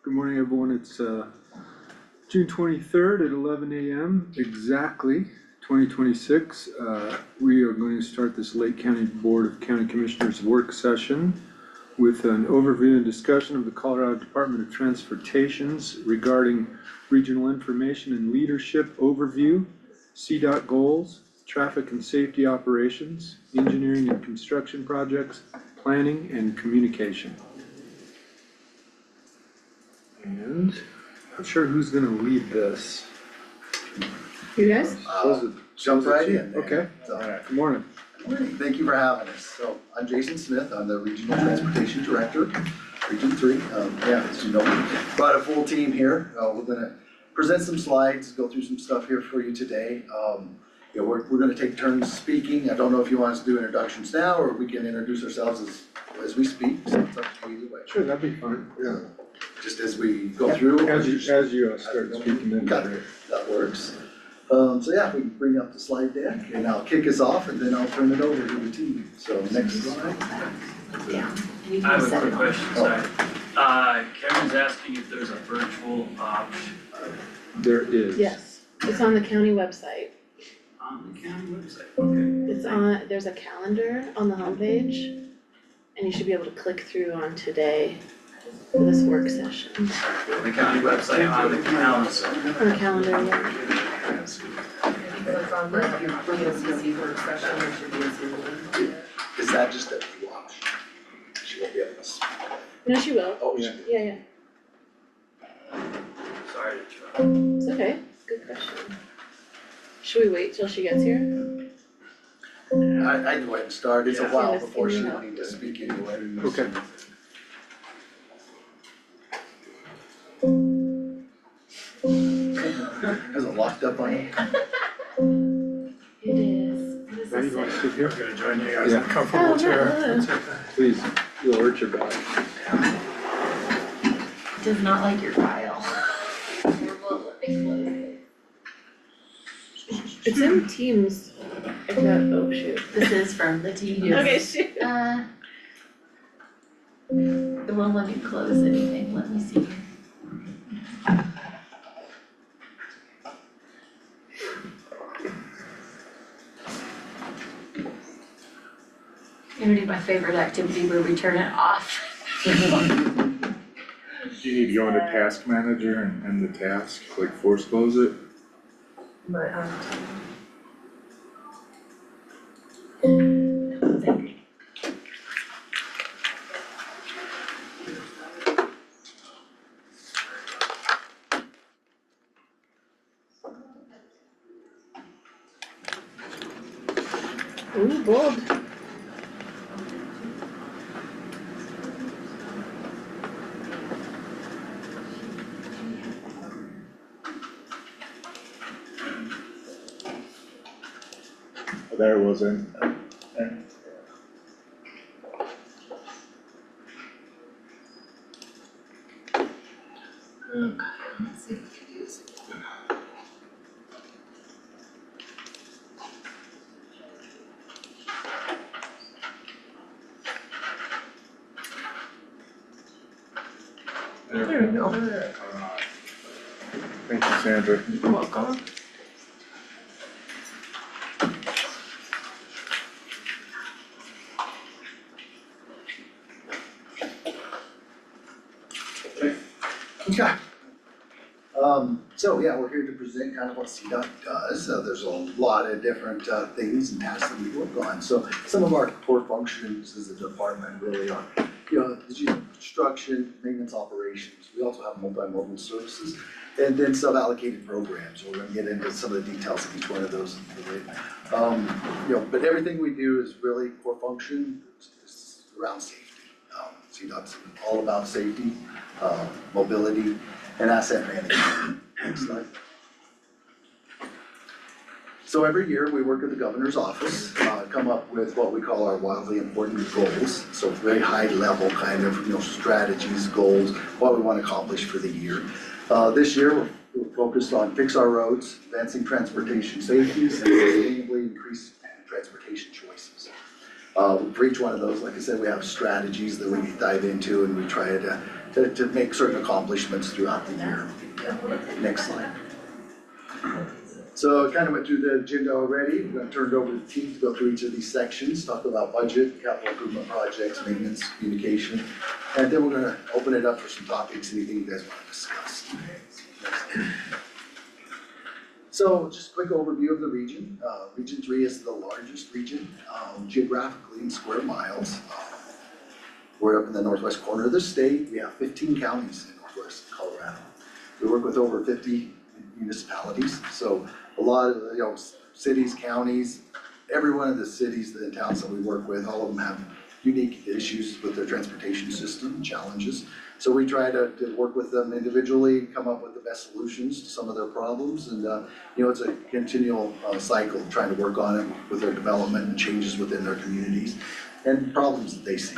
Good morning, everyone. It's June 23rd at 11 a.m. exactly, 2026. We are going to start this Lake County Board of County Commissioners work session with an overview and discussion of the Colorado Department of Transportation's regarding regional information and leadership overview, CDOT goals, traffic and safety operations, engineering and construction projects, planning and communication. And not sure who's gonna lead this. You guys? Jump right in. Okay, So, good morning. thank you for having us. So I'm Jason Smith, I'm the Regional Transportation Director, Region 3. As you know, we brought a full team here. We're gonna present some slides, go through some stuff here for you today. We're gonna take turns speaking. I don't know if you want us to do introductions now, or we can introduce ourselves as we speak, so it's up to you either way. Sure, that'd be fine. Yeah. Just as we go through. As you start speaking, then. Okay, that works. So yeah, we can bring up the slide deck and I'll kick us off and then I'll turn it over to the team. So next slide. Yeah. I have a quick question, sorry. Kevin's asking if there's a virtual option There is. Yes, it's on the county website. on the county website, okay. It's on, there's a calendar on the homepage, and you should be able to click through on today for this work session. The county website on the calendar. On the calendar, yeah. Click on the BOCC work session, there should be a Zoom link. Is that just a view option? She won't be able to. No, she will. Oh, Yeah. Yeah, Sorry to interrupt. it's okay, good question. Should we wait till she gets here? I can go ahead and start. It's a Yeah. while Yeah, before can she you will help? need to speak anyway. Okay. Has it locked up on you? It is. What does Now this you wanna say? sit here? I'm gonna join you guys Yeah. in a comfortable chair. Please, you'll hurt your back. Does not like your file. It's in Teams. Except, oh shoot. This is from the team. Okay, shoot. It won't let me close anything, let me see. I'm gonna do my favorite activity where we turn it off. You need to go into task manager and end the task, like force close it. But, Ooh, bold. There it was in. okay, let's see if we can use it. There we go. Thank you, Sandra. You're welcome. Okay. So yeah, we're here to present kind of what CDOT does. There's a lot of different things and tasks that we work on. So some of our core functions as a department really are, the construction, maintenance operations. We also have multimodal services and then sub-allocated programs. So we're gonna get into some of the details of each one of those. But everything we do is really core function is around safety. CDOT's all about safety, mobility, and asset management. Next slide. So every year, we work at the governor's office, come up with what we call our wildly important goals. So very high level kind of, strategies, goals, what we want to accomplish for the year. This year, we're focused on fix our roads, advancing transportation safety, and sustainably increase transportation choices. For each one of those, like I said, we have strategies that we dive into and we try to to make certain accomplishments throughout the year. Next slide. So kind of went through the agenda already. We're gonna turn it over to the team to go through each of these sections, talk about budget, capital improvement projects, maintenance, communication. And then we're gonna open it up for some topics, anything you guys wanna discuss. So just a quick overview of the region. Region 3 is the largest region geographically in square miles. We're up in the northwest corner of the state. We have 15 counties in northwest Colorado. We work with over 50 municipalities, so a lot of, cities, counties, every one of the cities and towns that we work with, all of them have unique issues with their transportation system, challenges. So we try to work with them individually, come up with the best solutions to some of their problems, and it's a continual cycle, trying to work on it with their development and changes within their communities and problems that they see.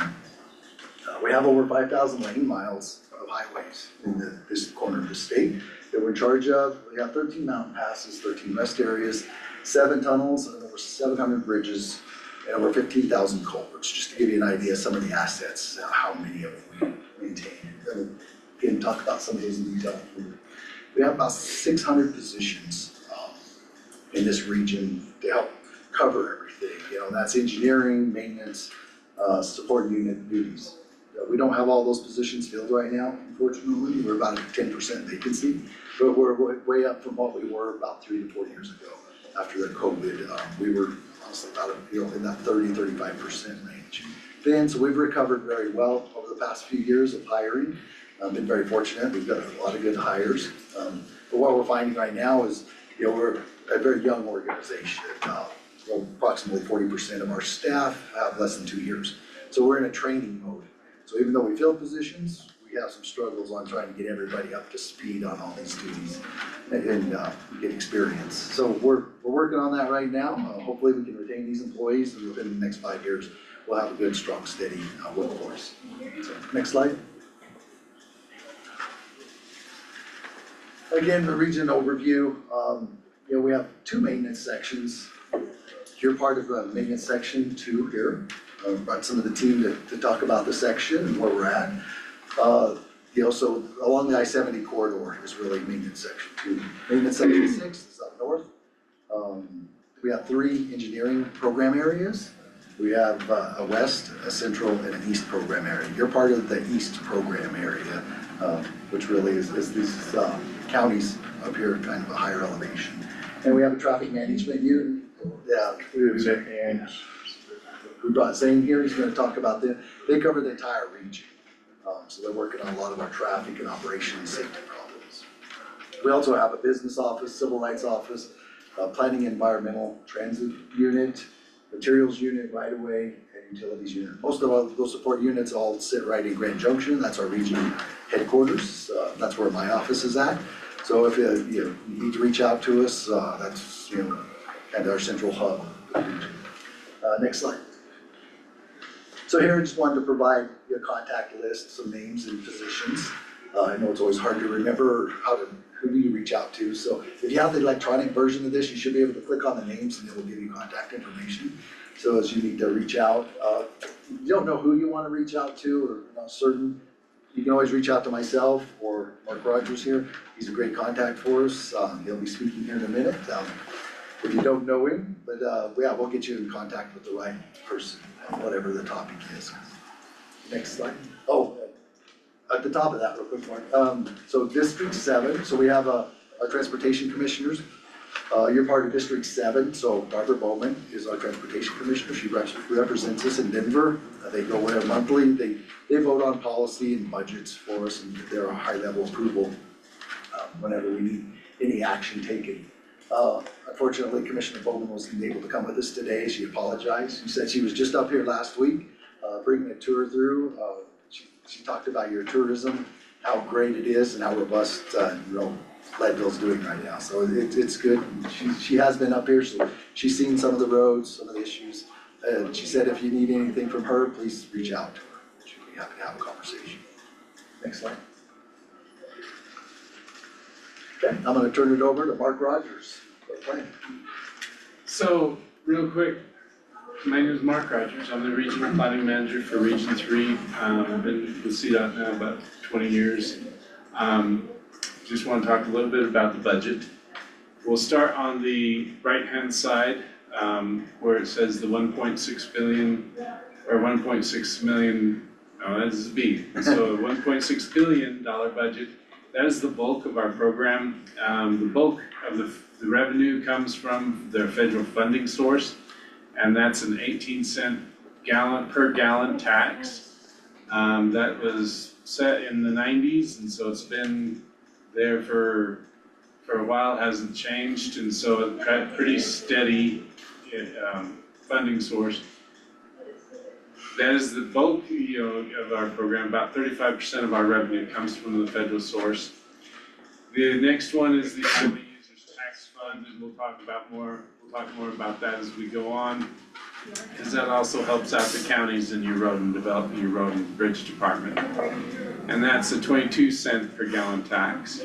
We have over 5,000 lane miles of highways in this corner of the state that we're in charge of. We have 13 mountain passes, 13 rest areas, 7 tunnels, and over 700 bridges, and over 15,000 culverts, just to give you an idea of some of the assets, how many of them we maintain. And again, talk about some of these in detail. We have about 600 positions in this region to help cover everything. That's engineering, maintenance, support unit duties. We don't have all those positions filled right now, unfortunately. We're about at 10% vacancy, but we're way up from what we were about 3 to 4 years ago. After the COVID, we were honestly about in that 30-35% range. So we've recovered very well over the past few years of hiring. I've been very fortunate. We've got a lot of good hires. But what we're finding right now is, we're a very young organization. Approximately 40% of our staff have less than 2 years. So we're in a training mode. So even though we fill positions, we have some struggles on trying to get everybody up to speed on all these duties and get experience. So we're working on that right now. Hopefully we can retain these employees, and within the next 5 years, we'll have a good, strong, steady workforce. So, next slide. Again, the region overview. We have 2 maintenance sections. You're part of the maintenance section 2 here. Brought some of the team to talk about the section and where we're at. So along the I-70 corridor is really maintenance section 2. Maintenance section 6 is up north. We have 3 engineering program areas. We have a west, a central, and an east program area. You're part of the east program area, which really is these counties up here, kind of a higher elevation. And we have a traffic management unit. We brought Zane here. He's going to talk about they cover the entire region. So they're working on a lot of our traffic and operations safety problems. We also have a business office, civil rights office, planning environmental transit unit, materials unit, right of way, and utilities unit. Most of those support units all sit right in Grand Junction. That's our regional headquarters. That's where my office is at. So if you need to reach out to us, that's kind of our central hub. Next slide. So here I just wanted to provide a contact list, some names and positions. I know it's always hard to remember who do you reach out to. So if you have the electronic version of this, you should be able to click on the names and it will give you contact information. So as you need to reach out, if you don't know who you want to reach out to or you're not certain, you can always reach out to myself or Mark Rogers here. He's a great contact for us. He'll be speaking here in a minute. If you don't know him, but we'll get you in contact with the right person, whatever the topic is. Next slide. Oh, at the top of that, real quick, Mark. So District 7, so we have our transportation commissioners. You're part of District 7, so Barbara Bowman is our transportation commissioner. She represents us in Denver. They go there monthly. They vote on policy and budgets for us, and they're a high-level approval whenever we need any action taken. Unfortunately, Commissioner Bowman wasn't able to come with us today. She apologized. She said she was just up here last week, bringing a tour through. She talked about your tourism, how great it is and how robust, Leadville's doing right now. So it's good. She has been up here, so she's seen some of the roads, some of the issues. And she said if you need anything from her, please reach out to her. She'll be happy to have a conversation. Next slide. Okay, I'm gonna turn it over to Mark Rogers. So, real quick, My name is Mark Rogers, I'm the Regional Planning Manager for Region 3, I've been with CDOT now about 20 years. Just want to talk a little bit about the budget. We'll start on the right-hand side, where it says the 1.6 billion, or 1.6 million, no, that is B. So a $1.6 billion budget, that is the bulk of our program. The bulk of the revenue comes from their federal funding source, and that's an 18-cent per gallon tax. That was set in the 90s, and so it's been there for a while, hasn't changed, and so it's got a pretty steady funding source. That is the bulk, of our program. About 35% of our revenue comes from the federal source. The next one is the Highway Users Tax Fund, and we'll talk more about that as we go on, because that also helps out the counties in your road and bridge department. And that's a 22-cent per gallon tax.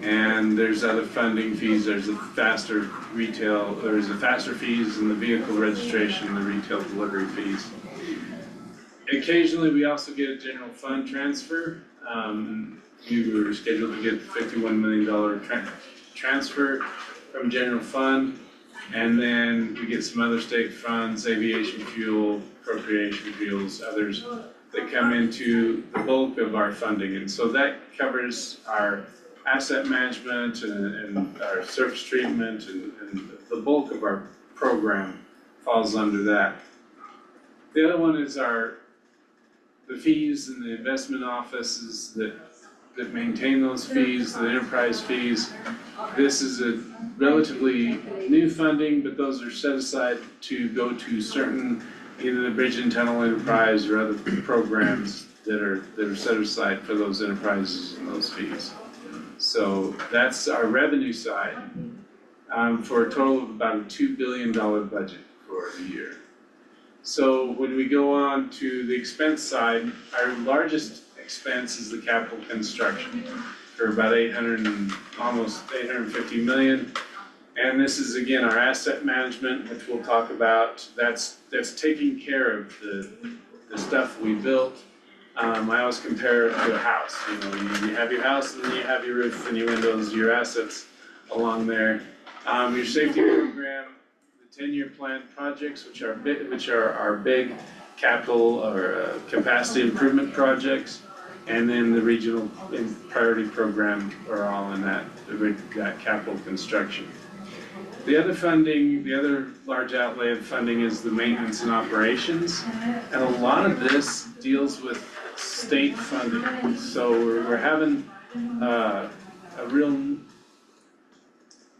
And there's other funding fees, there's a faster fees in the vehicle registration and the retail delivery fees. Occasionally, we also get a general fund transfer. We were scheduled to get the $51 million transfer from general fund. And then we get some other state funds, aviation fuel, appropriation fuels, others that come into the bulk of our funding. And so that covers our asset management and our surface treatment, and the bulk of our program falls under that. The other one is the fees and the investment offices that maintain those fees, the enterprise fees. This is a relatively new funding, but those are set aside to go to certain, either the bridge and tunnel enterprise or other programs that are set aside for those enterprises and those fees. So that's our revenue side, for a total of about a $2 billion budget for the year. So when we go on to the expense side, our largest expense is the capital construction for about almost 850 million. And this is again our asset management, which we'll talk about. That's taking care of the stuff we built. I always compare it to a house. You have your house, and then you have your roof and your windows, your assets along there. Your safety program, the 10-year plan projects, which are our big capital or capacity improvement projects, and then the regional priority program are all in that capital construction. The other large outlay of funding is the maintenance and operations, and a lot of this deals with state funding. So we're having a real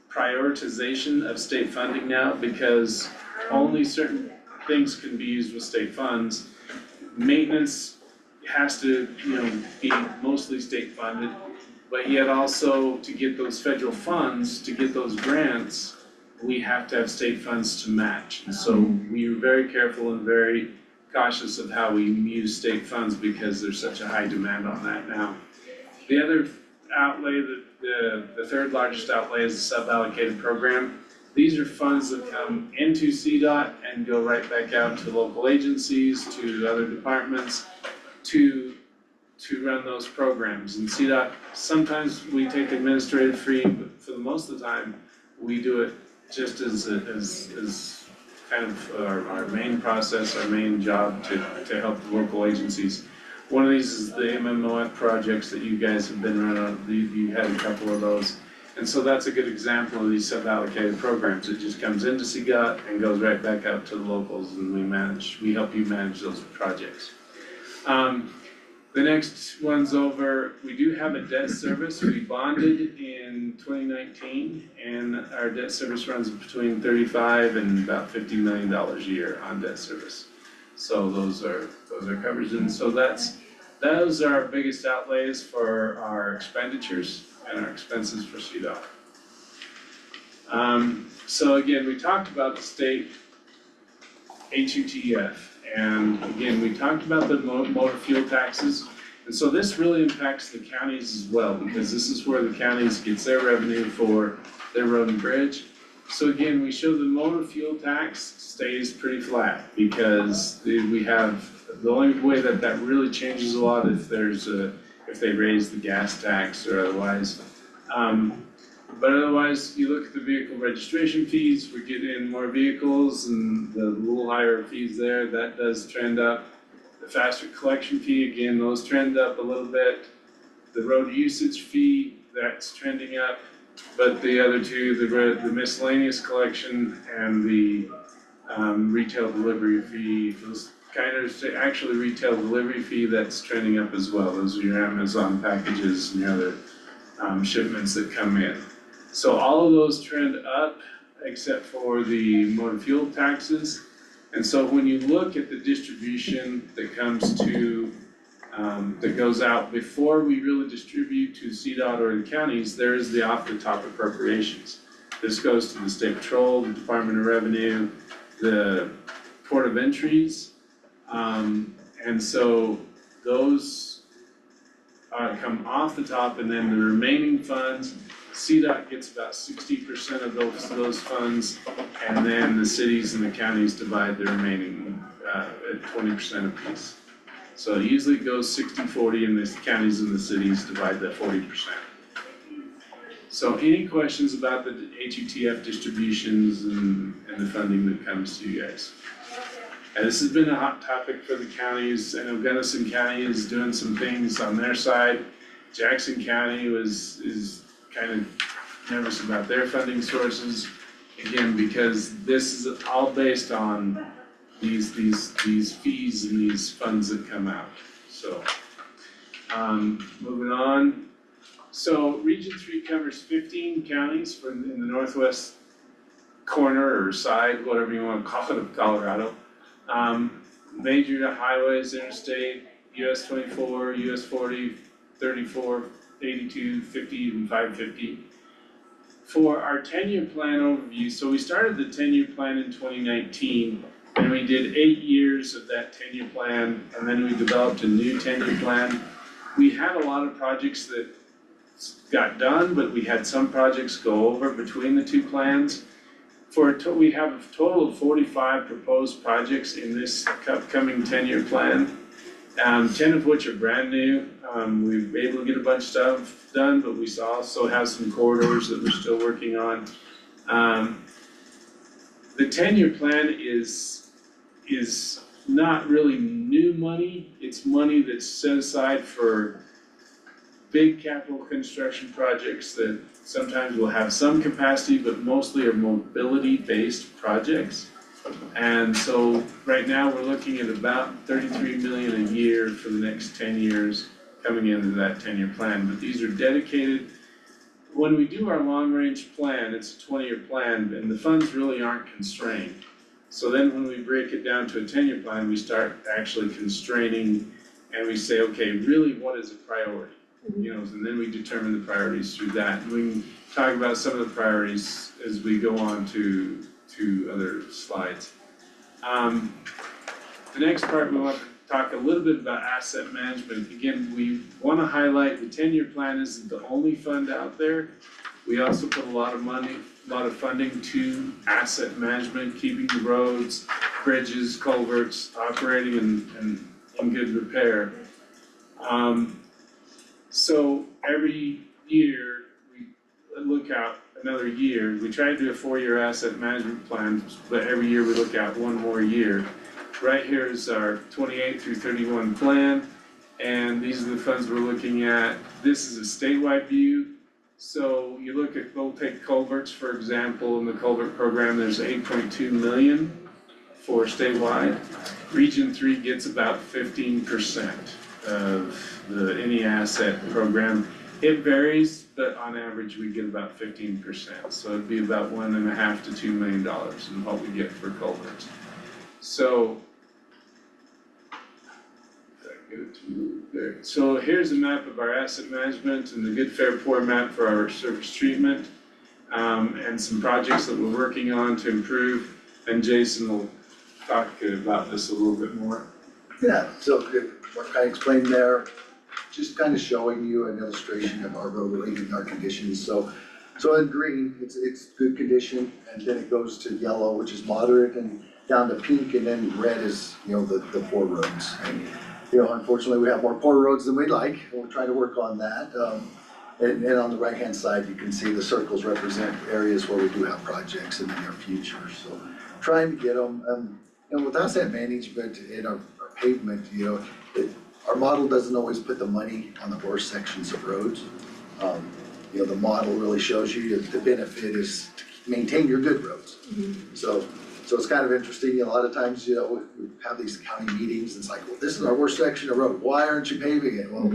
prioritization of state funding now, because only certain things can be used with state funds. Maintenance has to, be mostly state funded, but yet also to get those federal funds, to get those grants, we have to have state funds to match. And so we are very careful and very cautious of how we use state funds, because there's such a high demand on that now. The other outlay, the third largest outlay, is the sub-allocated program. These are funds that come into CDOT and go right back out to local agencies, to other departments, to run those programs. And CDOT, sometimes we take administrative fee, but for the most of the time, we do it just as kind of our main process, our main job to help the local agencies. One of these is the MMOF projects that you guys have been running. You had a couple of those. And so that's a good example of these sub-allocated programs. It just comes into CDOT and goes right back out to the locals, and we help you manage those projects. The next one's over. We do have a debt service. We bonded in 2019, and our debt service runs between $35 and about $50 million a year on debt service. So those are covered, and so those are our biggest outlays for our expenditures and our expenses for CDOT. So again, we talked about the state HUTF. And again, we talked about the motor fuel taxes, and so this really impacts the counties as well, because this is where the counties gets their revenue for their road and bridge. So again, we show the motor fuel tax stays pretty flat because we have, the only way that that really changes a lot if if they raise the gas tax or otherwise. But otherwise, you look at the vehicle registration fees, we're getting in more vehicles and the little higher fees there, that does trend up. The faster collection fee, again, those trend up a little bit. The road usage fee, that's trending up. But the other two, the miscellaneous collection and the retail delivery fee, those kind of, actually retail delivery fee, that's trending up as well. Those are your Amazon packages and your other shipments that come in. So all of those trend up except for the motor fuel taxes. And so when you look at the distribution that comes to, that goes out before we really distribute to CDOT or the counties, there is the off the top appropriations. This goes to the State Patrol, the Department of Revenue, the Port of Entries. And so those come off the top, and then the remaining funds, CDOT gets about 60% of those funds, and then the cities and the counties divide the remaining at 20% apiece. So it usually goes 60-40, and the counties and the cities divide that 40%. So any questions about the HUTF distributions and the funding that comes to you guys? And this has been a hot topic for the counties. I know Gunnison County is doing some things on their side. Jackson County is kind of nervous about their funding sources. Again, because this is all based on these fees and these funds that come out. So, moving on. So Region 3 covers 15 counties in the northwest corner or side, whatever you want to call it, of Colorado. Major highways, interstate, US 24, US 40, 34, 82, 50, and 550. For our 10-year plan overview, so we started the 10-year plan in 2019, and we did 8 years of that 10-year plan, and then we developed a new 10-year plan. We had a lot of projects that got done, but we had some projects go over between the two plans. We have a total of 45 proposed projects in this upcoming 10-year plan, 10 of which are brand new. We were able to get a bunch of stuff done, but we also have some corridors that we're still working on. The 10-year plan is not really new money. It's money that's set aside for big capital construction projects that sometimes will have some capacity, but mostly are mobility-based projects. And so right now we're looking at about 33 million a year for the next 10 years coming into that 10-year plan. But these are dedicated. When we do our long-range plan, it's a 20-year plan, and the funds really aren't constrained. So then when we break it down to a 10-year plan, we start actually constraining, and we say, okay, really what is a priority? You know, and then we determine the priorities through that. And we can talk about some of the priorities as we go on to other slides. The next part, we want to talk a little bit about asset management. Again, we want to highlight the 10-year plan isn't the only fund out there. We also put a lot of money, a lot of funding to asset management, keeping the roads, bridges, culverts operating and in good repair. So every year, we look out another year. We try to do a 4-year asset management plan, but every year we look out one more year. Right here is our 28 through 31 plan, and these are the funds we're looking at. This is a statewide view. So you look at, we'll take culverts, for example, in the culvert program, there's 8.2 million for statewide. Region 3 gets about 15% of any asset program. It varies, but on average, we get about 15%. So it'd be about $1.5 to $2 million in what we get for culverts. So, so here's a map of our asset management and the good, fair, poor map for our surface treatment, and some projects that we're working on to improve. And Jason will talk about this a little bit more. Yeah, so what I explained there, just kind of showing you an illustration of our road related and our conditions. So So in green, it's good condition, and then it goes to yellow, which is moderate, and down to pink, and then red is, the poor roads. And, unfortunately, we have more poor roads than we'd like, and we're trying to work on that. And on the right-hand side, you can see the circles represent areas where we do have projects in the near future, so trying to get them. And with asset management in our pavement, our model doesn't always put the money on the worst sections of roads. The model really shows you the benefit is to maintain your good roads. So it's kind of interesting, a lot of times, we have these county meetings, it's like, well, this is our worst section of road, why aren't you paving it? Well,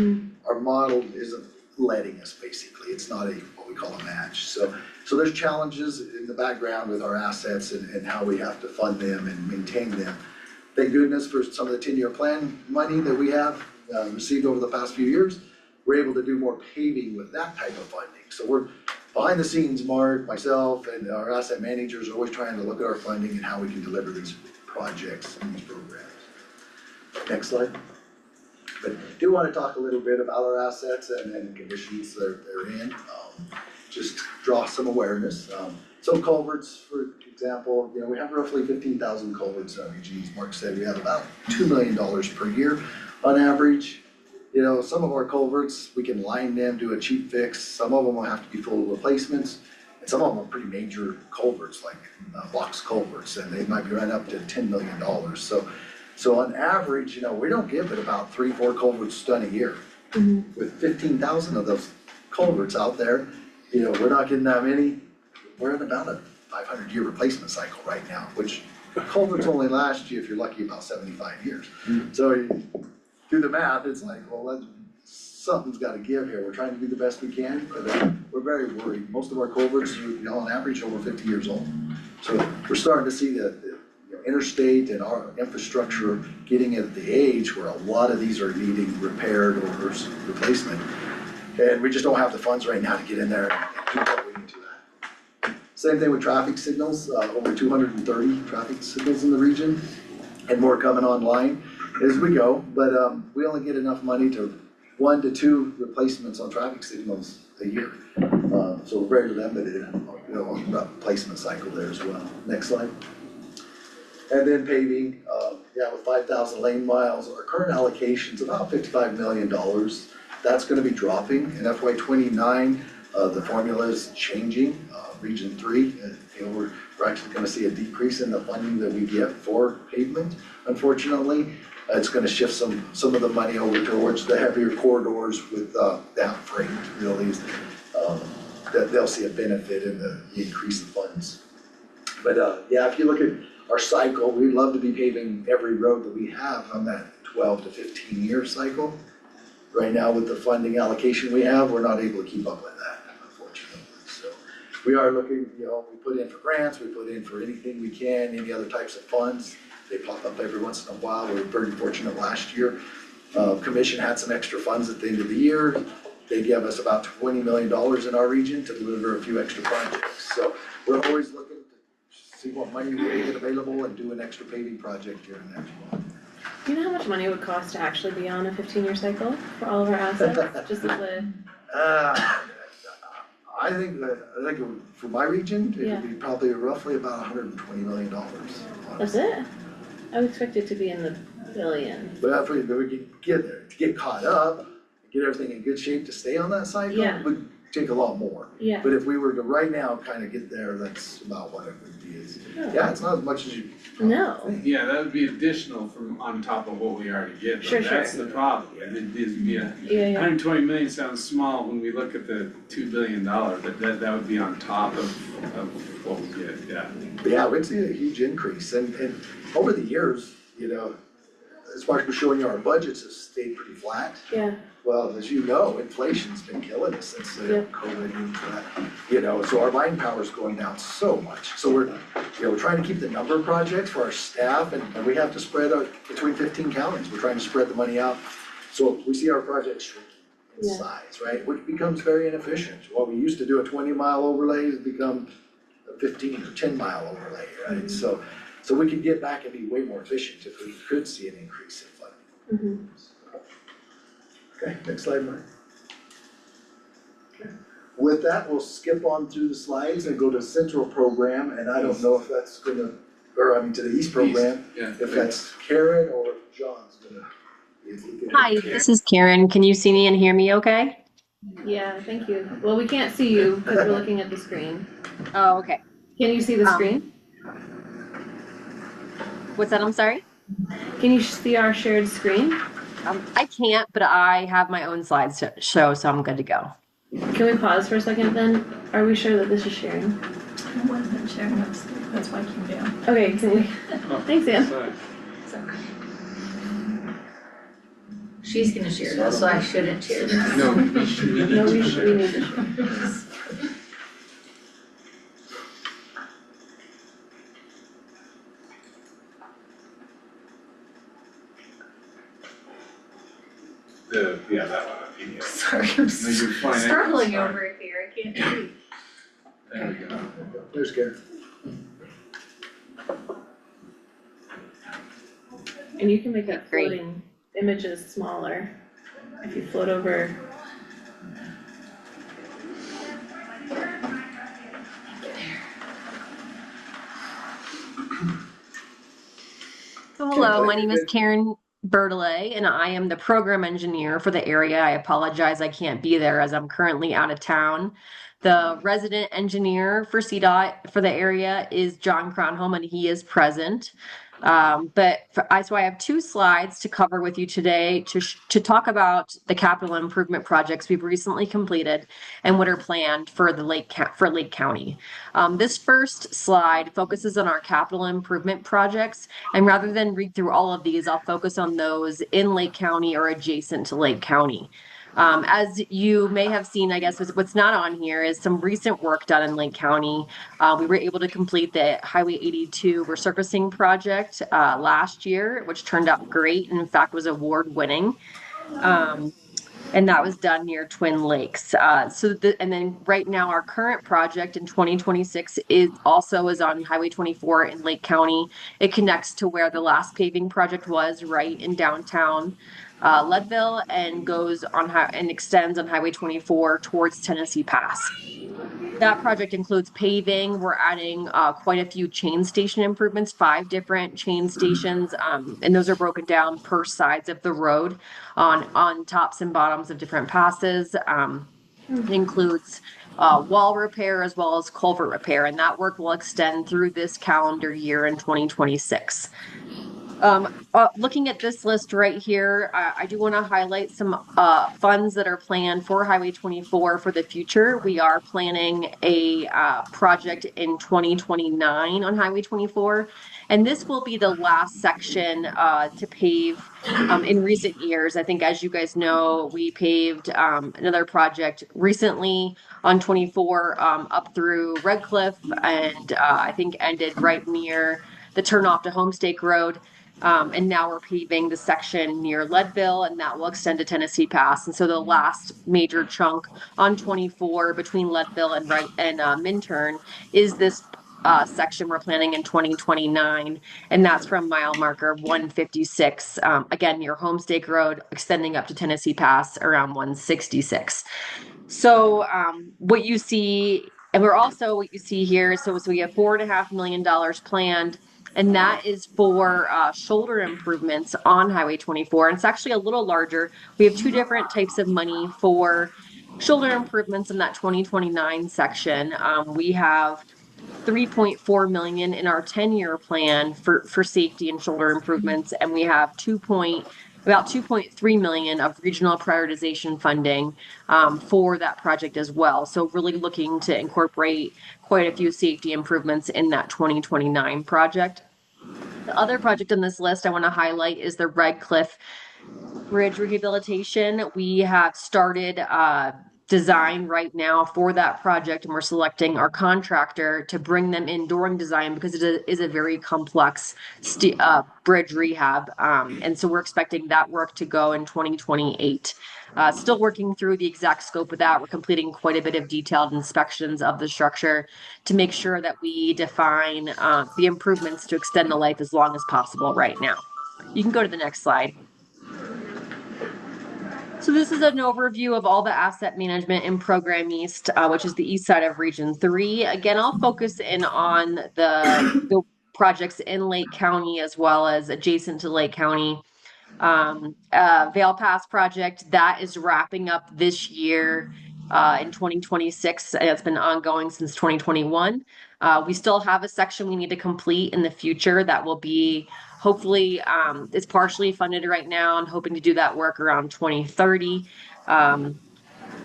our model isn't letting us, basically, it's not what we call a match. So there's challenges in the background with our assets and how we have to fund them and maintain them. Thank goodness for some of the 10-year plan money that we have received over the past few years. We're able to do more paving with that type of funding. So we're behind the scenes, Mark, myself, and our asset managers are always trying to look at our funding and how we can deliver these projects and these programs. Next slide. But do want to talk a little bit about our assets and the conditions they're in. Just draw some awareness. So culverts, for example, we have roughly 15,000 culverts in our region. As Mark said, we have about $2 million per year on average. Some of our culverts, we can line them, do a cheap fix. Some of them will have to be full replacements. And some of them are pretty major culverts, like box culverts, and they might be right up to $10 million. So on average, we don't give it about 3-4 culverts done a year. With 15,000 of those culverts out there, we're not getting that many. We're in about a 500-year replacement cycle right now, which culverts only last you, if you're lucky, about 75 years. So you do the math, it's like, well, something's gotta give here. We're trying to do the best we can, but we're very worried. Most of our culverts are, on average, over 50 years old. So we're starting to see the interstate and our infrastructure getting at the age where a lot of these are needing repaired or replacement. And we just don't have the funds right now to get in there and do what we need to that. Same thing with traffic signals, over 230 traffic signals in the region, and more coming online as we go. But we only get enough money to 1 to 2 replacements on traffic signals a year. So we're very limited on the replacement cycle there as well. Next slide. And then paving, with 5,000 lane miles, our current allocation's about $55 million. That's gonna be dropping in FY '29. The formula is changing, Region 3, we're actually gonna see a decrease in the funding that we get for pavement, unfortunately. It's gonna shift some of the money over towards the heavier corridors with down freight, that they'll see a benefit in the increase in funds. But if you look at our cycle, we'd love to be paving every road that we have on that 12 to 15-year cycle. Right now, with the funding allocation we have, we're not able to keep up with that, unfortunately. So we are looking, we put in for grants, we put in for anything we can, any other types of funds. They pop up every once in a while. We were very fortunate last year. Commission had some extra funds at the end of the year. They gave us about $20 million in our region to deliver a few extra projects. So we're always looking to see what money we can get available and do an extra paving project here and there as well. Do you know how much money it would cost to actually be on a 15-year cycle for all of our assets, just as a? I think for my region, it Yeah. would be probably roughly about $120 million. That's it? I would expect it to be in the billions. But if we could get there, to get caught up, get everything in good shape to stay on that cycle, Yeah. it would take a lot more. Yeah. But if we were to right now kind of get there, that's about what it would be. It's not as much as you No. think. Yeah, that would be additional from on top of what we already get, Sure, but that's the problem. It'd be a Yeah. 120 million sounds small when we look at the $2 billion, but that would be on top of what we get, yeah. But yeah, we'd see a huge increase and over the years, as Mark was showing you, our budgets have stayed pretty flat. Yeah. Well, as you know, inflation's been killing us since Yep. COVID and that, so our buying power's going down so much. So we're trying to keep the number of projects for our staff and we have to spread out between 15 counties. We're trying to spread the money out. So we see our projects shrinking in Yeah. size, right? Which becomes very inefficient. What we used to do a 20-mile overlay has become a 15 or 10-mile overlay, right? So we could get back and be way more efficient if we could see an increase in funding. Mm-hmm. Okay, next slide, Mark. Okay. with that, we'll skip on through the slides and go to central program, and I don't know if that's gonna, or I mean to the east program, Yeah. if that's Karen or if John's gonna. if we can- Hi, this is Karen. Can you see me and hear me okay? Yeah, thank you. Well, we can't see you because we're looking at the screen. Oh, okay. Can you see the screen? What's that? I'm sorry? Can you see our shared screen? I can't, but I have my own slides to show, so I'm good to go. Can we pause for a second then? Are we sure that this is sharing? I wasn't sharing, that's why I came down. Okay, can we? Thanks, Ann. Sorry. She's gonna share this, so I shouldn't share this. No, we should. No, we need to share. Yeah, that one, PDF. Sorry, I'm No, you're fine. struggling Sorry. over here, I can't see. There we go. There's Karen. And you can make that Great. floating images smaller if you float over. So hello, my name is Karen Bertollet, and I am the program engineer for the area. I apologize I can't be there as I'm currently out of town. The resident engineer for CDOT for the area is John Cronholm, and he is present. So I have two slides to cover with you today to talk about the capital improvement projects we've recently completed and what are planned for Lake County. This first slide focuses on our capital improvement projects, and rather than read through all of these, I'll focus on those in Lake County or adjacent to Lake County. As you may have seen, I guess what's not on here is some recent work done in Lake County. We were able to complete the Highway 82 resurfacing project last year, which turned out great, and in fact was award-winning. And that was done near Twin Lakes. And then right now our current project in 2026 is on Highway 24 in Lake County. It connects to where the last paving project was, right in downtown Leadville, and goes on and extends on Highway 24 towards Tennessee Pass. That project includes paving. We're adding quite a few chain station improvements, 5 different chain stations, and those are broken down per sides of the road on tops and bottoms of different passes. It includes wall repair as well as culvert repair, and that work will extend through this calendar year in 2026. Looking at this list right here, I do want to highlight some funds that are planned for Highway 24 for the future. We are planning a project in 2029 on Highway 24, and this will be the last section to pave in recent years. I think, as you guys know, we paved another project recently on 24 up through Red Cliff, and I think ended right near the turnoff to Homestake Road. And now we're paving the section near Leadville, and that will extend to Tennessee Pass. And so the last major chunk on 24 between Leadville and Minturn is this section we're planning in 2029, and that's from mile marker 156, again near Homestake Road, extending up to Tennessee Pass around 166. So what you see here, so we have $4.5 million planned. And that is for shoulder improvements on Highway 24. And it's actually a little larger. We have 2 different types of money for shoulder improvements in that 2029 section. We have $3.4 million in our 10-year plan for safety and shoulder improvements, and we have about $2.3 million of regional prioritization funding for that project as well. So really looking to incorporate quite a few safety improvements in that 2029 project. The other project on this list I want to highlight is the Red Cliff Bridge rehabilitation. We have started design right now for that project, and we're selecting our contractor to bring them in during design because it is a very complex bridge rehab. And so we're expecting that work to go in 2028. Still working through the exact scope of that. We're completing quite a bit of detailed inspections of the structure to make sure that we define the improvements to extend the life as long as possible right now. You can go to the next slide. So this is an overview of all the asset management in Program East, which is the east side of Region 3. Again, I'll focus in on the projects in Lake County as well as adjacent to Lake County. Vale Pass project, that is wrapping up this year in 2026. It's been ongoing since 2021. We still have a section we need to complete in the future that will be hopefully it's partially funded right now and hoping to do that work around 2030.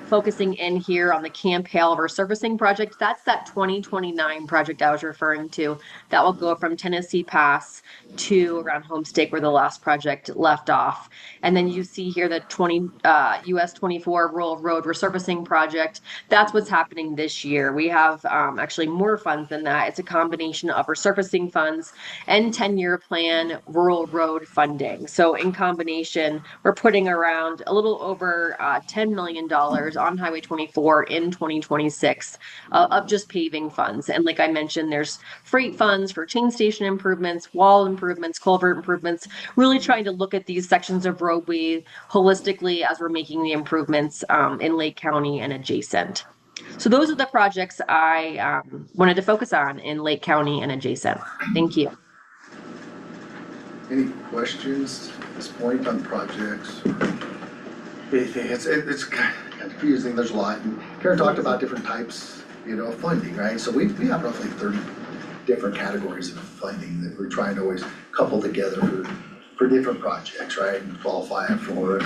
Focusing in here on the Camp Hale resurfacing project. That's that 2029 project I was referring to. That will go from Tennessee Pass to around Homestake where the last project left off. And then you see here the US 24 Rural Road resurfacing project. That's what's happening this year. We have actually more funds than that. It's a combination of resurfacing funds and 10-year plan rural road funding. So in combination, we're putting around a little over $10 million on Highway 24 in 2026 of just paving funds. And like I mentioned, there's freight funds for chain station improvements, wall improvements, culvert improvements, really trying to look at these sections of roadway holistically as we're making the improvements in Lake County and adjacent. So those are the projects I wanted to focus on in Lake County and adjacent. Thank you. Any questions at this point on projects? It's kind of confusing, there's a lot, and Karen talked about different types, of funding, right? So we have roughly 30 different categories of funding that we're trying to always couple together for different projects, right? And qualify for,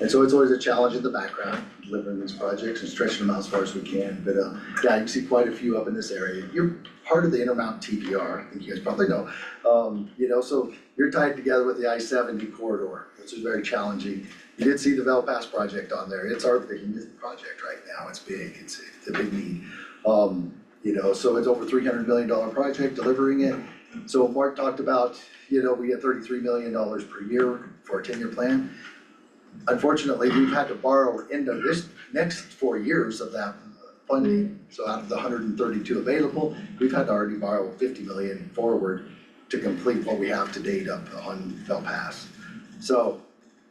and so it's always a challenge in the background, delivering these projects and stretching them out as far as we can, but yeah, you see quite a few up in this area. You're part of the Intermountain TPR, I think you guys probably know, so you're tied together with the I-70 corridor, which is very challenging. You did see the Vale Pass project on there. It's our biggest project right now. It's big. It's a big need. So it's over $300 million project, delivering it. So Mark talked about, we get $33 million per year for a 10-year plan. Unfortunately, we've had to borrow into this next 4 years of that funding. So out of the 132 available, we've had to already borrow 50 million forward to complete what we have to date up on Vale Pass. So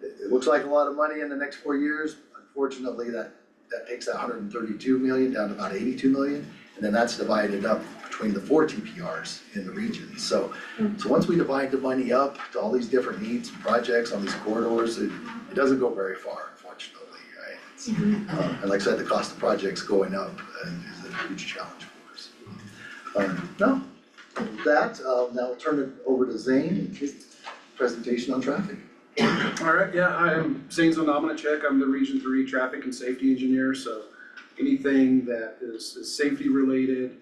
it looks like a lot of money in the next 4 years. Unfortunately, that takes that 132 million down to about 82 million, and then that's divided up between the 4 TPRs in the region. So once we divide the money up to all these different needs and projects on these corridors, it doesn't go very far, unfortunately, right? And like I said, the cost of projects going up is a huge challenge for us. Now I'll turn it over to Zane and his presentation on traffic. All right, yeah, I'm Zane Zonamanichek. I'm the Region 3 Traffic and Safety Engineer, so anything that is safety related,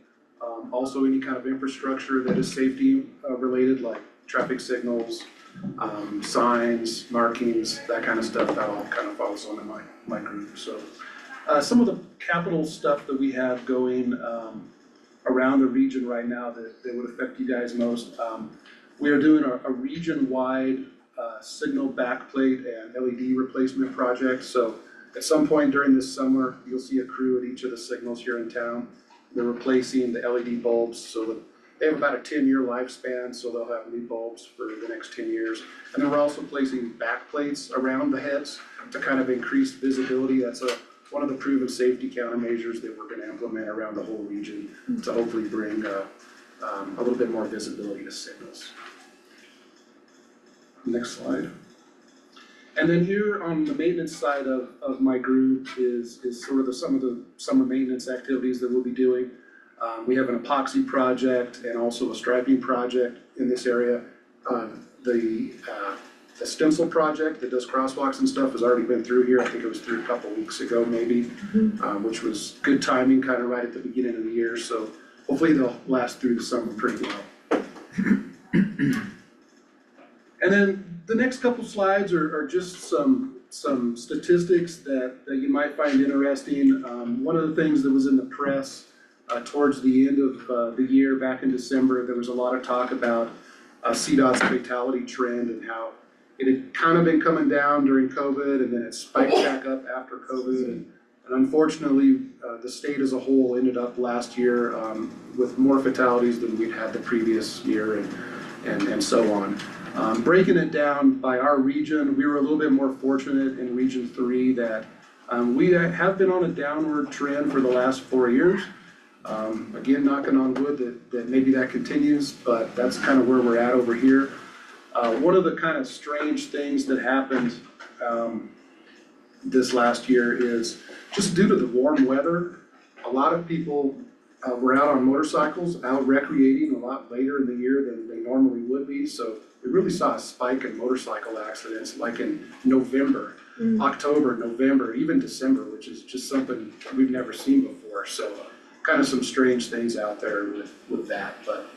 also any kind of infrastructure that is safety related, like traffic signals, signs, markings, that kind of stuff, that all kind of falls under my group. So some of the capital stuff that we have going around the region right now that would affect you guys most, we are doing a region-wide signal backplate and LED replacement project. So at some point during this summer, you'll see a crew at each of the signals here in town. They're replacing the LED bulbs so that they have about a 10-year lifespan, so they'll have new bulbs for the next 10 years. And then we're also placing backplates around the heads to kind of increase visibility. That's one of the proven safety countermeasures that we're going to implement around the whole region to hopefully bring a little bit more visibility to signals. Next slide. And then here on the maintenance side of my group is sort of some of the summer maintenance activities that we'll be doing. We have an epoxy project and also a striping project in this area. The stencil project that does crosswalks and stuff has already been through here. I think it was through a couple weeks ago maybe, which was good timing, kind of right at the beginning of the year. So hopefully they'll last through the summer pretty well. And then the next couple slides are just some statistics that you might find interesting. One of the things that was in the press towards the end of the year, back in December, there was a lot of talk about CDOT's fatality trend and how it had kind of been coming down during COVID and then it spiked back up after COVID. And unfortunately, the state as a whole ended up last year with more fatalities than we'd had the previous year and so on. Breaking it down by our region, we were a little bit more fortunate in Region 3 that we have been on a downward trend for the last 4 years. Again, knocking on wood that maybe that continues, but that's kind of where we're at over here. One of the kind of strange things that happened this last year is just due to the warm weather, a lot of people were out on motorcycles, out recreating a lot later in the year than they normally would be. So we really saw a spike in motorcycle accidents like in November, October, November, even December, which is just something we've never seen before. So kind of some strange things out there with that, but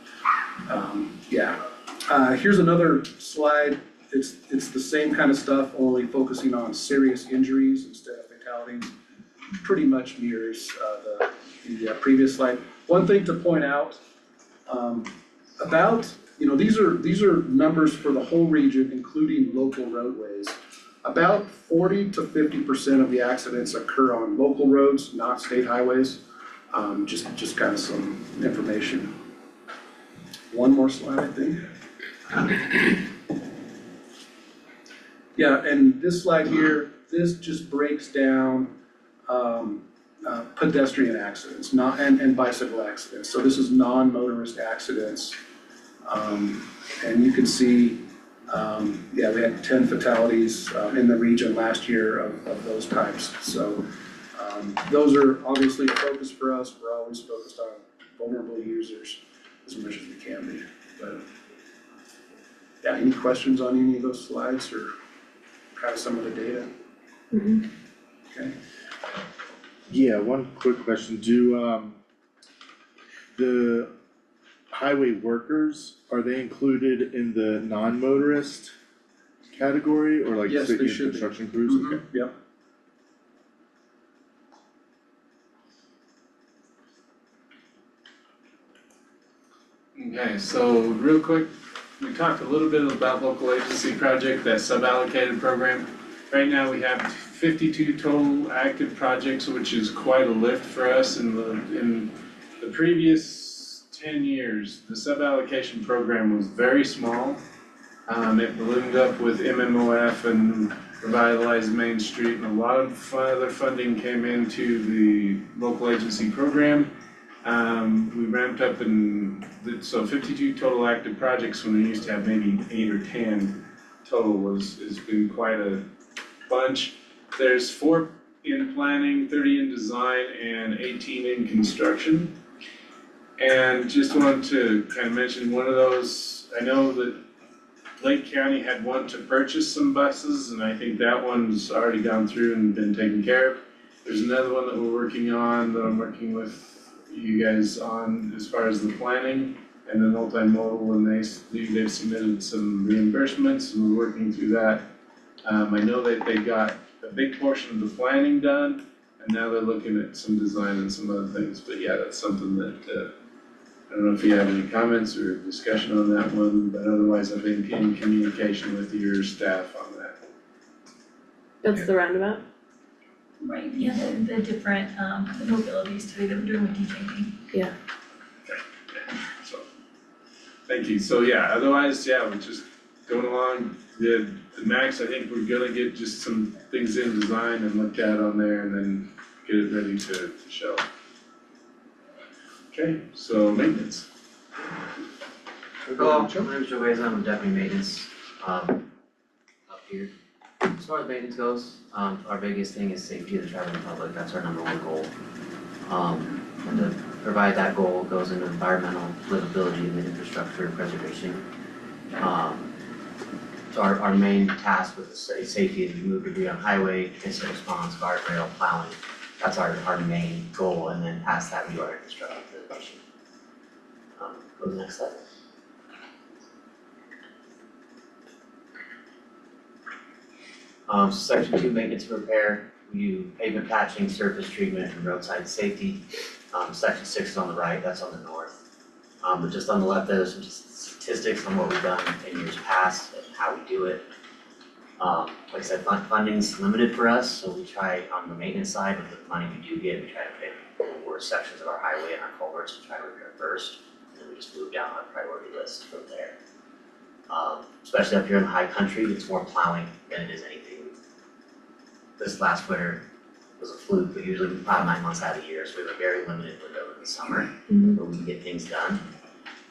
yeah. Here's another slide. It's the same kind of stuff, only focusing on serious injuries instead of fatalities. Pretty much mirrors the previous slide. One thing to point out about, these are numbers for the whole region, including local roadways. About 40 to 50% of the accidents occur on local roads, not state highways. Just kind of some information. One more slide, I think. Yeah, and this slide here, this just breaks down pedestrian accidents, and bicycle accidents. So this is non-motorist accidents. And you can see, we had 10 fatalities in the region last year of those types. So those are obviously a focus for us. We're always focused on vulnerable users as much as we can be. But yeah, any questions on any of those slides or kind of some of the data? Okay. Yeah, one quick question, do, the highway workers, are they included in the non-motorist category, or like Yes, city they and should be. construction crews? Okay. Yep. Okay, so real quick, we talked a little bit about local agency project, that sub-allocated program. Right now, we have 52 total active projects, which is quite a lift for us. In the previous 10 years, the sub-allocation program was very small. It ballooned up with MMOF and revitalized Main Street, and a lot of other funding came into the local agency program. We ramped up so 52 total active projects when we used to have maybe 8 or 10 total has been quite a bunch. There's 4 in planning, 30 in design, and 18 in construction. And just wanted to kind of mention one of those. I know that Lake County had one to purchase some buses, and I think that one's already gone through and been taken care of. There's another one that we're working on, that I'm working with you guys on as far as the planning, and then multimodal, and they've submitted some reimbursements, and we're working through that. I know that they got a big portion of the planning done, and now they're looking at some design and some other things, but yeah, that's something that, I don't know if you have any comments or discussion on that one, but otherwise I've been in communication with your staff on that. That's the roundabout? Right, yeah, the different, the mobility study that we're doing with DJP. So, thank you. So yeah, otherwise, yeah, we're just going along. The max, I think we're gonna get just some things in design and looked at on there and then get it ready to show. Okay, so maintenance. Hello, my name's Joe Hayes, I'm deputy maintenance, up here. As far as maintenance goes, our biggest thing is safety of the traveling public, that's our number 1 goal. And to provide that goal goes into environmental livability and the infrastructure preservation. So our main task with safety is remove debris on highway, incident response, guardrail, plowing. That's our main goal, and then past that we do our infrastructure preservation. Go to the next slide. Section 2, maintenance and repair, we do pavement patching, surface treatment, and roadside safety. Section 6 is on the right, that's on the north. But just on the left, there's some statistics on what we've done in years past and how we do it. Like I said, funding's limited for us, so we try on the maintenance side, with the money we do get, we try to pick the worst sections of our highway and our culverts to try to repair first, and then we just move down our priority list from there. Especially up here in the high country, it's more plowing than it is anything. This last winter was a fluke, but usually we plow 9 months out of the year, so we have a very limited window in the summer where we can get things done.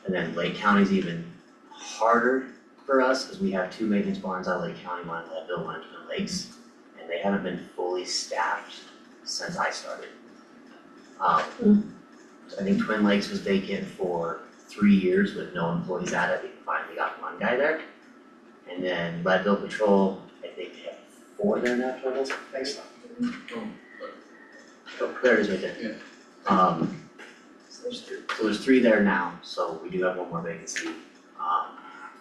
And then Lake County's even harder for us, because we have 2 maintenance barns out of Lake County, one in Leadville, one in Twin Lakes, and they haven't been fully staffed since I started. I think Twin Lakes was vacant for 3 years with no employees at it. We finally got one guy there. And then Leadville Patrol, I think they have 4 there now, total. Thanks. Oh, there it is right there. Yeah. So there's 3 there now, so we do have 1 more vacancy.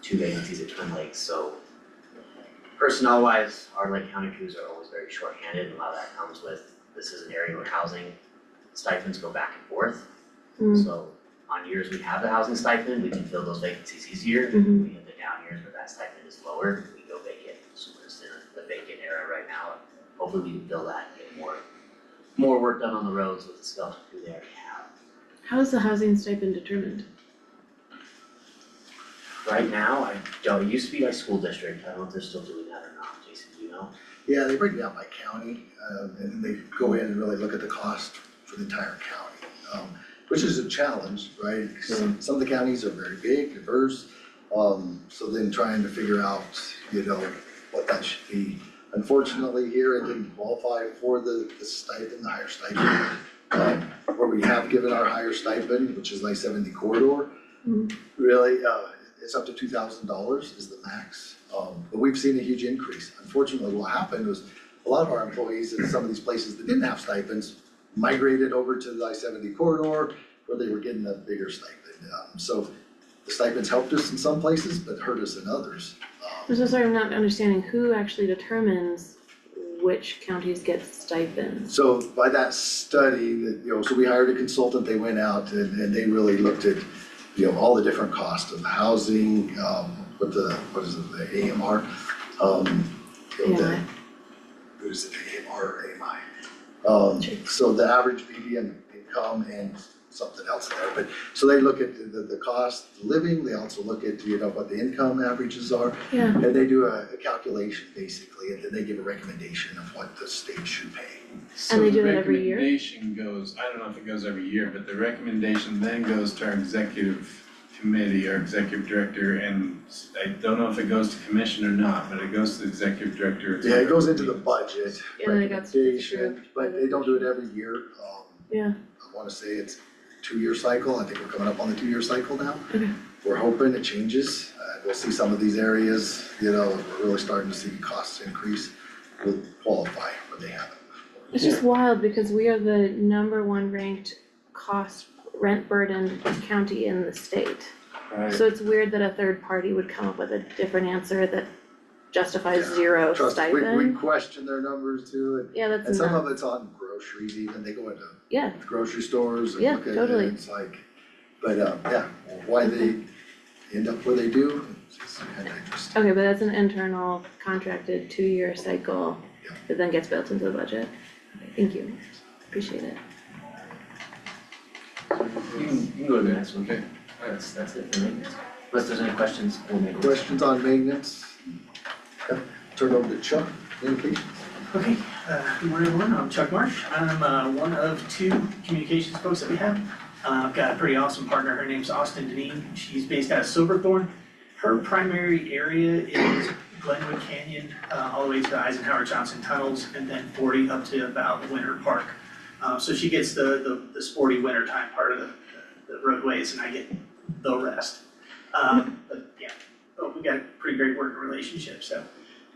2 vacancies at Twin Lakes, so personnel wise, our Lake County crews are always very short-handed, and a lot of that comes with, this is an area where housing stipends go back and forth. So on years we have the housing stipend, we can fill those vacancies easier. We have the down years where that stipend is lower, we go vacant. So we're just in the vacant era right now. Hopefully we can fill that and get more work done on the roads with the skeleton crew they already have. How is the housing stipend determined? Right now, it used to be by school district, I don't know if they're still doing that or not, Jason, do you know? Yeah, they break it down by county, and they go in and really look at the cost for the entire county, which is a challenge, right? Some of the counties are very big, diverse, so then trying to figure out, what that should be. Unfortunately, here it didn't qualify for the stipend, the higher stipend. Where we have given our higher stipend, which is I-70 corridor, really, it's up to $2,000 is the max. But we've seen a huge increase. Unfortunately, what happened was a lot of our employees in some of these places that didn't have stipends migrated over to the I-70 corridor where they were getting a bigger stipend. So the stipends helped us in some places, but hurt us in others. I'm so sorry, I'm not understanding who actually determines which counties get stipends. So by that study, so we hired a consultant, they went out and they really looked at all the different costs of housing, what is it, the AMR? What is it, AMR or AMI? So the average median income and something else there, but, so they look at the cost of living, they also look at, what the income averages are. And they do a calculation basically, and then they give a recommendation of what the state should pay. And they do it every year? So the recommendation goes, I don't know if it goes every year, but the recommendation then goes to our executive committee, our executive director, and I don't know if it goes to commission or not, but it goes to the executive director. Yeah, it goes into the budget Yeah, then it got recommendation, but they don't do it every year. Yeah. I wanna say it's a 2-year cycle, I think we're coming up on the 2-year cycle now. Okay. We're hoping it changes, we'll see some of these areas, we're really starting to see costs increase, will qualify when they happen. It's just wild because we are the #1 ranked rent burdened county in the state. Right. So it's weird that a third party would come up with a different answer that justifies Yeah, zero Trust me, stipend. we question their numbers too, Yeah, that's and some of nuts. it's on groceries even, they go into Yeah, grocery stores and Yeah, look at totally. it, it's like, but why they end up where they do, it's kinda interesting. okay, but that's an internal contracted 2-year cycle Yeah. that then gets built into the budget. Okay, thank you, appreciate it. You can go to the next one. Okay. That's it for me. Unless there's any questions, we'll make it. Questions on maintenance? Okay, turn it over to Chuck, communications. Okay, good morning everyone, I'm Chuck Marsh, I'm one of 2 communications folks that we have. I've got a pretty awesome partner, her name's Austin Deneen, she's based out of Silverthorne. Her primary area is Glenwood Canyon, all the way to the Eisenhower Johnson tunnels, and then 40 up to about Winter Park. So she gets the sporty wintertime part of the roadways, and I get the rest. But yeah, we got a pretty great working relationship, so.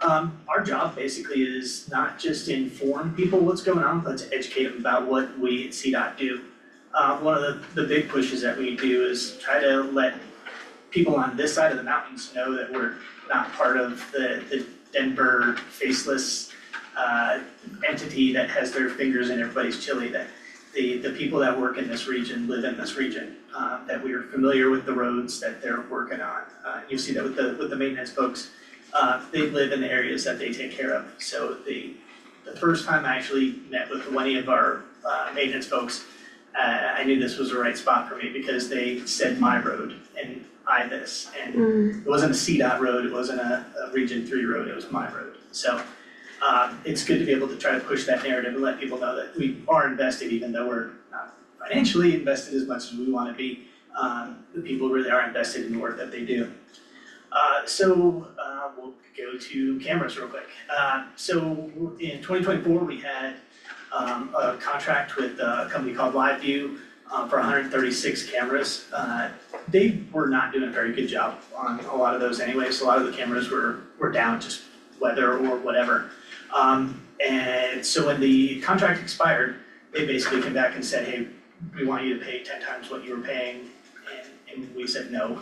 Our job basically is not just to inform people what's going on, but to educate them about what we at CDOT do. One of the big pushes that we do is try to let people on this side of the mountains know that we're not part of the Denver faceless entity that has their fingers in everybody's chili, that the people that work in this region live in this region, that we are familiar with the roads that they're working on. You see that with the maintenance folks. They live in the areas that they take care of. So the first time I actually met with any of our maintenance folks, I knew this was the right spot for me because they said my road and I this, and it wasn't a CDOT road, it wasn't a Region 3 road, it was my road. So it's good to be able to try to push that narrative and let people know that we are invested, even though we're not financially invested as much as we wanna be. The people really are invested in the work that they do. So we'll go to cameras real quick. So in 2024, we had a contract with a company called LiveView for 136 cameras. They were not doing a very good job on a lot of those anyway, so a lot of the cameras were down, just weather or whatever. And so when the contract expired, they basically came back and said, hey, we want you to pay 10 times what you were paying. And we said, no,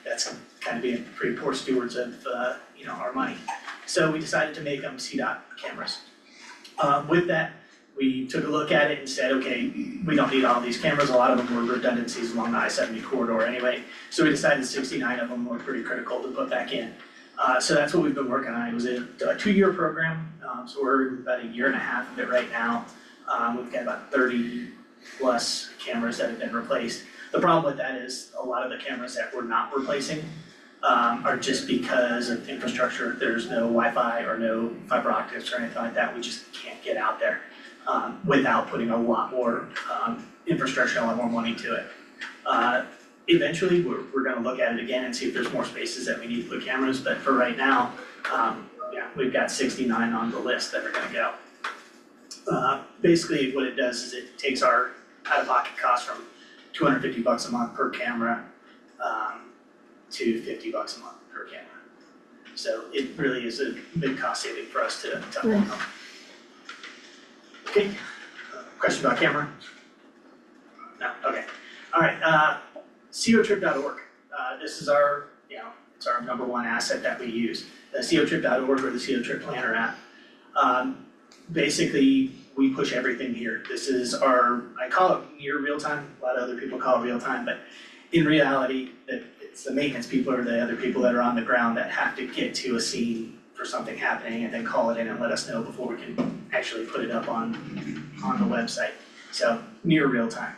that's kind of being pretty poor stewards of, our money. So we decided to make them CDOT cameras. With that, we took a look at it and said, okay, we don't need all these cameras. A lot of them were redundancies along the I-70 corridor anyway. So we decided 69 of them were pretty critical to put back in. So that's what we've been working on. It was a 2-year program, so we're about a year and a half of it right now. We've got about 30 plus cameras that have been replaced. The problem with that is a lot of the cameras that we're not replacing are just because of infrastructure. There's no Wi-Fi or no fiber optics or anything like that. We just can't get out there without putting a lot more infrastructure, a lot more money to it. Eventually, we're gonna look at it again and see if there's more spaces that we need to put cameras, but for right now, we've got 69 on the list that are gonna go. Basically, what it does is it takes our out-of-pocket cost from $250 a month per camera to $50 a month per camera. So it really is a big cost saving for us to hold on. Okay, question about camera? No, okay. All right, cotrip.org. This is our, it's our number one asset that we use. The cotrip.org or the cotrip planner app. Basically, we push everything here. This is our, I call it near real time, a lot of other people call it real time, but in reality, it's the maintenance people or the other people that are on the ground that have to get to a scene for something happening and then call it in and let us know before we can actually put it up on the website. So near real time.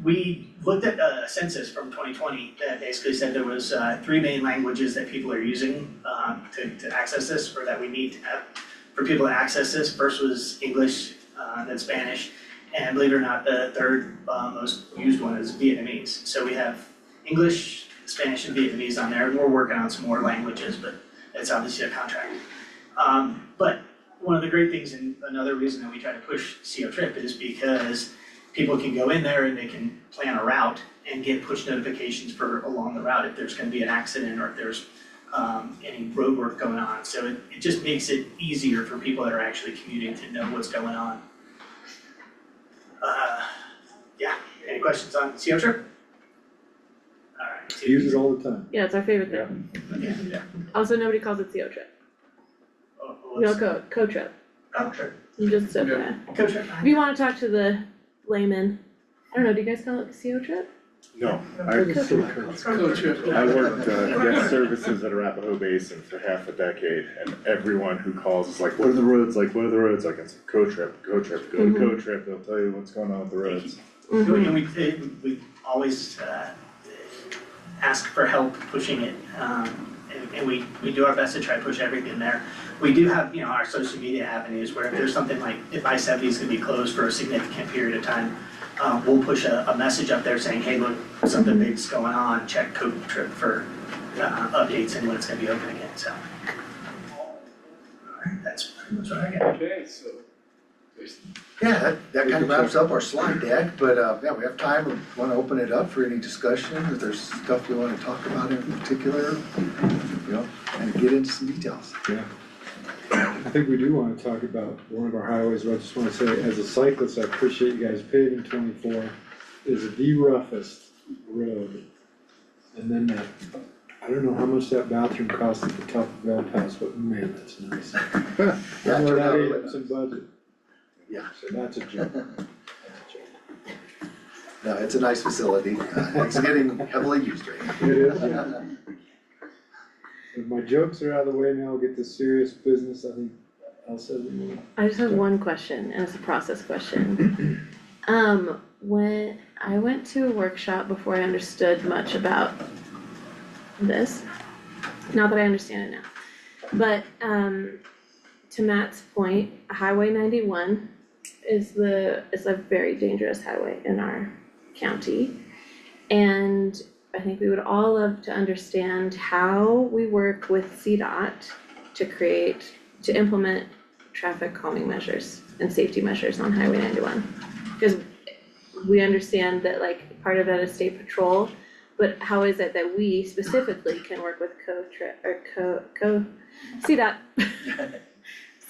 We looked at a census from 2020 that basically said there was 3 main languages that people are using to access this, or that we need to have for people to access this. First was English, then Spanish, and believe it or not, the third most used one is Vietnamese. So we have English, Spanish, and Vietnamese on there. We're working on some more languages, but it's obviously a contract. But one of the great things, and another reason that we try to push COTrip, is because people can go in there and they can plan a route and get push notifications for along the route if there's gonna be an accident or if there's any road work going on. So it just makes it easier for people that are actually commuting to know what's going on. Any questions on COTrip? Alright. Use it all the time. Yeah, it's our favorite thing. Yeah. Also, nobody calls it CO trip. We all call it co-trip. COTrip. You just said that. COTrip. If you wanna talk to the layman, I don't know, do you guys call it the CO trip? No, Co-trip. I worked guest services at Arapahoe Basin for half a decade, and everyone who calls is like, what are the roads, like, what are the roads, like, it's co-trip, go to co-trip, they'll tell you what's going on with the roads. And we always ask for help pushing it, and we do our best to try to push everything there. We do have, our social media avenues where if there's something like, if I-70 is gonna be closed for a significant period of time, we'll push a message up there saying, hey, look, something big's going on, check COTrip for updates and when it's gonna be open again, so. Alright, that's pretty much what I got. Okay, so Yeah, that kind of wraps up our slide deck, but we have time, we wanna open it up for any discussion, if there's stuff you wanna talk about in particular, and get into some details. Yeah. I think we do wanna talk about one of our highways, but I just wanna say, as a cyclist, I appreciate you guys paving 24 is the roughest road. And then that, I don't know how much that bathroom cost at the top of El Paso, but man, that's nice. I know that ate up some budget. Yeah. So that's a joke. No, it's a nice facility, it's getting heavily used right now. It is, yeah. If my jokes are out of the way now, we'll get to serious business. I think I'll say the more. I just have one question, and it's a process question. When I went to a workshop before I understood much about this, not that I understand it now, but, to Matt's point, Highway 91 is a very dangerous highway in our county. And I think we would all love to understand how we work with CDOT to implement traffic calming measures and safety measures on Highway 91. Because we understand that like part of that is state patrol, but how is it that we specifically can work with CDOT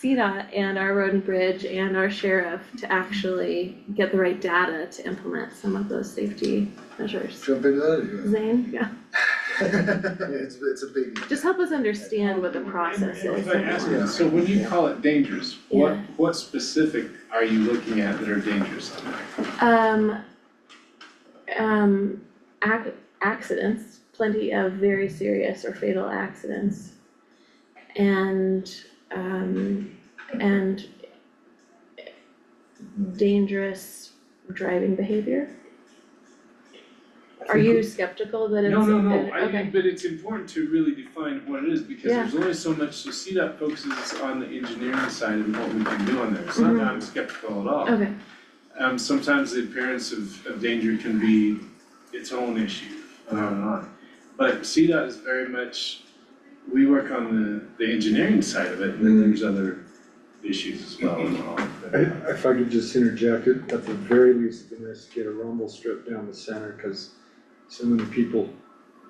CDOT and our road and bridge and our sheriff to actually get the right data to implement some of those safety measures. Jump into that, or you Zane, yeah, It's a big. just help us understand what the process is. If I ask you, so when you call it dangerous, what specific are you looking at that are dangerous on that? Accidents, plenty of very serious or fatal accidents. And dangerous driving behavior. Are you skeptical that it's? No, Okay. but it's important to really define what it is, because there's only so much, so CDOT focuses on the engineering side and what we can do on there, it's not that I'm skeptical at all. Okay, Sometimes the appearance of danger can be its own issue, on and on. But CDOT is very much, we work on the engineering side of it, and then there's other issues as well involved. If I could just interject, at the very least, it'd be nice to get a rumble strip down the center, cause so many people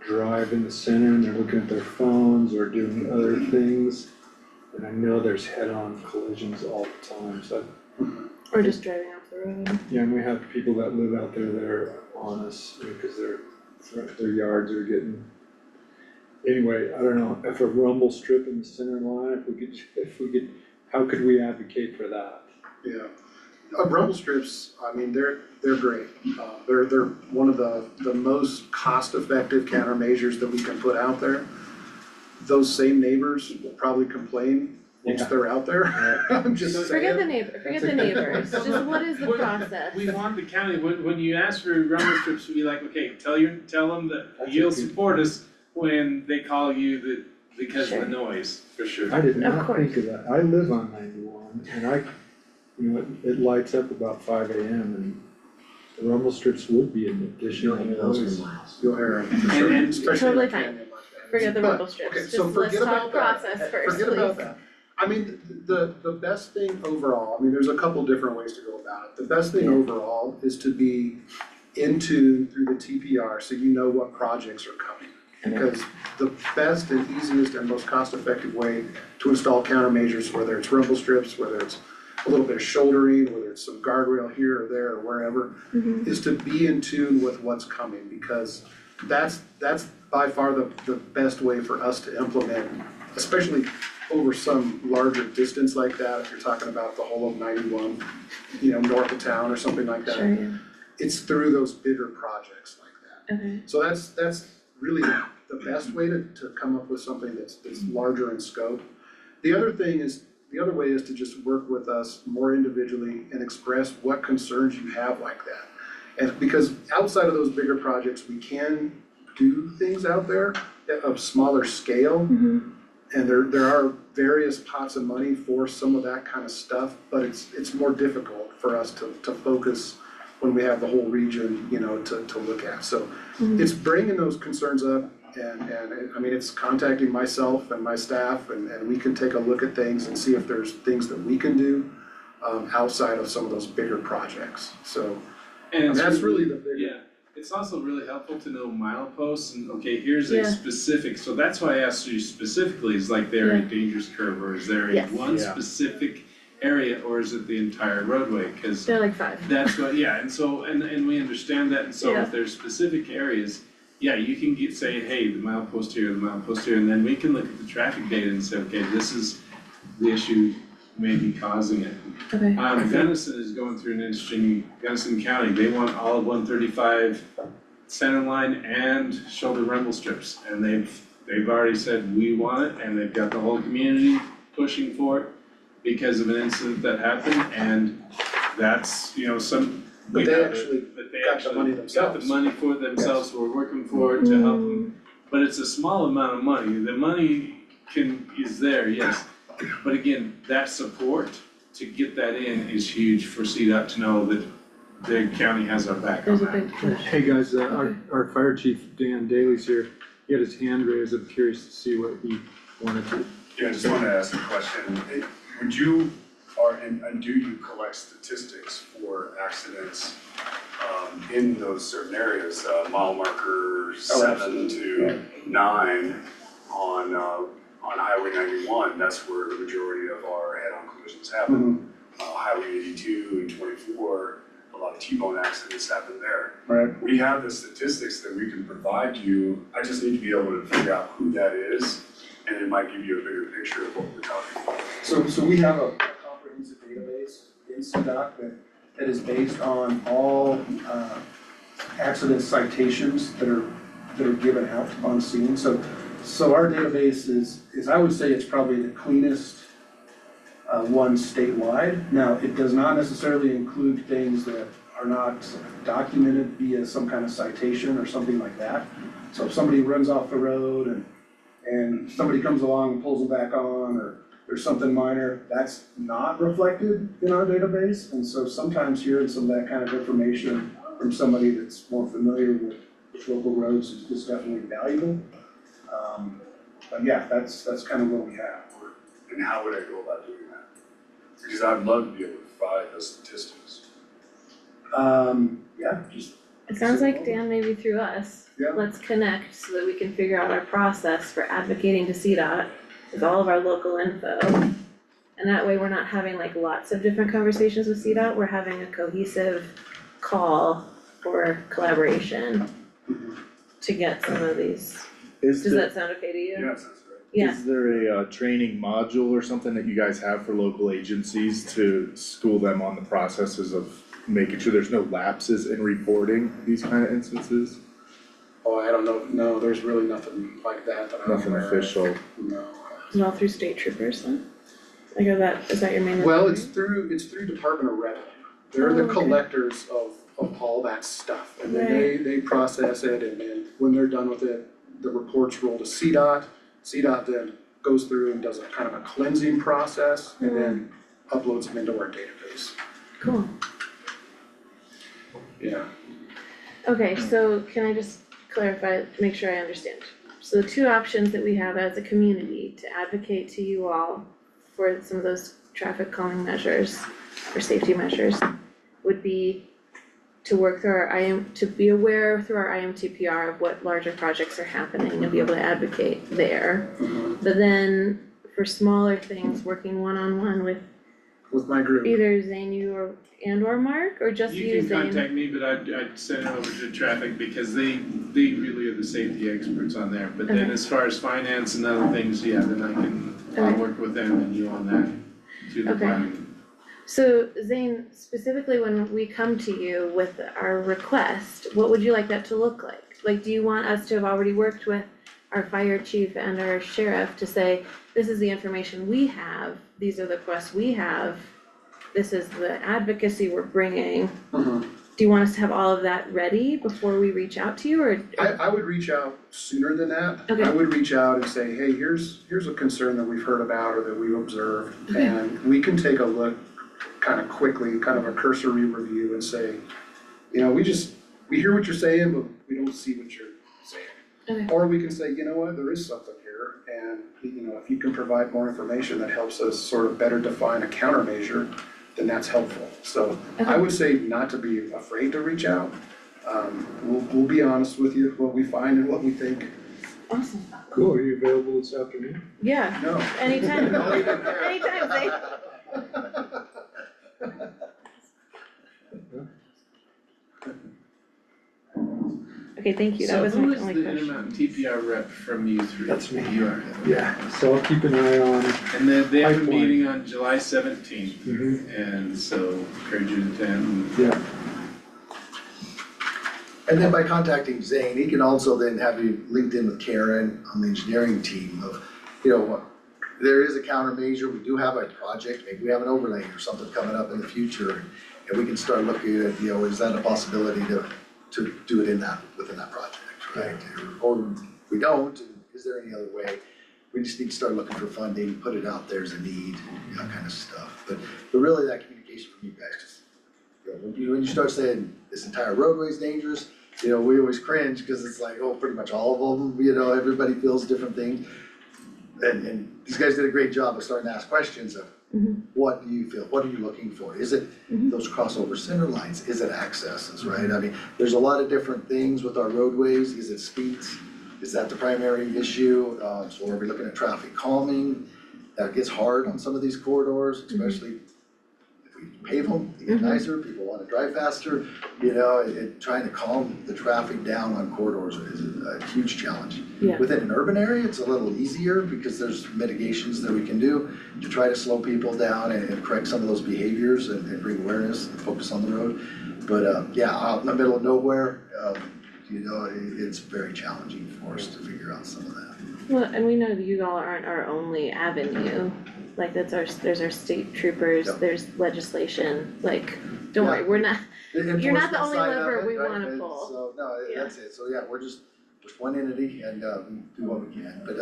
drive in the center and they're looking at their phones or doing other things. And I know there's head-on collisions all the time, so, or just driving off the road. yeah, and we have people that live out there that are on us, because their yards are getting. Anyway, I don't know, if a rumble strip in the center line, if we could, how could we advocate for that? Yeah, rumble strips, I mean, they're great. They're one of the most cost-effective countermeasures that we can put out there. Those same neighbors will probably complain once they're out there. I'm just saying. Forget the neighbors, just what is the process? We want the county, when you ask for rumble strips, we be like, okay, tell them that you'll support us when they call you because of the noise, for sure. I did not think of that. I live on 91 and it lights up about 5 AM and the rumble strips would be an additional noise. You'll hear them, for sure, And- especially Totally in a fine. canyon like that. Forget the But, rumble strips, okay, just so let's forget talk about that. process first, Forget about please. that. I mean, the best thing overall, I mean, there's a couple different ways to go about it. The best thing overall is to be in tune through the TPR, so you know what projects are coming. Because the best and easiest and most cost-effective way to install countermeasures, whether it's rumble strips, whether it's a little bit of shouldering, whether it's some guardrail here or there or wherever, is to be in tune with what's coming, because that's by far the best way for us to implement, especially over some larger distance like that, if you're talking about the whole of 91, north of town or something like that. Sure, yeah, It's through those bigger projects like that. okay, So that's really the best way to come up with something that's larger in scope. The other way is to just work with us more individually and express what concerns you have like that. And because outside of those bigger projects, we can do things out there of smaller scale. And there are various pots of money for some of that kind of stuff, but it's more difficult for us to focus when we have the whole region, to look at. So it's bringing those concerns up and I mean, it's contacting myself and my staff and we can take a look at things and see if there's things that we can do outside of some of those bigger projects. So And that's really the bigger. Yeah, it's also really helpful to know mileposts and, okay, here's a Yeah. specific, so that's why I asked you specifically, is like there a Yeah. dangerous curve, or is there a Yes. one Yeah. specific area, or is it the entire roadway? Cause they're like 5. that's what, and so, and we understand that, and so Yeah. if there's specific areas, you can say, hey, the milepost here, and then we can look at the traffic data and say, okay, this is the issue maybe causing it. Okay, Gunnison is going through an interesting, Gunnison County, they want all of 135 center line and shoulder rumble strips. And they've already said, we want it, and they've got the whole community pushing for it because of an incident that happened. And that's, But we they have it, actually but they got the money actually got the themselves. money for themselves, we're working for it to help them. But it's a small amount of money, the money is there, yes, but again, that support to get that in is huge for CDOT to know that the county has our back on There's a that. big push. Hey guys, our fire chief, Dan Daly's here. He had his hand raised. I'm curious to see what he wanted to. Yeah, I just wanted to ask a question. Would you, and do you collect statistics for accidents in those certain areas, mile marker 7 to 9 on Highway 91? That's where the majority of our head-on collisions happen. Highway 82 and 24, a lot of T-bone accidents happen there. Right. We have the statistics that we can provide you. I just need to be able to figure out who that is, and it might give you a bigger picture of what we're talking about. So we have a comprehensive database in CDOT that is based on all accident citations that are given out on scene. So our database is I would say it's probably the cleanest one statewide. Now, it does not necessarily include things that are not documented via some kind of citation or something like that. So if somebody runs off the road and somebody comes along and pulls them back on, or there's something minor, that's not reflected in our database. And so sometimes hearing some of that kind of information from somebody that's more familiar with local roads is definitely valuable. But yeah, that's kind of what we have. And how would I go about doing that? Because I'd love to be able to provide those statistics. Yeah, just. It sounds like Dan maybe through us. Yeah. Let's connect so that we can figure out our process for advocating to CDOT with all of our local info. And that way we're not having like lots of different conversations with CDOT, we're having a cohesive call for collaboration to get some of these. Does that sound okay to you? Yeah, sounds great. Yeah, Is there a training module or something that you guys have for local agencies to school them on the processes of making sure there's no lapses in reporting these kind of instances? Oh, I don't know, no, there's really nothing like that I'm Nothing aware of. official. No. is it all through state troopers then? Like is that your main? Well, requirement? it's through Department of Revenue. They're the Oh, okay. collectors of all that stuff. And then they process it, and then when they're done with it, the reports roll to CDOT. CDOT then goes through and does a kind of a cleansing process and then uploads them into our database. Cool. Yeah. Okay, so can I just clarify, make sure I understand? So the two options that we have as a community to advocate to you all for some of those traffic calming measures or safety measures would be to work through to be aware through our IMTPR of what larger projects are happening and be able to advocate there. But then for smaller things, working one-on-one with my group. either Zane, you or Mark, or just you, You can Zane? contact me, but I'd send it over to traffic because they really are the safety experts on there. But then Okay. as far as finance and other things, yeah, then I'll Okay. work with them and you on that through the Okay. planning. So Zane, specifically when we come to you with our request, what would you like that to look like? Like, do you want us to have already worked with our fire chief and our sheriff to say, this is the information we have, these are the requests we have, this is the advocacy we're bringing? Do you want us to have all of that ready before we reach out to you, or? I would reach out sooner than that. Okay. I would reach out and say, hey, here's a concern that we've heard about or that we've observed. Okay. And we can take a look kind of quickly, kind of a cursory review and say, you know, we hear what you're saying, but we don't see what you're saying. Okay. Or we can say, you know what, there is something here, and you know, if you can provide more information that helps us sort of better define a countermeasure, then that's helpful. So I would say not to be afraid to reach out. We'll be honest with you, what we find and what we think. Awesome. Cool, are you available this afternoon? Yeah, No. anytime, No, we don't care. anytime, Zane. Okay, thank you, that was my only So who is question. the Intermountain TPR rep from you three? That's me. You are. Yeah, so I'll keep an eye on it. And then they have a Pipeline. meeting on July 17th, and so encourage you to attend. Yeah, And then by contacting Zane, he can also then have you linked in with Karen on the engineering team of, you know, there is a countermeasure, we do have a project, maybe we have an overlay or something coming up in the future. And we can start looking at, is that a possibility to do it within that project, right? Or we don't, and is there any other way? We just need to start looking for funding, put it out there as a need, that kind of stuff. But really that communication from you guys, 'cause, when you start saying this entire roadway is dangerous, we always cringe because it's like, oh, pretty much all of them, everybody feels different things. And these guys did a great job of starting to ask questions of, what do you feel, what are you looking for? Is it those crossover center lines, is it accesses, right? I mean, there's a lot of different things with our roadways, is it speeds? Is that the primary issue? So are we looking at traffic calming? That gets hard on some of these corridors, especially if we pave them, they get nicer, people wanna drive faster. Trying to calm the traffic down on corridors is a huge challenge. Yeah. Within an urban area, it's a little easier because there's mitigations that we can do to try to slow people down and correct some of those behaviors and bring awareness and focus on the road. But out in the middle of nowhere, it's very challenging for us to figure out some of that. Well, and we know you all aren't our only avenue, like there's our state troopers, Yep. there's legislation, don't Yeah. worry, you're not the Enforcement only side of lever it, we right? wanna And pull. So, no, Yeah. that's it, so we're just one entity and we do what we can, but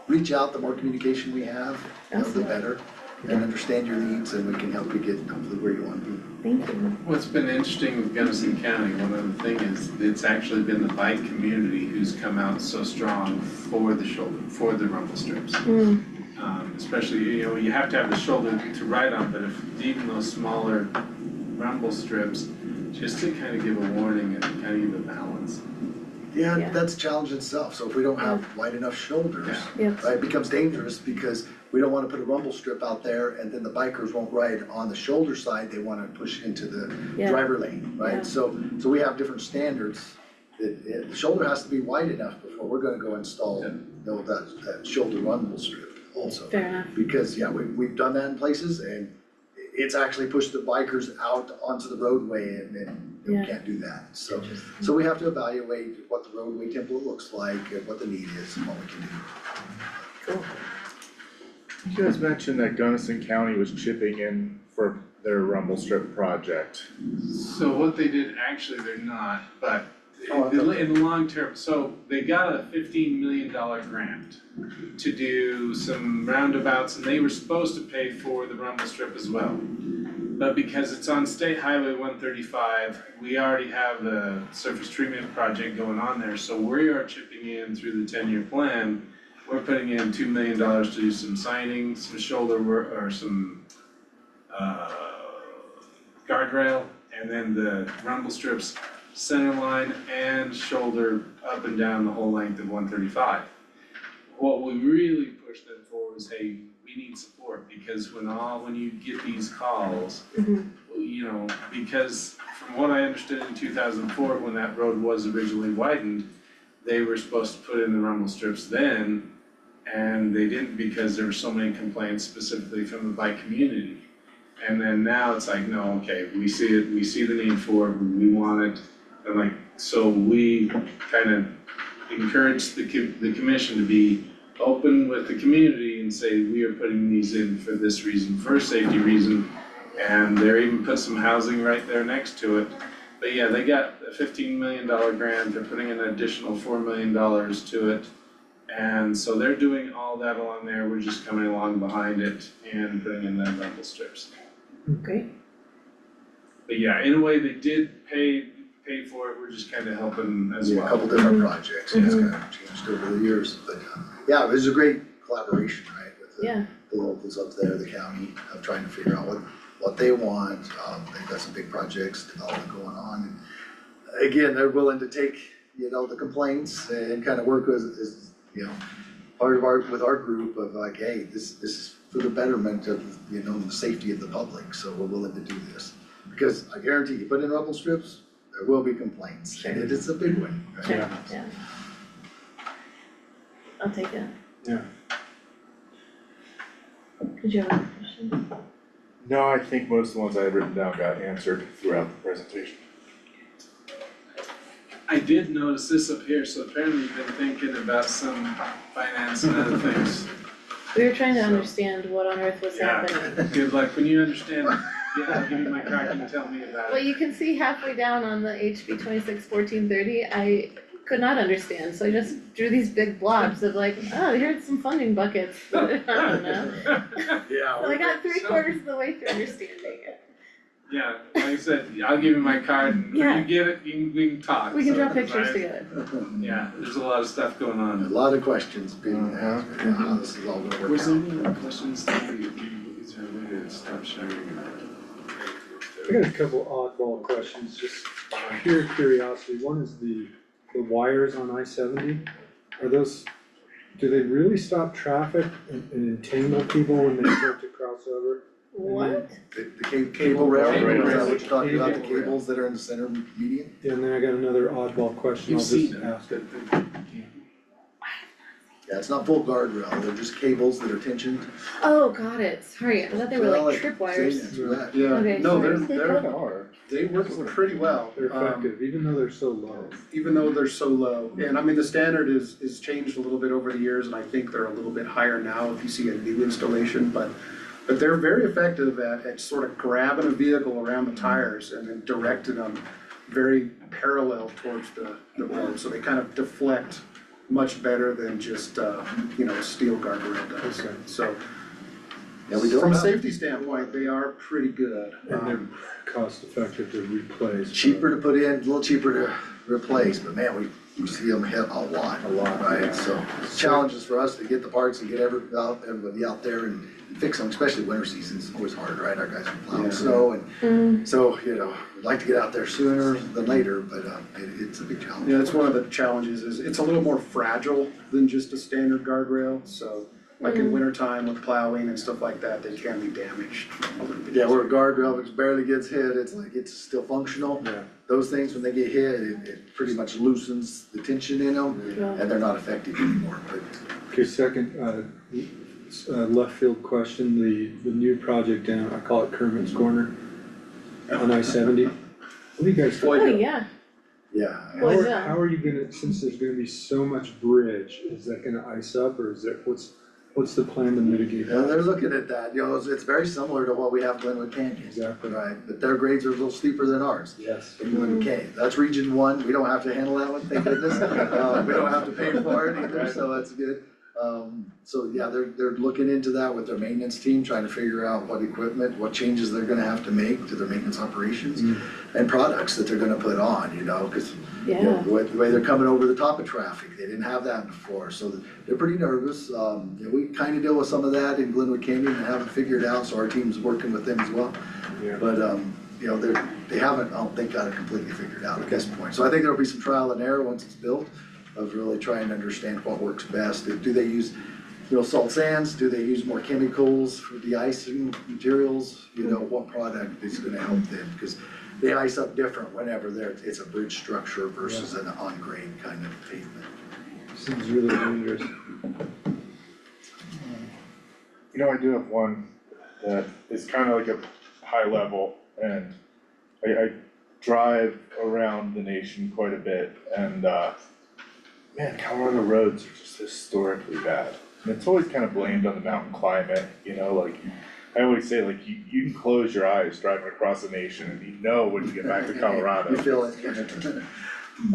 reach out, the more communication we have, the better. And understand your needs and we can help you get hopefully where you wanna be. Thank you. What's been interesting with Gunnison County, one other thing is, it's actually been the bike community who's come out so strong for the rumble strips. Especially, you have to have the shoulder to ride on, but if even those smaller rumble strips, just to kind of give a warning and kind of give a balance. Yeah. That's a challenge itself, so if we don't have wide enough shoulders, Yeah. right, it becomes dangerous because we don't wanna put a rumble strip out there and then the bikers won't ride on the shoulder side, they wanna push into the Yeah. driver lane, right? Yeah. So we have different standards, the shoulder has to be wide enough before we're gonna go install, that shoulder rumble strip also. Fair enough. Because, we've done that in places and it's actually pushed the bikers out onto the roadway and we can't do that. So we have to evaluate what the roadway template looks like and what the need is and what we can do. Cool. You guys mentioned that Gunnison County was chipping in for their rumble strip project. So what they did, actually, they're not, but Oh, in the long term, so they got a $15 million grant to do some roundabouts, and they were supposed to pay for the rumble strip as well. But because it's on State Highway 135, we already have a surface treatment project going on there, so we are chipping in through the 10-year plan. We're putting in $2 million to do some signing, some shoulder work, or some guardrail, and then the rumble strips, center line and shoulder up and down the whole length of 135. What we really pushed them for was, hey, we need support, because when you get these calls, because from what I understood in 2004, when that road was originally widened, they were supposed to put in the rumble strips then, and they didn't because there were so many complaints specifically from the bike community. And then now it's like, no, okay, we see it, we see the need for it, we want it, and so we kind of encourage the commission to be open with the community and say, we are putting these in for this reason, for a safety reason, and they're even put some housing right there next to it. But yeah, they got a $15 million grant, they're putting an additional $4 million to it. And so they're doing all that along there, we're just coming along behind it and putting in the rumble strips. Great. But yeah, in a way, they did pay for it, we're just kind of helping as well. A couple different projects, it's kind of changed over the years, but it was a great collaboration, right, with the locals up there, the county, of trying to figure out what they want. They've got some big projects, development going on, and again, they're willing to take, the complaints and kind of work as part of our group of hey, this is for the betterment of, the safety of the public, so we're willing to do this. Because I guarantee you, put in rumble strips, there will be complaints, and it is a big one, right? Sure, yeah. I'll take it. Yeah. Did you have a question? No, I think most of the ones I had written down got answered throughout the presentation. I did notice this up here, so apparently you've been thinking about some finance and other things. We were trying to understand what on earth was happening. Good luck when you understand Yeah, I'll give you my card, you can tell me about Well, it. you can see halfway down on the HB 261430, I could not understand, so I just drew these big blobs of like, oh, here's some funding buckets, but I don't know. Yeah. So I got 3/4 of the way through understanding it. Yeah, like I said, I'll give you my card and when Yeah. you get it, we can talk. We can So, draw 'cause pictures I- together. Yeah, there's a lot of stuff going A on. lot of questions being asked, right now, how this is all gonna work Was there out. any questions that is there a way to stop sharing? I got a couple oddball questions, just pure curiosity. One is the wires on I-70. Are those, do they really stop traffic and entangle people when they start to cross over? What? The cable rail, Cable is that rail. what you're talking about, the Cable rail. cables that are in the center median? Yeah, and then I got another oddball question, I'll You've just seen it. ask it. Yeah, it's not full guardrail, they're just cables that are tensioned. Oh, got it, sorry, I thought they were Well, like tripwires. that's correct. Yeah, Okay, no, sorry. they work pretty well. They're effective, even though they're so low. Even though they're so low, and I mean, the standard is changed a little bit over the years, and I think they're a little bit higher now if you see a new installation, but they're very effective at sort of grabbing a vehicle around the tires and then directing them very parallel towards the road, so they kind of deflect much better than just, a steel guardrail does. Okay. So, Yeah, we don't from a have- safety standpoint, they are pretty good. And they're cost effective to replace. Cheaper to put in, a little cheaper to replace, but man, we see them hit a lot. A lot, Right, yeah. so challenges for us to get the parts and get everybody out there and fix them, especially winter season's always hard, right? Our guys are plowing Yeah. snow Mm. and so, we'd like to get out there sooner than later, but it's a big challenge. Yeah, it's one of the challenges is it's a little more fragile than just a standard guardrail, so like in wintertime with plowing and stuff like that, they can be damaged a little bit. Yeah, where a guardrail, if it barely gets hit, it's like it's still functional. Yeah. Those things, when they get hit, it pretty much loosens the tension in them Yeah. and they're not effective anymore, but Okay, second, left field question, the new project down, I call it Kermit's Corner on I-70. What do you guys? Oh, yeah, yeah. Boy, yeah. How are you gonna, since there's gonna be so much bridge, is that gonna ice up or is there, what's the plan to mitigate Yeah, that? they're looking at that, it's very similar to what we have in Glenwood Canyon. Exactly. Right, but their grades are a little steeper than ours Yes. in Glenwood Canyon. That's region 1, we don't have to handle that one, thank goodness. We don't have to pay for it either, so that's good. So yeah, they're looking into that with their maintenance team, trying to figure out what equipment, what changes they're gonna have to make to their maintenance operations and products that they're gonna put on, cause yeah. the way they're coming over the top of traffic, they didn't have that before, so they're pretty nervous. We kinda deal with some of that in Glenwood Canyon and haven't figured out, so our team's working with them as well. Yeah. But, they haven't, I don't think, got it completely figured out at this point. So I think there'll be some trial and error once it's built of really trying to understand what works best. Do they use, salt sands? Do they use more chemicals for de-icing materials? What product is gonna help them? Because they ice up different whenever it's a bridge structure versus an on-grade kind of pavement. Seems really dangerous. I do have one that is kind of like a high level, and I drive around the nation quite a bit, and man, Colorado roads are just historically bad. And it's always kind of blamed on the mountain climate, like, I always say, like, you can close your eyes driving across the nation and when you get back to Colorado. You feel it.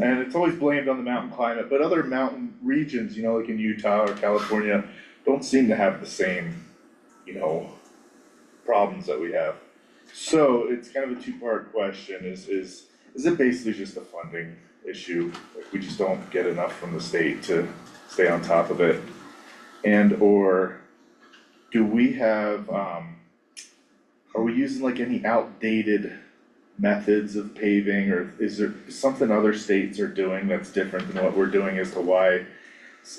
And it's always blamed on the mountain climate, but other mountain regions, like in Utah or California, don't seem to have the same, problems that we have. So it's kind of a two-part question, is it basically just a funding issue? Like, we just don't get enough from the state to stay on top of it? Or do we have, are we using like any outdated methods of paving, or is there something other states are doing that's different than what we're doing as to why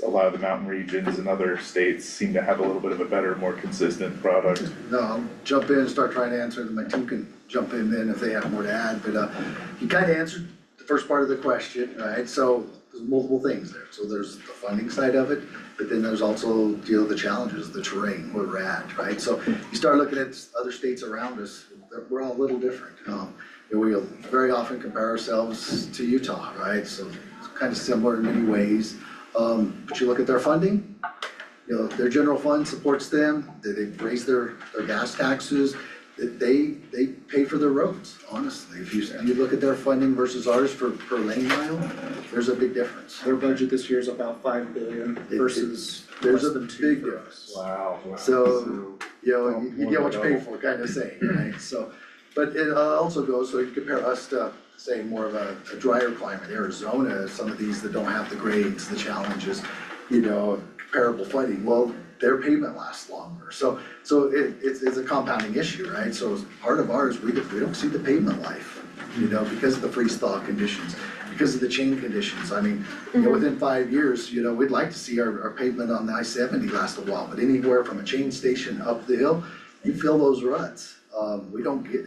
a lot of the mountain regions and other states seem to have a little bit of a better, more consistent product? No, I'll jump in and start trying to answer them. My team can jump in then if they have more to add, but you kind of answered the first part of the question, right? So there's multiple things there. So there's the funding side of it, but then there's also, the challenges, the terrain, where we're at, right? So you start looking at other states around us, we're all a little different. We very often compare ourselves to Utah, right? So it's kind of similar in many ways. But you look at their funding, their general fund supports them, they've raised their gas taxes, they pay for their roads, honestly. If you look at their funding versus ours for per lane mile, there's a big difference. Their budget this year is about 5 billion versus There's less a than 2 big for difference. us. Wow. So, you get what you pay for, kind of saying, right? So, but it also goes, so you compare us to, say, more of a drier climate, Arizona, some of these that don't have the grades, the challenges, comparable funding, well, their pavement lasts longer. So it's a compounding issue, right? So as part of ours, we don't see the pavement life, because of the freeze thaw conditions, because of the chain conditions. I mean, within 5 years, we'd like to see our pavement on the I-70 last a while, but anywhere from a chain station up the hill, you feel those ruts. We don't get,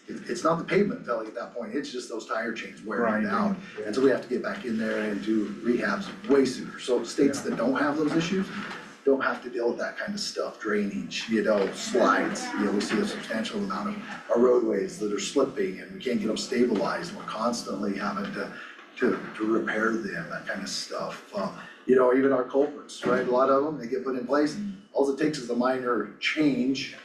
it's not the pavement failing at that point, it's just those tire chains wearing out. And so we have to get back in there and do rehabs way sooner. So states that don't have those issues don't have to deal with that kind of stuff, drainage, slides. We see a substantial amount of our roadways that are slipping and we can't get them stabilized. We're constantly having to repair them, that kind of stuff. Even our culverts, right? A lot of them, they get put in place. All it takes is a minor change,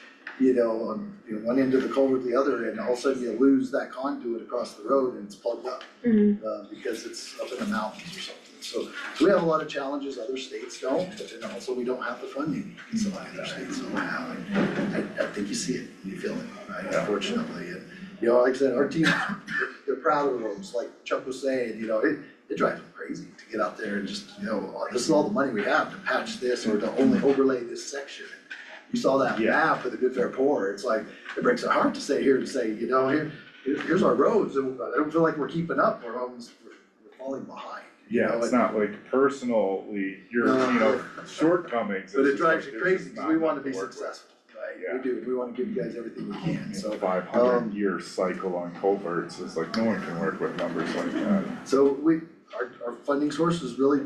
on one end of the culvert to the other, and all of a sudden you lose that conduit across the road and it's plugged up. Because it's up in the mountains or something. So we have a lot of challenges, other states don't, but then also we don't have the funding some other states don't have. And I think you see it, you feel it, right, unfortunately. And, like I said, our team, they're proud of the roads, like Chuck was saying, it drives them crazy to get out there and just, this is all the money we have to patch this or to only overlay this section. You saw that map of the Good Fair Poor, it's like, it breaks our heart to say, here's our roads, and I don't feel like we're keeping up, we're falling behind. Yeah, it's not like personally your, shortcomings. But it it's drives just you like, crazy, this is because we not want to enough be work with. successful, right? Yeah. We do, we want to give you guys everything we can, so. 500 year cycle on culverts, is like, no one can work with numbers like that. So our funding source is really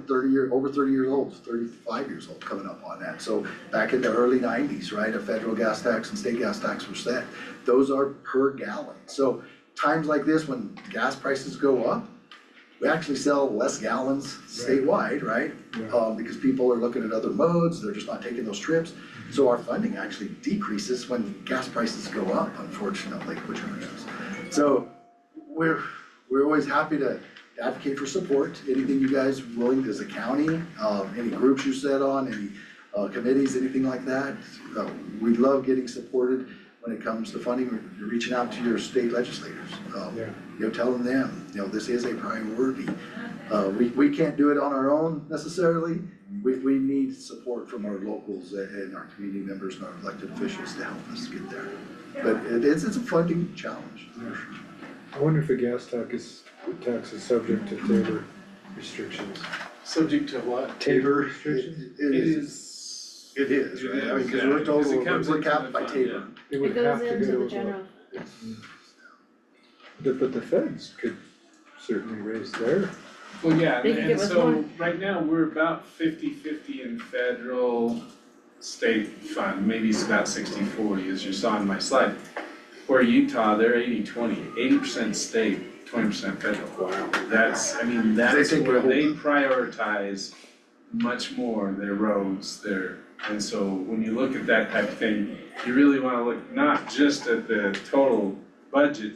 over 30 years old, 35 years old, coming up on that. So back in the early 90s, right, a federal gas tax and state gas tax were set. Those are per gallon. So times like this, when gas prices go up, we actually sell less gallons statewide, right? Because people are looking at other modes, they're just not taking those trips. So our funding actually decreases when gas prices go up, unfortunately, which hurts. So we're always happy to advocate for support, anything you guys are willing as a county, any groups you set on, any committees, anything like that. We love getting supported when it comes to funding, you're reaching out to your state legislators. Telling them, this is a priority. We can't do it on our own necessarily. We need support from our locals and our community members and our elected officials to help us get there. But it's a funding challenge. I wonder if the gas tax is subject to Tabor restrictions. Subject to what? Tabor restrictions? It is, right? I mean, because we're total, we're capped by Tabor. It would It have goes to into go the to general. But the feds could certainly raise their, Well, yeah, They can and give us so more. right now, we're about 50-50 in federal, state fund, maybe it's about 60-40, as you saw in my slide. Where Utah, they're 80-20, 80% state, 20% federal. Wow. That's take where a whole- they prioritize much more their roads, and so when you look at that type of thing, you really wanna look not just at the total budget,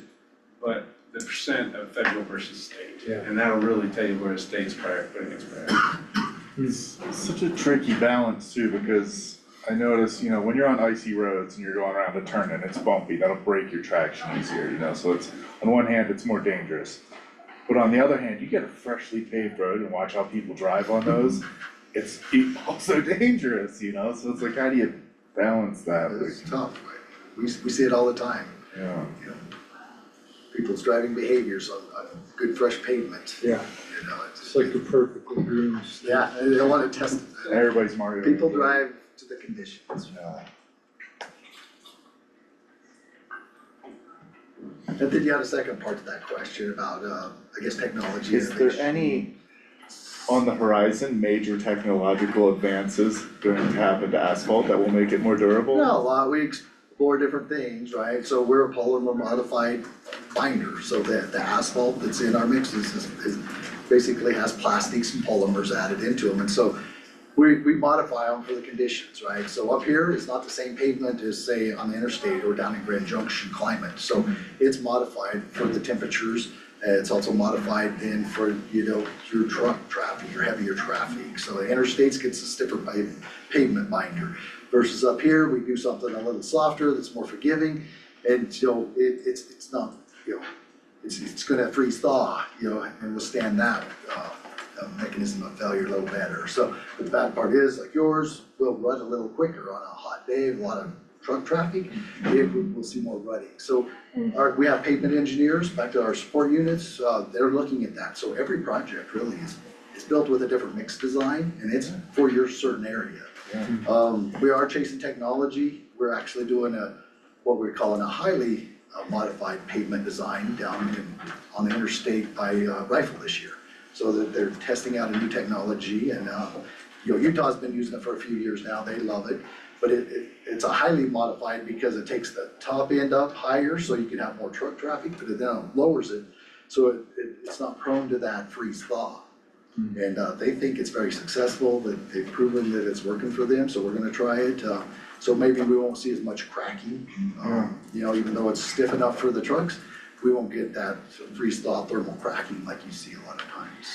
but the percent of federal versus state. Yeah. And that'll really tell you where a state's putting its priority. It's such a tricky balance too, because I notice, when you're on icy roads and you're going around a turn and it's bumpy, that'll break your traction easier, so it's, on one hand, it's more dangerous. But on the other hand, you get a freshly paved road and watch how people drive on those, it's also dangerous, so it's like, how do you balance that? It's tough, right? We see it all the time. Yeah. People's driving behaviors on good fresh pavement. yeah, it's like a perfectly groomed state. Yeah, they don't wanna test it. Everybody's Mario. People drive to the conditions. Yeah. And then you had a second part to that question about, I guess, technology. Is there any, on the horizon, major technological advances going to happen to asphalt that will make it more durable? No, a lot, we explore different things, right? So we're a polymer modified binder, so that the asphalt that's in our mixes is basically has plastics and polymers added into them. And so we modify them for the conditions, right? So up here is not the same pavement as say on the interstate or down in Grand Junction climate. So it's modified for the temperatures. It's also modified then for, your truck traffic, your heavier traffic. So the interstates gets a stiffer pavement binder. Versus up here, we do something a little softer that's more forgiving. And so it's not, it's gonna freeze thaw, and withstand that mechanism of failure a little better. So the bad part is, like yours, will run a little quicker on a hot day, a lot of truck traffic, we'll see more rutting. So we have pavement engineers, back to our support units, they're looking at that. So every project really is built with a different mix design, and it's for your certain area. We are chasing technology. We're actually doing what we're calling a highly modified pavement design down on the interstate by Rifle this year. So that they're testing out a new technology, and Utah's been using it for a few years now. They love it, but it's a highly modified because it takes the top end up higher, so you can have more truck traffic, but it then lowers it, so it's not prone to that freeze thaw. And they think it's very successful, that they've proven that it's working for them, so we're gonna try it. So maybe we won't see as much cracking, even though it's stiff enough for the trucks, we won't get that freeze thaw thermal cracking like you see a lot of times.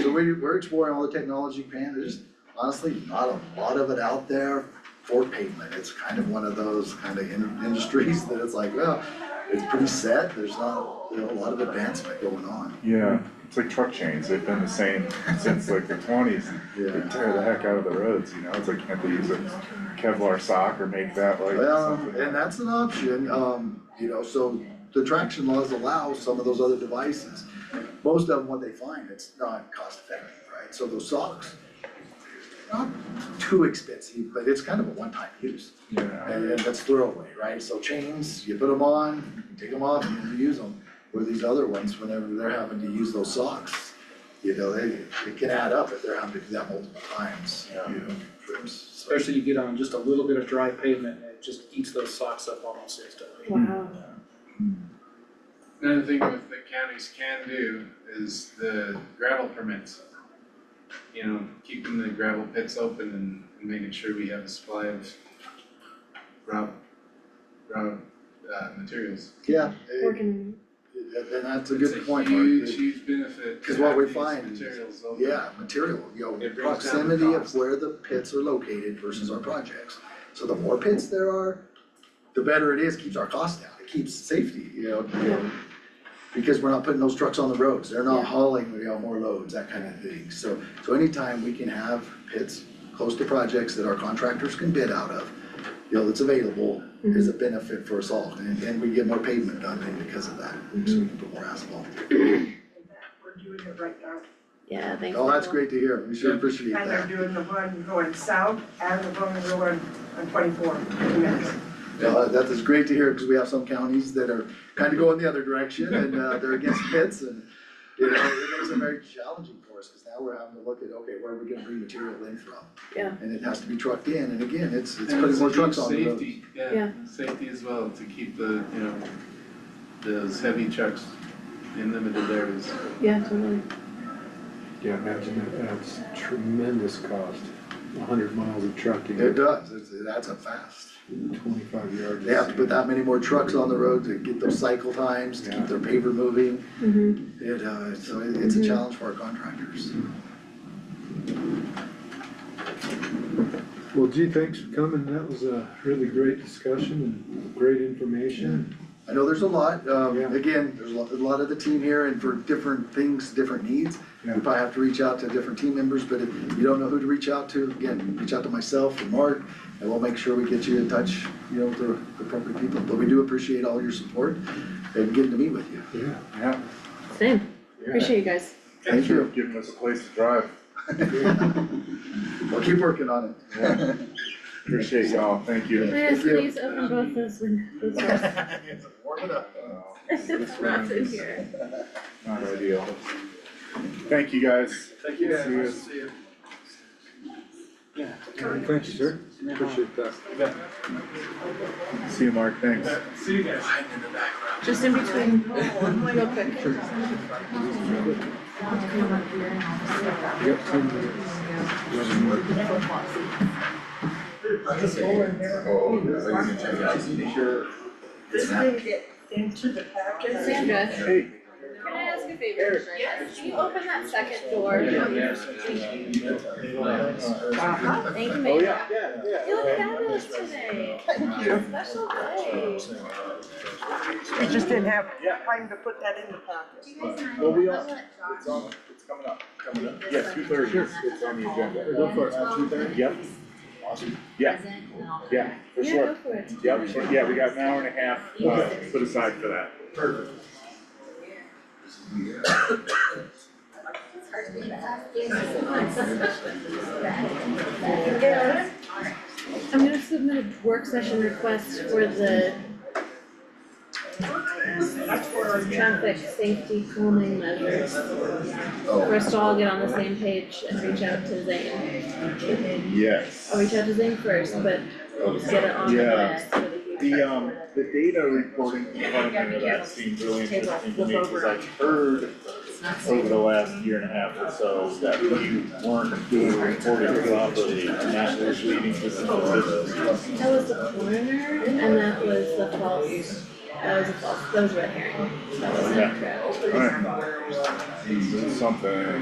So we're exploring all the technology, Pan. There's honestly not a lot of it out there for pavement. It's kind of one of those kind of industries that it's like, well, it's pretty set. There's not a lot of advancement going on. Yeah, it's like truck chains. They've been the same since like the 20s. They tear the heck out of the roads, It's like, can't they use a Kevlar sock or make that like something? And that's an option, so the traction laws allow some of those other devices. Most of them, what they find, it's not cost effective, right? So those socks, not too expensive, but it's kind of a one-time use. And that's throwaway, right? So chains, you put them on, you take them off, and you use them. Where these other ones, whenever they're having to use those socks, it can add up if they're having to do that multiple times, trips. So. Especially you get on just a little bit of dry pavement and it just eats those socks up almost instantly. Wow. Another thing that the counties can do is the gravel permits. Keeping the gravel pits open and making sure we have a supply of raw materials. Yeah. Working. And that's a good point, Mark. Huge benefit. Because what we find is, materials open. material, It brings down the proximity of cost. where the pits are located versus our projects. So the more pits there are, the better it is, keeps our costs down, it keeps safety, because we're not putting those trucks on the roads, they're not hauling, more loads, that kind of thing. So anytime we can have pits close to projects that our contractors can bid out of, that's available, is a benefit for us all, and we get more pavement done because of that, so we can put more asphalt. We're doing it right now. Yeah, thanks. Oh, that's great to hear, we sure appreciate And they're that. doing the one going south and the one going on 24 next. That is great to hear, because we have some counties that are kind of going the other direction, and they're against pits, and it makes it very challenging for us, because now we're having to look at, okay, where are we gonna bring material in from? Yeah. And it has to be trucked in, and again, it's And putting it's more a trucks huge on the road. safety, Yeah. safety as well, to keep the, those heavy trucks in limited areas. Yeah, totally. Yeah, imagine that adds tremendous cost, 100 miles of trucking. It does, it adds up fast. 25 yards. They have to put that many more trucks on the road to get those cycle times, to keep their paver moving. So it's a challenge for our contractors. Well, gee, thanks for coming, that was a really great discussion and great information. I know there's a lot, Yeah. again, there's a lot of the team here, and for different things, different needs. Yeah. We probably have to reach out to different team members, but if you don't know who to reach out to, again, reach out to myself or Mark, and we'll make sure we get you in touch, with the appropriate people. But we do appreciate all your support and getting to meet with you. Yeah, Same. Appreciate you guys. Thank you. giving us a place to drive. We'll keep working on it. Appreciate y'all, thank you. Yes, you. please open both those windows. Warm it up. It's massive in here. Not ideal. Thank you guys. Thank you guys. See you. Nice to see you. Yeah, thank you, sir, appreciate that. See you, Mark, thanks. See you guys. Hiding in the background. Just in between, real quick. Yep, 10 minutes. This didn't get into the packet. Sandra, Hey. can I ask a favor? Yes. Can you open that second door? Thank you, Mary. You look fabulous today. Thank you. Special day. We just didn't have time to put that in the packet. Well, we all, it's coming up. Yeah, 2:30, it's on the agenda. Go for it. 2:30? Yep. Awesome. Yeah, yeah, for Yeah, sure. go for it. Yep, so, yeah, we got an hour and a half, put aside for that. Perfect. I'm gonna submit a work session request for the traffic safety calming measures. For us to all get on the same page and reach out to Zane. Yes. I'll reach out to Zane first, but we'll just get it on the list for the future. The data reporting component of that seemed really interesting to me, because I've heard over the last year and a half or so that we weren't doing reporting properly, and that was leading to some decisions. That was the coroner, and that was the false, that was red herring. That wasn't correct. Alright. Doing something,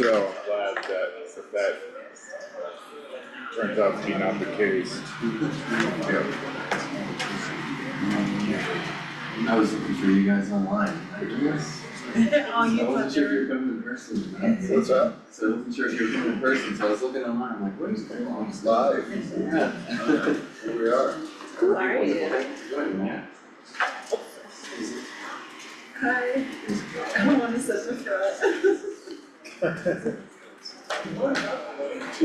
so glad that turns out to be not the case. I was looking for you guys online. Oh, you I wasn't sure if you were coming in person. What's that? So I wasn't sure if you were coming in person, so I was looking online, I'm like, what is going on? Live. Yeah. Here we are. Who are you? Yeah. Hi. I don't want to set the front.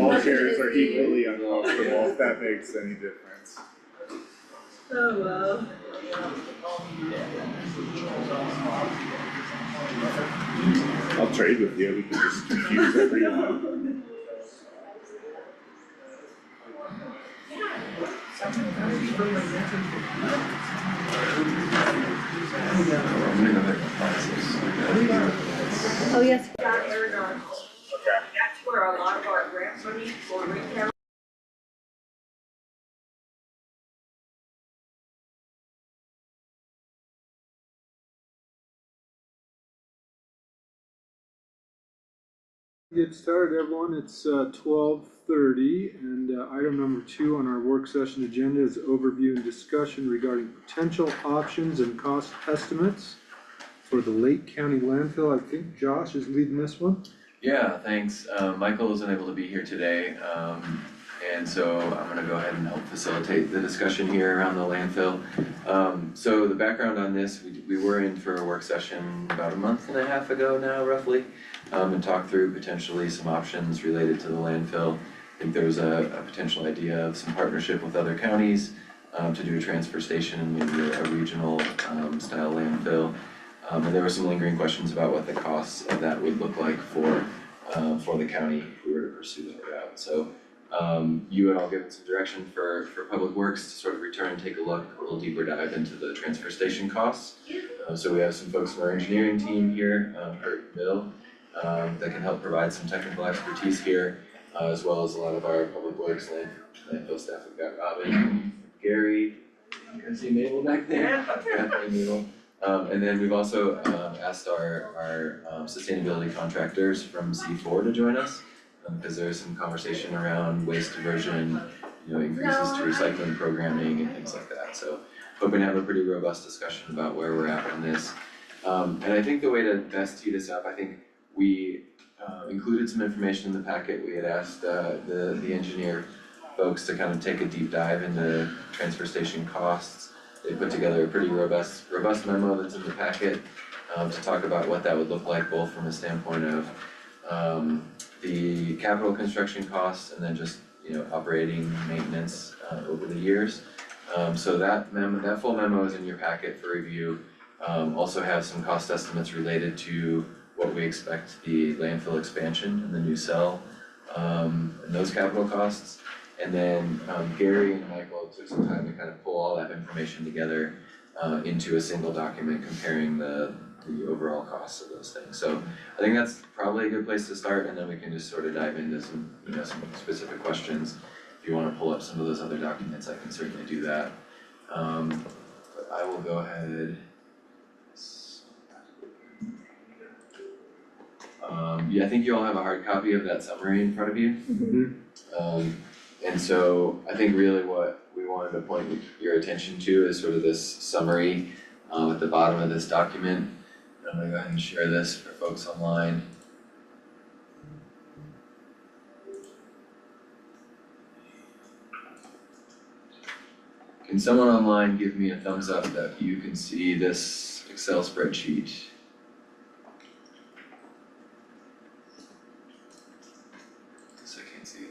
All chairs are equally uncomfortable, if that makes any difference. Oh, well. I'll trade with you, we can just confuse everyone. Oh, yes. Aragon. That's where a lot of our grant money for retail. Get started, everyone. It's 12:30, and item number 2 on our work session agenda is overview and discussion regarding potential options and cost estimates for the Lake County landfill. I think Josh is leading this one. Yeah, thanks. Michael isn't able to be here today, and so I'm gonna go ahead and help facilitate the discussion here around the landfill. So the background on this, we were in for a work session about a month and a half ago now, roughly, and talked through potentially some options related to the landfill. I think there was a potential idea of some partnership with other counties to do a transfer station and maybe a regional style landfill. And there were some lingering questions about what the costs of that would look like for the county if we were to pursue that route. So you had all given some direction for Public Works to sort of return and take a look, a little deeper dive into the transfer station costs. So we have some folks from our engineering team here, Kurt and Bill, that can help provide some technical expertise here, as well as a lot of our Public Works landfill staff. We've got Robin, Gary, you can see Mabel back there. Yeah, Mabel. And then we've also asked our sustainability contractors from C4 to join us, because there's some conversation around waste diversion, increases to recycling programming and things like that. So hoping to have a pretty robust discussion about where we're at on this. And I think the way to best tee this up, I think we included some information in the packet. We had asked the engineer folks to kind of take a deep dive into transfer station costs. They put together a pretty robust memo that's in the packet to talk about what that would look like, both from a standpoint of the capital construction costs and then just operating maintenance over the years. So that full memo is in your packet for review. Also have some cost estimates related to what we expect the landfill expansion and the new cell and those capital costs. And then Gary and Michael took some time to kind of pull all that information together into a single document comparing the overall costs of those things. So I think that's probably a good place to start, and then we can just sort of dive into some, some specific questions. If you wanna pull up some of those other documents, I can certainly do that. But I will go ahead. Yeah, I think you all have a hard copy of that summary in front of you. And so I think really what we wanted to point your attention to is sort of this summary at the bottom of this document. I'm gonna go ahead and share this for folks online. Can someone online give me a thumbs up that you can see this Excel spreadsheet? Guess I can't see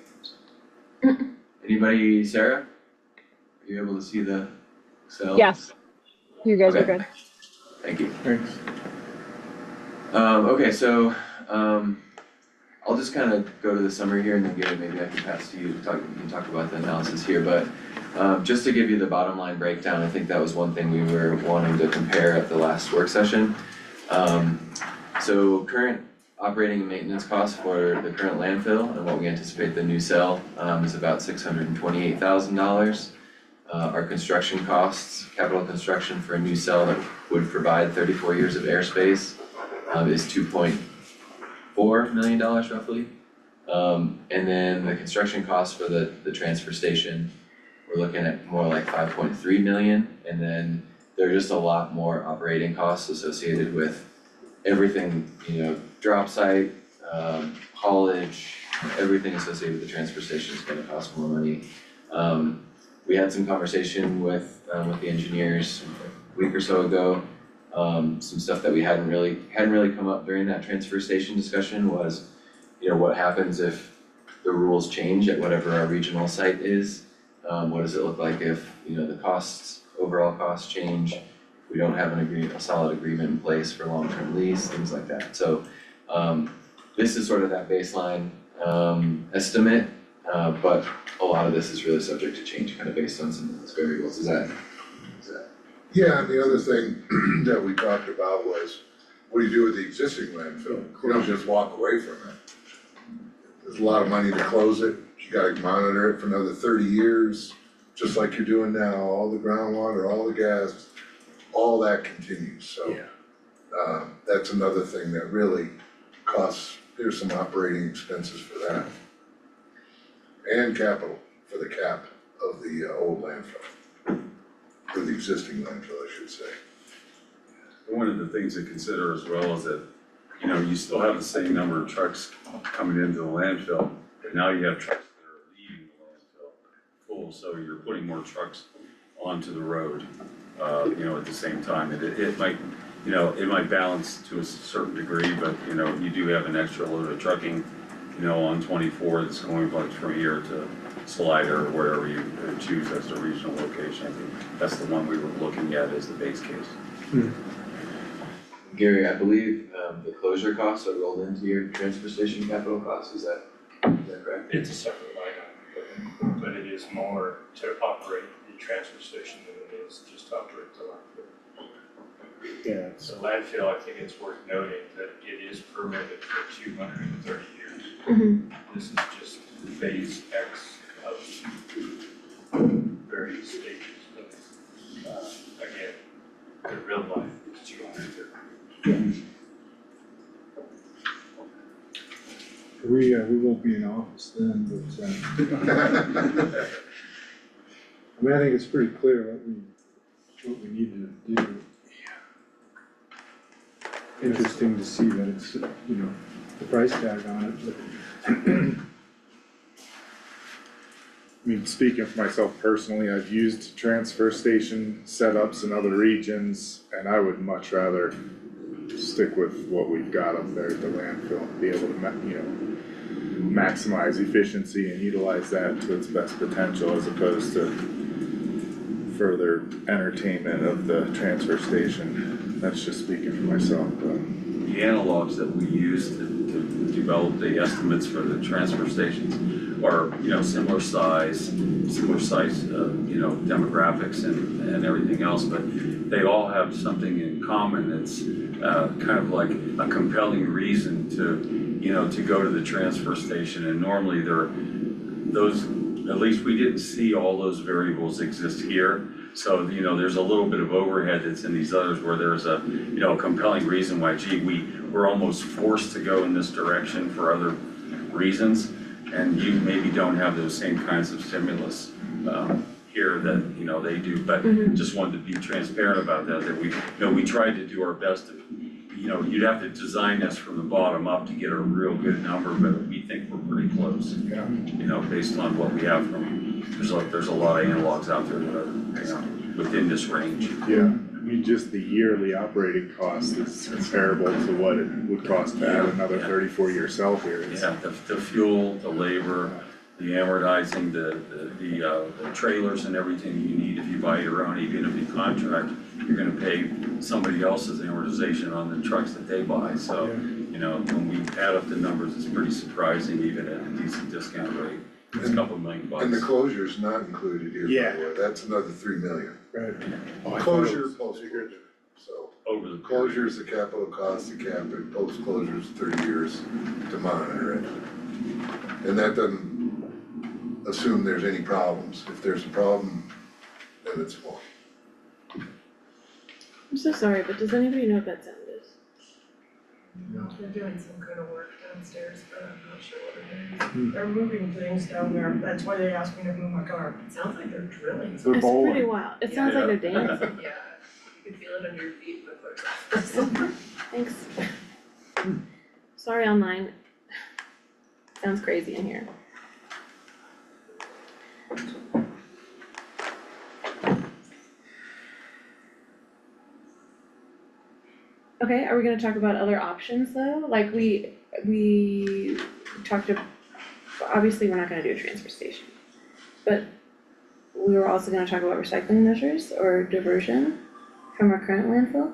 it. Anybody, Sarah? Are you able to see the Excel? Yes, you guys are Okay. good. Thank you. Thanks. Okay, so I'll just kind of go to the summary here and then maybe I can pass to you to talk, we can talk about the analysis here, but just to give you the bottom line breakdown, I think that was one thing we were wanting to compare at the last work session. So current operating and maintenance costs for the current landfill and what we anticipate the new cell is about $628,000. Our construction costs, capital construction for a new cell that would provide 34 years of airspace is $2.4 million roughly. And then the construction costs for the transfer station, we're looking at more like 5.3 million. And then there are just a lot more operating costs associated with everything, drop site, haulage, everything associated with the transfer station is gonna cost more money. We had some conversation with the engineers a week or so ago. Some stuff that we hadn't really come up during that transfer station discussion was, what happens if the rules change at whatever our regional site is? What does it look like if, the overall costs change? We don't have a solid agreement in place for long-term lease, things like that. So, this is sort of that baseline, estimate, but a lot of this is really subject to change kind of based on some of those variables. Is that? Yeah, and the other thing that we talked about was, what do you do with the existing landfill? You don't just walk away from it. There's a lot of money to close it, you gotta monitor it for another 30 years, just like you're doing now, all the groundwater, all the gas, all that continues, so. That's another thing that really costs, there's some operating expenses for that. And capital for the cap of the old landfill, for the existing landfill, I should say. One of the things to consider as well is that, you still have the same number of trucks coming into the landfill, but now you have trucks that are leaving the landfill full, so you're putting more trucks onto the road, at the same time. It might, it might balance to a certain degree, but, you do have an extra load of trucking, on 24 that's going like from here to Slider or wherever you choose as the regional location. That's the one we were looking at as the base case. Gary, I believe the closure costs are rolled into your transfer station capital costs, is that correct? It's a separate line item, but it is more to operate the transfer station than it is just to operate the landfill. Yeah. So landfill, I think it's worth noting that it is permitted for 230 years. This is just phase X of various stages, but again, the real life is 230. We won't be in office then, but, I think it's pretty clear what we need to do. Interesting to see that it's, the price tag on it, but. I mean, speaking for myself personally, I've used transfer station setups in other regions, and I would much rather stick with what we've got up there at the landfill, be able to, maximize efficiency and utilize that to its best potential as opposed to further entertainment of the transfer station. That's just speaking for myself, but. The analogs that we use to develop the estimates for the transfer stations are, you know, similar size, demographics and everything else, but they all have something in common. It's kind of like a compelling reason to go to the transfer station, and normally at least we didn't see all those variables exist here. So, there's a little bit of overhead that's in these others where there's a compelling reason why, we're almost forced to go in this direction for other reasons. And you maybe don't have those same kinds of stimulus here that, they do, but just wanted to be transparent about that we tried to do our best to, you'd have to design this from the bottom up to get a real good number, but we think we're pretty close. Yeah. Based on what we have from, there's a lot of analogs out there that are, within this range. Yeah, just the yearly operating cost is comparable to what it would cost to add another 34-year cell here. Yeah, the fuel, the labor, the amortizing, the trailers and everything you need if you buy your own, even if you contract, you're gonna pay somebody else's amortization on the trucks that they buy. So, when we add up the numbers, it's pretty surprising, even at a decent discount rate. It's a couple $1 million. And the closure's not included here, by the way, that's another $3 million. Right. Closure, post-closure, so. Over the closure is the capital cost to cap it, post-closure is 30 years to monitor it. And that doesn't assume there's any problems. If there's a problem, then it's more. I'm so sorry, but does anybody know what that sound is? They're doing some kind of work downstairs, but I'm not sure what it is. They're moving things down there, that's why they asked me to move my car. It sounds like they're drilling. It's pretty wild. It sounds like they're dancing. Yeah, you can feel it under your feet when it clicks. Thanks. Sorry, online. Sounds crazy in here. Okay, are we gonna talk about other options though? Like we talked about, obviously we're not gonna do a transfer station. But we were also gonna talk about recycling measures or diversion from our current landfill?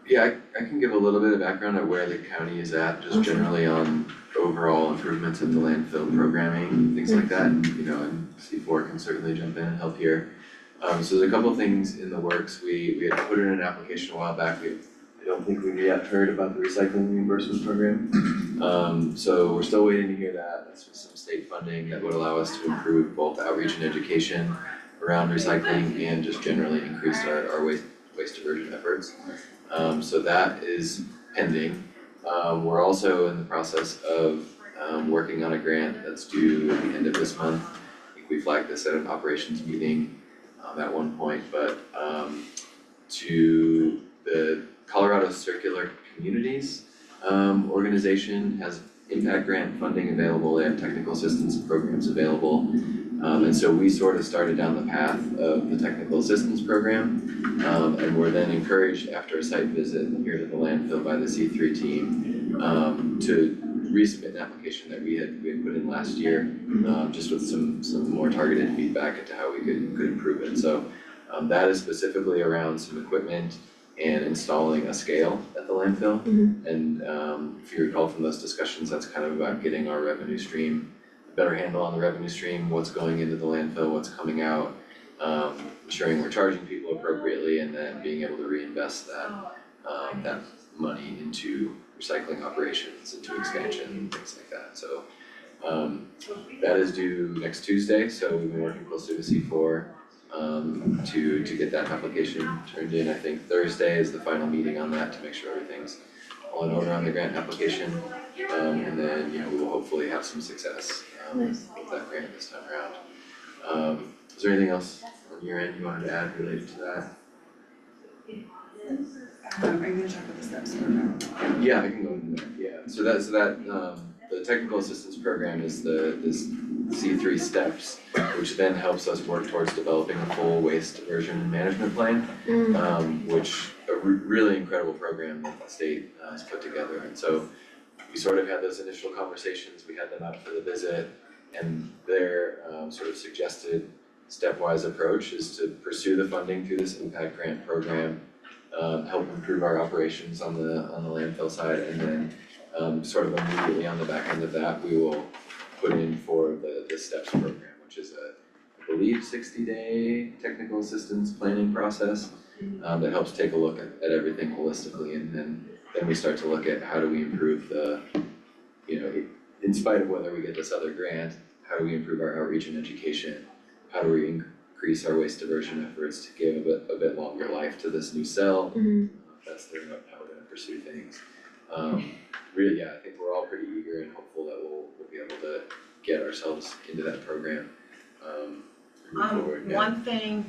Yeah, I can give a little bit of background on where the county is at, just generally on overall improvements of the landfill programming, things like that, and C4 can certainly jump in and help here. So there's a couple of things in the works. We had put in an application a while back. I don't think we've yet heard about the recycling reimbursement program. So we're still waiting to hear that. That's with some state funding that would allow us to improve both outreach and education around recycling and just generally increase our waste diversion efforts. So that is pending. We're also in the process of working on a grant that's due at the end of this month. I think we flagged this at an operations meeting at one point, but to the Colorado Circular Communities organization has impact grant funding available. They have technical assistance programs available. And so we sort of started down the path of the technical assistance program, and were then encouraged after a site visit here to the landfill by the C3 team to resubmit an application that we had put in last year, just with some more targeted feedback into how we could improve it. So that is specifically around some equipment and installing a scale at the landfill. And if you recall from those discussions, that's kind of about getting our revenue stream, a better handle on the revenue stream, what's going into the landfill, what's coming out, ensuring we're charging people appropriately, and then being able to reinvest that money into recycling operations, into expansion, things like that. So that is due next Tuesday, so we've been working closely with C4 to get that application turned in. I think Thursday is the final meeting on that to make sure everything's all in order on the grant application. And then, we will hopefully have some success with that grant this time around. Is there anything else on your end you wanted to add related to that? Are you gonna talk about the steps or no? Yeah, I can go into that, yeah. So that the technical assistance program is this C3 steps, which then helps us work towards developing a full waste diversion and management plan, which a really incredible program that the state has put together. And so we sort of had those initial conversations, we had them out for the visit, and their sort of suggested stepwise approach is to pursue the funding through this impact grant program, help improve our operations on the landfill side, and then sort of immediately on the back end of that, we will put in for the the STEPS program, which is I believe 60-day technical assistance planning process that helps take a look at everything holistically, and then we start to look at how do we improve the, in spite of whether we get this other grant, how do we improve our outreach and education? How do we increase our waste diversion efforts to give a bit longer life to this new cell? That's how we're gonna pursue things. Really, yeah, I think we're all pretty eager and hopeful that we'll be able to get ourselves into that program. Move forward, yeah. One thing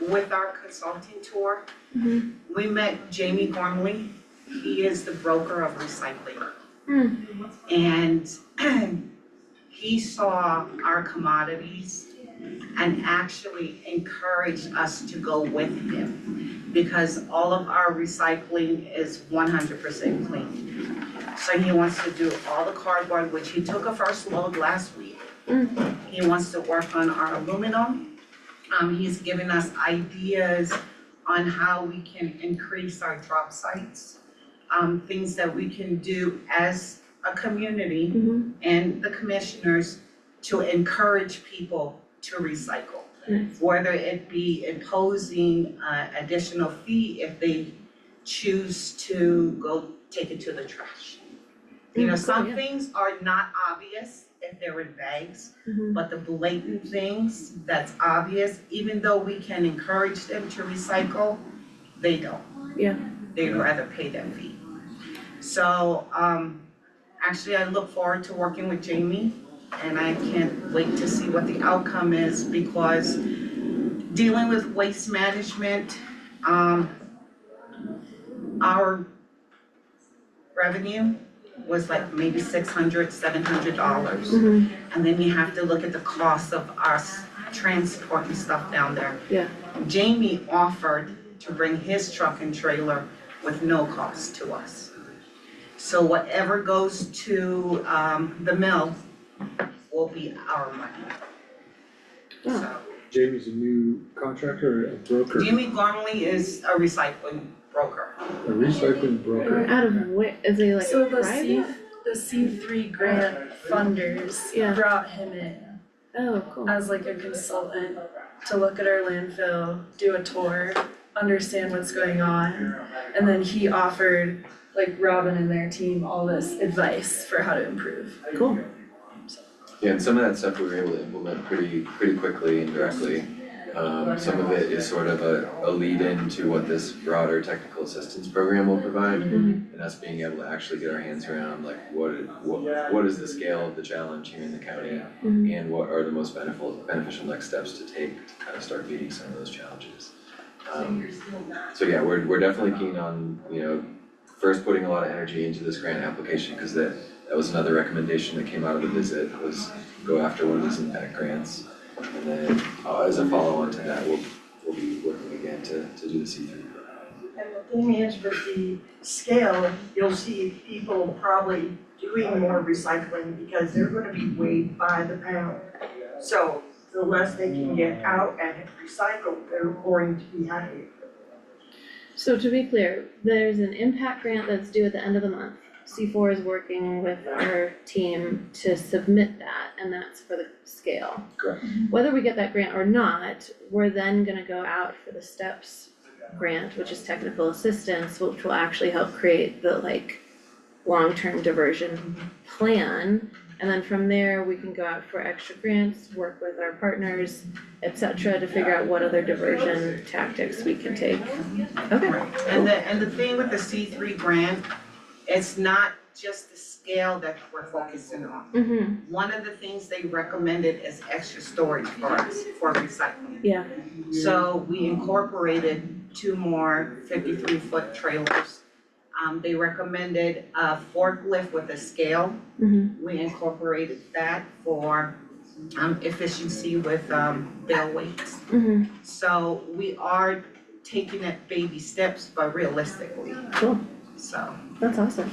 with our consulting tour, we met Jamie Gormley. He is the broker of recycling. And he saw our commodities and actually encouraged us to go with him because all of our recycling is 100% clean. So he wants to do all the cardboard, which he took a first load last week. He wants to work on our aluminum. He's given us ideas on how we can increase our drop sites, things that we can do as a community and the commissioners to encourage people to recycle. Whether it be imposing additional fee if they choose to go take it to the trash. Some things are not obvious if they're in bags, but the blatant things that's obvious, even though we can encourage them to recycle, they don't. They'd rather pay that fee. So, actually, I look forward to working with Jamie, and I can't wait to see what the outcome is, because dealing with waste management, our revenue was like maybe $600, $700. And then you have to look at the cost of us transporting stuff down there. Jamie offered to bring his truck and trailer with no cost to us. So whatever goes to the mill will be our money. So Jamie's a new contractor or a broker? Jamie Gormley is a recycling broker. A recycling broker? Out of where, is he like So a the private? the C3 grant funders brought him in as like a consultant to look at our landfill, do a tour, understand what's going on, and then he offered like Robin and their team all this advice for how to improve. Cool. Yeah, and some of that stuff we were able to implement pretty quickly and directly. Some of it is sort of a lead in to what this broader technical assistance program will provide, and us being able to actually get our hands around like what is the scale of the challenge here in the county, and what are the most beneficial next steps to take to kind of start meeting some of those challenges. So yeah, we're definitely keen on first putting a lot of energy into this grant application, because that was another recommendation that came out of the visit, was go after one of these impact grants. And then as a follow-on to that, we'll be working again to do the C3. And the thing is, with the scale, you'll see people probably doing more recycling because they're gonna be weighed by the pound. So the less they can get out and recycle, they're going to be happy. So to be clear, there's an impact grant that's due at the end of the month. C4 is working with our team to submit that, and that's for the scale. Correct. Whether we get that grant or not, we're then gonna go out for the STEPS grant, which is technical assistance, which will actually help create the long-term diversion plan. And then from there, we can go out for extra grants, work with our partners, et cetera, to figure out what other diversion tactics we can take. Okay. And the thing with the C3 grant, it's not just the scale that we're focusing on. One of the things they recommended is extra storage for us for recycling. So we incorporated 2 more 53-foot trailers. They recommended a forklift with a scale. We incorporated that for efficiency with bale weights. So we are taking it baby steps, but realistically. Cool. So. That's awesome.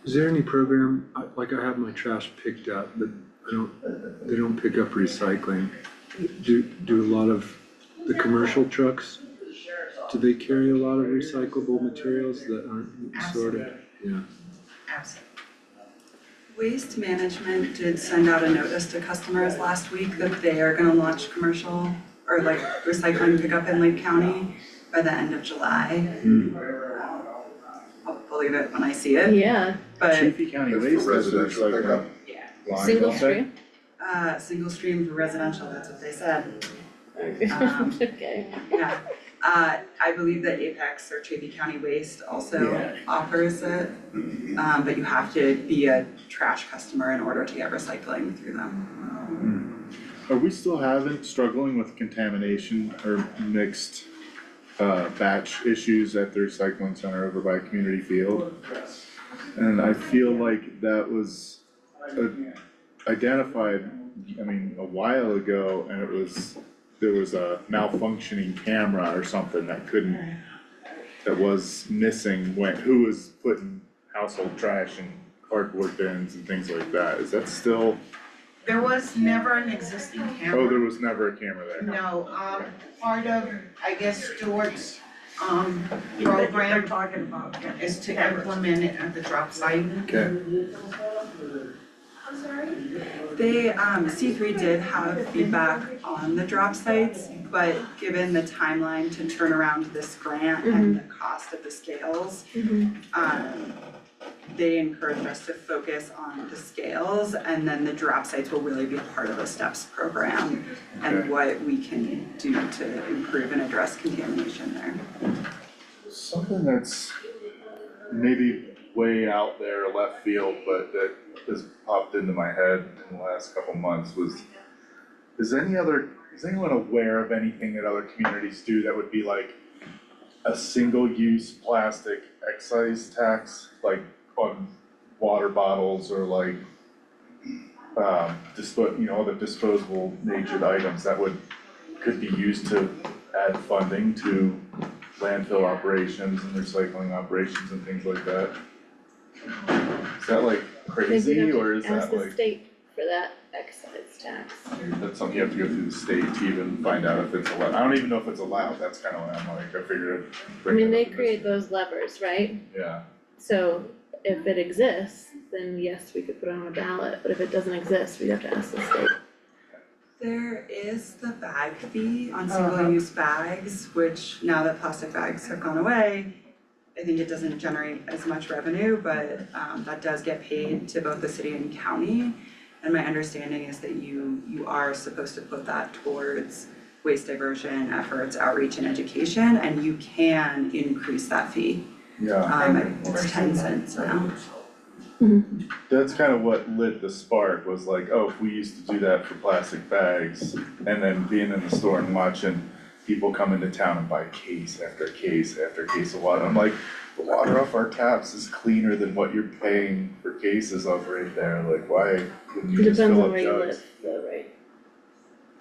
Is there any program, like I have my trash picked up, but they don't pick up recycling. Do a lot of the commercial trucks, do they carry a lot of recyclable materials that aren't sorted? Yeah. Absolutely. Waste Management did send out a notice to customers last week that they are gonna launch commercial or like recycling pickup in Lake County by the end of July. I'll believe it when I see it. Yeah. But Chaffey County Waste has a residential pickup. recycling line, Single don't they? stream? single stream for residential, that's what they said. Okay. Yeah, I believe that Apex or Chaffey County Waste also offers it. But you have to be a trash customer in order to get recycling through them. Are we still struggling with contamination or mixed batch issues at the recycling center over by Community Field? And I feel like that was identified, a while ago, and there was a malfunctioning camera or something that was missing who was putting household trash in cardboard bins and things like that. Is that still? There was never an existing camera. Oh, there was never a camera there. No, part of, I guess, Stewart's, program is to implement it at the drop site. Okay. They, C3 did have feedback on the drop sites, but given the timeline to turn around this grant and the cost of the scales, they encouraged us to focus on the scales, and then the drop sites will really be part of the STEPS program and what we can do to improve and address contamination there. Something that's maybe way out there left field, but that has popped into my head in the last couple months was, is anyone aware of anything that other communities do that would be like a single-use plastic excise tax, like on water bottles or like the disposable natured items that could be used to add funding to landfill operations and recycling operations and things like that? Is that like crazy, or is that Ask the like, state for that excise tax. that's something you have to go through the state to even find out if it's allowed? I don't even know if it's allowed, that's kind of what I'm like, I figured. I mean, they create those levers, right? Yeah. So if it exists, then yes, we could put it on a ballot, but if it doesn't exist, we'd have to ask the state. There is the bag fee on single-use bags, which now that plastic bags have gone away, I think it doesn't generate as much revenue, but that does get paid to both the city and county. And my understanding is that you are supposed to put that towards waste diversion efforts, outreach and education, and you can increase that fee. Yeah. It's 10 cents now. That's kind of what lit the spark, was like, oh, if we used to do that for plastic bags, and then being in the store and watching people come into town and buy case after case after case of water. I'm like, the water off our taps is cleaner than what you're paying for cases of right there, like why wouldn't you just fill up jugs? Depends on where you live, though, right?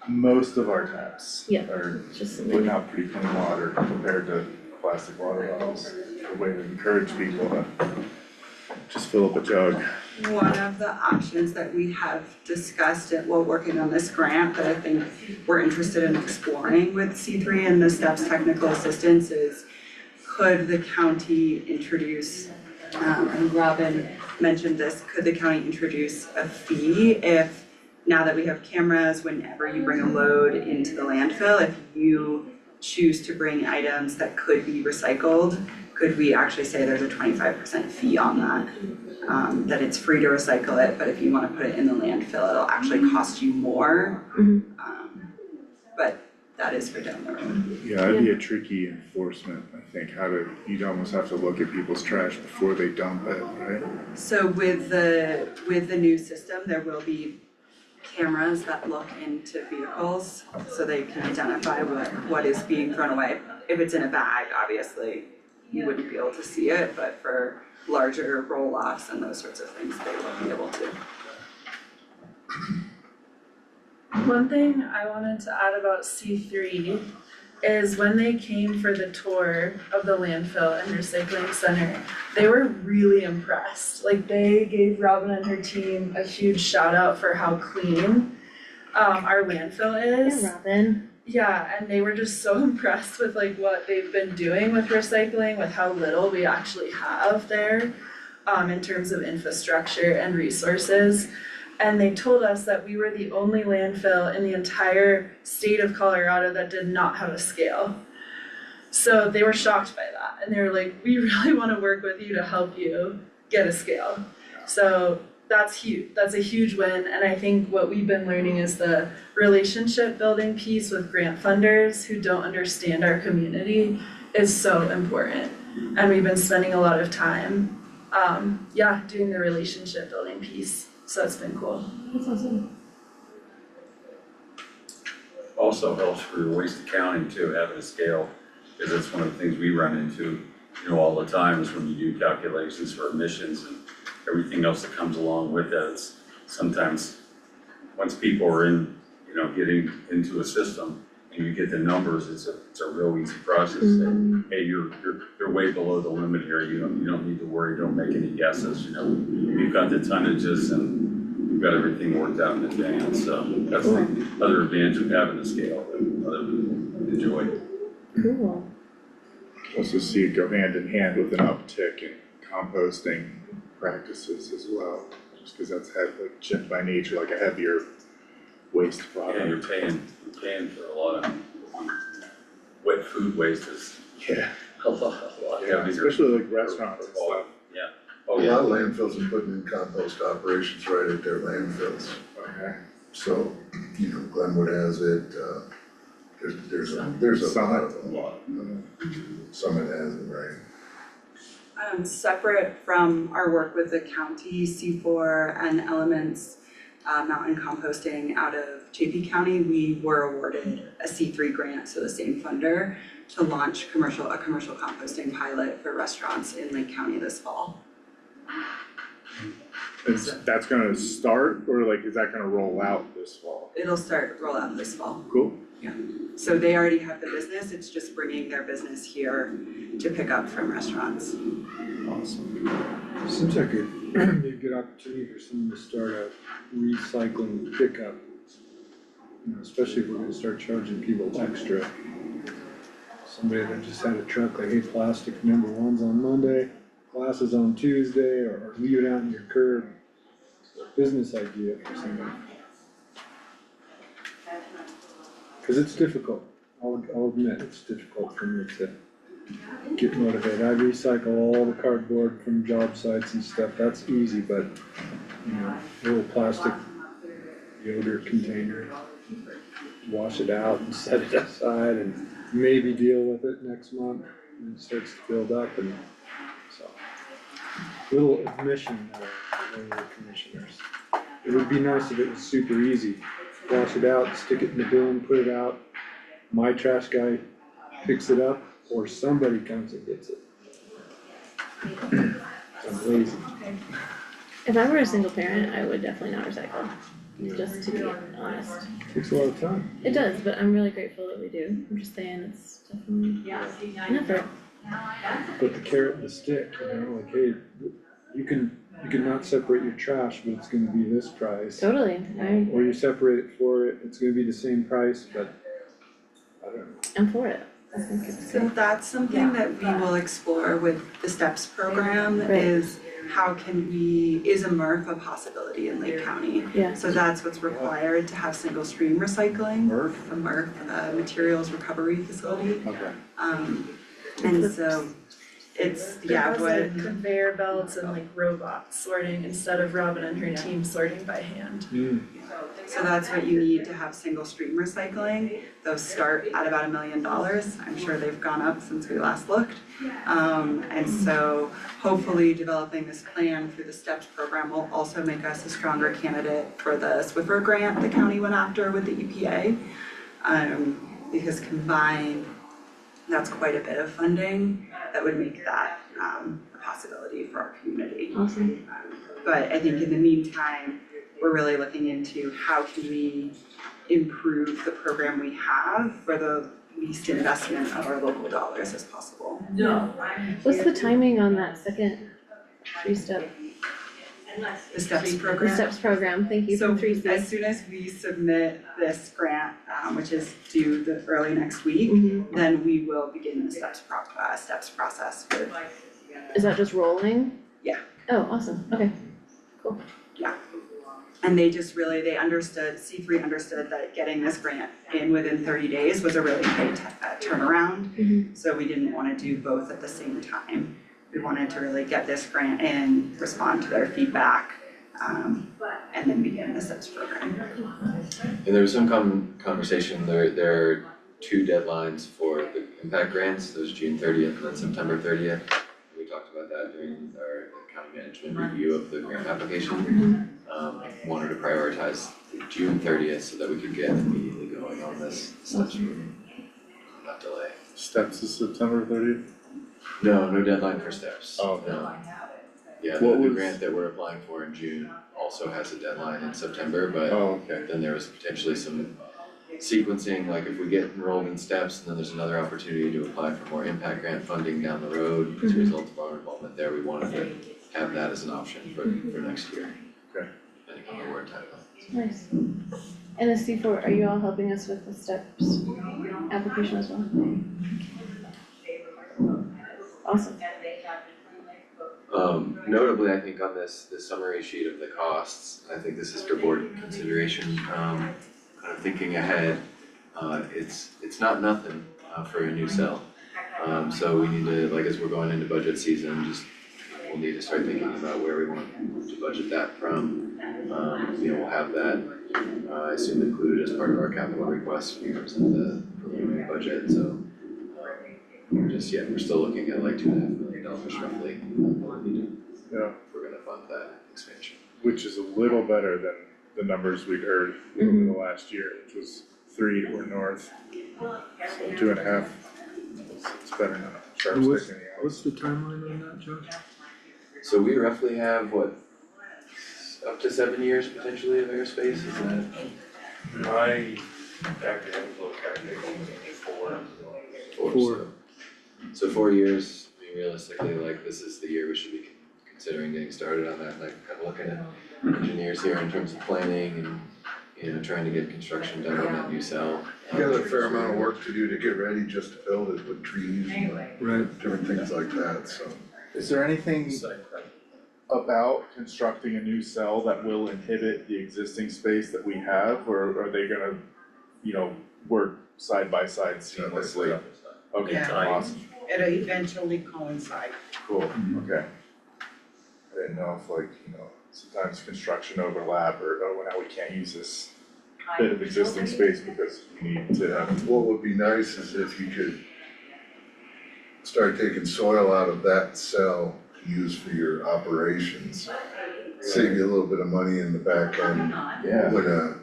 Most of our taps Yeah, are just putting out pretty clean water compared to plastic water bottles. A way to encourage people to just fill up a jug. One of the options that we have discussed while working on this grant that I think we're interested in exploring with C3 and the STEPS technical assistance is, could the county introduce, and Robin mentioned this, could the county introduce a fee if, now that we have cameras, whenever you bring a load into the landfill, if you choose to bring items that could be recycled, could we actually say there's a 25% fee on that? That it's free to recycle it, but if you wanna put it in the landfill, it'll actually cost you more. But that is for down the road. Yeah, that'd be a tricky enforcement, I think, you'd almost have to look at people's trash before they dump it, right? So with the new system, there will be cameras that look into vehicles, so they can identify what is being thrown away. If it's in a bag, obviously, you wouldn't be able to see it, but for larger roll-offs and those sorts of things, they will be able to. One thing I wanted to add about C3 is when they came for the tour of the landfill and recycling center, they were really impressed. Like, they gave Robin and her team a huge shout out for how clean our landfill is. Yeah, Robin. Yeah, and they were just so impressed with like what they've been doing with recycling, with how little we actually have there. in terms of infrastructure and resources. And they told us that we were the only landfill in the entire state of Colorado that did not have a scale. So they were shocked by that, and they were like, we really wanna work with you to help you get a scale. So that's huge, that's a huge win, and I think what we've been learning is the relationship building piece with grant funders who don't understand our community is so important. And we've been spending a lot of time, doing the relationship building piece, so it's been cool. That's awesome. Also helps for waste accounting too, having a scale, because that's one of the things we run into, all the time is when you do calculations for emissions and everything else that comes along with that. It's sometimes, once people are in, getting into a system and you get the numbers, it's a real easy process. Say, hey, you're way below the limit here. You don't need to worry. Don't make any guesses. We've got the tonnages and we've got everything worked out in advance. So that's the other advantage of having a scale that other people enjoy. Cool. Also see it go hand in hand with an uptick in composting practices as well, just because that's like by nature, like a heavier waste product. Yeah, you're paying for a lot of wet food waste is a lot heavier. Especially like restaurants and stuff. Yeah. A lot of landfills are putting in compost operations right at their landfills. Okay. So, Glenwood has it, there's a lot of them. Summit has it, right? Separate from our work with the county, C4 and Elements Mountain Composting out of JP County, we were awarded a C3 grant, so the same funder, to launch a commercial composting pilot for restaurants in Lake County this fall. That's gonna start, or like, is that gonna roll out this fall? It'll roll out this fall. Cool. Yeah, so they already have the business, it's just bringing their business here to pick up from restaurants. Awesome. Seems like it'd be a good opportunity for someone to start a recycling pickup. Especially if we're gonna start charging people extra. Somebody that just had a truck, like, hey, plastic number one's on Monday, glass is on Tuesday, or leave it out in your curb. Business idea for somebody. Cause it's difficult, I'll admit, it's difficult for me to get motivated. I recycle all the cardboard from job sites and stuff, that's easy, but, little plastic yogurt container, wash it out and set it aside and maybe deal with it next month, and it starts to build up, and so. Little admission, commissioners. It would be nice if it was super easy. Wash it out, stick it in the bin, put it out. My trash guy picks it up, or somebody comes and gets it. I'm lazy. If I were a single parent, I would definitely not recycle, just to be honest. Takes a lot of time. It does, but I'm really grateful that we do. I'm just saying it's definitely an effort. But the carrot and the stick, like, hey, you can not separate your trash, but it's gonna be this price. Totally, Or you separate it for it, it's gonna be the same price, but I don't know. I'm for it. I think it's So great. that's something that we will explore with the STEPS program, is how can is a MRF a possibility in Lake County? Yeah. So that's what's required to have single stream recycling. MRF? A MRF, materials recovery facility. Okay. And so it's, It yeah, has what, like conveyor belts and like robots sorting instead of Robin and her team sorting by hand. so that's what you need to have single stream recycling. Those start at about $1 million. I'm sure they've gone up since we last looked. And so hopefully developing this plan through the STEPS program will also make us a stronger candidate for the Swiffer grant the county went after with the EPA. Because combined, that's quite a bit of funding that would make that a possibility for our community. Awesome. But I think in the meantime, we're really looking into how can we improve the program we have for the least investment of our local dollars as possible. What's the timing on that second three-step? The STEPS program. The STEPS program, thank you, So from 3C. as soon as we submit this grant, which is due early next week, then we will begin the STEPS process with. Is that just rolling? Yeah. Oh, awesome, okay, cool. And they just really, they understood, C3 understood that getting this grant in within 30 days was a really quick turnaround. So we didn't wanna do both at the same time. We wanted to really get this grant in, respond to their feedback, and then begin the SIPS program. And there was some conversation, there are two deadlines for the impact grants, there's June 30th and then September 30th. We talked about that during our county management review of the grant application. Wanted to prioritize June 30th so that we could get immediately going on this steps not delay. Steps is September 30th? No deadline for steps. Oh, no. Yeah, the grant that we're applying for in June also has a deadline in September, but then there was potentially some sequencing, like if we get enrolled in steps and then there's another opportunity to apply for more impact grant funding down the road as a result of our involvement there, we wanted to have that as an option for next year. Okay. Depending on the award timeline. Nice. And the C4, are you all helping us with the steps application as well? Awesome. Notably, I think on this summary sheet of the costs, I think this is for board consideration, kind of thinking ahead, it's not nothing, for a new cell. So we need to, like, as we're going into budget season, we'll need to start thinking about where we want to budget that from. We'll have that, I assume included as part of our capital request when we present the preliminary budget, so. We're still looking at like $2.5 million roughly, if we're gonna fund that expansion. Which is a little better than the numbers we'd heard over the last year, which was 3 or north. So 2.5, it's better than a sharp stick anyhow. What's the timeline on that, Josh? So we roughly have up to 7 years potentially of airspace, is that? I actually have a little calculation, 4. Four. So 4 years, I mean, realistically, like, this is the year we should be considering getting started on that, like, kind of looking at engineers here in terms of planning and, trying to get construction done on that new cell. You got a fair amount of work to do to get ready just to build it with trees and different things like that, so. Is there anything about constructing a new cell that will inhibit the existing space that we have, or are they gonna, work side by side seamlessly? Okay, Yeah. awesome, It'll eventually coincide. cool, okay. I didn't know if sometimes construction overlap or, now we can't use this bit of existing space because we need to have. What would be nice is if you could start taking soil out of that cell to use for your operations. Save you a little bit of money in the back end. When a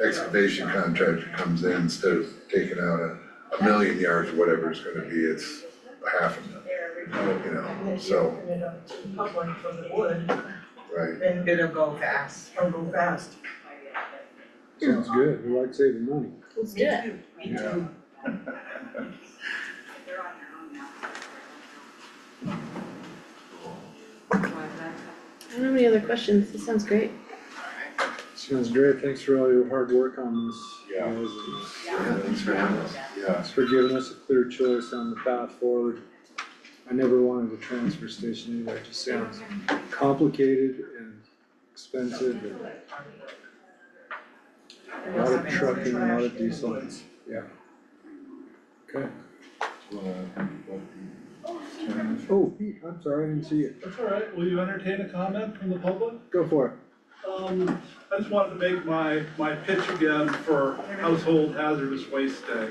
excavation contractor comes in, instead of taking out a million yards or whatever it's gonna be, it's 500,000, so. Public for the wood. Right. Then it'll go fast. Sounds good, we like saving money. Let's do it. Me too. I don't have any other questions, this sounds great. Sounds great, thanks for all your hard work on this. Yeah. guys, and Thanks for having us. Thanks for giving us a clear choice on the path forward. I never wanted a transfer station anyway, it just sounds complicated and expensive and a lot of trucking, a lot of diesel, yeah. Okay. Oh, Pete, I'm sorry, I didn't see you. That's all right, will you entertain a comment from the public? Go for it. I just wanted to make my pitch again for Household Hazardous Waste Day.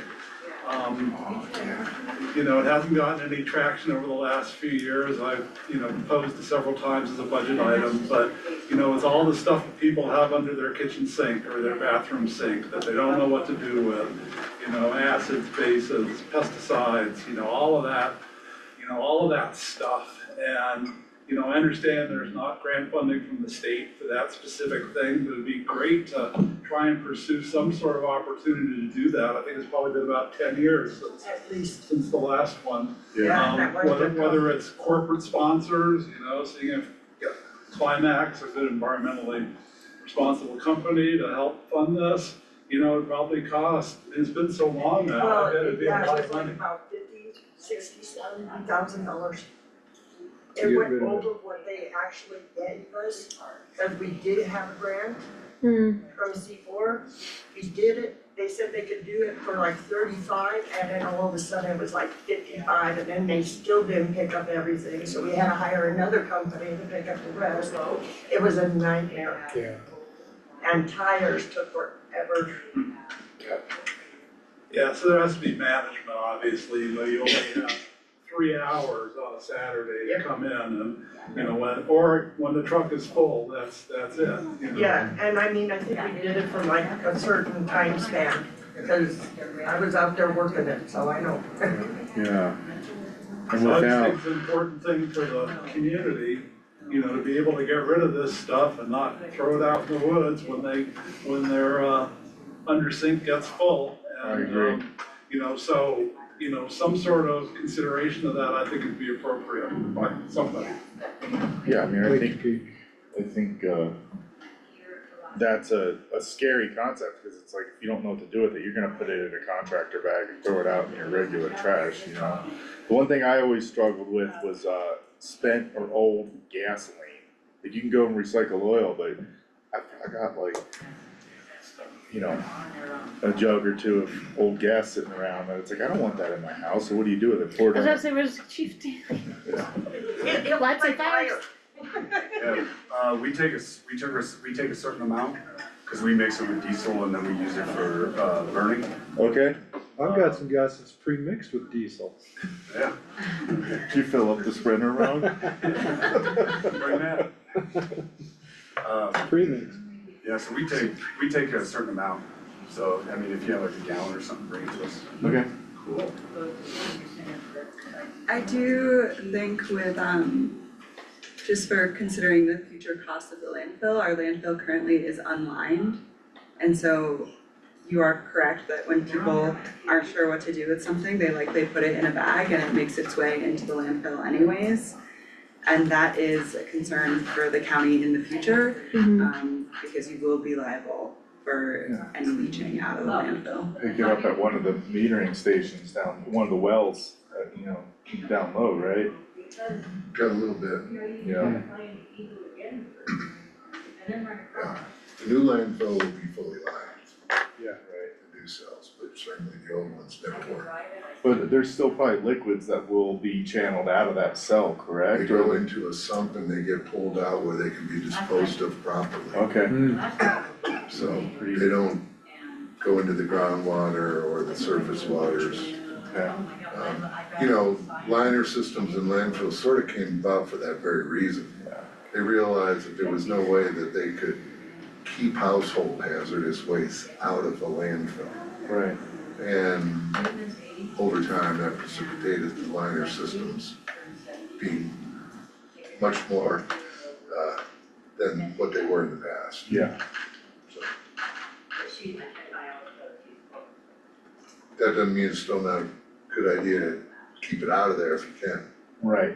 It hasn't gotten any traction over the last few years. I've, proposed it several times as a budget item, but, it's all the stuff that people have under their kitchen sink or their bathroom sink that they don't know what to do with. Acids, bases, pesticides, all of that stuff. And, I understand there's not grant funding from the state for that specific thing, but it'd be great to try and pursue some sort of opportunity to do that. I think it's probably been about 10 years since the last one. Whether it's corporate sponsors, seeing if Climax, a good environmentally responsible company, to help fund this, it probably cost, it's been so long now, I bet it'd be a lot of money. About $50,000, $60,000, $70,000. to It get went rid of it. over what they actually gave us, cause we did have a grant Hmm, from C4. We did it, they said they could do it for like 35, and then all of a sudden it was like 55, and then they still didn't pick up everything, so we had to hire another company to pick up the rest. It was a nightmare, Yeah. and tires took forever. Yeah, so there has to be management, obviously, you know, you only have 3 hours on a Saturday to come in and, you know, when the truck is full, that's it, you know. Yeah, and I mean, I think we did it for like a certain time span, because I was out there working it, so I know. Yeah. And So I just without, think it's an important thing for the community, you know, to be able to get rid of this stuff and not throw it out in the woods when their under sink gets full. I And, agree. you know, so, you know, some sort of consideration of that, I think would be appropriate by somebody. Yeah, I mean, I Thank think, that's a scary concept, cause it's like, if you don't know what to do with it, you're gonna put it in a contractor bag and throw it out in your regular trash, you know? The one thing I always struggled with was, spent or old gasoline. Like, you can go and recycle oil, but I got like, you know, a jug or two of old gas sitting around, and it's like, I don't want that in my house, so what do you do with it? Pour I it was on about to say, where's Chief Daly? It Lights and like fire. Yeah, we take a certain amount, cause we mix it with diesel and then we use it for, burning. Okay, I've got some gas that's pre-mixed with diesel. Yeah. did you fill up the Sprinter wrong? Bring that. Pre-mixed. Yeah, so we take a certain amount, so, I mean, if you have like a gallon or something, bring it to us. Okay. Cool. I do think with, just for considering the future cost of the landfill, our landfill currently is unlined. And so you are correct that when people aren't sure what to do with something, they put it in a bag and it makes its way into the landfill anyways. And that is a concern for the county in the future, because you will be liable for any leaching out of the landfill. Pick it up at one of the metering stations down, one of the wells, you know, down low, right? Got a little bit. Yeah. Yeah. The new landfill will be fully lined. Yeah. Right, the new cells, but certainly the old ones never were. But there's still probably liquids that will be channeled out of that cell, They correct? go into a sump and they get pulled out where they can be disposed of properly. Okay, So they don't go into the groundwater or the surface waters. okay, You know, liner systems and landfills sort of came about for that very reason. They realized that there was no way that they could keep household hazardous waste out of the landfill. right. And over time, that precipitated the liner systems being much more than what they were in the past. Yeah. So that doesn't mean it's still not a good idea to keep it out of there if you can. Right.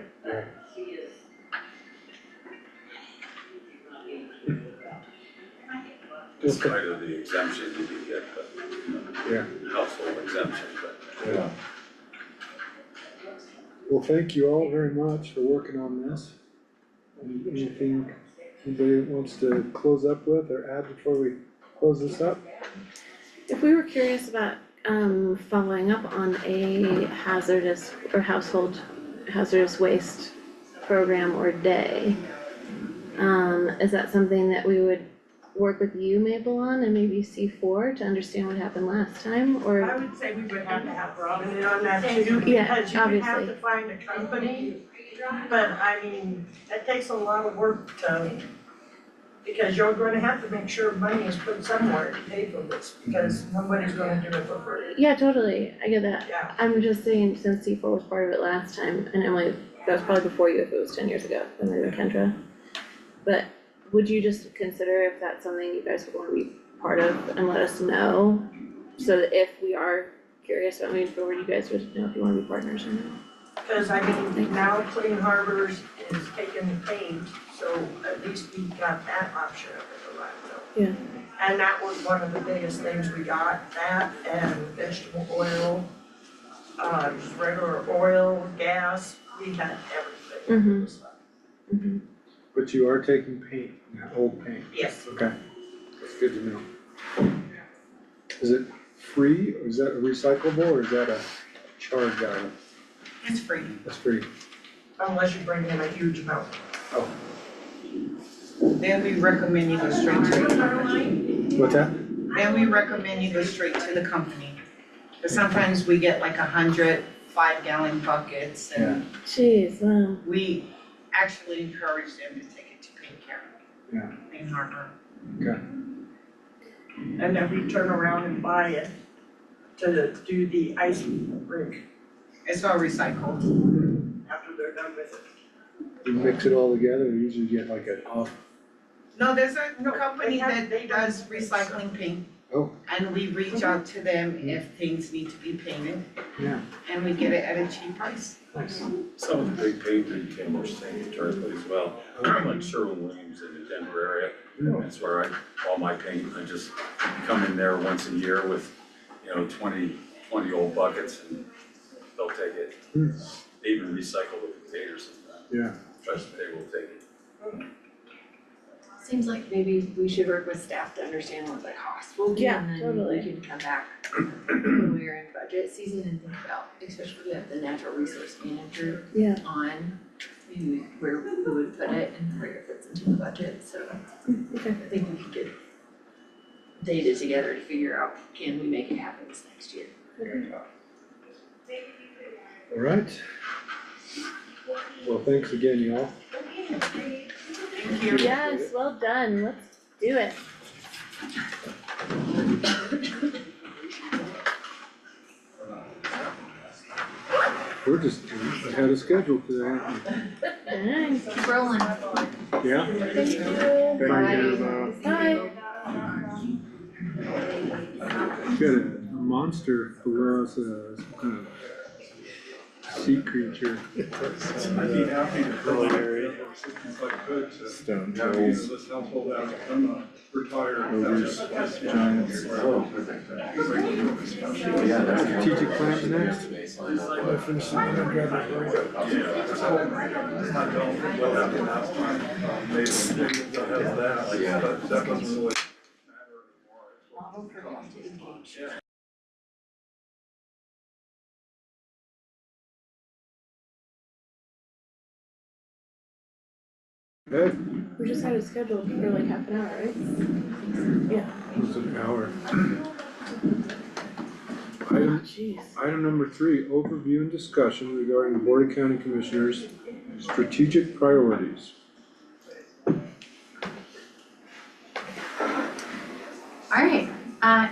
It's kind of the exemption you can get, but, household exemption, but. Yeah. Well, thank you all very much for working on this. Anything anybody wants to close up with or add before we close this up? If we were curious about following up on a hazardous or household hazardous waste program or day, is that something that we would work with you, Mabel, on and maybe C4 to understand what happened last time, I or? would say we would have to have Robin in on that too, Yeah, because you would have obviously. to find a company. But I mean, it takes a lot of work to, because you're gonna have to make sure money is put somewhere to pay for this, because nobody's gonna do it for free. Yeah, totally, I get that. Yeah. I'm just saying, since C4 was part of it last time, and Emily, that was probably before you if it was 10 years ago, then maybe Kendra. But would you just consider if that's something you guys would wanna be part of and let us know? So that if we are curious about moving forward, you guys would know if you wanna be partners or not. Because I mean, now Clean Harbors is taking the paint, so at least we got that option of it, right? Yeah. And that was one of the biggest things we got, that and vegetable oil, just regular oil, gas, we had everything. But you are taking paint, old paint? Yes. Okay, that's good to know. Is it free, or is that recyclable, or is that a charge item? It's free, That's free. unless you bring in a huge amount. Oh. Then we recommend you go straight to the company. What's that? Then we recommend you go straight to the company. But sometimes we get like 100 5-gallon buckets and Jeez, wow. we actually encourage them to take it to Paint County. Yeah. In Harbor. Okay. And then we turn around and buy it to do the ice rink It's all recycled. after they're done with it. You mix it all together, you usually get like an off. No, there's a company that does recycling paint. Oh. And we reach out to them if things need to be painted. Yeah. And we get it at a cheap price. Nice. Some of the big paint retailers take it directly as well, like Sherwin-Williams in the Denver area. That's where all my paint, I just come in there once a year with, 20 old buckets and they'll take it. They even recycle the containers sometimes. Yeah. Trust me, they will take it. Seems like maybe we should work with staff to understand what the cost will be, Yeah, and then totally. we can come back when we're in budget season and think about, especially with the natural resource manager Yeah. on maybe where we would put it and where it fits into the budget, so Okay. I think we could get data together to figure out, can we make it happen this next year? All right. Well, thanks again, y'all. Thank you. Yes, well done, let's do it. We're just ahead of schedule today, aren't we? Nice. Keep rolling. Yeah? Thank you. Thank you. Bye. Got a monster below us, some kind of sea creature. I'd be happy to provide assistance I could to Stone have use of this household asset. I'm a retired. Ogres, giants. Strategic plans next? That doesn't really Ed? We just had it scheduled for like half an hour, right? Yeah. It's an hour. Jeez. Item number 3, overview and discussion regarding Board of County Commissioners' strategic priorities. Alright,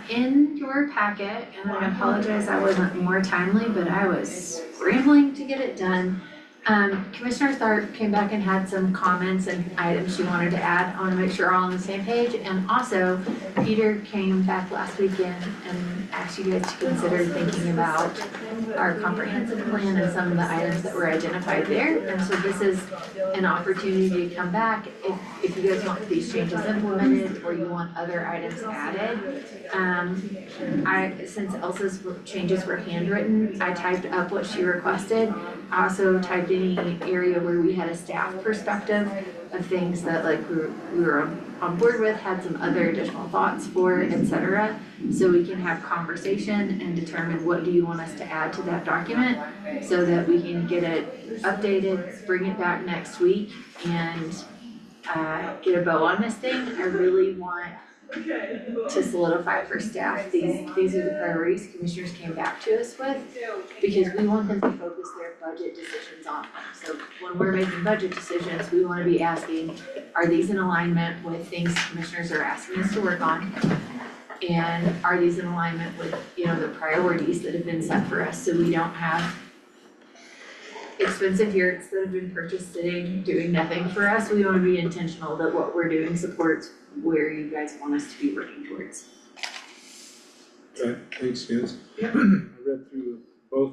in your packet, and I apologize I wasn't more timely, but I was scrambling to get it done. Commissioner Tharp came back and had some comments and items she wanted to add. I wanna make sure we're all on the same page. And also, Peter came back last weekend and asked you guys to consider thinking about our comprehensive plan and some of the items that were identified there. And so this is an opportunity to come back if you guys want these changes implemented or you want other items added. Since Elsa's changes were handwritten, I typed up what she requested. I also typed any area where we had a staff perspective of things that like we were on board with, had some other additional thoughts for, etc. So we can have conversation and determine what do you want us to add to that document so that we can get it updated, bring it back next week and get a bow on this thing. I really want to solidify for staff, these are the priorities commissioners came back to us with, because we want them to focus their budget decisions on them. So when we're making budget decisions, we wanna be asking, are these in alignment with things commissioners are asking us to work on? And are these in alignment with, the priorities that have been set for us, so we don't have expensive yurts that have been purchased sitting, doing nothing for us. We wanna be intentional that what we're doing supports where you guys want us to be working towards. Okay, thanks, guys. I read through both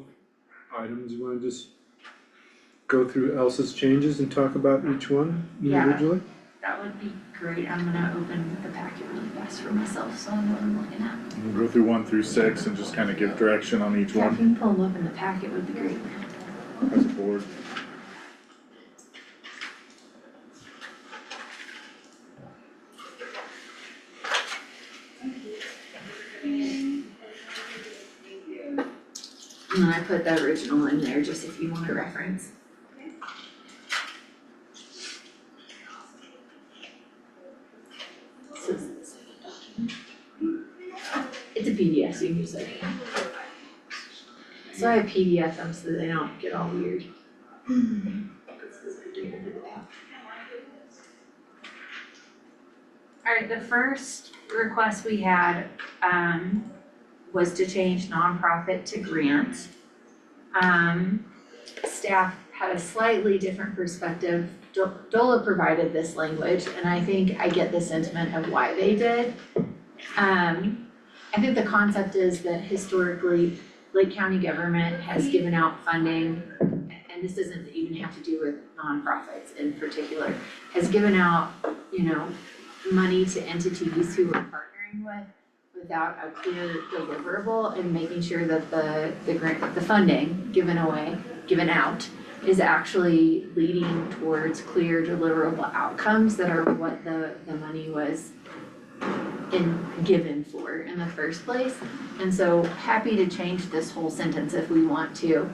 items. You wanna just go through Elsa's changes and talk about each one individually? That would be great. I'm gonna open the packet really fast for myself, so I know what I'm looking at. We'll go through 1 through 6 and just kind of give direction on each Yeah, if one you can pull them up in the packet would be great. as a board. I put the original in there, just if you want a reference. This is the second document. It's a PDF, so you can just like. So I PDF them so they don't get all weird. Alright, the first request we had, was to change nonprofit to grant. Staff had a slightly different perspective. DOLA provided this language, and I think I get the sentiment of why they did. I think the concept is that historically, Lake County government has given out funding, and this doesn't even have to do with nonprofits in particular, has given out, money to entities who we're partnering with without a clear deliverable, and making sure that the grant, the funding given out is actually leading towards clear deliverable outcomes that are what the money was given for in the first place. And so happy to change this whole sentence if we want to.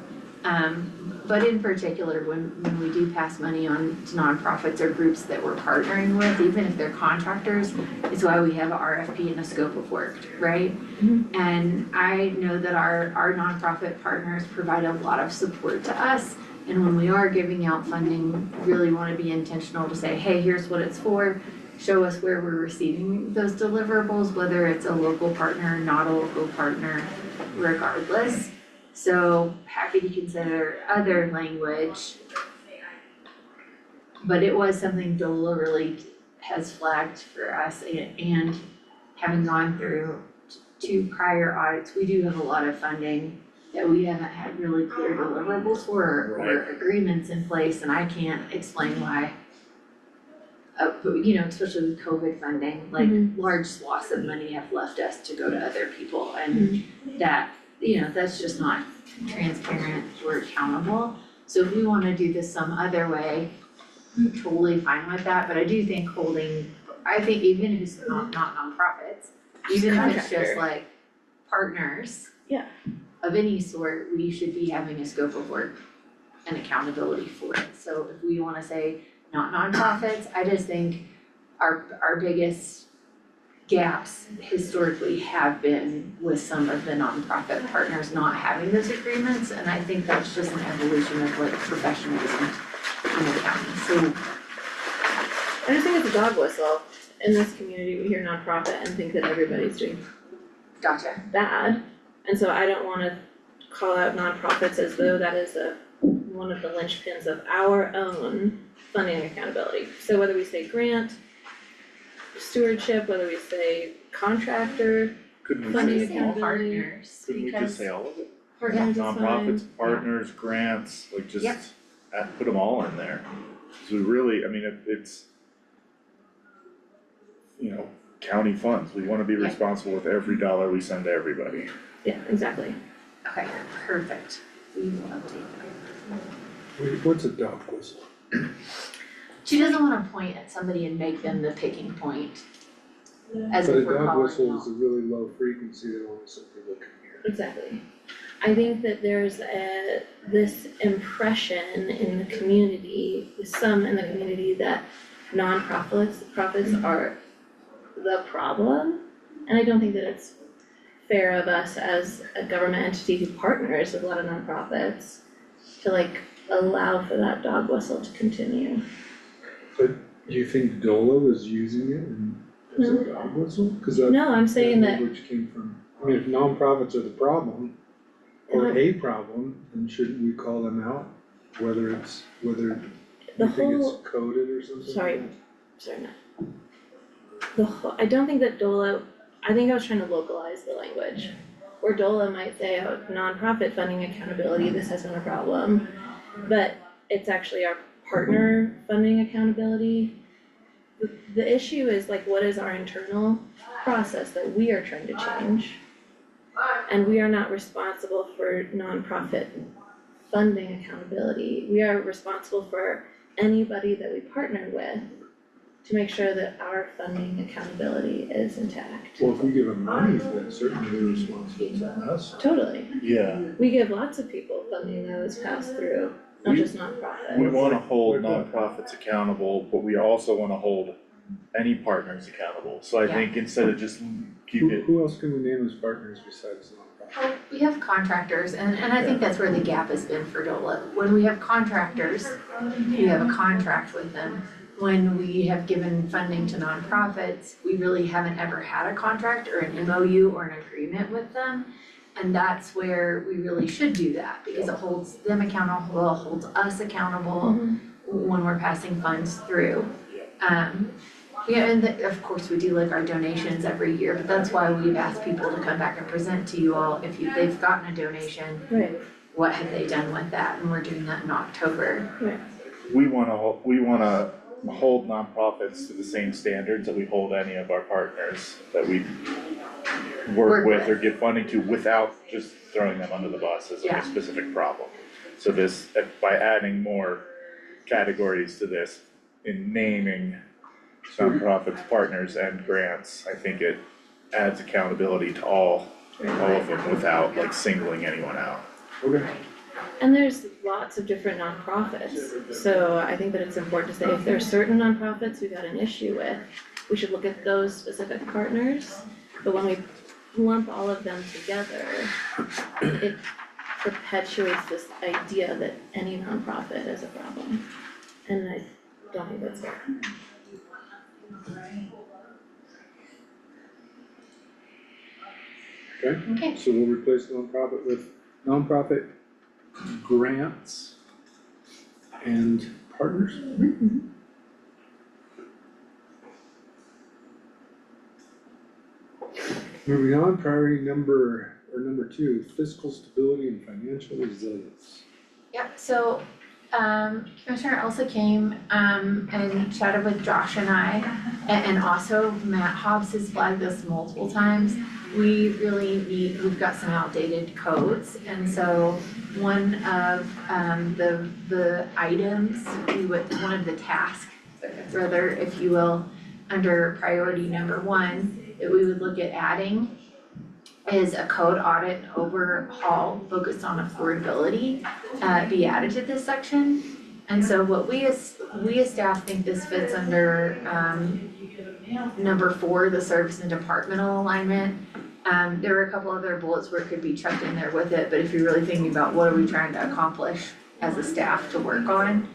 But in particular, when we do pass money on to nonprofits or groups that we're partnering with, even if they're contractors, it's why we have a RFP and a scope of work, right? And I know that our nonprofit partners provide a lot of support to us. And when we are giving out funding, really want to be intentional to say, hey, here's what it's for. Show us where we're receiving those deliverables, whether it's a local partner, not a local partner, regardless. So happy to consider other language. But it was something DOLA really has flagged for us, and having gone through 2 prior audits, we do have a lot of funding that we haven't had really clear deliverables for or agreements in place, and I can't explain why. But especially with COVID funding, like large swaths of money have left us to go to other people, and that, that's just not transparent or accountable. So if we wanna do this some other way, I'm totally fine with that, but I do think I think even if it's not nonprofits, even if it's just like partners of any sort, we should be having a scope of work and accountability for it. So if we wanna say not nonprofits, I just think our biggest gaps historically have been with some of the nonprofit partners not having those agreements, and I think that's just an evolution of like professionalism in the county. So I just think it's a dog whistle. In this community, we hear nonprofit and think that everybody's doing bad. And so I don't wanna call out nonprofits as though that is one of the linchpins of our own funding accountability. So whether we say grant, stewardship, whether we say contractor, funding accountability. Couldn't we just say all of it? Partners is Nonprofits, fine. partners, grants, like just put them all in there. So we really, it's, county funds, we wanna be responsible with every dollar we send to everybody. Yeah, exactly. Okay, perfect. We will update that. Wait, what's a dog whistle? She doesn't wanna point at somebody and make them the picking point. As if we're But a dog calling whistle out. is a really low frequency that only some people can hear. Exactly. I think that there's this impression in the community, some in the community, that profits are the problem. And I don't think that it's fair of us as a government entity who partners with a lot of nonprofits to allow for that dog whistle to continue. But do you think DOLA was using it as a dog whistle? Cause that. No, I'm saying that. Language came from, if nonprofits are the problem, or a problem, then shouldn't we call them out? Whether you think it's coded or something? Sorry, no. I don't think that DOLA, I think I was trying to localize the language. Where DOLA might say, nonprofit funding accountability, this has been a problem. But it's actually our partner funding accountability. The issue is what is our internal process that we are trying to change? And we are not responsible for nonprofit funding accountability. We are responsible for anybody that we partner with to make sure that our funding accountability is intact. Well, if we give them money, then certainly they're responsible to us. Totally. Yeah, We give lots of people funding that was passed through, not just nonprofits. we wanna hold nonprofits accountable, but we also wanna hold any partners accountable. So I think instead of just keep it, Who else can we name as partners besides nonprofits? Well, we have contractors, and I think that's where the gap has been for DOLA. When we have contractors, we have a contract with them. When we have given funding to nonprofits, we really haven't ever had a contract or an MOU or an agreement with them. And that's where we really should do that, because it holds them accountable, holds us accountable when we're passing funds through. Yeah, and of course, we do like our donations every year, but that's why we've asked people to come back and present to you all, if they've gotten a donation, Right. what have they done with that, and we're doing that in October. Right. we wanna hold nonprofits to the same standards that we hold any of our partners that we work with or give funding to, without just throwing them under the bus as a specific problem. So this, by adding more categories to this, in naming nonprofits, partners and grants, I think it adds accountability to all of them without like singling anyone out. Okay. And there's lots of different nonprofits, so I think that it's important to say if there are certain nonprofits we've got an issue with, we should look at those specific partners. But when we lump all of them together, it perpetuates this idea that any nonprofit is a problem. And I don't think that's fair. Okay, so we'll replace nonprofit with nonprofit grants and partners. Moving on, priority number 2, fiscal stability and financial resilience. Yep, so Commissioner Elsa came and chatted with Josh and I, and also Matt Hobbs has flagged this multiple times. We really need, we've got some outdated codes, and so one of the items, one of the tasks, rather, if you will, under priority number 1, that we would look at adding is a code audit and overhaul focused on affordability, be added to this section. And so what we as staff think this fits under number 4, the service and departmental alignment. There were a couple other bullets where it could be chucked in there with it, but if you're really thinking about what are we trying to accomplish as a staff to work on,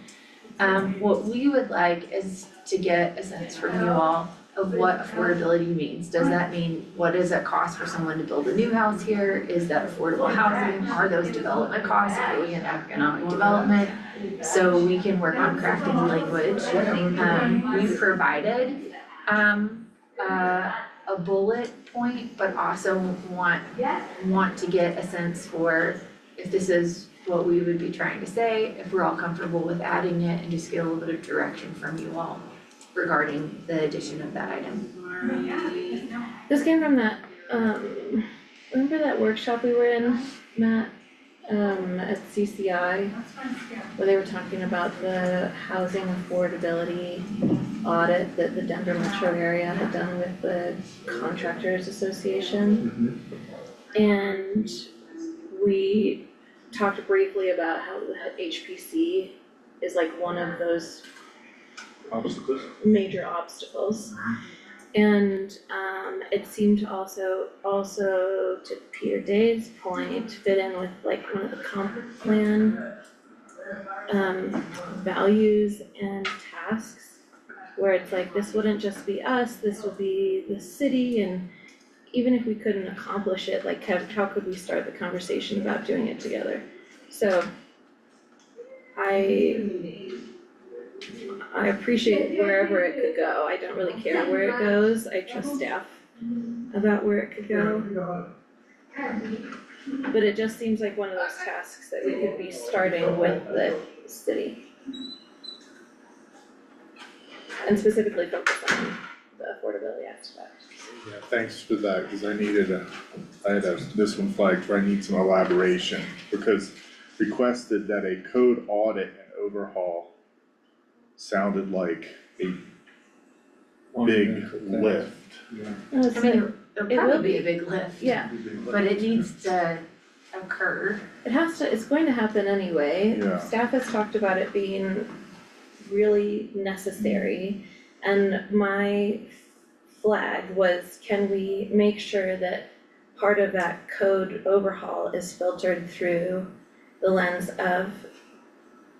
what we would like is to get a sense from you all of what affordability means. Does that mean, what does it cost for someone to build a new house here? Is that affordable housing? Are those development costs really in economic development? So we can work on crafting language. We've provided a bullet point, but also want to get a sense for if this is what we would be trying to say, if we're all comfortable with adding it, and just get a little bit of direction from you all regarding the addition of that item. This came from that, remember that workshop we were in, Matt, at CCI? Where they were talking about the housing affordability audit that the Denver metro area had done with the Contractors Association. And we talked briefly about how the HPC is like one of those Obstacles. major obstacles. And it seemed to also to Peter Dave's point, fit in with like one of the comp plan values and tasks, where it's like, this wouldn't just be us, this would be the city, and even if we couldn't accomplish it, like how could we start the conversation about doing it together? So I appreciate wherever it could go. I don't really care where it goes. I trust staff about where it could go. But it just seems like one of those tasks that we could be starting with the city. And specifically focus on the affordability aspect. Yeah, thanks for that, cause I had this one flagged where I need some elaboration, because requested that a code audit and overhaul sounded like a big lift. No, it's I mean, not- it'll it will probably be a be. big lift. Yeah, But it needs to occur. it has to, it's going to happen anyway. Yeah. Staff has talked about it being really necessary. And my flag was, can we make sure that part of that code overhaul is filtered through the lens of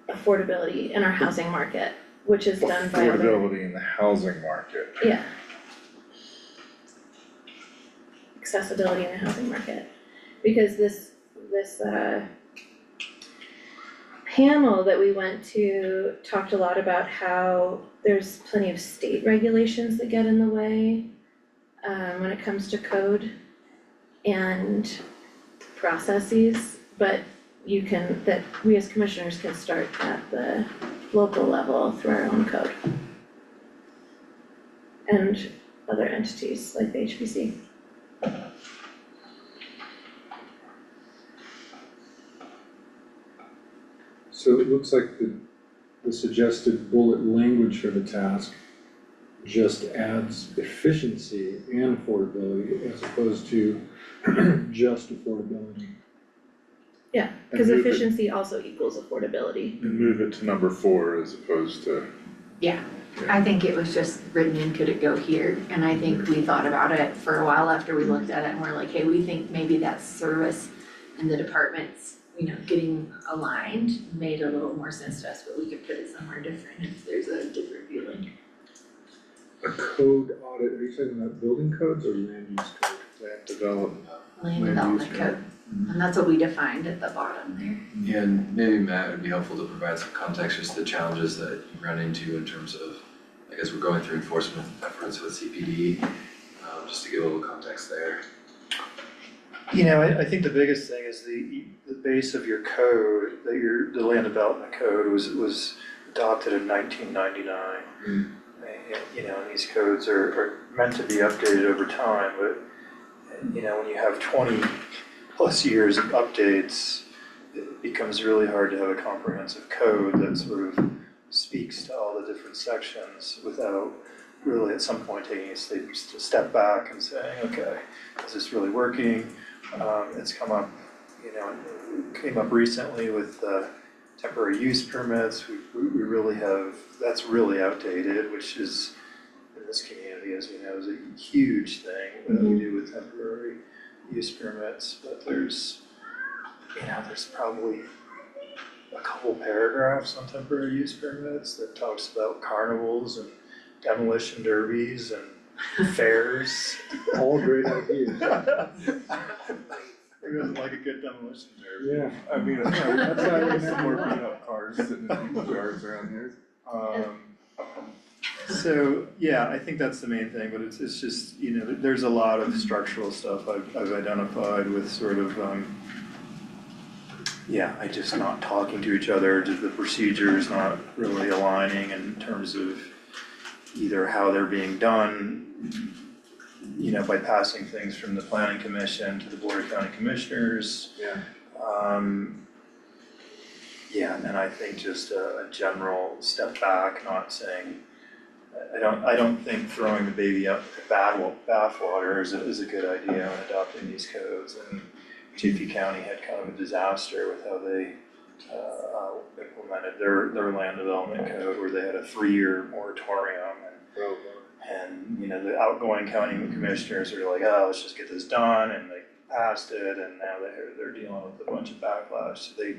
affordability in our housing market, which is done by other. Affordability in the housing market. Yeah. Accessibility in the housing market, because this panel that we went to talked a lot about how there's plenty of state regulations that get in the way when it comes to code and processes, but that we as commissioners can start at the local level through our own code. And other entities like the HPC. So it looks like the suggested bullet language for the task just adds efficiency and affordability as opposed to just affordability. Yeah, cause And move it- efficiency also equals affordability. And move it to number 4 as opposed to. Yeah, I think it was just written in, could it go here? And I think we thought about it for a while after we looked at it and we're like, hey, we think maybe that service and the departments, getting aligned made a little more sense to us, but we could put it somewhere different if there's a different feeling. A code audit, are you talking about building codes or land use code? Land development. Land Land development use code, and that's what we defined at the bottom there. Yeah, and maybe Matt, it would be helpful to provide some context, just the challenges that you run into in terms of, I guess we're going through enforcement efforts with CPD, just to give a little context there. I think the biggest thing is the base of your code, the land development code was adopted in 1999. And, and these codes are meant to be updated over time, but, when you have 20 plus years of updates, it becomes really hard to have a comprehensive code that sort of speaks to all the different sections without really at some point taking a step back and saying, okay, is this really working? It's come up, came up recently with temporary use permits. We really have, that's really outdated, which is, in this community, as we know, is a huge thing that we do with temporary use permits. But there's probably a couple paragraphs on temporary use permits that talks about carnivals and demolition derbies and fairs. All great ideas. Who doesn't like a good demolition derby? Yeah. I mean, that's why we have more beat up cars sitting in people's yards around here. So, yeah, I think that's the main thing, but it's just, there's a lot of structural stuff I've identified with sort of, I just not talking to each other, the procedures not really aligning in terms of either how they're being done, by passing things from the planning commission to the board of county commissioners. And then I think just a general step back, not saying, I don't think throwing the baby out with the bathwater is a good idea when adopting these codes. And Chaffey County had kind of a disaster with how they implemented their land development code, where they had a 3-year moratorium. And the outgoing county commissioners are like, oh, let's just get this done, and they passed it, and now they're dealing with a bunch of backlash. So they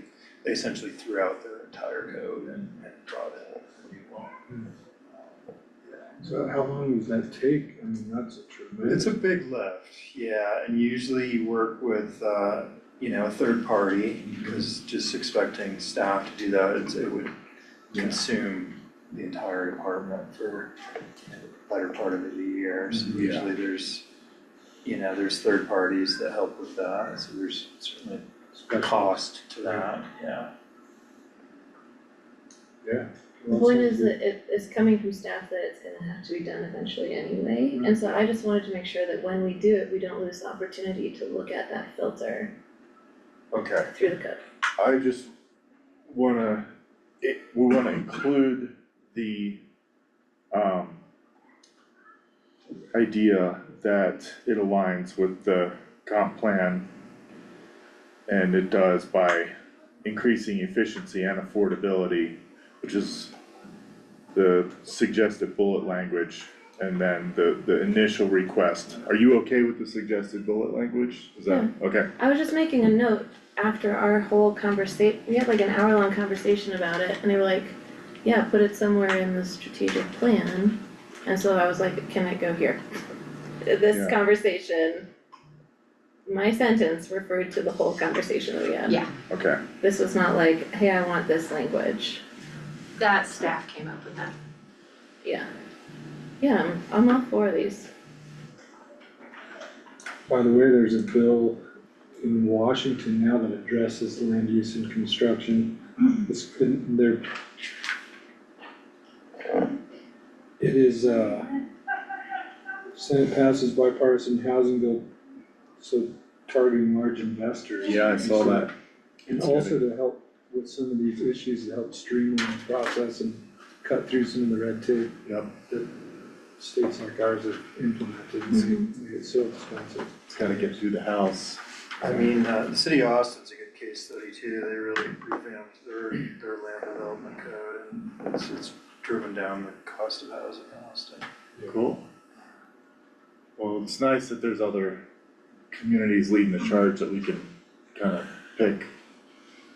essentially threw out their entire code and brought in a new one. So how long does that take? I mean, that's a tremendous. It's a big lift, yeah, and usually you work with, a third party, because just expecting staff to do that, it would consume the entire department for the better part of the year. So usually there's third parties that help with that, so there's certainly a cost to that, yeah. Yeah. The point is that it's coming from staff that it's gonna have to be done eventually anyway, and so I just wanted to make sure that when we do it, we don't lose the opportunity to look at that filter Okay. through the code. I just we wanna include the idea that it aligns with the comp plan. And it does by increasing efficiency and affordability, which is the suggested bullet language. And then the initial request, are you okay with the suggested bullet language? Is that, okay? I was just making a note after our whole conversation, we had like an hour-long conversation about it, and they were like, yeah, put it somewhere in the strategic plan. And so I was like, can it go here? This conversation, my sentence referred to the whole conversation that we had. Yeah. Okay. This was not like, hey, I want this language. That staff came up with that. Yeah. Yeah, I'm all for these. By the way, there's a bill in Washington now that addresses land use and construction. It's been there. It is, Senate passes bipartisan housing bill, so targeting large investors. Yeah, I saw that. And also to help with some of these issues, to help streamline the process and cut through some of the red tape. Yep. That states like ours have implemented and made it so expensive. It's gotta get through the House. I mean, the city of Austin's a good case study too. They really revamped their land development code, and it's driven down the cost of housing in Austin. Cool. Well, it's nice that there's other communities leading the charge that we can kind of pick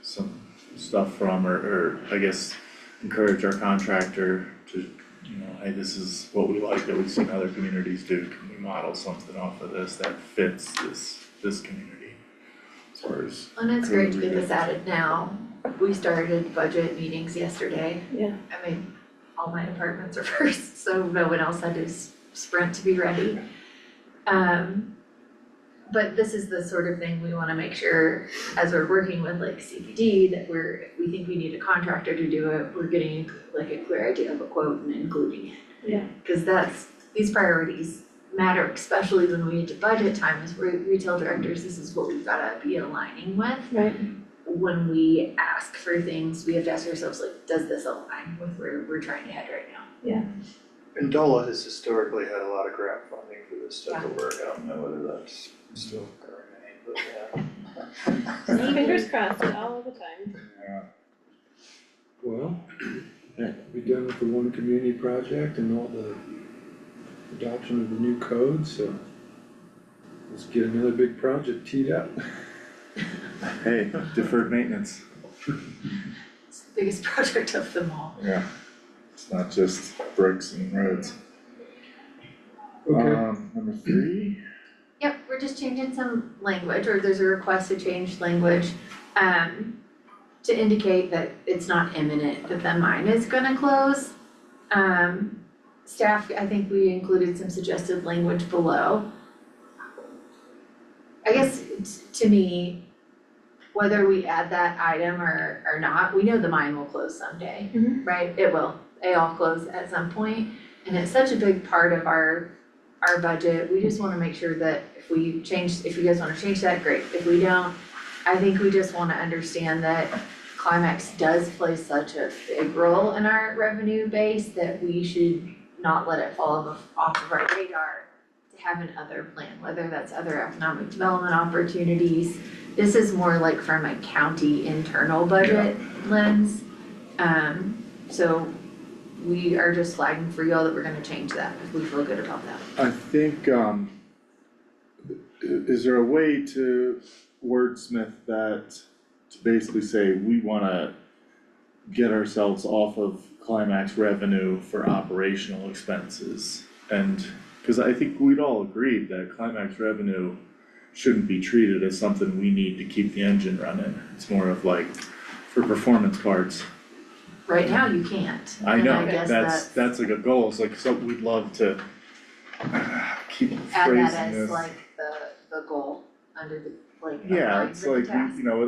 some stuff from, or I guess encourage our contractor to, you know, hey, this is what we like that we've seen other communities do. Can we model something off of this that fits this community as far as. And it's great to get this added now. We started budget meetings yesterday. Yeah. I mean, all my departments are first, so no one else had to sprint to be ready. But this is the sort of thing we wanna make sure, as we're working with like CPD, that we think we need a contractor to do it, we're getting like a clear idea of a quote and including it. Yeah. Cause these priorities matter, especially when we get to budget time, as retail directors, this is what we've gotta be aligning with. Right. When we ask for things, we have to ask ourselves like, does this align with where we're trying to head right now? Yeah. And DOLA has historically had a lot of grant funding for this type of work. I don't know whether that's still occurring, but yeah. Fingers crossed all the time. Yeah. Well, we done with the one community project and all the adoption of the new code, so let's get another big project teed up. Hey, deferred maintenance. It's the biggest project of them all. Yeah. It's not just bricks and roads. Okay. Number 3. Yep, we're just changing some language, or there's a request to change language, to indicate that it's not imminent, that the mine is gonna close. Staff, I think we included some suggested language below. I guess to me, whether we add that item or not, we know the mine will close someday, right? It will, they all close at some point, and it's such a big part of our budget. We just wanna make sure that if you guys wanna change that, great. If we don't, I think we just wanna understand that Climax does play such a big role in our revenue base that we should not let it fall off of our radar to have another plan, whether that's other economic development opportunities. This is more like from a county internal budget lens. So we are just flagging for y'all that we're gonna change that if we feel good about that. I think, is there a way to wordsmith that to basically say we wanna get ourselves off of Climax revenue for operational expenses? And, cause I think we'd all agreed that Climax revenue shouldn't be treated as something we need to keep the engine running. It's more of like for performance parts. Right now, you can't. I And know, guess that's like a goal, it's like something we'd love to keep add phrasing that as this. like the goal under the, like, Yeah, outline it's for the like, task. you know,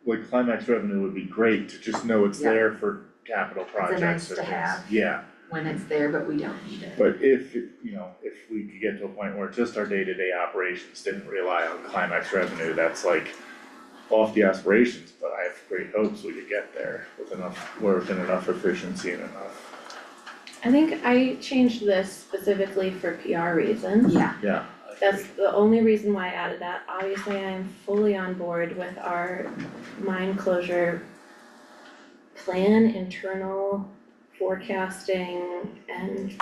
like Climax revenue would be great to just know it's Yeah. there for capital projects nice or to things. have. Yeah, When it's there, but we don't need it. but if, you know, if we could get to a point where just our day-to-day operations didn't rely on Climax revenue, that's like off the aspirations, but I have great hopes we could get there with enough work and enough efficiency and enough I think I changed this specifically for PR reasons. Yeah. Yeah. That's the only reason why I added that. Obviously, I am fully on board with our mine closure plan, internal forecasting and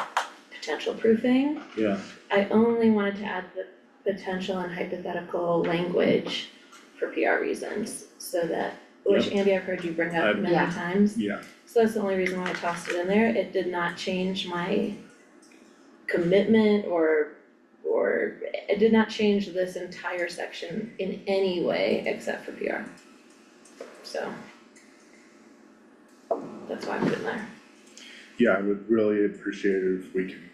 potential proofing. Yeah. I only wanted to add the potential and hypothetical language for PR reasons, so that, which Andy, I've heard you bring up many times. Yeah. So that's the only reason why I tossed it in there. It did not change my commitment or it did not change this entire section in any way except for PR. So that's why I put it in there. Yeah, I would really appreciate it if we can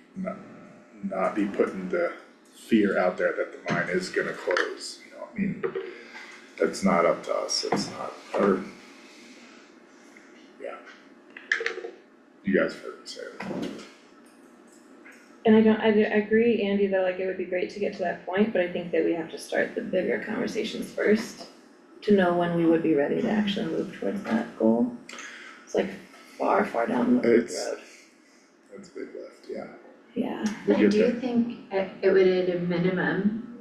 not be putting the fear out there that the mine is gonna close, you know, I mean, that's not up to us, it's not, or, yeah. You guys heard me say it. And I agree, Andy, that like it would be great to get to that point, but I think that we have to start the bigger conversations first to know when we would be ready to actually move towards that goal. It's like far, far down the road. It's a big lift, yeah. Yeah. But I do think it would at a minimum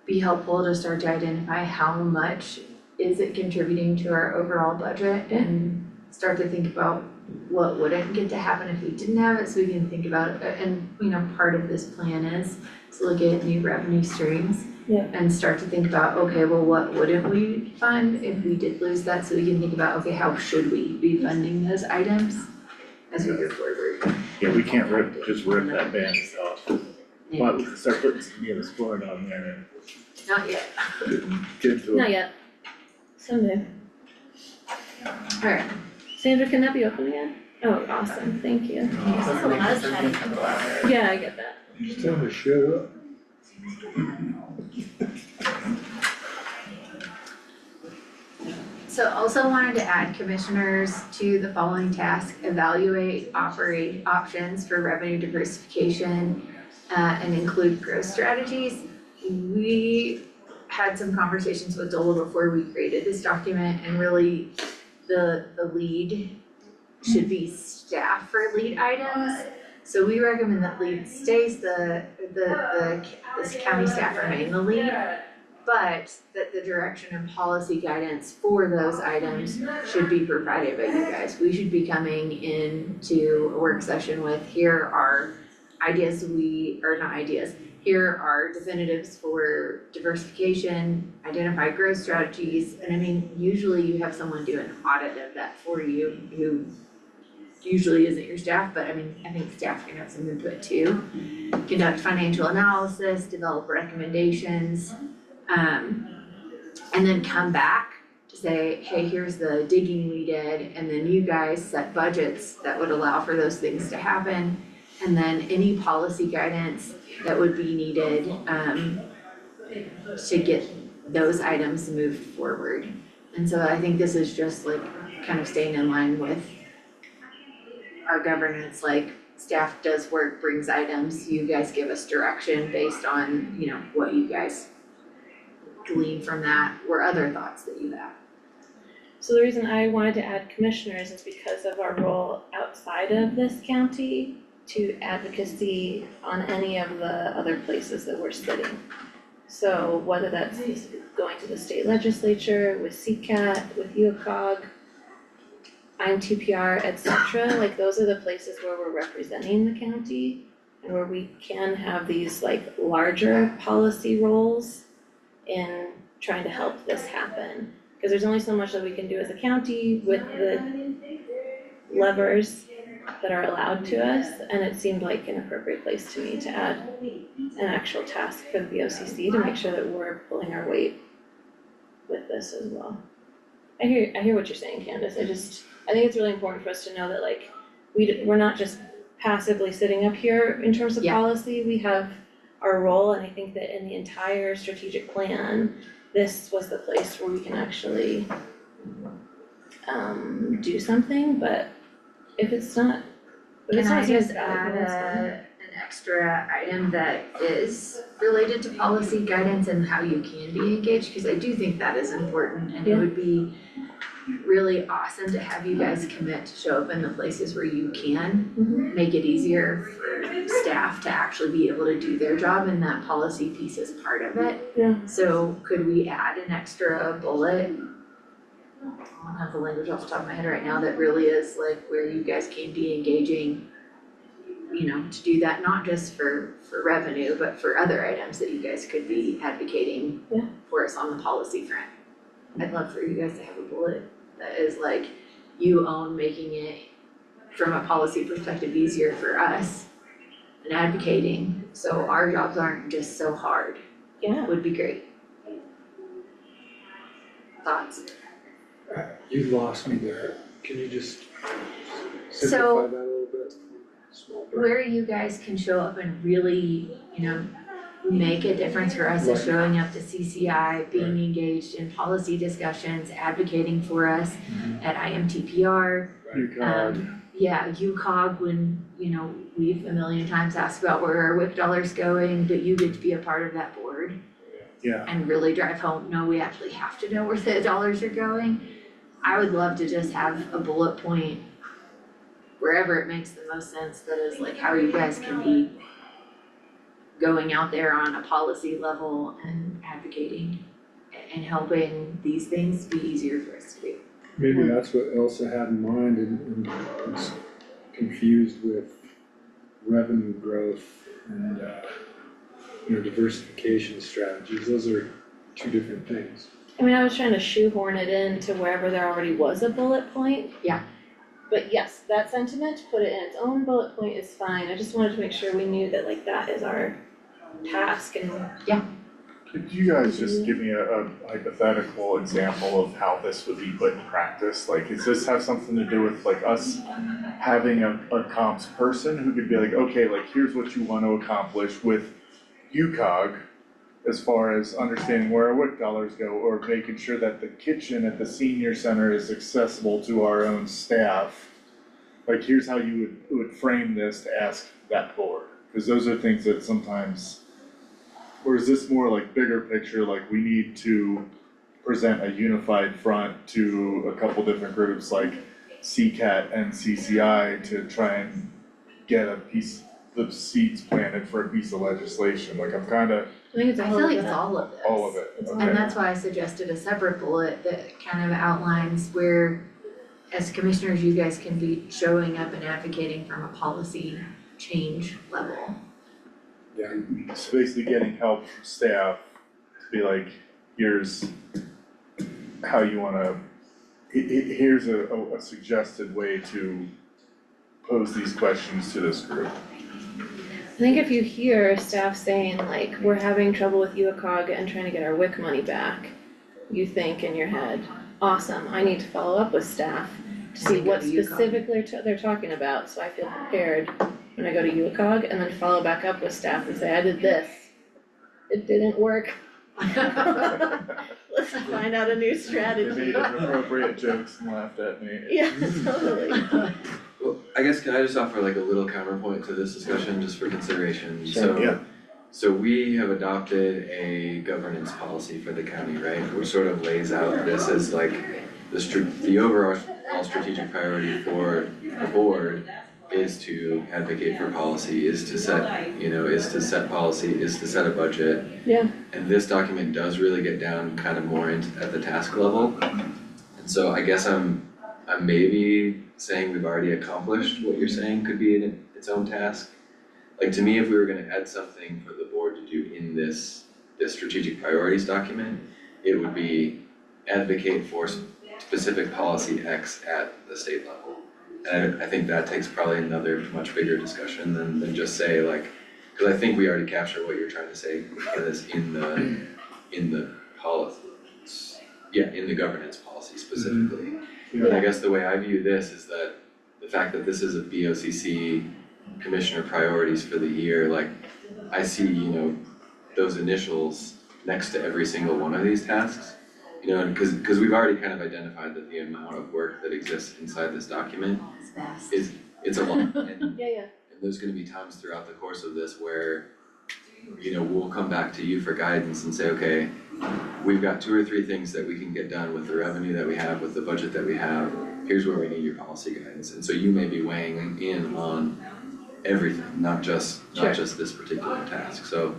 be helpful to start to identify how much is it contributing to our overall budget and start to think about what wouldn't get to happen if we didn't have it, so we can think about it. And you know, part of this plan is to look at new revenue streams. Yeah. And start to think about, okay, well, what wouldn't we fund if we did lose that, so we can think about, okay, how should we be funding those items as we go forward. Yeah, we can't just rip that band off, but we can start putting some needles flooring on there Not yet. and get into it. Not yet. Someday. Alright, Sandra, can that be open again? Oh, awesome, thank you. This is a lot of chatting people out there. Yeah, I get that. Just tell me to shut up. So also wanted to add commissioners to the following task: evaluate options for revenue diversification and include growth strategies. We had some conversations with Dole before we created this document, and really the lead should be staff for lead items. So we recommend that lead stays this county staff remain the lead, but that the direction and policy guidance for those items should be provided by you guys. We should be coming into a work session with, here are ideas here are definitives for diversification, identify growth strategies, and I mean, usually you have someone do an audit of that for you who usually isn't your staff, but I mean, I think staff can have some input too. Conduct financial analysis, develop recommendations, and then come back to say, hey, here's the digging we did, and then you guys set budgets that would allow for those things to happen. And then any policy guidance that would be needed to get those items moved forward. And so I think this is just like kind of staying in line with our governance, like staff does work, brings items, you guys give us direction based on, you know, what you guys glean from that or other thoughts that you have. So the reason I wanted to add commissioners is because of our role outside of this county to advocacy on any of the other places that we're sitting. So whether that's going to the state legislature, with CCAT, with UCOG, IMTPR, etc., like those are the places where we're representing the county and where we can have these like larger policy roles in trying to help this happen. Because there's only so much that we can do as a county with the levers that are allowed to us, and it seemed like an appropriate place to me to add an actual task for the BOCC to make sure that we're pulling our weight with this as well. I hear what you're saying, Candace. I think it's really important for us to know that like we're not just passively sitting up here in terms of policy. We have our role, and I think that in the entire strategic plan, this was the place where we can actually do something. But if it's not, Can I just add an extra item that is related to policy guidance and how you can be engaged? Because I do think that is important, and it would be really awesome to have you guys commit to show up in the places where you can. Mhm. Make it easier for staff to actually be able to do their job, and that policy piece is part of it. Yeah. So could we add an extra bullet? I don't have the language off the top of my head right now that really is like where you guys can be engaging, you know, to do that, not just for revenue, but for other items that you guys could be advocating Yeah. for us on the policy front. I'd love for you guys to have a bullet that is like, you own making it from a policy perspective easier for us and advocating, so our jobs aren't just so hard. Yeah. Would be great. Thoughts? You lost me there. Can you just So- simplify that a little bit? Small brain. Where you guys can show up and really, you know, make a difference for us is Right. showing up to CCI, being engaged in policy discussions, advocating for us at IMTPR. Yeah, UCOG, when, you know, we've a million times asked about where our WIC dollars going, but you get to be a part of that board. Yeah. And really drive home, no, we actually have to know where the dollars are going. I would love to just have a bullet point wherever it makes the most sense, that is like how you guys can be going out there on a policy level and advocating and helping these things be easier for us to do. Maybe that's what Elsa had in mind and was confused with revenue growth and, diversification strategies. Those are two different things. I mean, I was trying to shoehorn it into wherever there already was a bullet point. Yeah. But yes, that sentiment, to put it in its own bullet point is fine. I just wanted to make sure we knew that like that is our task and. Could you guys just give me a hypothetical example of how this would be put in practice? Like, does this have something to do with like us having a comms person who could be like, okay, like here's what you want to accomplish with UCOG as far as understanding where our WIC dollars go, or making sure that the kitchen at the senior center is accessible to our own staff? Like, here's how you would frame this to ask that board, because those are things that sometimes, or is this more like bigger picture, like we need to present a unified front to a couple different groups like CCAT and CCI to try and get a piece, the seeds planted for a piece of legislation? Like, I'm kinda. I think it's I all feel of like it's that. all of this. All of it, okay. And that's why I suggested a separate bullet that kind of outlines where, as commissioners, you guys can be showing up and advocating from a policy change level. Yeah, so basically getting help from staff to be like, here's how you wanna, here's a suggested way to pose these questions to this group. I think if you hear staff saying like, we're having trouble with UACOG and trying to get our WIC money back, you think in your head, awesome, I need to follow up with staff to see When they go what to UCOG. specifically they're talking about, so I feel prepared when I go to UACOG, and then follow back up with staff and say, I did this, it didn't work. Let's find out a new They strategy. made inappropriate jokes and laughed at me. Yeah, totally. Well, I guess can I just offer like a little counterpoint to this discussion, just for consideration? Sure. Yeah. So we have adopted a governance policy for the county, right, which sort of lays out this as like the overall strategic priority for the board is to advocate for policy, is to set, is to set policy, is to set a budget. Yeah. And this document does really get down kind of more into at the task level. And so I guess I'm maybe saying we've already accomplished what you're saying could be its own task. Like, to me, if we were gonna add something for the board to do in this strategic priorities document, it would be advocate for specific policy X at the state level. And I think that takes probably another much bigger discussion than just say like, cause I think we already captured what you're trying to say for this in the policy, in the governance policy specifically. But I guess the way I view this is that the fact that this is a BOCC commissioner priorities for the year, like I see, those initials next to every single one of these tasks. Cause we've already kind of identified that the amount of work that exists inside this document it's a lot. And Yeah. there's gonna be times throughout the course of this where, we'll come back to you for guidance and say, okay, we've got 2 or 3 things that we can get done with the revenue that we have, with the budget that we have, here's where we need your policy guidance, and so you may be weighing in on everything, not just this particular task, so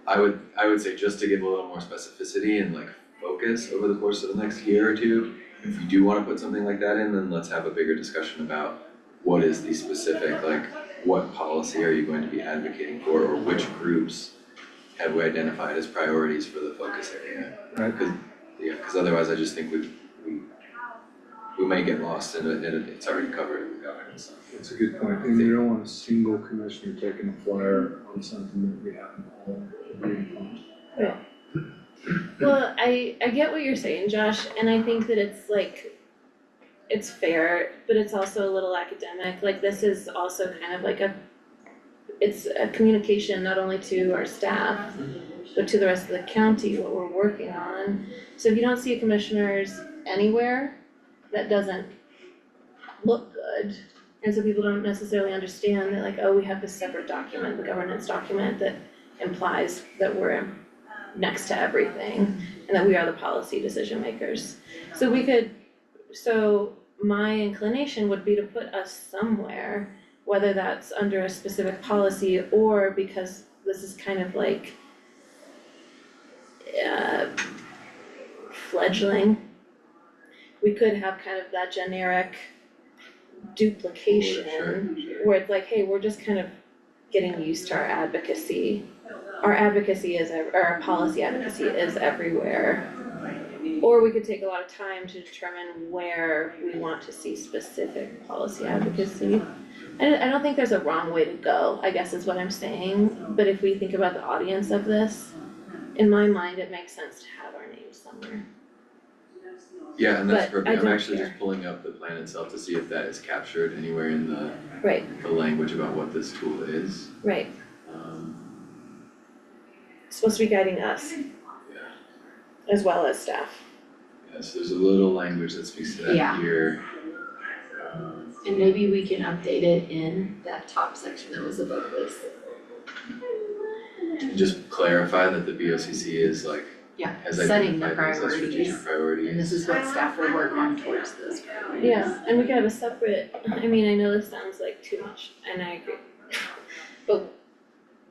I would say just to give a little more specificity and like focus over the course of the next year or two, if you do wanna put something like that in, then let's have a bigger discussion about what is the specific, like, what policy are you going to be advocating for, or which groups have we identified as priorities for the focus area? Right. Cause otherwise I just think we may get lost in it, and it's already covered in the governance. That's a good point, and we don't want a single commissioner taking a flyer on something that we haven't all agreed upon. Right. Well, I get what you're saying, Josh, and I think that it's like, it's fair, but it's also a little academic, like this is also kind of like it's a communication not only to our staff, but to the rest of the county, what we're working on. So if you don't see commissioners anywhere, that doesn't look good. And so people don't necessarily understand that like, oh, we have this separate document, the governance document that implies that we're next to everything and that we are the policy decision makers. So my inclination would be to put us somewhere, whether that's under a specific policy or because this is kind of like fledgling. We could have kind of that generic duplication where it's like, hey, we're just kind of getting used to our advocacy. Our advocacy is, or our policy advocacy is everywhere. Or we could take a lot of time to determine where we want to see specific policy advocacy. I don't think there's a wrong way to go, I guess is what I'm saying, but if we think about the audience of this, in my mind, it makes sense to have our names somewhere. Yeah, and that's But I perfect, I'm don't actually care. just pulling up the plan itself to see if that is captured anywhere in the Right, language about what this tool is. right. It's supposed to be guiding us. As well as staff. Yes, there's a little language that speaks to that Yeah. here. And maybe we can update it in that top section that was above this. Just clarify that the BOCC is like, Yeah, has setting the identified these as strategic priorities. And this is what staff will work on towards those priorities. Yeah, and we could have a separate, I mean, I know this sounds like too much, and I agree. But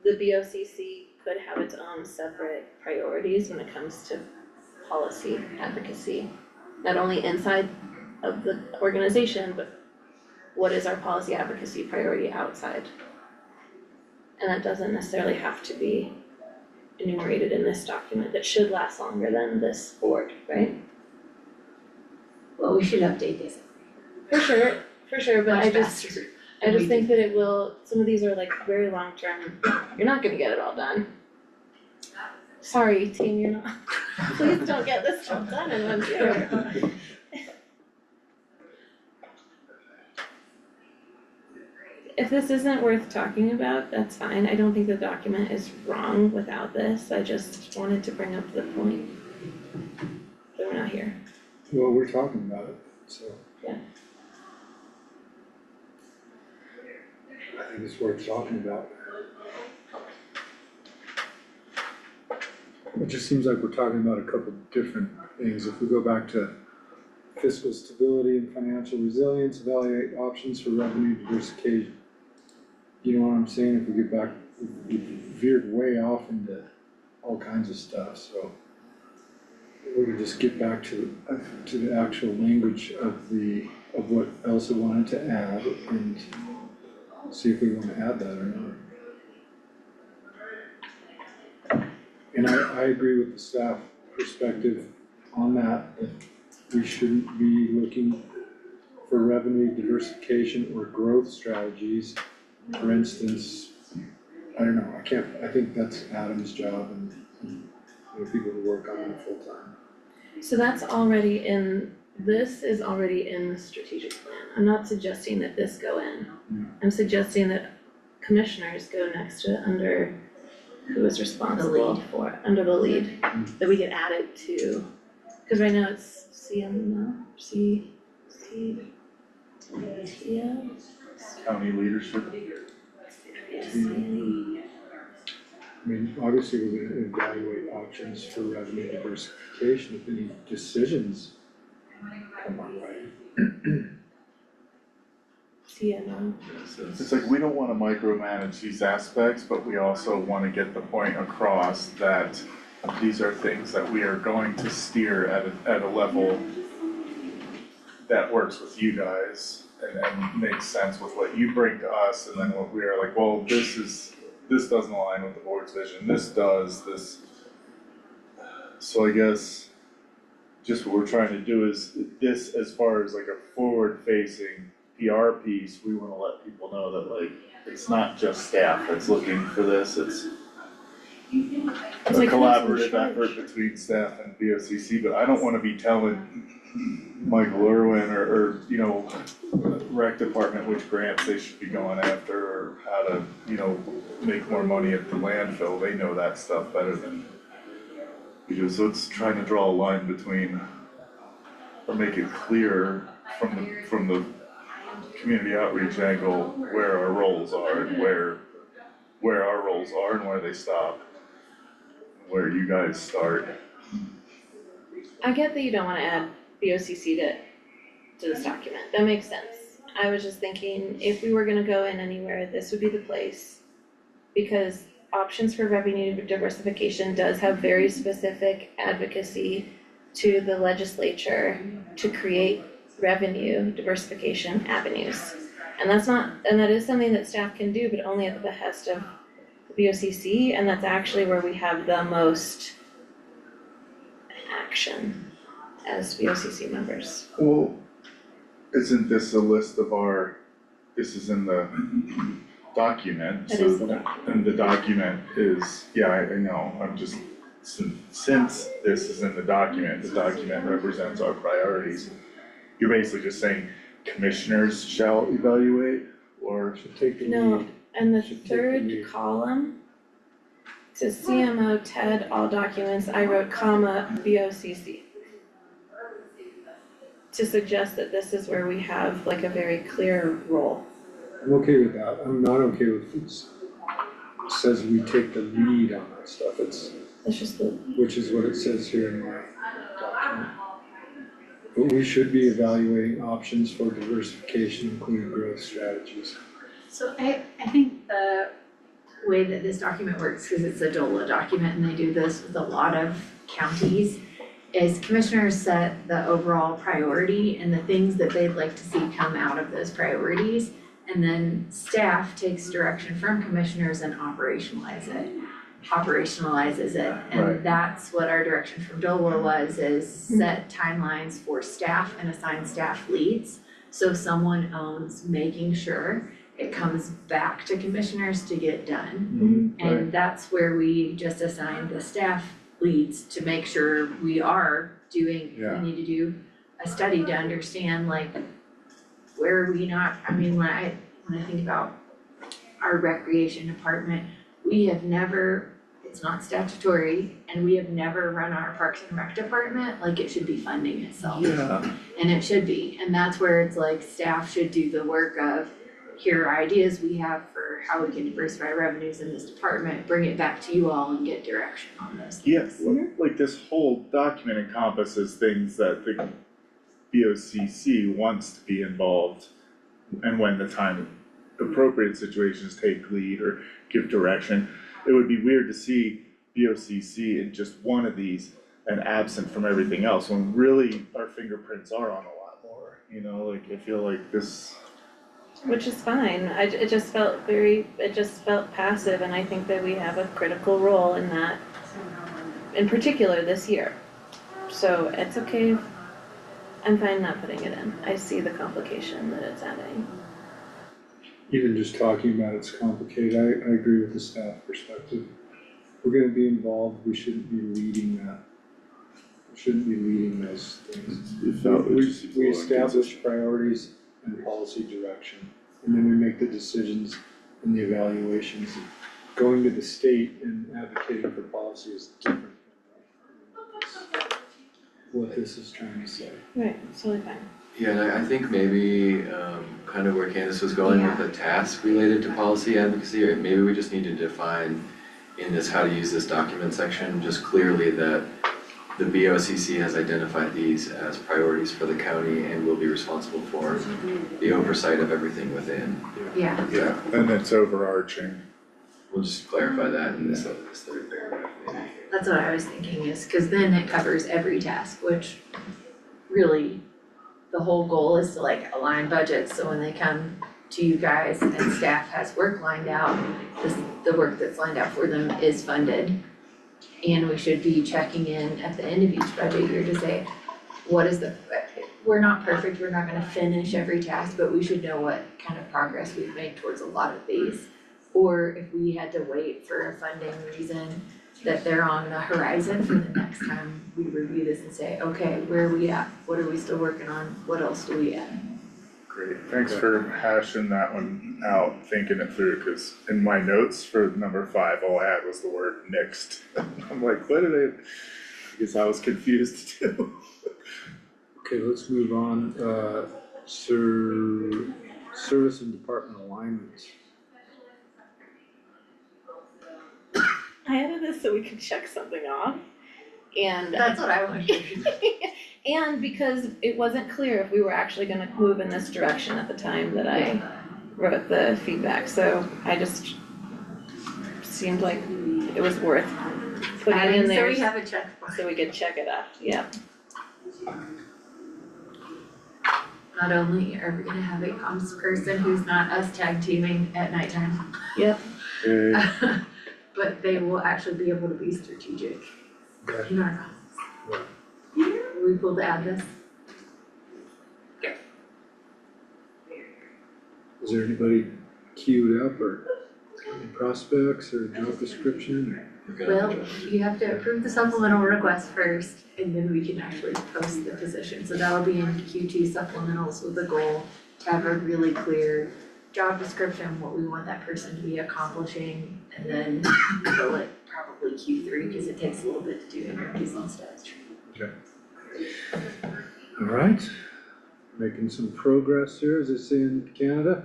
the BOCC could have its own separate priorities when it comes to policy advocacy. Not only inside of the organization, but what is our policy advocacy priority outside? And that doesn't necessarily have to be enumerated in this document that should last longer than this board, right? Well, we should update this. For sure, but Much I just faster. think that it will, some of these are like very long term, you're not gonna get it all done. Sorry, team, you're not, please don't get this stuff done in one year. If this isn't worth talking about, that's fine, I don't think the document is wrong without this, I just wanted to bring up the point. But we're not here. Well, we're talking about it, so. Yeah. I think it's worth talking about. It just seems like we're talking about a couple different things. If we go back to fiscal stability and financial resilience, evaluate options for revenue diversification. You know what I'm saying? If we get back, we veered way off into all kinds of stuff, so. We could just get back to the actual language of what Elsa wanted to add and see if we wanna add that or not. And I agree with the staff perspective on that we shouldn't be looking for revenue diversification or growth strategies. For instance, I don't know, I think that's Adam's job and people who work on it full time. So that's already this is already in the strategic plan. I'm not suggesting that this go in. I'm suggesting that commissioners go next to under who is responsible for it, under the lead, that we get added to. Cause right now it's County leadership. I mean, obviously, we're gonna evaluate options for revenue diversification if any decisions come our way. CMO. It's like, we don't wanna micromanage these aspects, but we also wanna get the point across that these are things that we are going to steer at a level that works with you guys and makes sense with what you bring to us, and then what we are like, well, this doesn't align with the board's vision, this does, this. So I guess just what we're trying to do is this, as far as like a forward-facing PR piece, we wanna let people know that like, it's not just staff that's looking for this, it's a like collaborative who's in charge? effort between staff and BOCC, but I don't wanna be telling Michael Irwin or, you know, rec department which grants they should be going after, or how to, you know, make more money at the landfill, they know that stuff better than we do, so it's trying to draw a line between, or make it clear from the community outreach angle, where our roles are and where our roles are and where they stop, where you guys start. I get that you don't wanna add BOCC to this document, that makes sense. I was just thinking, if we were gonna go in anywhere, this would be the place. Because options for revenue diversification does have very specific advocacy to the legislature to create revenue diversification avenues. And that is something that staff can do, but only at the behest of the BOCC, and that's actually where we have the most action as BOCC members. Well, isn't this a list of this is in the document, That so, is the document. and the document is, yeah, I know, I'm just, since this is in the document represents our priorities. You're basically just saying commissioners shall evaluate, or Should take the No, lead. and the Should take the third lead. column, to CMO, TED, all documents, I wrote comma, BOCC. To suggest that this is where we have like a very clear role. I'm okay with that, I'm not okay with this. It says we take the lead on that stuff, It's just the, which is what it says here in my document. But we should be evaluating options for diversification, including growth strategies. So I think the way that this document works, because it's a DOLA document and they do this with a lot of counties, is commissioners set the overall priority and the things that they'd like to see come out of those priorities. And then staff takes direction from commissioners and operationalizes it. Right. And that's what our direction from DOLA was, is set timelines for staff and assign staff leads. So someone owns making sure it comes back to commissioners to get done. Right. And that's where we just assigned the staff leads to make sure we are doing, Yeah. we need to do a study to understand like, where are we not, I mean, when I think about our recreation department, we have never, it's not statutory, and we have never run our Parks and Rec department like it should be funding itself. Yeah. And it should be, and that's where it's like staff should do the work of, here are ideas we have for how we can diversify revenues in this department, bring it back to you all and get direction on those things. Yeah, like this whole document encompasses things that the BOCC wants to be involved, and when the time appropriate situations take lead or give direction. It would be weird to see BOCC in just one of these and absent from everything else, when really our fingerprints are on a lot more, you know, like I feel like this. which is fine, it just felt passive, and I think that we have a critical role in that, in particular this year. So it's okay, I'm fine not putting it in, I see the complication that it's adding. Even just talking about it's complicated, I agree with the staff perspective. If we're gonna be involved, we shouldn't be leading that. We shouldn't be leading those things. We establish priorities and policy direction, and then we make the decisions and the evaluations. Going to the state and advocating for policy is different than what this is trying to say. Right, it's totally fine. Yeah, and I think maybe kind of where Candace was going with the task related to policy advocacy, or maybe we just need to define in this how to use this document section, just clearly that the BOCC has identified these as priorities for the county and will be responsible for the oversight of everything within. Yeah. Yeah, and it's overarching. We'll just clarify that in this third paragraph maybe. That's what I was thinking is, cause then it covers every task, which really, the whole goal is to like align budgets, so when they come to you guys and staff has work lined out, the work that's lined out for them is funded. And we should be checking in at the end of each budget year to say, what is we're not perfect, we're not gonna finish every task, but we should know what kind of progress we've made towards a lot of these. Or if we had to wait for a funding reason, that they're on the horizon for the next time we review this and say, okay, where are we at? What are we still working on? What else do we add? Great, thanks for hashing that one out, thinking it through, cause in my notes for number 5, all I had was the word nixed. I'm like, what did I guess I was confused too. Okay, let's move on, service and department alignments. I added this so we could check something off, and. That's what I wanted. And because it wasn't clear if we were actually gonna move in this direction at the time that I wrote the feedback, so I just seemed like it was worth putting it in there. So we have a check. So we could check it off, yeah. Not only are we gonna have a comms person who's not us tag teaming at nighttime. Yep. But they will actually be able to be strategic in our process. Are we cool to add this? Is there anybody queued up or any prospects or job description? Well, you have to approve the supplemental request first, and then we can actually post the position. So that'll be in Q2 supplementals with the goal to have a really clear job description, what we want that person to be accomplishing, and then fill it probably Q3, because it takes a little bit to do interviews and stuff. Okay. All right, making some progress here, as they say in Canada.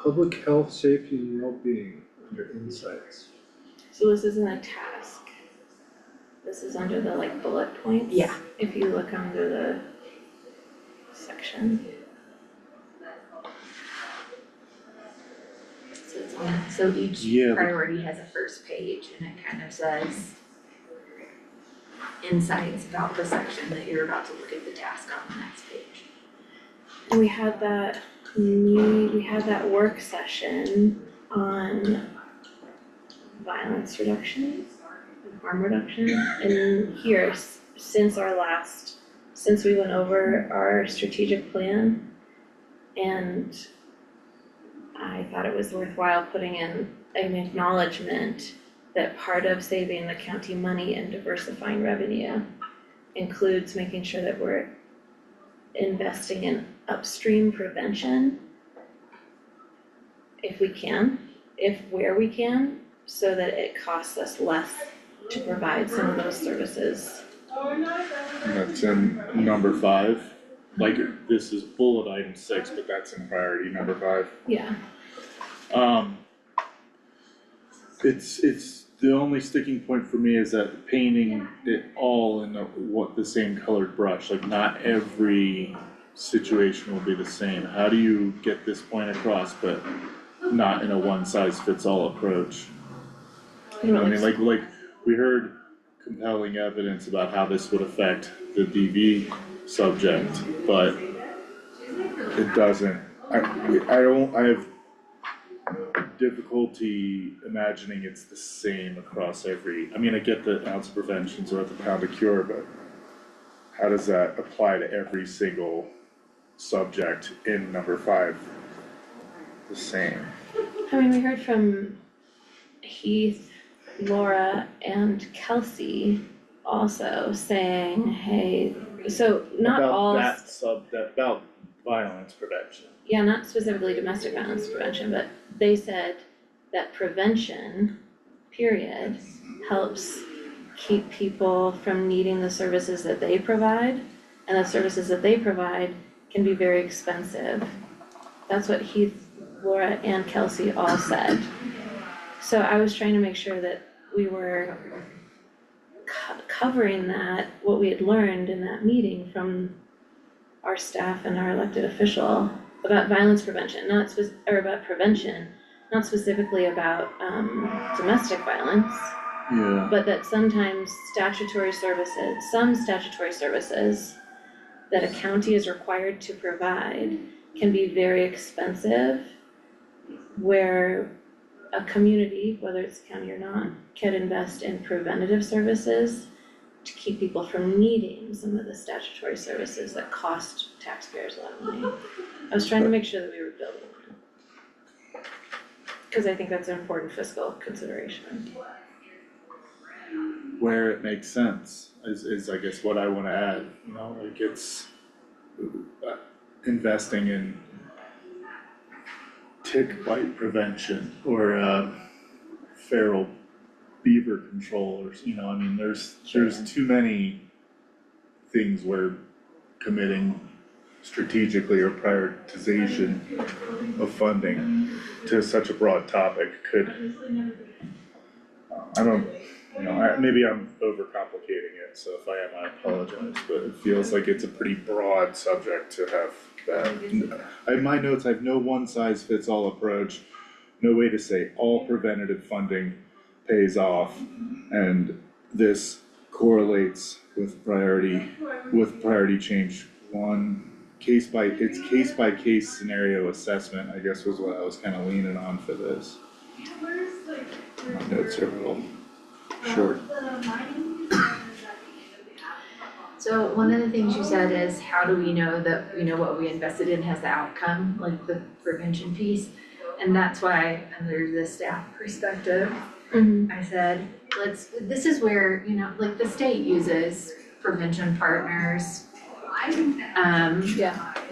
Public health, safety and well-being under insights. So this isn't a task. This is under the like bullet points. Yeah. If you look under the section. So it's so each priority has a first page, and it kind of says insights about the section that you're about to look at the task on the next page. And we had that work session on violence reduction and harm reduction. And here, since we went over our strategic plan, and I thought it was worthwhile putting in an acknowledgement that part of saving the county money and diversifying revenue includes making sure that we're investing in upstream prevention if we can, where we can, so that it costs us less to provide some of those services. And that's in number 5, like this is bullet item 6, but that's in priority number 5. Yeah. It's the only sticking point for me is that painting it all in the same colored brush, like not every situation will be the same. How do you get this point across, but not in a one-size-fits-all approach? You know what I mean, like we heard compelling evidence about how this would affect the DV subject, but it doesn't. I have difficulty imagining it's the same across every, I mean, I get that ounce of prevention's worth a pound of cure, but how does that apply to every single subject in number 5 the same? I mean, we heard from Heath, Laura, and Kelsey also saying, hey, so not all. About violence prevention. Yeah, not specifically domestic violence prevention, but they said that prevention, period, helps keep people from needing the services that they provide, and the services that they provide can be very expensive. That's what Heath, Laura, and Kelsey all said. So I was trying to make sure that we were covering that, what we had learned in that meeting from our staff and our elected official about violence prevention, or about prevention, not specifically about domestic violence. Yeah. But that sometimes some statutory services that a county is required to provide can be very expensive, where a community, whether it's county or not, can invest in preventative services to keep people from needing some of the statutory services that cost taxpayers a lot of money. I was trying to make sure that we were building that. Cause I think that's an important fiscal consideration. Where it makes sense is I guess what I wanna add, like it's investing in tick bite prevention or feral beaver control or, I mean, there's too many things where committing strategically or prioritization of funding to such a broad topic could, maybe I'm overcomplicating it, so if I am, I apologize, but it feels like it's a pretty broad subject to have that. In my notes, I have no one size fits all approach, no way to say all preventative funding pays off, and this correlates with priority change one. Case by case scenario assessment, I guess was what I was kind of leaning on for this. My notes are a little short. So one of the things you said is, how do we know that what we invested in has the outcome, like the prevention piece? And that's why, under the staff perspective, I said, this is where, like the state uses prevention partners.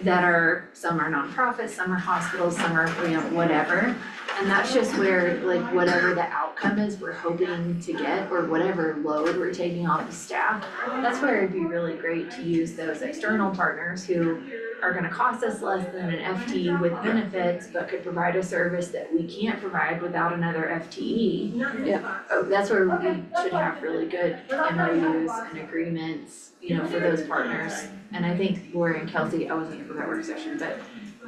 That are, some are nonprofits, some are hospitals, some are, whatever. And that's just where, like, whatever the outcome is we're hoping to get, or whatever load we're taking off the staff, that's where it'd be really great to use those external partners who are gonna cost us less than an FTE with benefits, but could provide a service that we can't provide without another FTE. That's where we should have really good MOUs and agreements, for those partners. And I think Lori and Kelsey, I wasn't here for that work session, but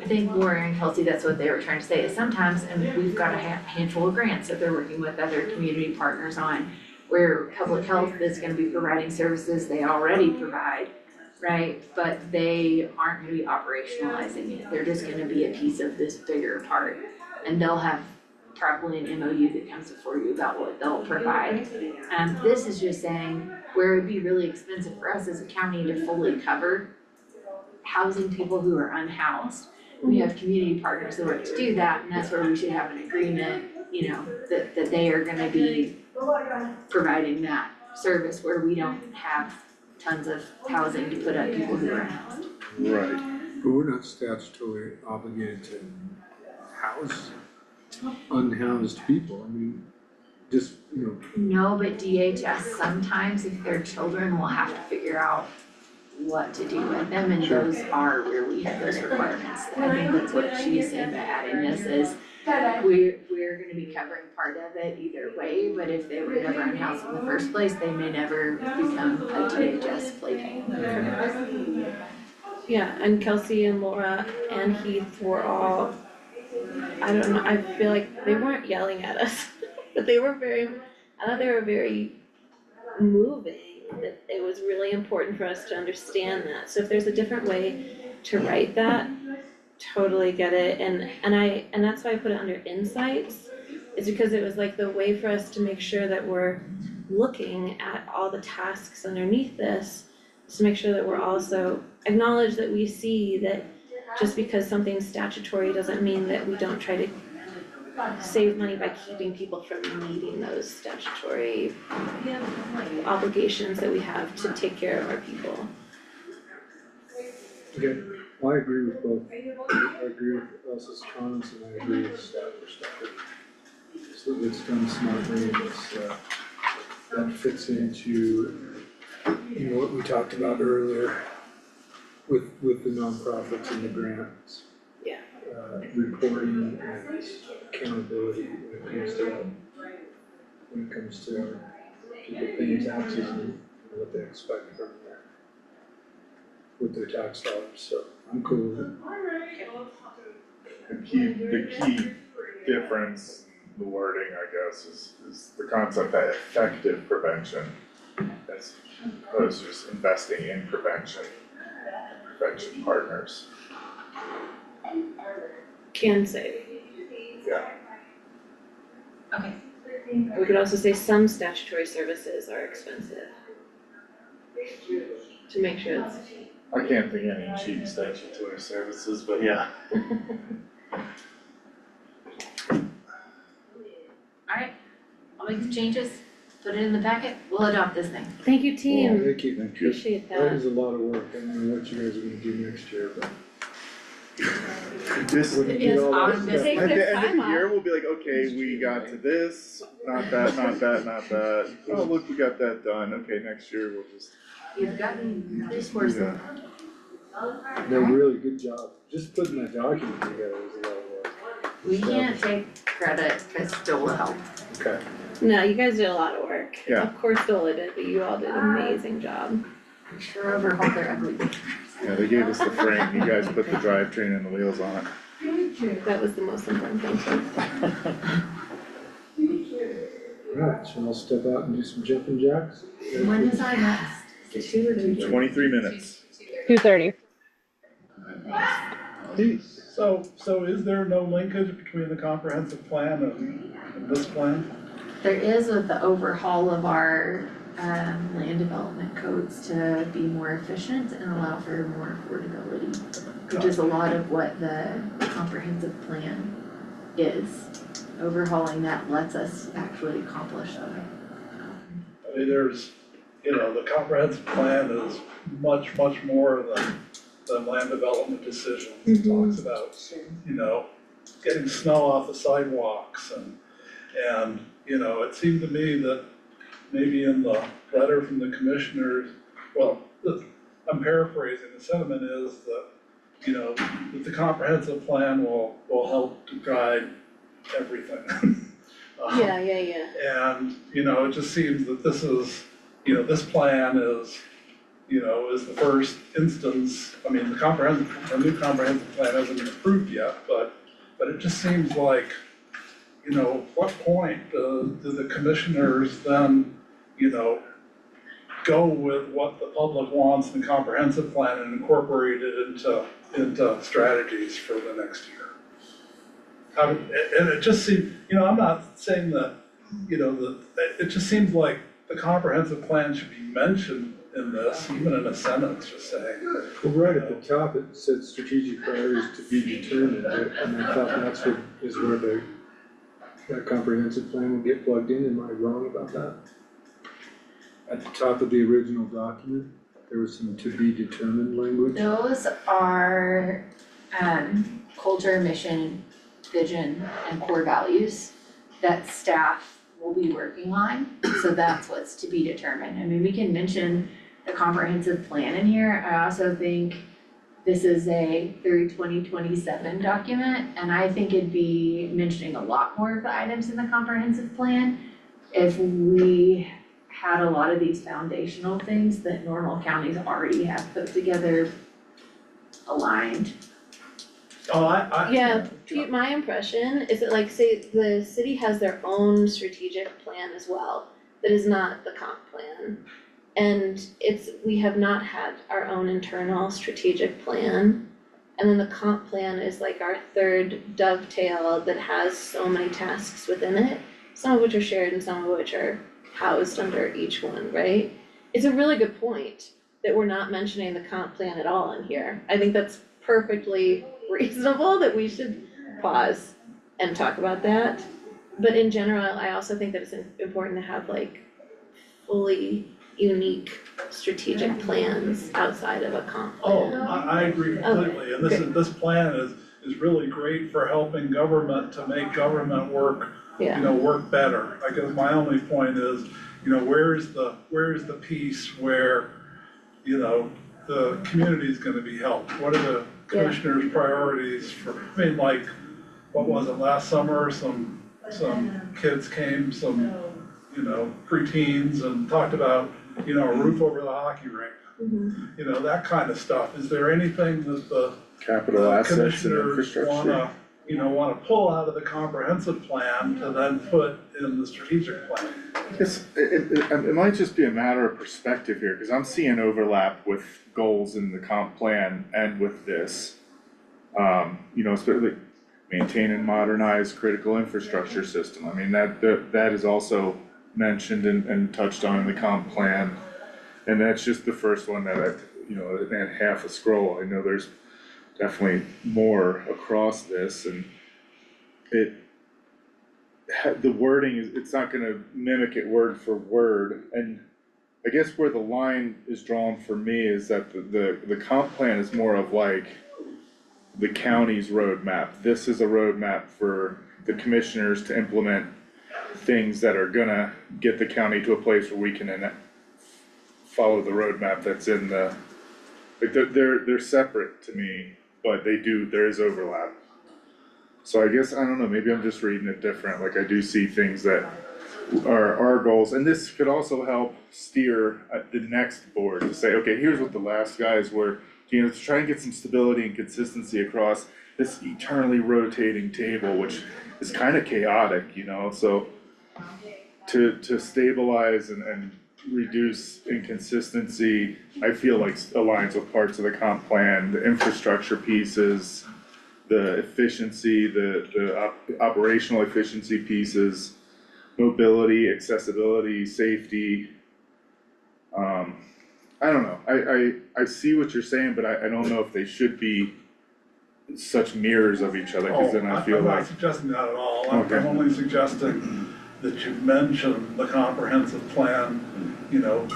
I think Lori and Kelsey, that's what they were trying to say, is sometimes, and we've got a handful of grants that they're working with other community partners on, where public health is gonna be providing services they already provide, right? But they aren't gonna be operationalizing it, they're just gonna be a piece of this bigger part. And they'll have probably an MOU that comes before you about what they'll provide. This is just saying where it'd be really expensive for us as a county to fully cover housing people who are unhoused. We have community partners that work to do that, and that's where we should have an agreement, that they are gonna be providing that service where we don't have tons of housing to put up people who are unhoused. Right. But we're not statutorily obligated to house unhoused people, I mean, just, No, but DHS sometimes, if they're children, will have to figure out what to do with them, and those are where we have those requirements. I think that's what she's saying by adding this is, we're gonna be covering part of it either way, but if they were never unhoused in the first place, they may never become a DHS playpen. Yeah, and Kelsey and Laura and Heath were all, I don't know, I feel like they weren't yelling at us, but I thought they were very moving, that it was really important for us to understand that. So if there's a different way to write that, totally get it, and that's why I put it under insights, is because it was like the way for us to make sure that we're looking at all the tasks underneath this, to make sure that we're also acknowledge that we see that just because something's statutory doesn't mean that we don't try to save money by keeping people from needing those statutory obligations that we have to take care of our people. okay, well, I agree with both. I agree with Elsa's comments and I agree with staff perspective. So it's done smartly, that fits into, what we talked about earlier with the nonprofits and the grants. Yeah. Reporting and accountability when it comes to that. when it comes to our people paying taxes and what they expect from with their tax dollars, so I'm cool with it. The key difference, the wording, I guess, is the concept that effective prevention, as opposed to just investing in prevention partners. Can save. Yeah. Okay. We could also say some statutory services are expensive. To make sure it's. I can't think of any cheap statutory services, but yeah. Alright, I'll make the changes, put it in the packet, we'll adopt this thing. Thank you, team. Well, thank you. Appreciate That that. is a lot of work, I don't know what you guys are gonna do next year, but. This When you get is all that on stuff- this- Take At their the end of time the year, off. we'll be like, okay, we got to this, not that, not that, not that. Oh, look, we got that done. Okay, next year we'll just. You've gotten resources. Yeah. No, really, good job, just putting that document together was a lot of work. We can't take credit, cause Stola helped. Okay. No, you guys did a lot of work. Yeah. Of course Dola did, but you all did an amazing job. Sure overhauled their ugly. Yeah, they gave us the frame. You guys put the drivetrain and the wheels on it. That was the most important thing. Alright, so I'll step out and do some jumping jacks. When is our next? 2 or 2:30? 23 minutes. 2:30. So is there no linkage between the comprehensive plan and this plan? There is with the overhaul of our land development codes to be more efficient and allow for more affordability, which is a lot of what the comprehensive plan is. Overhauling that lets us actually accomplish that. I mean, there's, the comprehensive plan is much more than land development decisions. It talks about, getting snow off the sidewalks and, it seemed to me that maybe in the letter from the commissioners, I'm paraphrasing, the sentiment is that, that the comprehensive plan will help to guide everything. Yeah. And, it just seems that this is, this plan is, is the first instance, I mean, the new comprehensive plan hasn't been approved yet, but it just seems like, what point do the commissioners then, go with what the public wants in the comprehensive plan and incorporate it into strategies for the next year? And it just seems, I'm not saying that, it just seems like the comprehensive plan should be mentioned in this, even in a sentence, just saying. Well, right at the top, it said strategic priorities to be determined, and I thought that's where that comprehensive plan will get plugged in, am I wrong about that? At the top of the original document, there was some to be determined language. Those are culture, mission, vision, and core values that staff will be working on. So that's what's to be determined. I mean, we can mention the comprehensive plan in here. I also think this is a through 2027 document, and I think it'd be mentioning a lot more of the items in the comprehensive plan if we had a lot of these foundational things that normal counties already have put together aligned. Yeah, Pete, my impression is that like, say, the city has their own strategic plan as well, that is not the comp plan. And we have not had our own internal strategic plan. And then the comp plan is like our third dovetail that has so many tasks within it, some of which are shared and some of which are housed under each one, right? It's a really good point that we're not mentioning the comp plan at all in here. I think that's perfectly reasonable that we should pause and talk about that. But in general, I also think that it's important to have like fully unique strategic plans outside of a comp plan. I agree completely, and this plan is really great for helping government to make government work, work better. I guess my only point is, where's the piece where, the community's gonna be helped? What are the commissioners' priorities for, I mean, like, what was it, last summer, some kids came, preteens and talked about, a roof over the hockey rink. That kind of stuff. Is there anything that the Capital assets and commissioners infrastructure. wanna pull out of the comprehensive plan to then put in the strategic plan? It might just be a matter of perspective here, cause I'm seeing overlap with goals in the comp plan and with this. Especially maintain and modernize critical infrastructure system, I mean, that is also mentioned and touched on in the comp plan. And that's just the first one that and half a scroll, I know there's definitely more across this, and the wording is, it's not gonna mimic it word for word, and I guess where the line is drawn for me is that the comp plan is more of like the county's roadmap. This is a roadmap for the commissioners to implement things that are gonna get the county to a place where we can follow the roadmap that's in the, like, they're separate to me, but there is overlap. So I guess, I don't know, maybe I'm just reading it different, like I do see things that are our goals, and this could also help steer the next board to say, okay, here's what the last guys were, to try and get some stability and consistency across this eternally rotating table, which is kind of chaotic, so to stabilize and reduce inconsistency, I feel like aligns with parts of the comp plan, the infrastructure pieces, the efficiency, the operational efficiency pieces, mobility, accessibility, safety. I don't know, I see what you're saying, but I don't know if they should be such mirrors of each other, cause then I feel I'm like. not suggesting that at all, Okay. I'm only suggesting that you mention the comprehensive plan,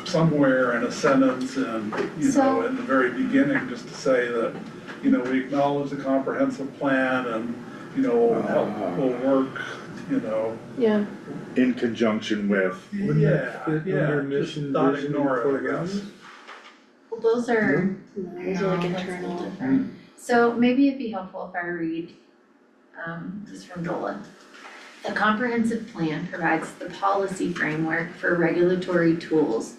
somewhere in a sentence and, So- in the very beginning, just to say that, we acknowledge the comprehensive plan and, we'll work, Yeah, In conjunction with. Wouldn't that fit under just mission, not vision, and ignore core it, I guess. values? Well, those are, those are like internal. different. So maybe it'd be helpful if I read, this from Dolan. The comprehensive plan provides the policy framework for regulatory tools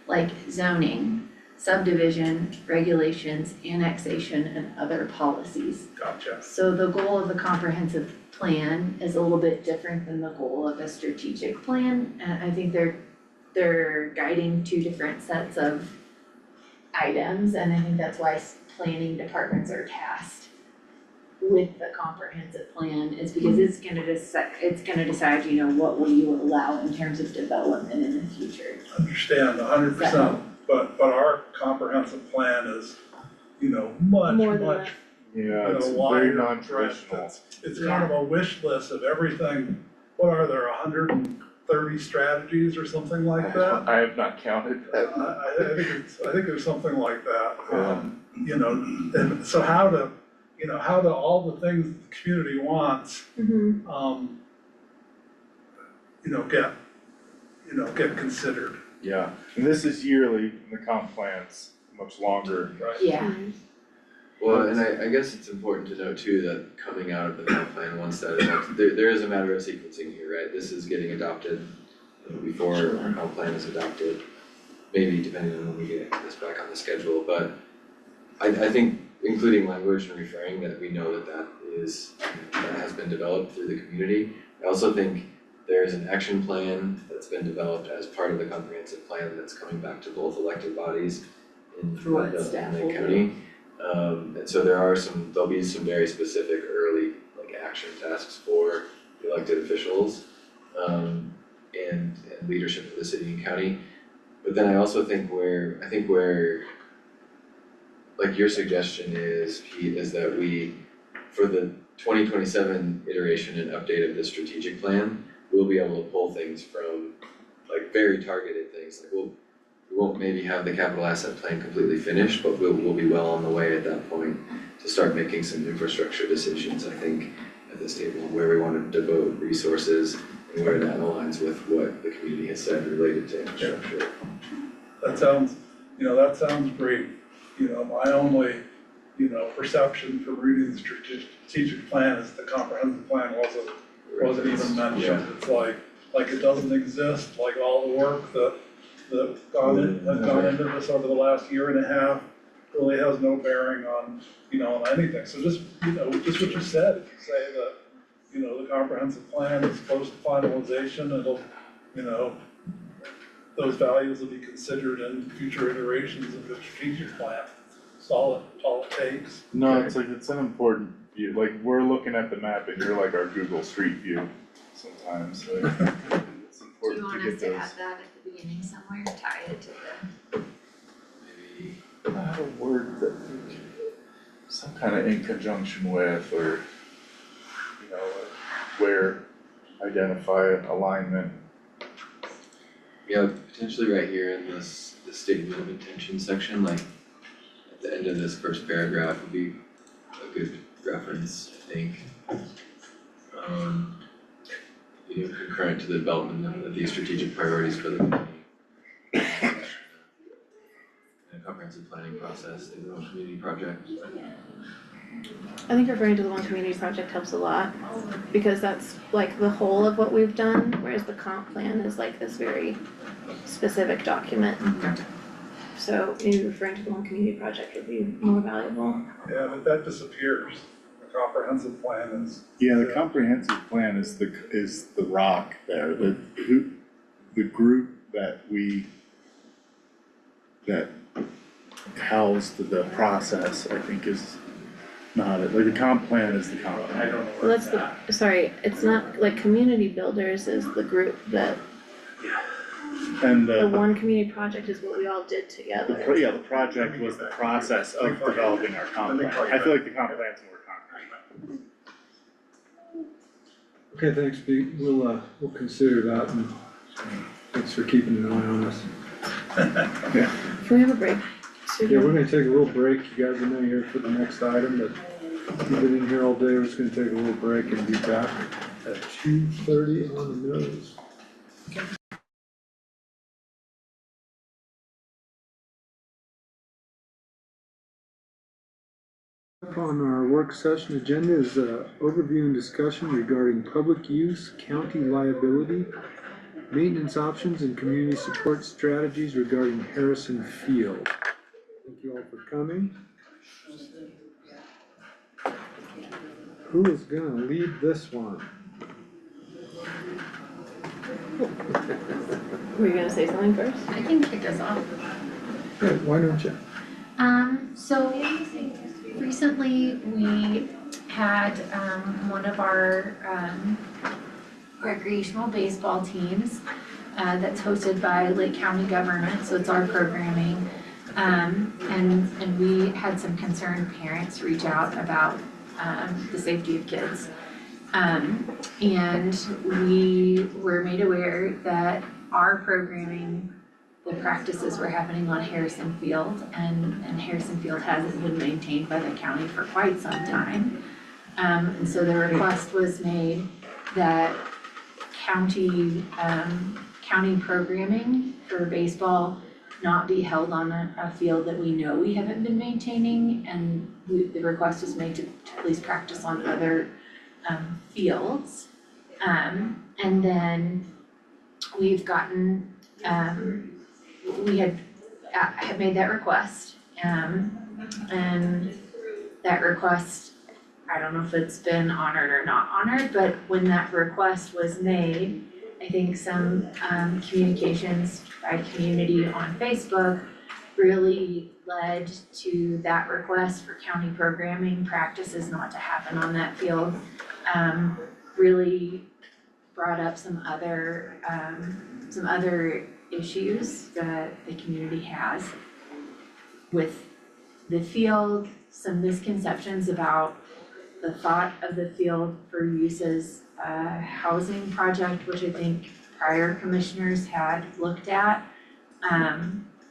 like zoning, subdivision, regulations, annexation, and other policies. Gotcha. So the goal of the comprehensive plan is a little bit different than the goal of a strategic plan, and I think they're guiding two different sets of items, and I think that's why planning departments are tasked with the comprehensive plan, is because it's gonna decide, what will you allow in terms of development in the future. Understand 100%, but our comprehensive plan is, much, More than much, Yeah, it's very wider non-traditional. breadth. It's kind of a wish list of everything, what are there, 130 strategies or something like that? I have not counted that. I think there's something like that, and so how to all the things the community wants, get considered. Yeah, and this is yearly, and the comp plan's much longer. Right. Yeah. Well, and I guess it's important to note too that coming out of the comp plan, once that is adopted, there is a matter of sequencing here, right? This is getting adopted before our comp plan is adopted, maybe depending on when we get this back on the schedule, but I think including language and referring that we know that has been developed through the community. I also think there's an action plan that's been developed as part of the comprehensive plan that's coming back to both elected bodies in the county. And so there'll be some very specific early action tasks for the elected officials and leadership of the city and county. But then I also think where like your suggestion is, Pete, is that we, for the 2027 iteration and update of the strategic plan, we'll be able to pull things from very targeted things, we won't maybe have the capital asset plan completely finished, but we'll be well on the way at that point to start making some infrastructure decisions, I think, at this table, where we want to devote resources and where that aligns with what the community has said related to infrastructure. That sounds great. My only, perception for reading the strategic plan is the comprehensive plan wasn't even mentioned. Yeah. It's like, like it doesn't exist, like all the work that has gone into this over the last year and a half really has no bearing on, on anything. So just, just what you said, if you say that, the comprehensive plan is close to finalization, it'll, those values will be considered in future iterations of the strategic plan. That's all it takes. No, it's an important view, like, we're looking at the map and you're like our Google Street View sometimes, like, it's Do you important want to us get to those. add that at the beginning somewhere, tie it to the? Maybe, a word that, some kind of in conjunction with, or, where, identify an alignment. Yeah, potentially right here in this, the statement of intention section, like at the end of this first paragraph would be a good reference, I think. Concurrent to the development of these strategic priorities for the community. And a comprehensive planning process, the One Community Project. I think referring to the One Community Project helps a lot, because that's like the whole of what we've done, whereas the comp plan is like this very specific document. So maybe referring to the One Community Project would be more valuable. Yeah, but that disappears. The comprehensive plan is. Yeah, the comprehensive plan is the rock there, the group that housed the process, I think is not it, like the comp plan is the comp plan. I don't know Well, where that's sorry, it's not, like Community Builders is the group that, And the One Community Project is what we all did together. the project was the process of developing our comp plan. I feel like the comp plan's more concrete. Okay, thanks, Pete. We'll consider that, and thanks for keeping an eye on us. Can we have a break? Yeah, we're gonna take a little break. You guys are now here for the next item, but you've been in here all day. We're just gonna take a little break and be back at 2:30 on the nose. On our work session agenda is overview and discussion regarding public use, county liability, maintenance options, and community support strategies regarding Harrison Field. Thank you all for coming. Who is gonna lead this one? Were you gonna say something first? I can kick us off. Yeah, why don't you? So recently we had, one of our, recreational baseball teams, that's hosted by Lake County government, so it's our programming. And we had some concerned parents reach out about, the safety of kids. And we were made aware that our programming, the practices were happening on Harrison Field, and Harrison Field hasn't been maintained by the county for quite some time. And so the request was made that county programming for baseball not be held on a field that we know we haven't been maintaining, and the request was made to please practice on other fields. And then we've gotten, we had made that request, and that request, I don't know if it's been honored or not honored, but when that request was made, I think some communications by community on Facebook really led to that request for county programming practices not to happen on that field. Really brought up some other issues that the community has with the field, some misconceptions about the thought of the field for use as a housing project, which I think prior commissioners had looked at,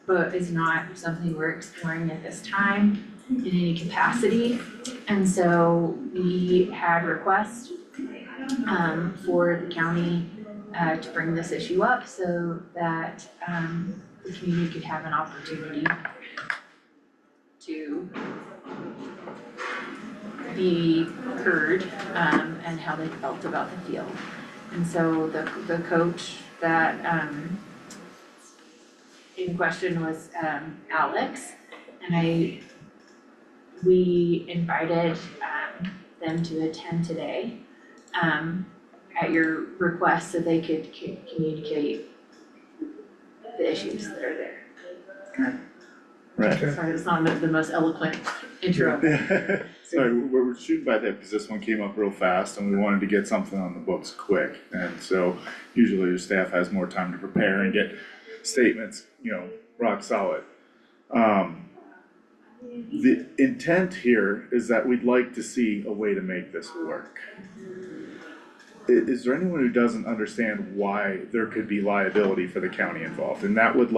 but is not something we're exploring at this time in any capacity. And so we had requests for the county to bring this issue up so that the community could have an opportunity to be heard and how they felt about the field. And so the coach that in question was Alex, and we invited them to attend today at your request so they could communicate the issues that are there. Right. Sorry, it's not the most eloquent intro. Sorry, we're shooting by that because this one came up real fast and we wanted to get something on the books quick. And so usually your staff has more time to prepare and get statements, rock solid. The intent here is that we'd like to see a way to make this work. Is there anyone who doesn't understand why there could be liability for the county involved? And that would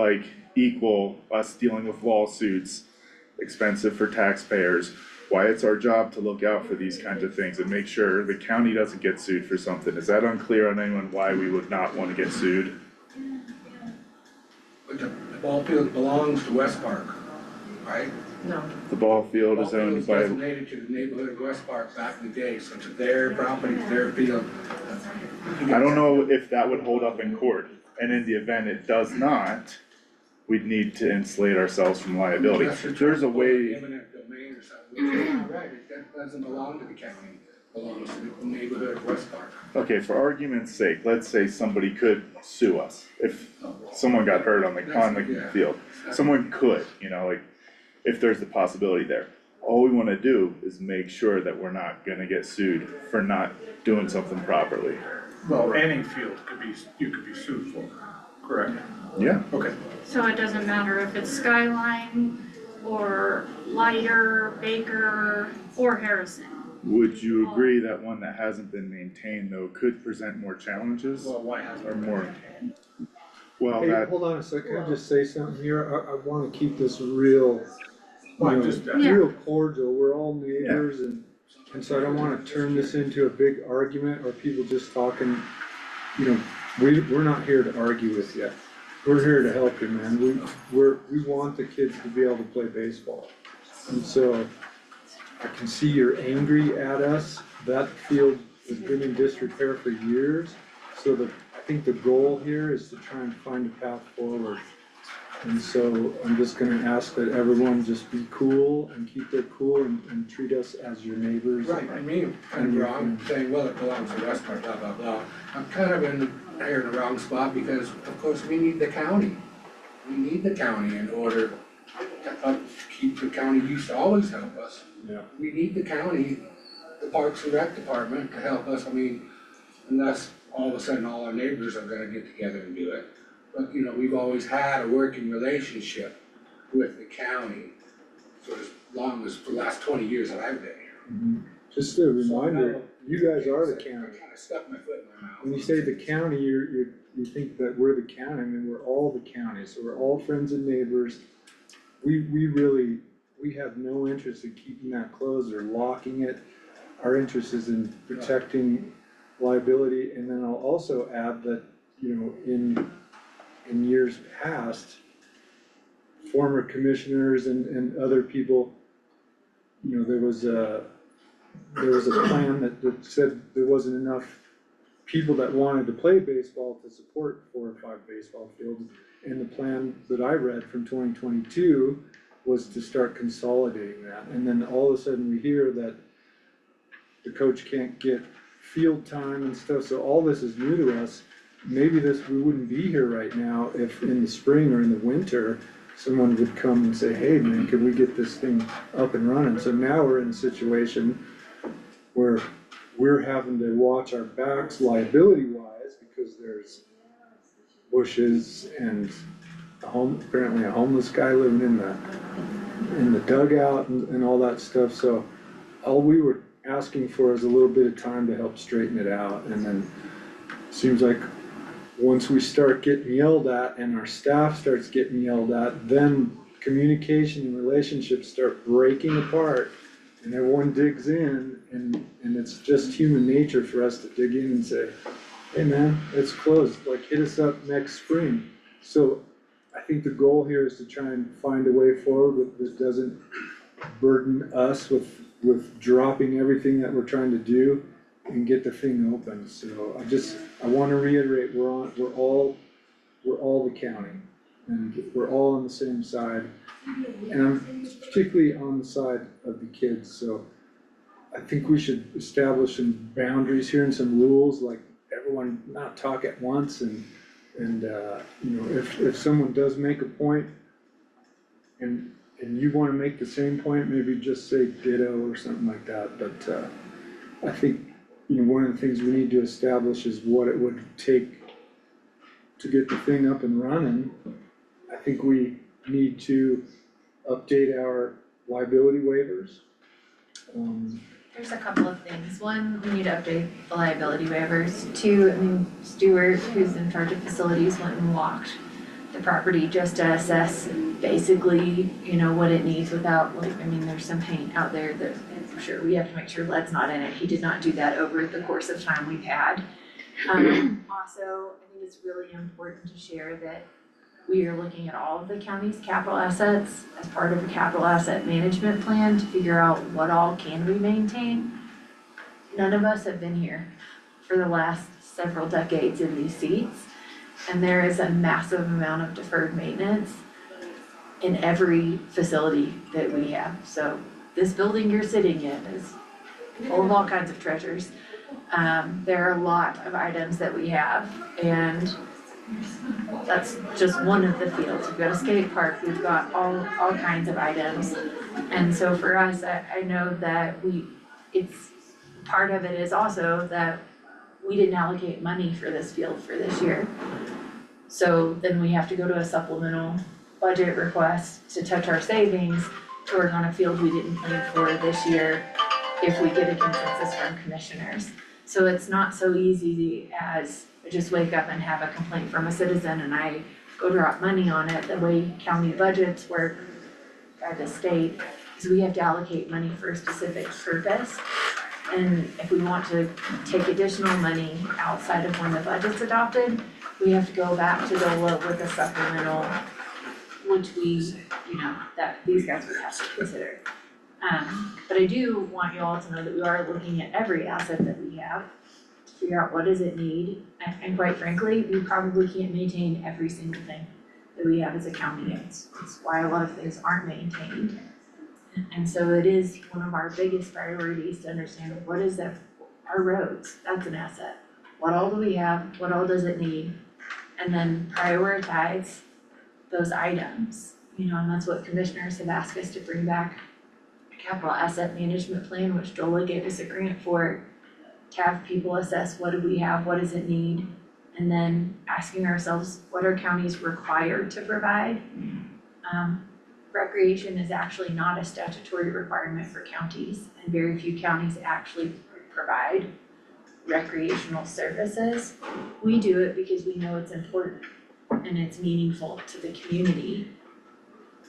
equal us dealing with lawsuits, expensive for taxpayers, why it's our job to look out for these kinds of things and make sure the county doesn't get sued for something. Is that unclear on anyone why we would not want to get sued? But the ball field belongs to West Park, right? No. The ball field is owned by. Designated to the neighborhood of West Park back in the day, so it's their property, their field. I don't know if that would hold up in court, and in the event it does not, we'd need to insulate ourselves from liability. There's a way. Eminent domain or something, right, that doesn't belong to the county, it belongs to the neighborhood of West Park. Okay, for argument's sake, let's say somebody could sue us, if someone got hurt on the field, someone could, if there's the possibility there. All we wanna do is make sure that we're not gonna get sued for not doing something properly. Well, any field you could be sued for, correct? Yeah. Okay. So it doesn't matter if it's Skyline or Lighter, Baker, or Harrison? Would you agree that one that hasn't been maintained though could present more challenges? Well, why hasn't it Or been more? maintained? Well, Hey, that, hold on a second, can I just say something here? I wanna keep this real, Just, real cordial, we're all neighbors and so I don't wanna turn this into a big argument or people just talking, we're not here to argue with you. We're here to help you, man, we want the kids to be able to play baseball. And so I can see you're angry at us, that field has been in disrepair for years. So I think the goal here is to try and find a path forward. And so I'm just gonna ask that everyone just be cool and keep their cool and treat us as your neighbors. Right, I mean, kind of wrong, saying, well, it belongs to West Park, blah, blah, blah. I'm kind of in the wrong spot because, of course, we need the county. We need the county in order to keep the county used to always help us. Yeah. We need the county, the Parks and Rec Department to help us, unless all of a sudden all our neighbors are gonna get together and do it. But, we've always had a working relationship with the county for as long as, for the last 20 years that I've been here. Just a reminder, you guys are the county. I kinda stuck my foot in my mouth. When you say the county, you think that we're the county, we're all the county, so we're all friends and neighbors. We have no interest in keeping that closed or locking it. Our interest is in protecting liability, and then I'll also add that, in years past, former commissioners and other people, there was a plan that said there wasn't enough people that wanted to play baseball to support 4 or 5 baseball fields. And the plan that I read from 2022 was to start consolidating that. And then all of a sudden we hear that the coach can't get field time and stuff, so all this is new to us. Maybe we wouldn't be here right now if in the spring or in the winter, someone would come and say, hey man, can we get this thing up and running? So now we're in a situation where we're having to watch our backs liability wise because there's bushes and apparently a homeless guy living in the dugout and all that stuff. So all we were asking for is a little bit of time to help straighten it out. And then it seems like once we start getting yelled at and our staff starts getting yelled at, then communication and relationships start breaking apart and everyone digs in and it's just human nature for us to dig in and say, hey man, it's closed, hit us up next spring. So I think the goal here is to try and find a way forward that doesn't burden us with dropping everything that we're trying to do and get the thing open, so I wanna reiterate, we're all the county, and we're all on the same side. And I'm particularly on the side of the kids, so I think we should establish some boundaries here and some rules, like everyone not talk at once and you know, if someone does make a point and you wanna make the same point, maybe just say ditto or something like that, but I think, you know, one of the things we need to establish is what it would take to get the thing up and running. I think we need to update our liability waivers. There's a couple of things. One, we need to update the liability waivers. Two, I mean, Stuart, who's in charge of facilities, went and walked the property just to assess basically, you know, what it needs without, like, I mean, there's some paint out there that I'm sure we have to make sure lead's not in it. He did not do that over the course of time we've had. Also, I think it's really important to share that we are looking at all of the county's capital assets as part of a capital asset management plan to figure out what all can we maintain. None of us have been here for the last several decades in these seats, and there is a massive amount of deferred maintenance in every facility that we have. So this building you're sitting in is full of all kinds of treasures. There are a lot of items that we have, and that's just one of the fields. We've got a skate park, we've got all kinds of items. And so for us, I know that it's, part of it is also that we didn't allocate money for this field for this year. So then we have to go to a supplemental budget request to touch our savings to work on a field we didn't plan for this year if we get a consensus from commissioners. So it's not so easy as just wake up and have a complaint from a citizen and I go drop money on it. The way county budgets work by the state is we have to allocate money for a specific purpose. And if we want to take additional money outside of when the budget's adopted, we have to go back to DOLA with a supplemental, which we, you know, that these guys would have to consider. But I do want you all to know that we are looking at every asset that we have to figure out what does it need. And quite frankly, we probably can't maintain every single thing that we have as a county. It's why a lot of things aren't maintained. And so it is one of our biggest priorities to understand what is that, our roads, that's an asset. What all do we have? What all does it need? And then prioritize those items, you know, and that's what commissioners have asked us to bring back a capital asset management plan, which DOLA gave us a grant for, to have people assess what do we have, what does it need, and then asking ourselves, what are counties required to provide? Recreation is actually not a statutory requirement for counties, and very few counties actually provide recreational services. We do it because we know it's important and it's meaningful to the community,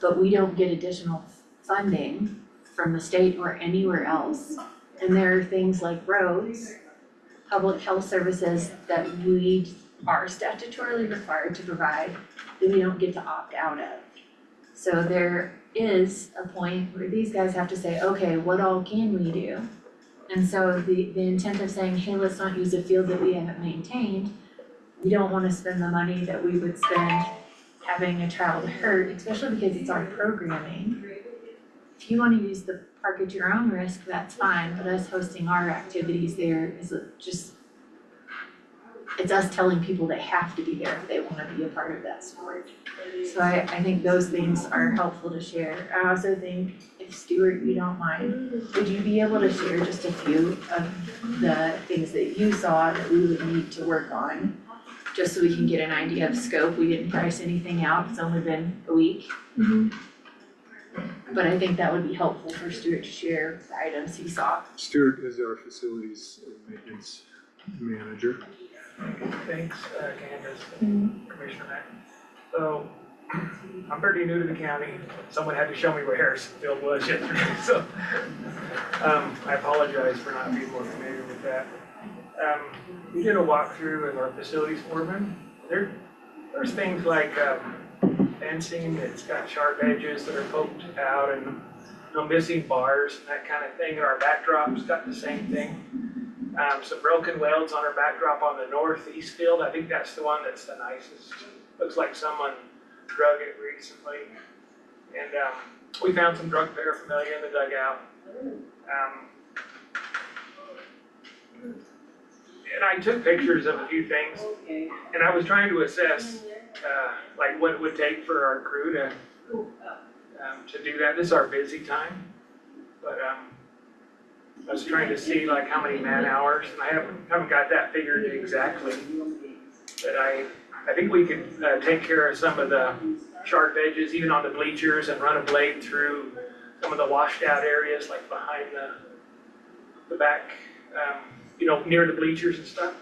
but we don't get additional funding from the state or anywhere else. And there are things like roads, public health services that we are statutorily required to provide that we don't get to opt out of. So there is a point where these guys have to say, okay, what all can we do? And so the intent of saying, hey, let's not use a field that we haven't maintained, we don't wanna spend the money that we would spend having a child hurt, especially because it's our programming. If you wanna use the park at your own risk, that's fine, but us hosting our activities there is just, it's us telling people they have to be there if they wanna be a part of that sport. So I think those things are helpful to share. I also think, if Stuart, you don't mind, would you be able to share just a few of the things that you saw that we would need to work on? Just so we can get an idea of scope. We didn't price anything out, it's only been a week. But I think that would be helpful for Stuart to share the items he saw. Stuart is our facilities maintenance manager. Thanks, Candace and Commissioner Mack. So, I'm pretty new to the county. Someone had to show me where Harrison Field was yesterday, so I apologize for not being more familiar with that. We did a walkthrough with our facilities foreman. There's things like fencing that's got sharp edges that are poked out and missing bars and that kind of thing. And our backdrop's got the same thing. some broken welds on our backdrop on the northeast field. I think that's the one that's the nicest. Looks like someone drug it recently. And we found some drug paraphernalia in the dugout. And I took pictures of a few things, and I was trying to assess like what it would take for our crew to do that. This is our busy time, but I was trying to see like how many man hours, and I haven't got that figured exactly. But I think we could take care of some of the sharp edges, even on the bleachers, and run a blade through some of the washed out areas, like behind the back, near the bleachers and stuff.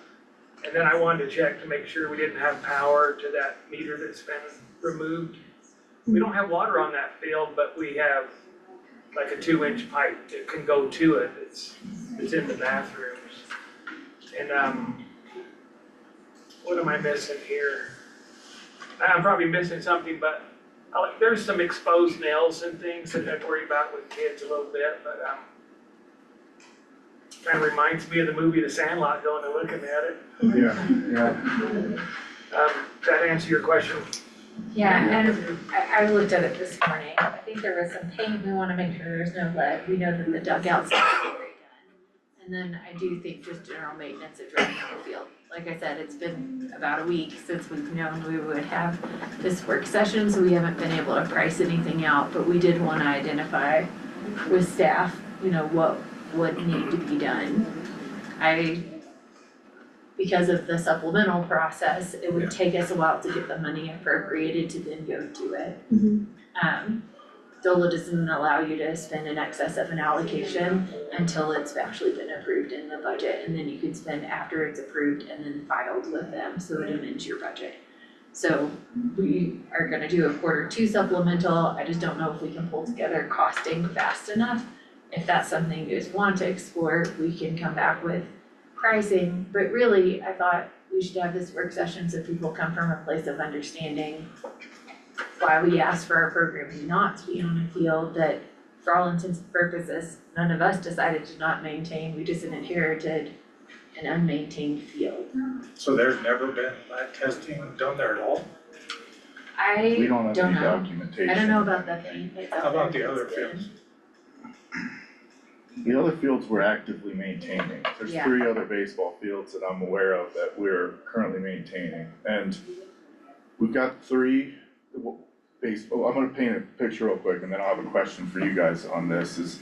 And then I wanted to check to make sure we didn't have power to that meter that's been removed. We don't have water on that field, but we have like a 2-inch pipe that can go to it. It's in the bathrooms. And what am I missing here? I'm probably missing something, but there's some exposed nails and things that I worry about with kids a little bit, but kind of reminds me of the movie The Sandlot, going and looking at it. Yeah. Does that answer your question? Yeah, and I looked at it this morning. I think there was some paint. We wanna make sure there's no lead. We know that the dugout's not very done. And then I do think just general maintenance of draining the field. Like I said, it's been about a week since we've known we would have this work session, so we haven't been able to price anything out, but we did wanna identify with staff, what would need to be done. Because of the supplemental process, it would take us a while to get the money appropriated to then go do it. DOLA doesn't allow you to spend in excess of an allocation until it's actually been approved in the budget, and then you can spend after it's approved and then filed with them, so it amends your budget. So we are gonna do a Q2 supplemental. I just don't know if we can pull together costing fast enough. If that's something you guys want to explore, we can come back with pricing, but really, I thought we should have this work session so people come from a place of understanding why we asked for our program not to be on a field that, for all intents and purposes, none of us decided to not maintain. We just inherited an unmaintained field. So there's never been lab testing done there at all? We don't have any know. documentation. I don't know about the paint that's How out about there the other that's been- fields? The other fields we're actively maintaining. There's Yeah. 3 other baseball fields that I'm aware of that we're currently maintaining. And we've got 3 I'm gonna paint a picture real quick, and then I'll have a question for you guys on this, is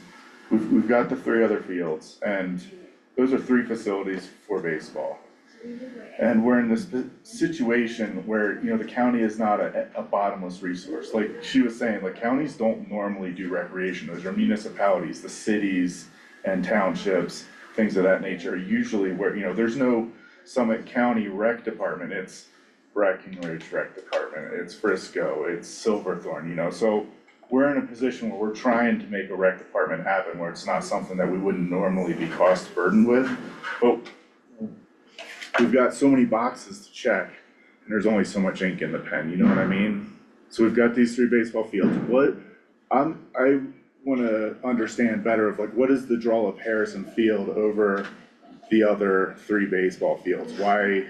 we've got the 3 other fields, and those are 3 facilities for baseball. And we're in this situation where, the county is not a bottomless resource. Like she was saying, like counties don't normally do recreation. Those are municipalities, the cities and townships, things of that nature, usually where, there's no Summit County Rec Department. It's Breckenridge Rec Department, it's Frisco, it's Silverthorne, so we're in a position where we're trying to make a rec department happen, where it's not something that we wouldn't normally be cost burdened with, but we've got so many boxes to check, and there's only so much ink in the pen, you know what I mean? So we've got these 3 baseball fields. I wanna understand better of like, what is the draw of Harrison Field over the other 3 baseball fields? Why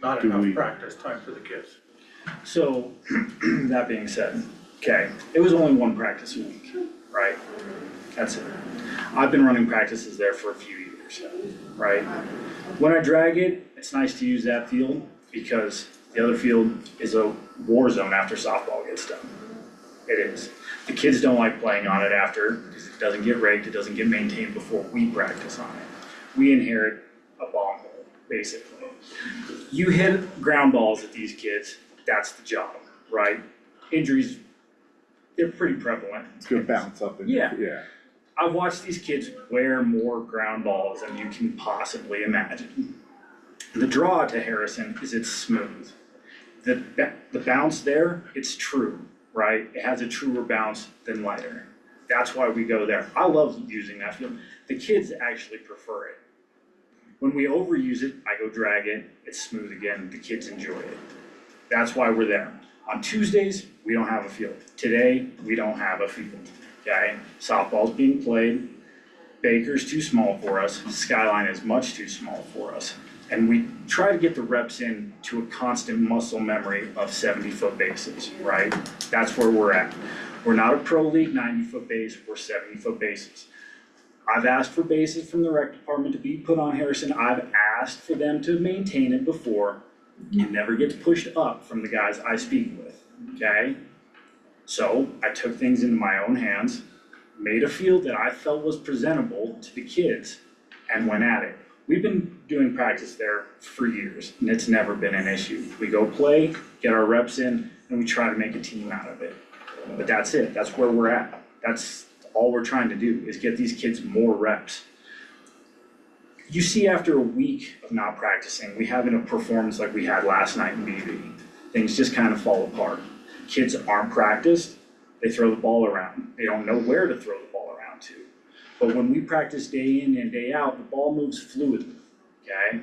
Not do we? enough practice time for the kids. So, that being said, okay, it was only 1 practice a week, right? That's it. I've been running practices there for a few years, right? When I drag it, it's nice to use that field because the other field is a war zone after softball gets done. It is. The kids don't like playing on it after because it doesn't get raked, it doesn't get maintained before we practice on it. We inherit a bomb hole, basically. You hit ground balls at these kids, that's the job, right? Injuries, they're pretty prevalent. It's gonna bounce up and Yeah. yeah. I've watched these kids wear more ground balls than you can possibly imagine. The draw to Harrison is it's smooth. The bounce there, it's true, right? It has a truer bounce than lighter. That's why we go there. I love using that field. The kids actually prefer it. When we overuse it, I go drag it, it's smooth again, the kids enjoy it. That's why we're there. On Tuesdays, we don't have a field. Today, we don't have a field, okay? Softball's being played. Baker's too small for us, Skyline is much too small for us. And we try to get the reps in to a constant muscle memory of 70-foot bases, right? That's where we're at. We're not a pro league 90-foot base, we're 70-foot bases. I've asked for bases from the rec department to be put on Harrison. I've asked for them to maintain it before. It never gets pushed up from the guys I speak with, okay? So I took things into my own hands, made a field that I felt was presentable to the kids, and went at it. We've been doing practice there for years, and it's never been an issue. We go play, get our reps in, and we try to make a team out of it. But that's it, that's where we're at. That's all we're trying to do, is get these kids more reps. You see after a week of not practicing, we having a performance like we had last night in BV. Things just kind of fall apart. Kids aren't practiced, they throw the ball around. They don't know where to throw the ball around to. But when we practice day in and day out, the ball moves fluidly, okay?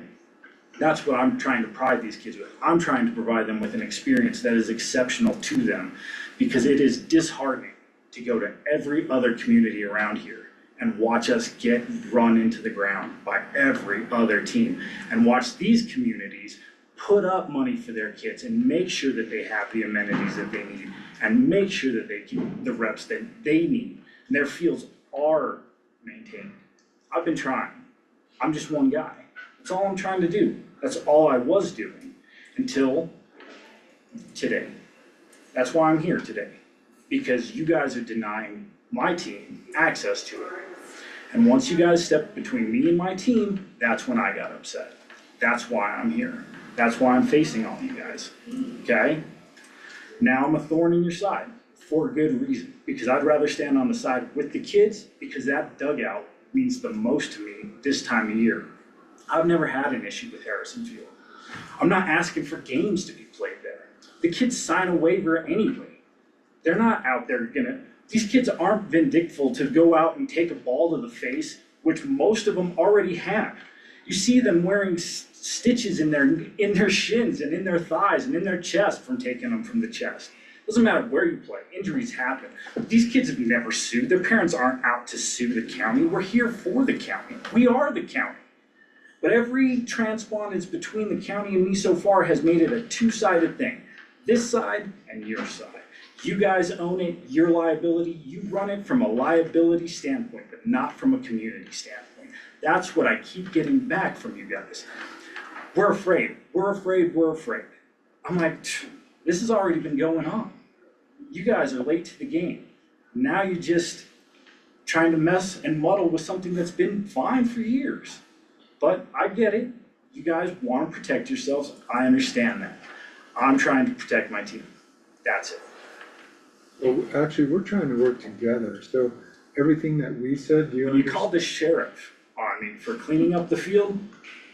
That's what I'm trying to pride these kids with. I'm trying to provide them with an experience that is exceptional to them, because it is disheartening to go to every other community around here and watch us get run into the ground by every other team, and watch these communities put up money for their kids and make sure that they have the amenities that they need, and make sure that they get the reps that they need, and their fields are maintained. I've been trying. I'm just one guy. That's all I'm trying to do. That's all I was doing until today. That's why I'm here today, because you guys are denying my team access to it. And once you guys stepped between me and my team, that's when I got upset. That's why I'm here. That's why I'm facing all you guys, okay? Now I'm a thorn in your side for a good reason, because I'd rather stand on the side with the kids, because that dugout means the most to me this time of year. I've never had an issue with Harrison Field. I'm not asking for games to be played there. The kids sign a waiver anyway. They're not out there these kids aren't vindictful to go out and take a ball to the face, which most of them already have. You see them wearing stitches in their shins and in their thighs and in their chest from taking them from the chest. Doesn't matter where you play, injuries happen. These kids have never sued. Their parents aren't out to sue the county. We're here for the county. We are the county. But every transpondence between the county and me so far has made it a two-sided thing. This side and your side. You guys own it, your liability, you run it from a liability standpoint, but not from a community standpoint. That's what I keep getting back from you guys. We're afraid, we're afraid, we're afraid. I'm like, this has already been going on. You guys are late to the game. Now you're just trying to mess and muddle with something that's been fine for years. But I get it. You guys want to protect yourselves. I understand that. I'm trying to protect my team. That's it. Well, actually, we're trying to work together, so everything that we said, When you called the sheriff on me for cleaning up the field,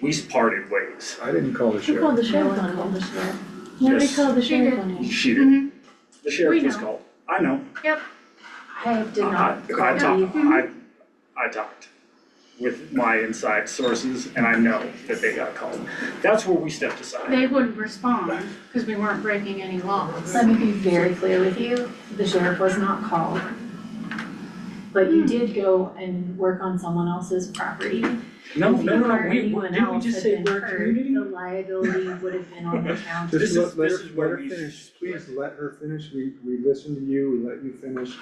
we parted ways. I didn't call the Who sheriff. called the sheriff on called you? the sheriff. Nobody Yes. called the She sheriff did. on you. She did. Mhm. The sheriff We was know. called. I know. Yep. I did not I call talked, you. I talked with my inside sources, and I know that they got called. That's where we stepped aside. They wouldn't respond because we weren't breaking any laws. Let me be very clear with you, the sheriff was not called. But you did go and work on someone else's property. No, If no, you no, or we, anyone didn't we else just had say been we're a hurt, community? the liability would have been on the county. Just This let is where her we- finish, please let her finish, we listened to you, we let you finish.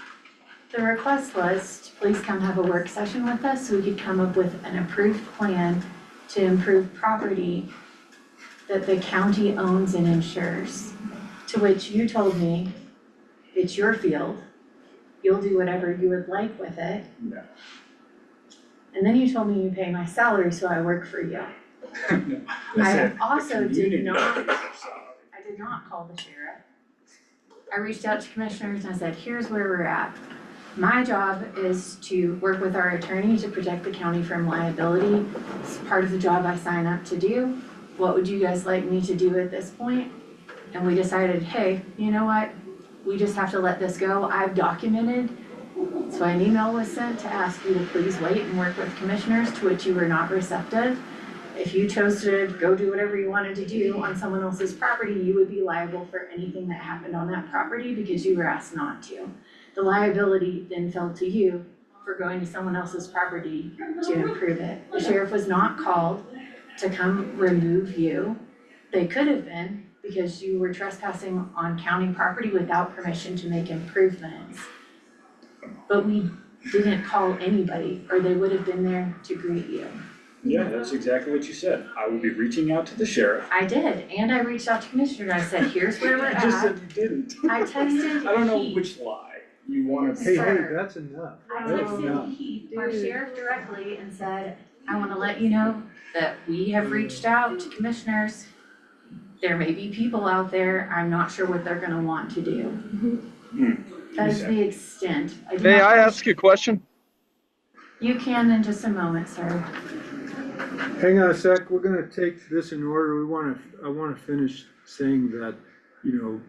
The request was to please come have a work session with us so we could come up with an approved plan to improve property that the county owns and insures. To which you told me, it's your field, you'll do whatever you would like with it. No. And then you told me you pay my salary, so I work for you. No. I said the also community did not, pays their salary. I did not call the sheriff. I reached out to commissioners and I said, here's where we're at. My job is to work with our attorney to protect the county from liability. It's part of the job I sign up to do. What would you guys like me to do at this point? And we decided, hey, you know what? We just have to let this go. I've documented. So an email was sent to ask you to please wait and work with commissioners, to which you were not receptive. If you chose to go do whatever you wanted to do on someone else's property, you would be liable for anything that happened on that property because you were asked not to. The liability then fell to you for going to someone else's property to improve it. The sheriff was not called to come remove you. They could have been, because you were trespassing on county property without permission to make improvements. But we didn't call anybody, or they would have been there to greet you. Yeah, that's exactly what you said. I will be reaching out to the sheriff. I did, and I reached out to Commissioner, and I said, here's where we're You just at. said you didn't. I texted I don't know Heath. which lie you wanna. Hey, Sir. that's enough. I That's enough. texted Heath, our sheriff directly, and said, I wanna let you know that we have reached out to commissioners. There may be people out there, I'm not sure what they're gonna want to do. That is the extent. May I ask you a question? You can in just a moment, sir. Hang on a sec, we're gonna take this in order, I wanna finish saying that, you know,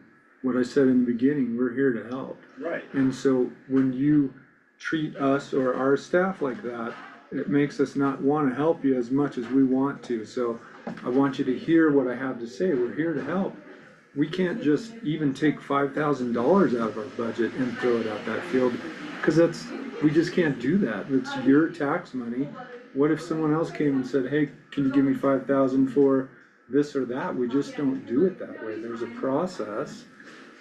what I said in the beginning, we're here to help. Right. And so when you treat us or our staff like that, it makes us not wanna help you as much as we want to, so I want you to hear what I have to say, we're here to help. We can't just even take $5,000 out of our budget and throw it out that field, cause we just can't do that, it's your tax money. What if someone else came and said, hey, can you give me 5,000 for this or that? We just don't do it that way, there's a process.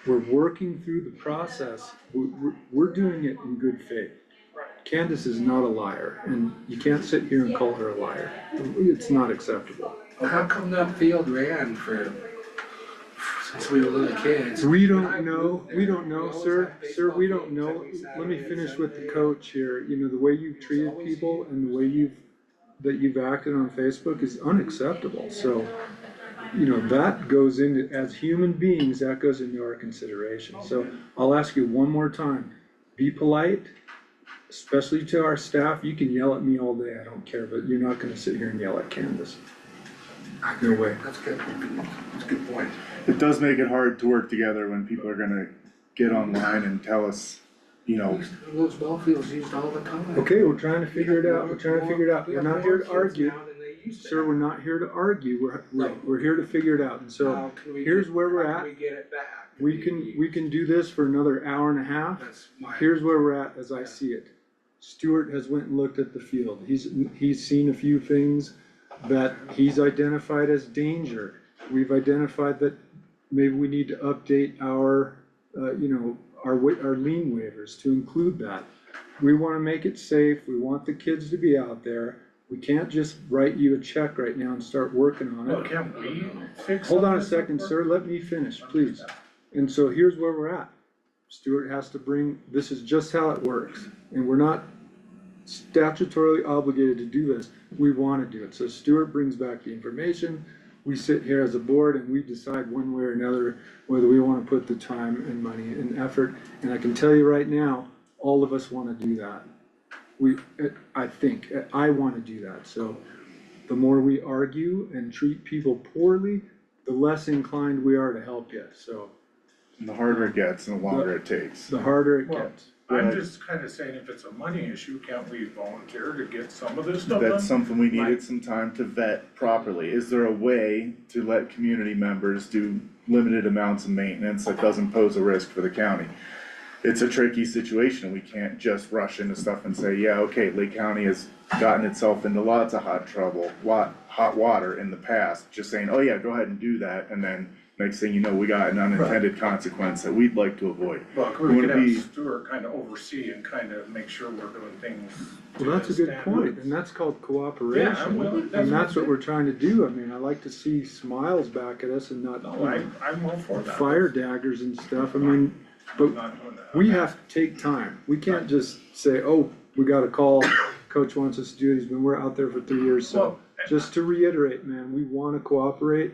We're working through the process, we're doing it in good faith. Candace is not a liar, and you can't sit here and call her a liar, it's not acceptable. Well, how come that field ran since we were little kids? We don't know, sir, we don't know. Let me finish with the coach here, you know, the way you've treated people and the way you've acted on Facebook is unacceptable, so, you know, that goes into, as human beings, that goes into our consideration. So I'll ask you one more time, be polite, especially to our staff. You can yell at me all day, I don't care, but you're not gonna sit here and yell at Candace. No way. That's good, that's a good point. It does make it hard to work together when people are gonna get online and tell us, you know. Those ball fields used all the time. Okay, we're trying to figure it out, we're not here to argue. Sir, we're not here to argue, we're here to figure it out, and so here's where we're at. How can we get it back? We can do this for another hour and a half. Here's where we're at as I see it. Stuart has went and looked at the field, he's seen a few things that he's identified as danger. We've identified that maybe we need to update our, our lien waivers to include that. We wanna make it safe, we want the kids to be out there. We can't just write you a check right now and start working on it. Well, can't we fix Hold on a something? second, sir, let me finish, please. And so here's where we're at. Stuart has to this is just how it works, and we're not statutorily obligated to do this, we wanna do it. So Stuart brings back the information, we sit here as a board and we decide one way or another whether we wanna put the time and money and effort. And I can tell you right now, all of us wanna do that. I wanna do that, so the more we argue and treat people poorly, the less inclined we are to help you, so. And the harder it gets and the longer it takes. The harder it Well, gets. I'm just kinda saying if it's a money issue, can't we volunteer to get some of this stuff done? That's something we needed some time to vet properly. Is there a way to let community members do limited amounts of maintenance that doesn't pose a risk for the county? It's a tricky situation, we can't just rush into stuff and say, yeah, okay, Lake County has gotten itself into lots of hot water in the past, just saying, oh yeah, go ahead and do that, and then next thing you know, we got an unintended consequence that we'd like to avoid. Well, we could have Stuart kinda oversee and kinda make sure we're doing things to Well, that's a the good point, standards. and that's called cooperation, well, and that's what what we're trying to do. I mean, I like to see smiles back at us and not, No, I'm all for that. fire daggers and stuff, I mean, but Not doing that. we have to take time. We can't just say, oh, we got a call, coach wants us to do it, he's been, we're out there for 3 years, so. Well, Just to reiterate, man, we wanna cooperate.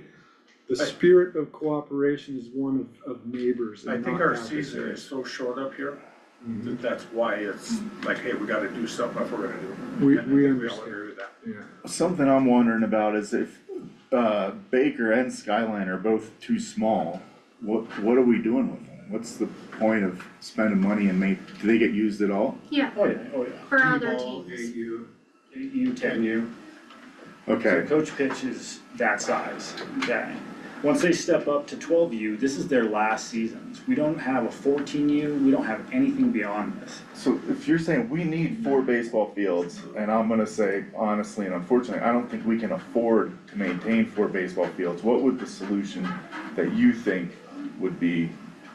The spirit of cooperation is one of neighbors I and think not our season adversaries. is so short up here, that that's why it's like, hey, we gotta do something if we're gonna do it. We And I think all understand. agree with that. Yeah. Something I'm wondering about is if, Baker and Skyline are both too small, what are we doing with them? What's the point of spending money and do they get used at all? Yeah, Oh, yeah, for other T-ball, teams. AU, 10U. Okay. So coach pitch is that size, okay? Once they step up to 12U, this is their last seasons. We don't have a 14U, we don't have anything beyond this. So if you're saying we need 4 baseball fields, and I'm gonna say honestly and unfortunately, I don't think we can afford to maintain 4 baseball fields, what would the solution that you think would be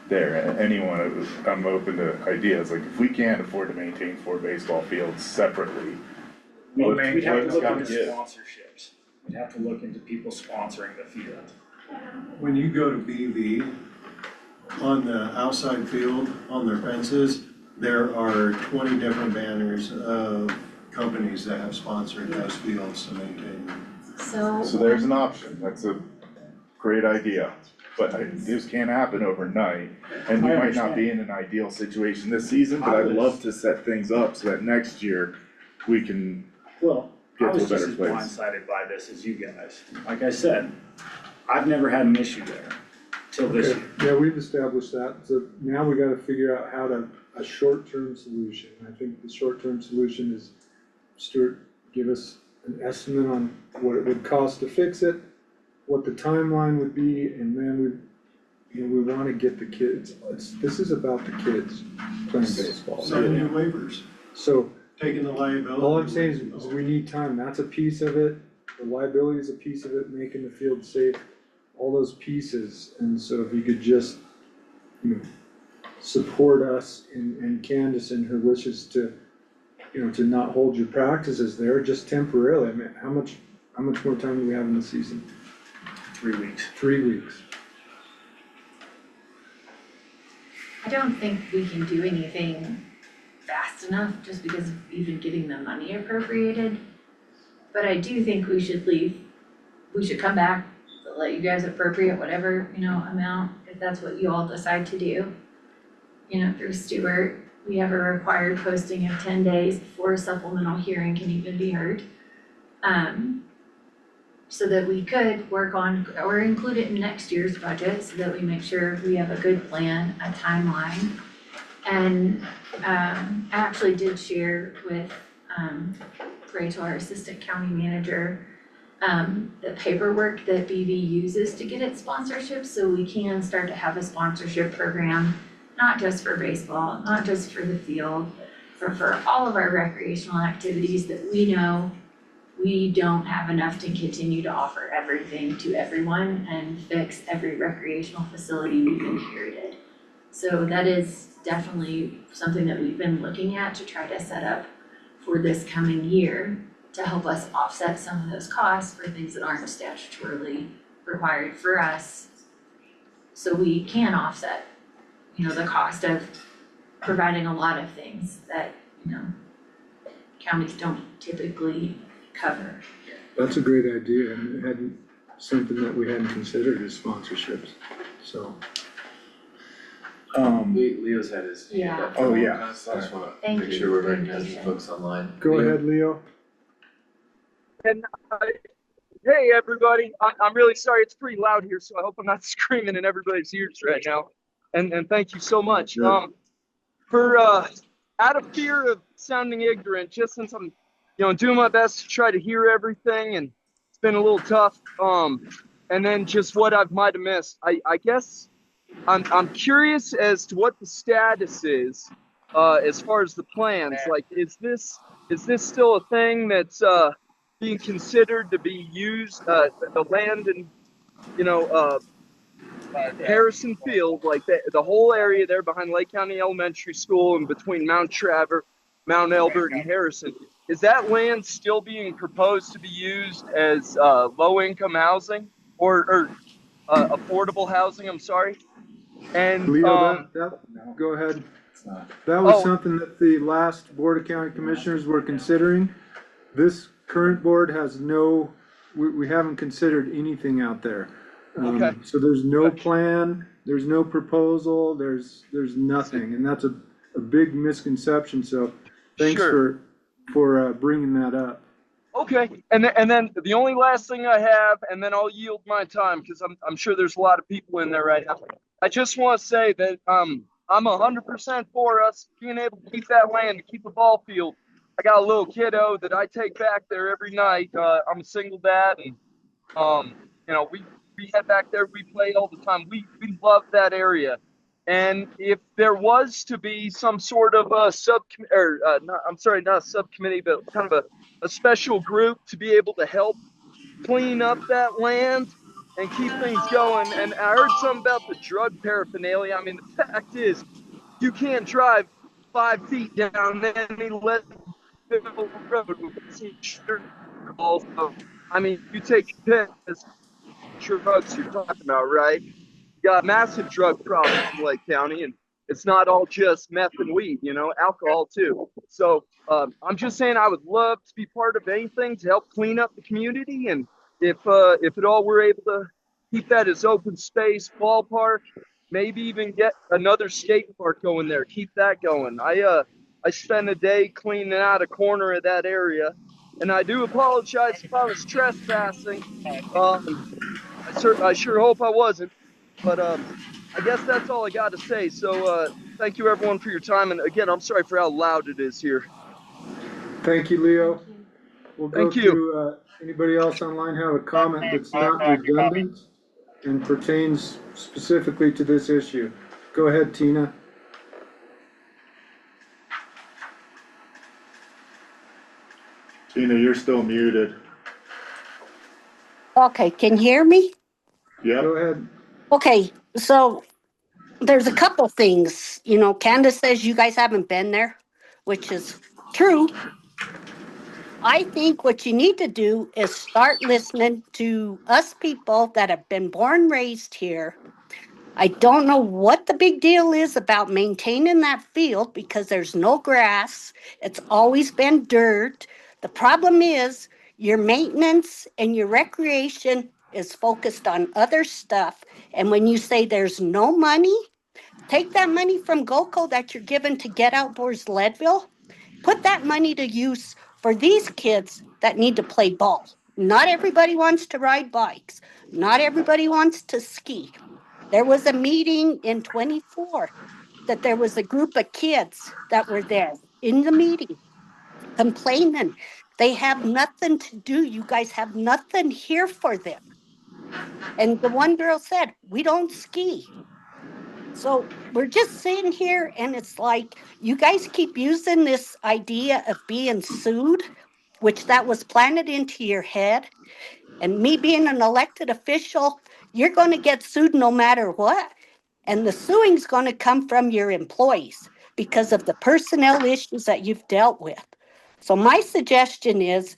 there? Anyone, I'm open to ideas, like if we can't afford to maintain 4 baseball fields separately, We'd have to what's look gotta into give? sponsorships. We'd have to look into people sponsoring the field. When you go to BV, on the outside field, on their fences, there are 20 different banners of companies that have sponsored those fields to maintain them. So there's an option, that's a great idea, but this can't happen overnight. And we I might not be understand. in an ideal situation this season, but I'd love to set things up so that next year we can Well, I get to was a just better as place. blindsided by this as you guys. Like I said, I've never had an issue there till this Okay, year. yeah, we've established that, so now we gotta figure out how to, a short-term solution. I think the short-term solution is, Stuart, give us an estimate on what it would cost to fix it, what the timeline would be, and then we wanna get the kids, this is about the kids playing baseball. Sign new waivers, So, taking the liability. all I'm saying is we need time, that's a piece of it, the liability is a piece of it, making the field safe, all those pieces, and so if you could just, support us and Candace in her wishes to, to not hold your practices there, just temporarily, I mean, how much more time do we have in the season? 3 weeks. 3 weeks. I don't think we can do anything fast enough just because of even getting the money appropriated. But I do think we should come back, let you guys appropriate whatever, amount, if that's what you all decide to do. Through Stuart, we have a required posting of 10 days before a supplemental hearing can even be heard. So that we could work on, or include it in next year's budget, so that we make sure we have a good plan, a timeline. And I actually did share with Rachel, our assistant county manager, the paperwork that BV uses to get its sponsorships, so we can start to have a sponsorship program, not just for baseball, not just for the field, but for all of our recreational activities that we know we don't have enough to continue to offer everything to everyone and fix every recreational facility we've inherited. So that is definitely something that we've been looking at to try to set up for this coming year to help us offset some of those costs for things that aren't statutorily required for us. So we can offset, the cost of providing a lot of things that, counties don't typically cover. That's a great idea, and it hadn't, something that we hadn't considered is sponsorships, so. Leo's had his hand up. Oh, yeah. I just wanna Thank make you sure we're for being recognizing patient. folks online. Go Leo? ahead, Leo. And hey, everybody, I'm really sorry. It's pretty loud here, so I hope I'm not screaming in everybody's ears right now. And thank you so much. For out of fear of sounding ignorant, just since I'm, doing my best to try to hear everything, and it's been a little tough. And then just what I might have missed. I guess I'm curious as to what the status is, as far as the plans. Like, is this still a thing that's being considered to be used, the land in, Harrison Field, like the whole area there behind Lake County Elementary School and between Mount Elbert and Harrison, is that land still being proposed to be used as low-income housing or affordable housing? I'm sorry. And Leo, go ahead. That was something that the last Board of County Commissioners were considering. This current board has we haven't considered anything out there. Okay. So there's no plan, there's no proposal, there's nothing, and that's a big misconception, so thanks for bringing that up. Okay, and then the only last thing I have, and then I'll yield my time because I'm sure there's a lot of people in there right now. I just want to say that I'm 100% for us being able to keep that land, to keep a ball field. I got a little kiddo that I take back there every night. I'm a single dad, and We head back there, we play all the time. We love that area. And if there was to be some sort of a not a subcommittee, but kind of a special group to be able to help clean up that land and keep things going. And I heard something about the drug paraphernalia. I mean, the fact is, you can't drive 5 feet down any Leadville road with some sugar calls. So, I mean, you take your pick as drugs you're talking about, right? Got massive drug problems in Lake County, and it's not all just meth and weed, alcohol too. So I'm just saying I would love to be part of anything to help clean up the community, and if at all we're able to keep that as open space, ballpark, maybe even get another skate park going there, keep that going. I spent a day cleaning out a corner of that area, and I do apologize if I was trespassing. I sure hope I wasn't. But I guess that's all I got to say. So thank you everyone for your time. And again, I'm sorry for how loud it is here. Thank you, Leo. We'll go Thank you. through, anybody else online have a comment that's not redundant and pertains specifically to this issue? Go ahead, Tina. Tina, you're still muted. Okay, can you hear me? Yeah. Go ahead. Okay, so there's a couple things. Candace says you guys haven't been there, which is true. I think what you need to do is start listening to us people that have been born, raised here. I don't know what the big deal is about maintaining that field because there's no grass. It's always been dirt. The problem is your maintenance and your recreation is focused on other stuff. And when you say there's no money, take that money from GOCO that you're given to Get Outdoors Leadville, put that money to use for these kids that need to play ball. Not everybody wants to ride bikes. Not everybody wants to ski. There was a meeting in 24 that there was a group of kids that were there in the meeting complaining. They have nothing to do. You guys have nothing here for them. And the one girl said, we don't ski. So we're just sitting here and it's like, you guys keep using this idea of being sued, which that was planted into your head. And me being an elected official, you're going to get sued no matter what. And the suing's going to come from your employees because of the personnel issues that you've dealt with. So my suggestion is,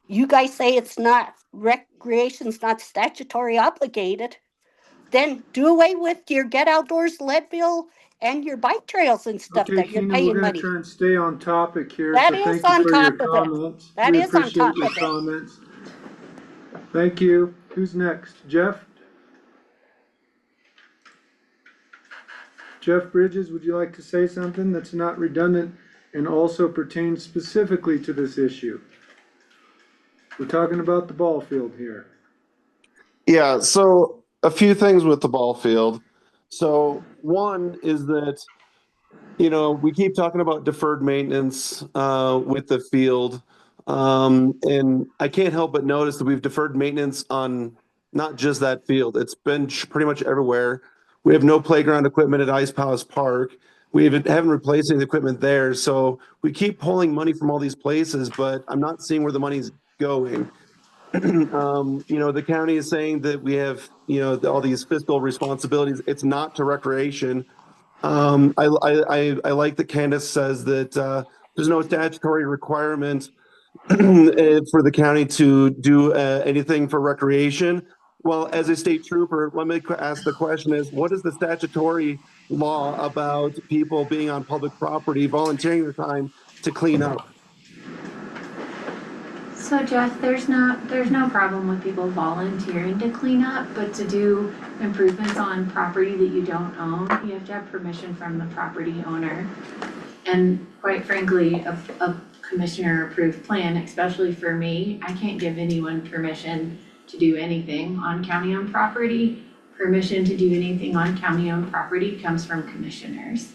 you guys say it's not, recreation's not statutory obligated, then do away with your Get Outdoors Leadville and your bike trails and stuff Okay, that you're Tina, we're paying gonna money. try and stay on topic here, That so is thank you on for your top of it. comments. That We is on appreciate top your of it. comments. Thank you. Who's next? Jeff? Jeff Bridges, would you like to say something that's not redundant and also pertains specifically to this issue? We're talking about the ball field here. Yeah, so a few things with the ball field. So one is that, we keep talking about deferred maintenance with the field. And I can't help but notice that we've deferred maintenance on not just that field. It's been pretty much everywhere. We have no playground equipment at Ice Palace Park. We haven't replaced any of the equipment there. So we keep pulling money from all these places, but I'm not seeing where the money's going. The county is saying that we have, all these fiscal responsibilities. It's not to recreation. I like that Candace says that there's no statutory requirement for the county to do anything for recreation. Well, as a state trooper, let me ask the question is, what is the statutory law about people being on public property, volunteering their time to clean up? So Jeff, there's no problem with people volunteering to clean up, but to do improvements on property that you don't own, you have to have permission from the property owner. And quite frankly, a commissioner approved plan, especially for me, I can't give anyone permission to do anything on county owned property. Permission to do anything on county owned property comes from commissioners.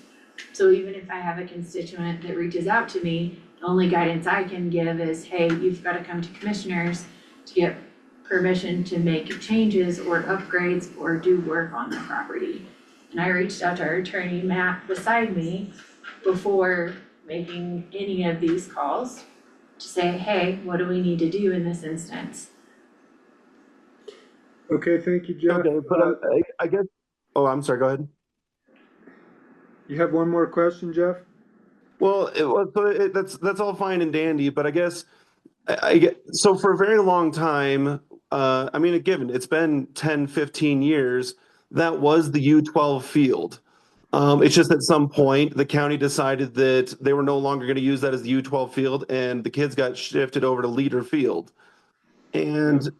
So even if I have a constituent that reaches out to me, the only guidance I can give is, hey, you've got to come to commissioners to get permission to make changes or upgrades or do work on the property. And I reached out to our attorney, Matt, beside me, before making any of these calls to say, hey, what do we need to do in this instance? Okay, thank you, Jeff. Okay, but I guess, oh, I'm sorry, go ahead. You have one more question, Jeff? Well, that's all fine and dandy, but I guess I get, so for a very long time, I mean, given it's been 10, 15 years, that was the U12 field. It's just at some point the county decided that they were no longer going to use that as the U12 field, and the kids got shifted over to Leader Field. And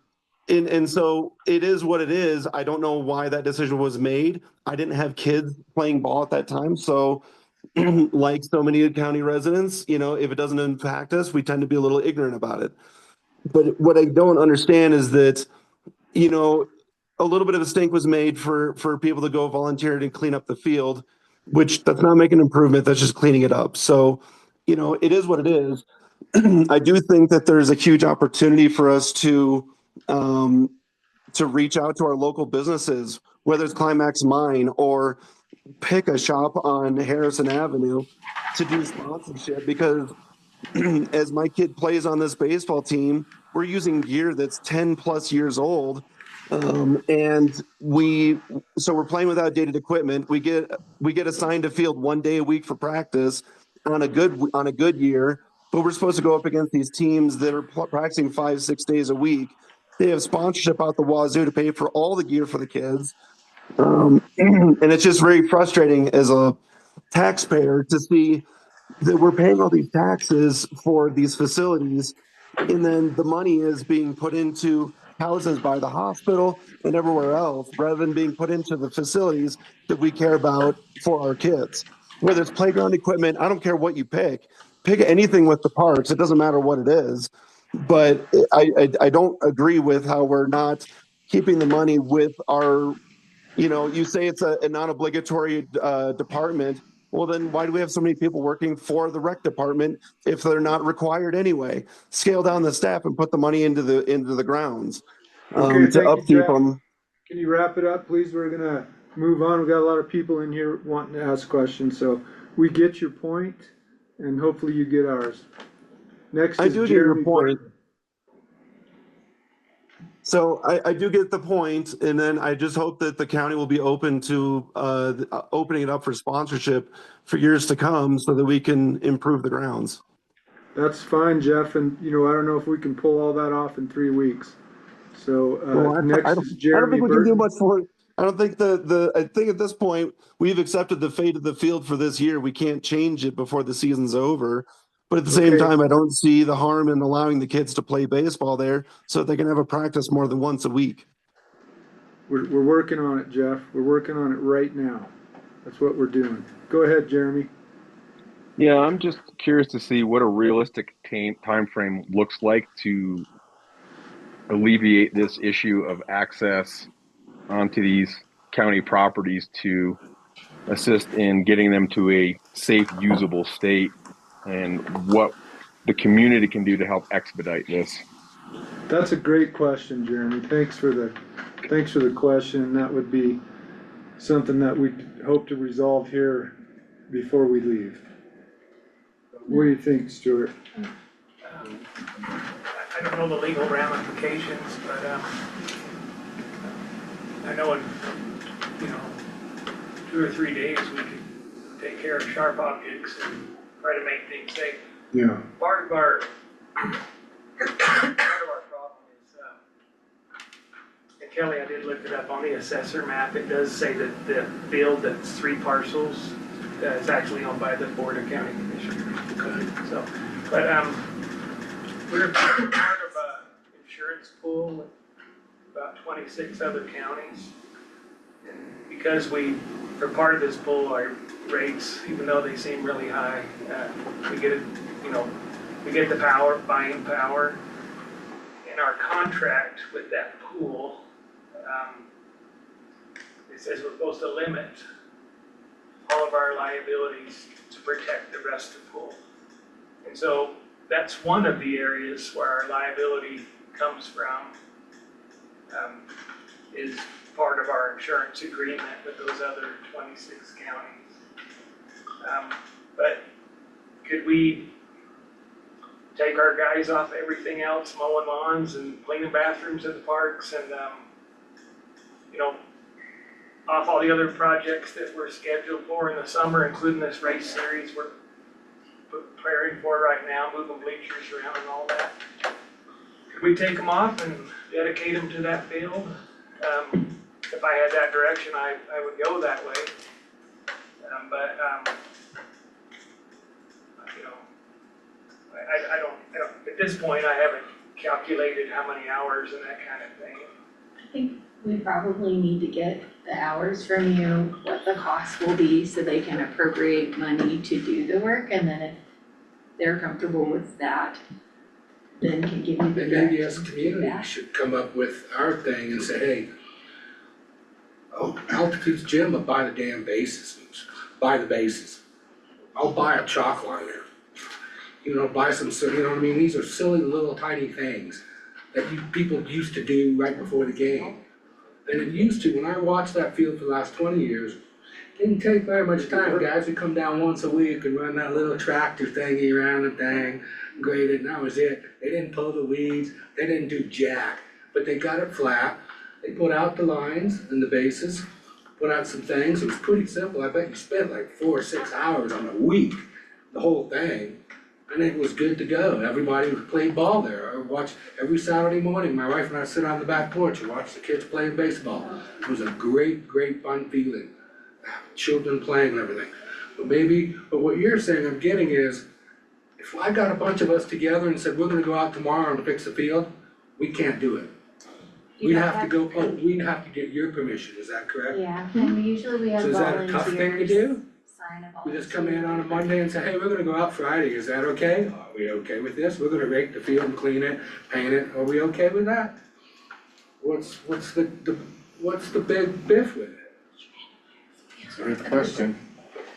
so it is what it is. I don't know why that decision was made. I didn't have kids playing ball at that time, so like so many county residents, if it doesn't impact us, we tend to be a little ignorant about it. But what I don't understand is that, a little bit of a stink was made for people to go volunteer and clean up the field, which that's not making an improvement. That's just cleaning it up. So, it is what it is. I do think that there's a huge opportunity for us to reach out to our local businesses, whether it's Climax Mine or pick a shop on Harrison Avenue to do sponsorship, because as my kid plays on this baseball team, we're using gear that's 10 plus years old. And so we're playing with outdated equipment. We get assigned a field 1 day a week for practice on a good year, but we're supposed to go up against these teams that are practicing 5-6 days a week. They have sponsorship out the wazoo to pay for all the gear for the kids. And it's just very frustrating as a taxpayer to see that we're paying all these taxes for these facilities, and then the money is being put into houses by the hospital and everywhere else, rather than being put into the facilities that we care about for our kids. Whether it's playground equipment, I don't care what you pick anything with the parks, it doesn't matter what it is. But I don't agree with how we're not keeping the money with our, you say it's a non-obligatory department. Well, then why do we have so many people working for the rec department if they're not required anyway? Scale down the staff and put the money into the grounds Okay, to thank you, upkeep Jeff. them. Can you wrap it up, please? We're gonna move on. We've got a lot of people in here wanting to ask questions, so we get your point, and hopefully you get ours. Next I is do get Jeremy your point. Burton. So I do get the point, and then I just hope that the county will be open to opening it up for sponsorship for years to come, so that we can improve the grounds. That's fine, Jeff, and I don't know if we can pull all that off in 3 weeks. So Well, next is I don't Jeremy think we can do Burton. much for it. I don't think I think at this point we've accepted the fate of the field for this year. We can't change it before the season's over. But at the same Okay, time, I don't see the harm in allowing the kids to play baseball there so that they can have a practice more than once a week. we're working on it, Jeff. We're working on it right now. That's what we're doing. Go ahead, Jeremy. Yeah, I'm just curious to see what a realistic time frame looks like to alleviate this issue of access onto these county properties to assist in getting them to a safe, usable state, and what the community can do to help expedite this. That's a great question, Jeremy. Thanks for the question. That would be something that we hope to resolve here before we leave. What do you think, Stuart? I don't know the legal ramifications, but, I know in, 2 or 3 days, we could take care of sharp objects and try to make things safe. Yeah. Part of our problem is, and Kelly, I did look it up on the assessor map. It does say that the field that's 3 parcels is actually owned by the Board of County Commissioners. So, but we're part of an insurance pool with about 26 other counties. And because we are part of this pool, our rates, even though they seem really high, we get the buying power. In our contract with that pool, it says we're supposed to limit all of our liabilities to protect the rest of the pool. And so that's one of the areas where our liability comes from. is part of our insurance agreement with those other 26 counties. But could we take our guys off everything else, mowing lawns and cleaning bathrooms at the parks and, you know, off all the other projects that we're scheduled for in the summer, including this race series we're preparing for right now, moving bleachers around and all that? Could we take them off and dedicate them to that field? If I had that direction, I would go that way. But you know, I don't, at this point, I haven't calculated how many hours and that kind of thing. I think we probably need to get the hours from you, what the cost will be, so they can appropriate money to do the work, and then if they're comfortable with that, then can give you the And maybe as a direction to do community that. should come up with our thing and say, hey, oh, Altitude's gym, but buy the damn bases, buy the bases. I'll buy a chalk liner. You know, buy some, you know what I mean, these are silly little tiny things that people used to do right before the game. And it used to, when I watched that field for the last 20 years, didn't take very much time, guys would come down once a week and run that little tractor thingy around the thing, grade it, and that was it. They didn't pull the weeds, they didn't do jack, but they got it flat. They put out the lines and the bases, put out some things, it was pretty simple. I bet you spent like 4 or 6 hours on a week, the whole thing. And it was good to go. Everybody played ball there. I watched every Saturday morning. My wife and I sit on the back porch and watch the kids playing baseball. It was a great, great fun feeling. Children playing and everything. But what you're saying I'm getting is, if I got a bunch of us together and said, we're gonna go out tomorrow and fix the field, we can't do it. We'd have to go, we'd have to get your permission, is that correct? Yeah, and usually we have So is that a tough thing to volunteers do? sign a We just come in on a Monday and say, hey, we're gonna go out Friday, is that okay? Are we okay with this? We're gonna rake the field and clean it, paint it, are we okay with that? What's the big biff with it? It's a good question.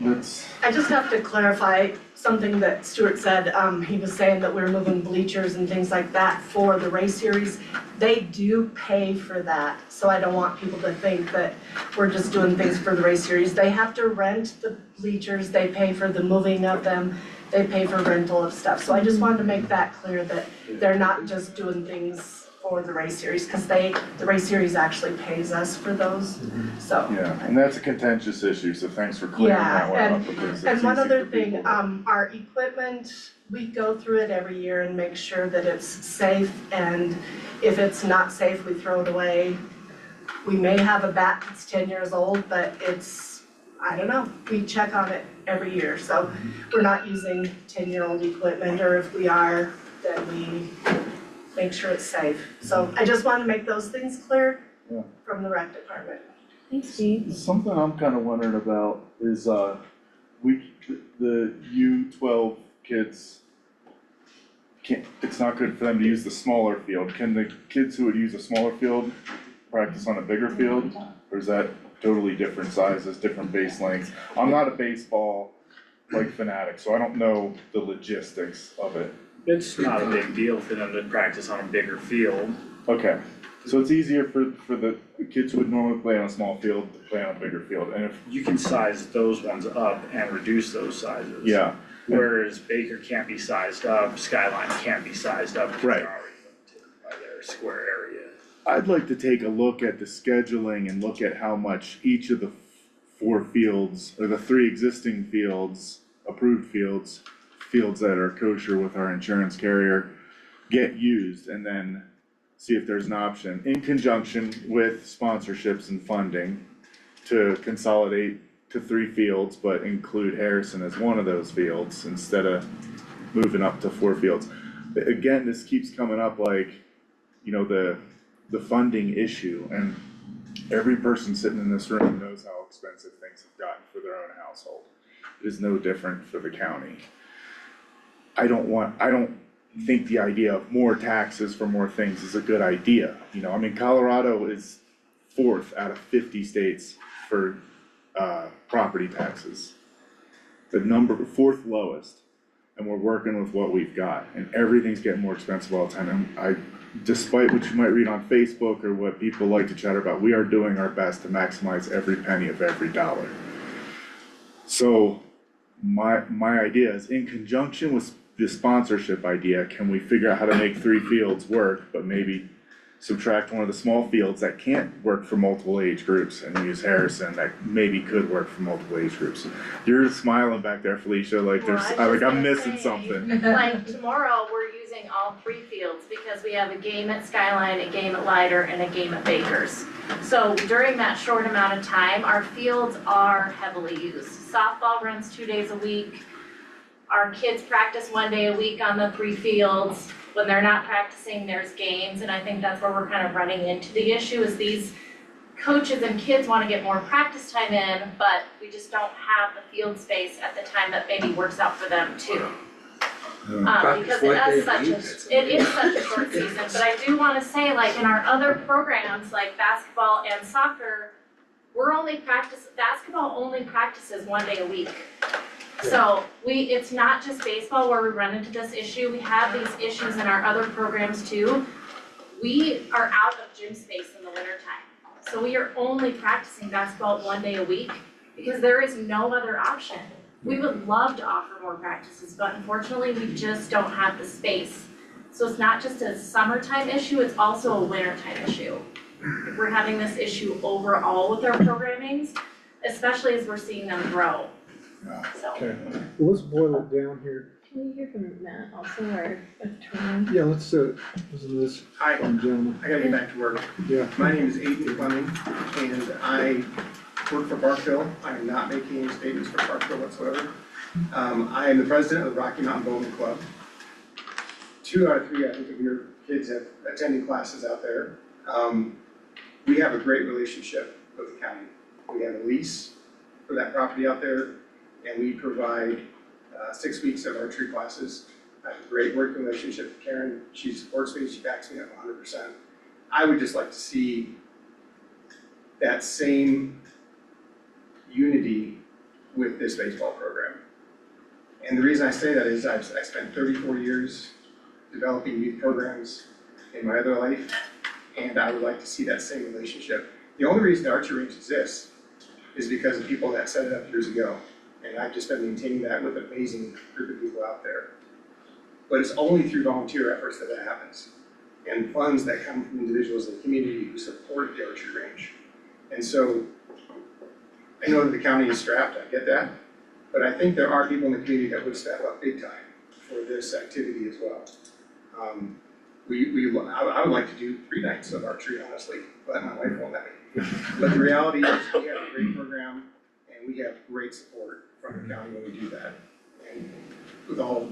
I just have to clarify something that Stuart said. He was saying that we're moving bleachers and things like that for the race series. They do pay for that, so I don't want people to think that we're just doing things for the race series. They have to rent the bleachers, they pay for the moving of them, they pay for rental of stuff. So I just wanted to make that clear that they're not just doing things for the race series, because the race series actually pays us for those, so. Yeah, and that's a contentious issue, so thanks for clearing that one up, because it's And one easy other for thing, people. our equipment, we go through it every year and make sure that it's safe, and if it's not safe, we throw it away. We may have a bat that's 10 years old, but it's, I don't know, we check on it every year, so we're not using 10-year-old equipment, or if we are, then we make sure it's safe. So I just want to make those things clear Yeah. from the rec department. Thanks, Steve. Something I'm kinda wondering about is, the U12 kids it's not good for them to use the smaller field. Can the kids who would use a smaller field practice on a bigger field? Or is that totally different sizes, different base lengths? I'm not a baseball fanatic, so I don't know the logistics of it. It's not a big deal for them to practice on a bigger field. Okay, so it's easier for the kids who would normally play on a small field to play on a bigger field, and if. You can size those ones up and reduce those sizes. Yeah. Whereas Baker can't be sized up, Skyline can't be sized up, because Right. they're already limited by their square area. I'd like to take a look at the scheduling and look at how much each of the 4 fields, or the 3 existing fields, approved fields that are kosher with our insurance carrier, get used, and then see if there's an option, in conjunction with sponsorships and funding, to consolidate to 3 fields, but include Harrison as one of those fields, instead of moving up to 4 fields. Again, this keeps coming up the funding issue, and every person sitting in this room knows how expensive things have gotten for their own household. It is no different for the county. I don't think the idea of more taxes for more things is a good idea, Colorado is 4th out of 50 states for property taxes. The 4th lowest, and we're working with what we've got, and everything's getting more expensive all the time, and despite what you might read on Facebook or what people like to chatter about, we are doing our best to maximize every penny of every dollar. So my idea is, in conjunction with the sponsorship idea, can we figure out how to make 3 fields work, but maybe subtract one of the small fields that can't work for multiple age groups and use Harrison that maybe could work for multiple age groups? You're smiling back there, Felicia, like Well, there's, I was like I'm just missing gonna say, something. Like tomorrow, we're using all 3 fields because we have a game at Skyline, a game at Leiter, and a game at Baker's. So during that short amount of time, our fields are heavily used. Softball runs 2 days a week. Our kids practice 1 day a week on the 3 fields. When they're not practicing, there's games, and I think that's where we're kind of running into the issue is these coaches and kids wanna get more practice time in, but we just don't have the field space at the time that maybe works out for them too. Because it is such a short season, but I do wanna say, like, in our other programs, like basketball and soccer, basketball only practices 1 day a week. So it's not just baseball where we run into this issue, we have these issues in our other programs too. We are out of gym space in the wintertime, so we are only practicing basketball 1 day a week because there is no other option. We would love to offer more practices, but unfortunately, we just don't have the space. So it's not just a summertime issue, it's also a wintertime issue. We're having this issue overall with our programmings, especially as we're seeing them grow. So. Okay, well, let's boil it down here. Can we hear from Matt also, or turn Yeah, let's, listen to this Hi, gentleman. I gotta get back to work. Yeah. My name is Aiden Fleming, and I work for Parkville. I am not making any statements for Parkville whatsoever. I am the president of the Rocky Mountain Bowling Club. 2 out of 3, I think, of your kids have attending classes out there. We have a great relationship with the county. We have a lease for that property out there, and we provide 6 weeks of archery classes. I have a great working relationship with Karen. She supports me, she backs me up 100%. I would just like to see that same unity with this baseball program. And the reason I say that is I spent 34 years developing youth programs in my other life, and I would like to see that same relationship. The only reason the archery range exists is because of people that set it up years ago. And I've just been maintaining that with an amazing group of people out there. But it's only through volunteer efforts that happens. And funds that come from individuals in the community who support the archery range. And so, I know that the county is strapped, I get that. But I think there are people in the community that would step up big time for this activity as well. I would like to do 3 nights of archery, honestly, but my wife won't let me. But the reality is, we have a great program, and we have great support from the county when we do that. And with all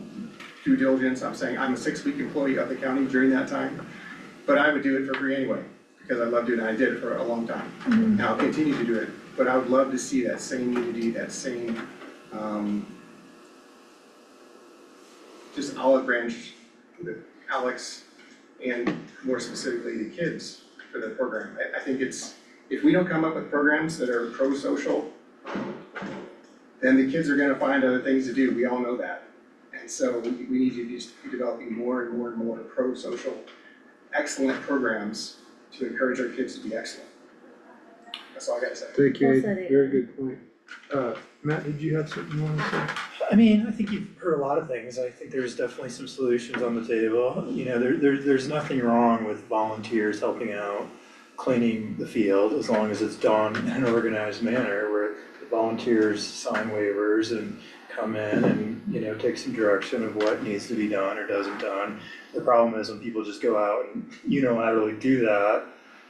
due diligence, I'm saying I'm a 6-week employee of the county during that time, but I would do it for free anyway, because I love doing it, I did it for a long time. And I'll continue to do it, but I would love to see that same unity, that same, just olive branch with Alex, and more specifically the kids for the program. I think if we don't come up with programs that are pro-social, then the kids are gonna find other things to do, we all know that. And so we need to just be developing more and more and more pro-social, excellent programs to encourage our kids to be excellent. That's all I gotta say. Thank you, Aiden. Very good point. Matt, did you have something you wanted to say? I mean, I think you've heard a lot of things. I think there's definitely some solutions on the table. You know, there's nothing wrong with volunteers helping out, cleaning the field, as long as it's done in an organized manner where the volunteers sign waivers and come in and, you know, take some direction of what needs to be done or doesn't done. The problem is when people just go out and unilaterally do that,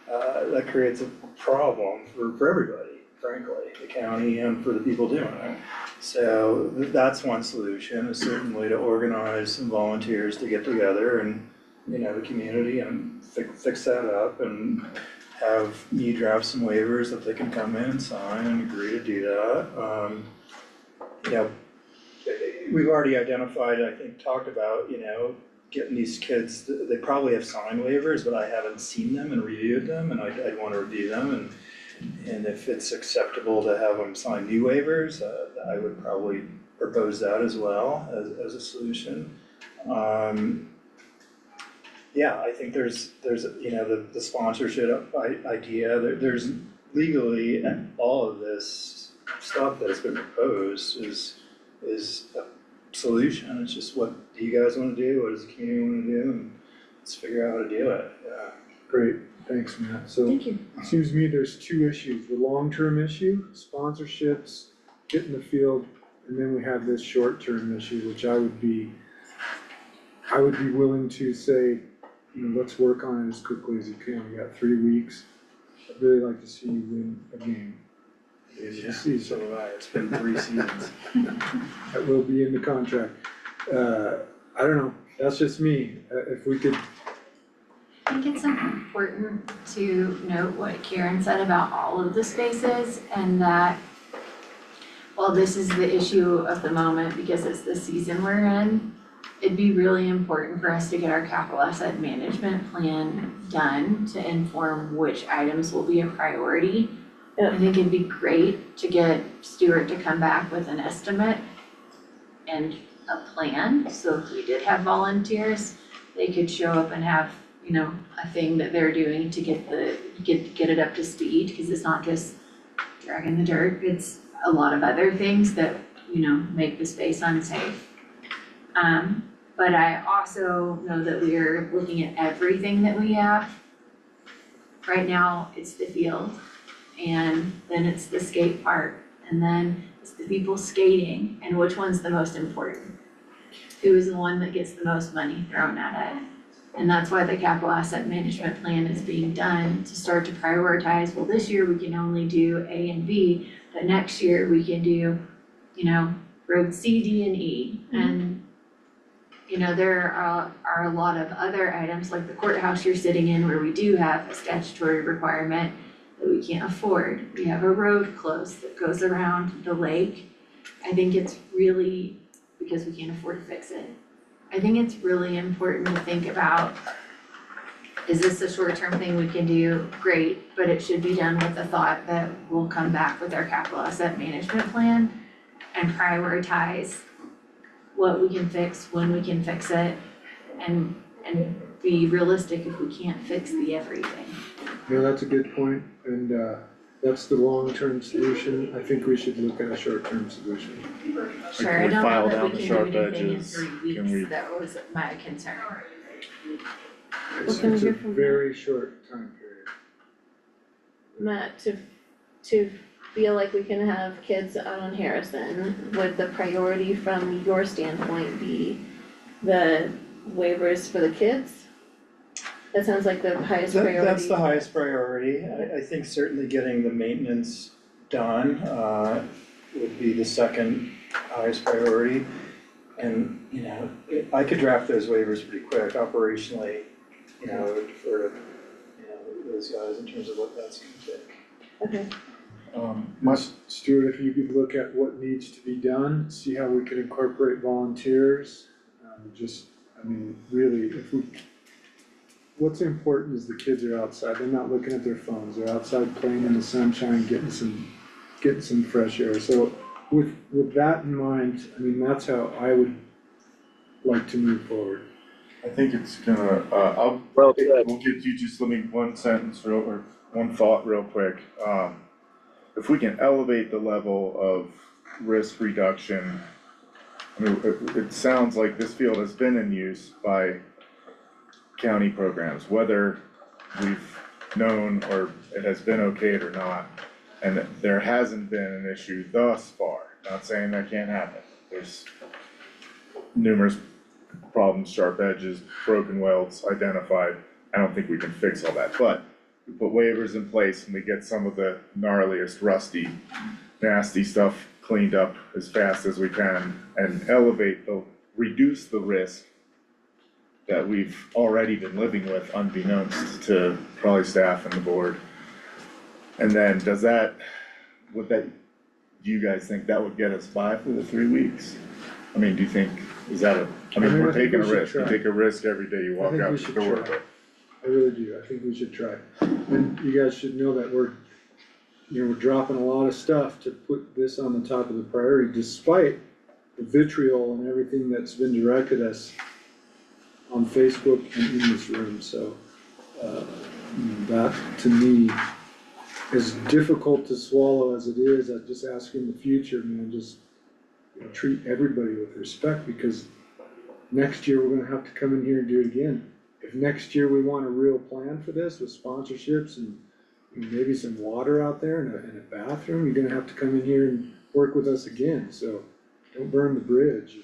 that creates a problem for everybody, frankly, the county and for the people doing it. So that's one solution, is certainly to organize some volunteers to get together and, you know, the community and fix that up and have me draft some waivers that they can come in and sign and agree to do that. You know, we've already identified, I think, talked about, you know, getting these kids, they probably have signed waivers, but I haven't seen them and reviewed them, and I'd wanna review them, and if it's acceptable to have them sign new waivers, I would probably propose that as well as a solution. Yeah, I think there's, you know, the sponsorship idea, there's legally, all of this stuff that has been proposed is a solution. It's just, what do you guys wanna do, what does the community wanna do, and let's figure out how to do it, yeah. Great, thanks, Matt. So Thank you. it seems to me there's two issues, the long-term issue, sponsorships, get in the field, and then we have this short-term issue, which I would be willing to say, you know, let's work on it as quickly as you can. We got 3 weeks. I'd really like to see you win a game. Yeah, so have I, it's been 3 seasons. That will be in the contract. I don't know, that's just me. If we could, I think it's important to note what Karen said about all of the spaces, and that while this is the issue of the moment because it's the season we're in, it'd be really important for us to get our capital asset management plan done to inform which items will be a priority. I think it'd be great to get Stuart to come back with an estimate and a plan, so if we did have volunteers, they could show up and have, you know, a thing that they're doing to get it up to speed, cause it's not just dragging the dirt, it's a lot of other things that, you know, make the space unsafe. But I also know that we are looking at everything that we have. Right now, it's the field, and then it's the skate park, and then it's the people skating, and which one's the most important? Who is the one that gets the most money thrown at it? And that's why the capital asset management plan is being done, to start to prioritize, well, this year we can only do A and B, but next year we can do, you know, road C, D, and E. And you know, there are a lot of other items like the courthouse you're sitting in where we do have a statutory requirement that we can't afford. We have a road close that goes around the lake. I think it's really, because we can't afford to fix it. I think it's really important to think about, is this a short-term thing we can do? Great, but it should be done with the thought that we'll come back with our capital asset management plan and prioritize what we can fix, when we can fix it, and be realistic if we can't fix the everything. yeah, that's a good point, and that's the long-term solution. I think we should look at a short-term solution. Sure, I we don't file know that down we the can sharp do anything in edges? 3 Can we- weeks, that was my concern. It's can we a hear from very short time period. Matt, to feel like we can have kids out on Harrison, would the priority from your standpoint be the waivers for the kids? That sounds like the highest priority. That's the highest priority. I think certainly getting the maintenance done, would be the second highest priority. And, you know, I could draft those waivers pretty quick operationally, you know, I would defer to, you know, those guys in terms of what that's gonna take. Okay, Stuart, if you could look at what needs to be done, see how we could incorporate volunteers. I mean, really, what's important is the kids are outside, they're not looking at their phones, they're outside playing in the sunshine, getting some fresh air. So with that in mind, I mean, that's how I would like to move forward. I think it's gonna, we'll get you, just let me one sentence or one thought real quick. If we can elevate the level of risk reduction, I mean, it sounds like this field has been in use by county programs, whether we've known or it has been okayed or not. And there hasn't been an issue thus far, not saying that can't happen. There's numerous problems, sharp edges, broken welds identified. I don't think we can fix all that, but we put waivers in place and we get some of the gnarliest, rusty, nasty stuff cleaned up as fast as we can and reduce the risk that we've already been living with unbeknownst to probably staff and the board. And then do you guys think that would get us by for the 3 weeks? I mean, do you think, we're I think taking a we should risk, you try. take a risk every day you walk out the door. I really do, I think we should try. And you guys should know that we're dropping a lot of stuff to put this on the top of the priority, despite the vitriol and everything that's been directed us on Facebook and in this room, so, that to me, as difficult to swallow as it is, I just ask in the future, man, just, treat everybody with respect, because next year we're gonna have to come in here and do it again. If next year we want a real plan for this with sponsorships and maybe some water out there and a bathroom, you're gonna have to come in here and work with us again, so don't burn the bridge.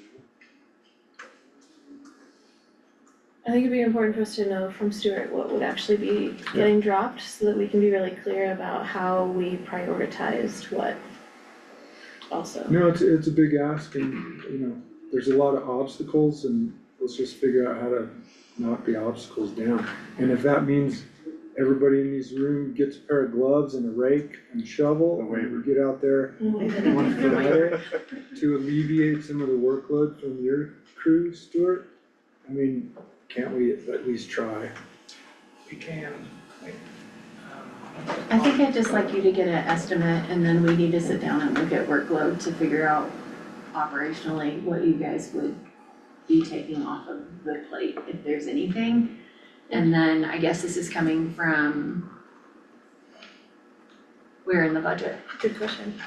I think it'd be important for us to know from Stuart what would actually be getting dropped, so that we can be really clear about how we prioritized what also. No, it's a big ask, and, there's a lot of obstacles, and let's just figure out how to knock the obstacles down. And if that means everybody in this room gets a pair of gloves and a rake and shovel, and we get out there on Friday to alleviate some of the workload from your crew, Stuart, I mean, can't we at least try? We can, I think I'd just like you to get an estimate, and then we need to sit down and look at workload to figure out operationally what you guys would be taking off of the plate, if there's anything. And then I guess this is coming from where in the budget? Good question.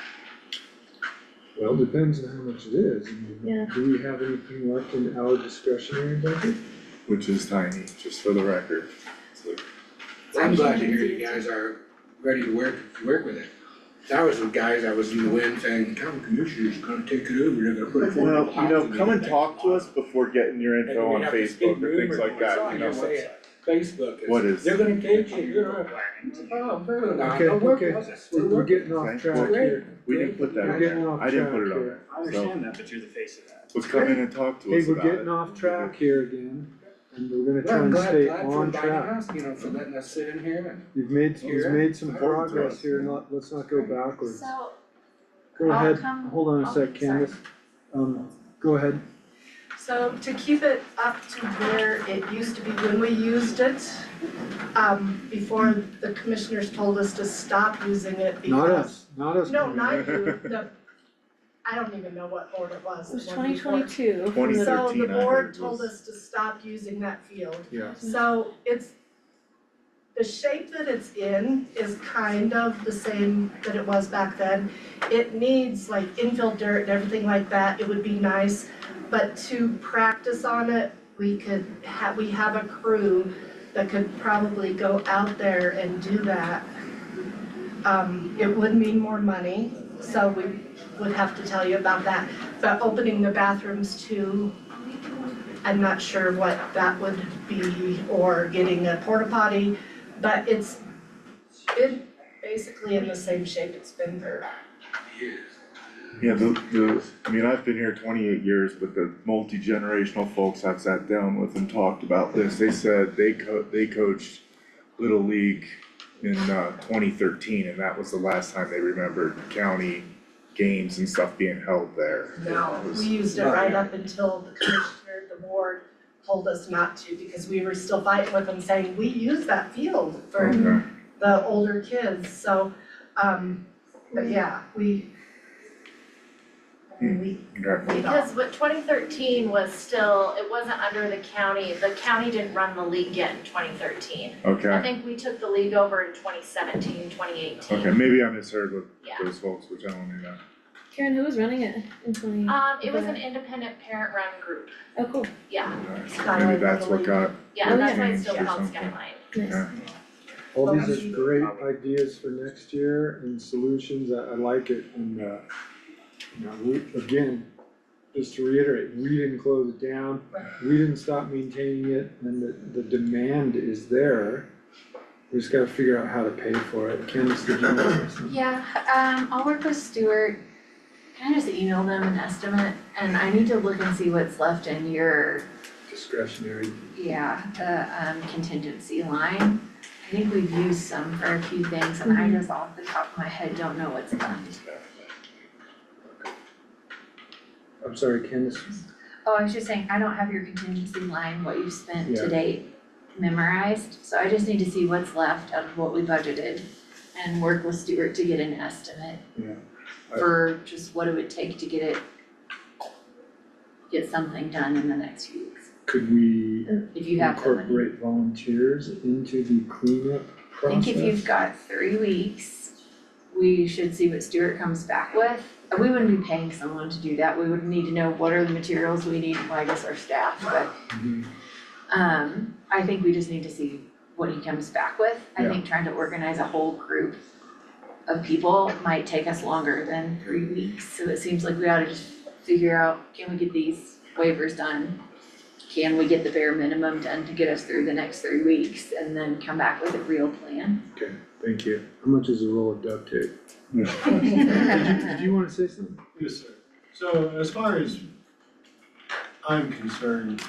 Well, depends on how much it is. I mean, do we have anything left in our discretionary budget? Which is tiny, just for the record. I'm glad to hear you guys are ready to work with it. That was the guys that was in the wind saying, county commissioner's gonna take it over, they're gonna put it Well, affordable come and talk to us before getting your info on Facebook or things like that, Facebook What is? They're gonna take it, you're. Oh, no, Okay, don't work okay, with us. we're getting off track here. We didn't put that We're on getting there, off I didn't track put it on here. there, I understand that, but you're the face of that. let's come in and talk to Hey, us we're about it. getting off track here again, and we're gonna try Well, I'm and glad, stay glad for on inviting track. us, for letting us sit in here and. You've made some Important to progress us, here, yeah. let's not go backwards. So, Go I'll ahead, come- hold on a oh, sec, Candace. Go ahead. So to keep it up to where it used to be when we used it, before the commissioners told us to stop using it because. Not us. No, not you, I don't even know what board it was. It was the one before. 2022. 2013, So the I heard board was- told us to stop using that field. Yeah. So the shape that it's in is kind of the same that it was back then. It needs like infill dirt and everything like that, it would be nice, but to practice on it, we have a crew that could probably go out there and do that. It would mean more money, so we would have to tell you about that. But opening the bathrooms too, I'm not sure what that would be, or getting a porta potty, but it's been basically in the same shape it's been for. Yeah, I've been here 28 years, but the multi-generational folks I've sat down with and talked about this, they said they coached Little League in 2013, and that was the last time they remembered county games and stuff being held there. No, we used it right up until the commissioner, the board told us not to, because we were still fighting with them saying, we use that field for Okay. the older kids, so, but yeah, we. Okay. because what 2013 was still, it wasn't under the county didn't run the league yet in 2013. I Okay, think we took the league over in 2017, 2018. okay, maybe I misheard with Yeah. those folks were telling me that. Karen, who was running it in 20? It was an independent parent-run group, Oh, cool. yeah, Maybe that's what got, yeah, that's why it's changed still or called something. Skyline. Nice. All these are great ideas for next year and solutions, I like it, and, again, just to reiterate, we didn't close it down, we didn't stop maintaining it, and the demand is there. We just gotta figure out how to pay for it. Candace, did you want to say something? Yeah, I'll work with Stuart. Can I just email them an estimate? And I need to look and see what's left in your, Discretionary. the contingency line. I think we've used some for a few things, and I just off the top of my head don't know what's left. I'm sorry, Candace. Oh, I was just saying, I don't have your contingency line, what you've spent Yeah. to date memorized, so I just need to see what's left out of what we budgeted and work with Stuart to get an estimate Yeah. for just what it would take to get something done in the next few weeks. Could we if you have the money. incorporate volunteers into the cleanup I process? think if you've got 3 weeks, we should see what Stuart comes back with. We wouldn't be paying someone to do that, we would need to know what are the materials we need, well, I guess our staff, but I think we just need to see what he comes back with. I think trying to organize a whole group of people might take us longer than 3 weeks, so it seems like we ought to just figure out, can we get these waivers done? Can we get the bare minimum done to get us through the next 3 weeks and then come back with a real plan? Okay, thank you. How much is a roll of duct tape? Did you wanna say something? Yes, sir. So as far as I'm concerned,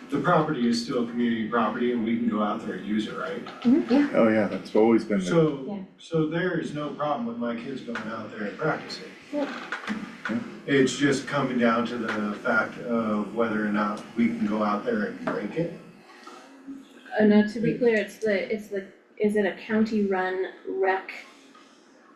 the property is still community property and we can go out there and use it, right? Yeah. Oh, yeah, that's always been there. So there is no problem with my kids going out there and practicing. It's just coming down to the fact of whether or not we can go out there and break it. No, to be clear, is it a county-run rec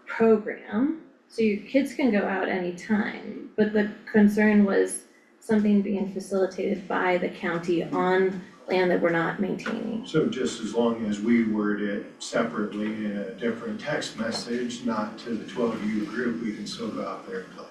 program? So your kids can go out anytime, but the concern was something being facilitated by the county on land that we're not maintaining. So just as long as we word it separately in a different text message, not to the 12U group, we can still go out there and play.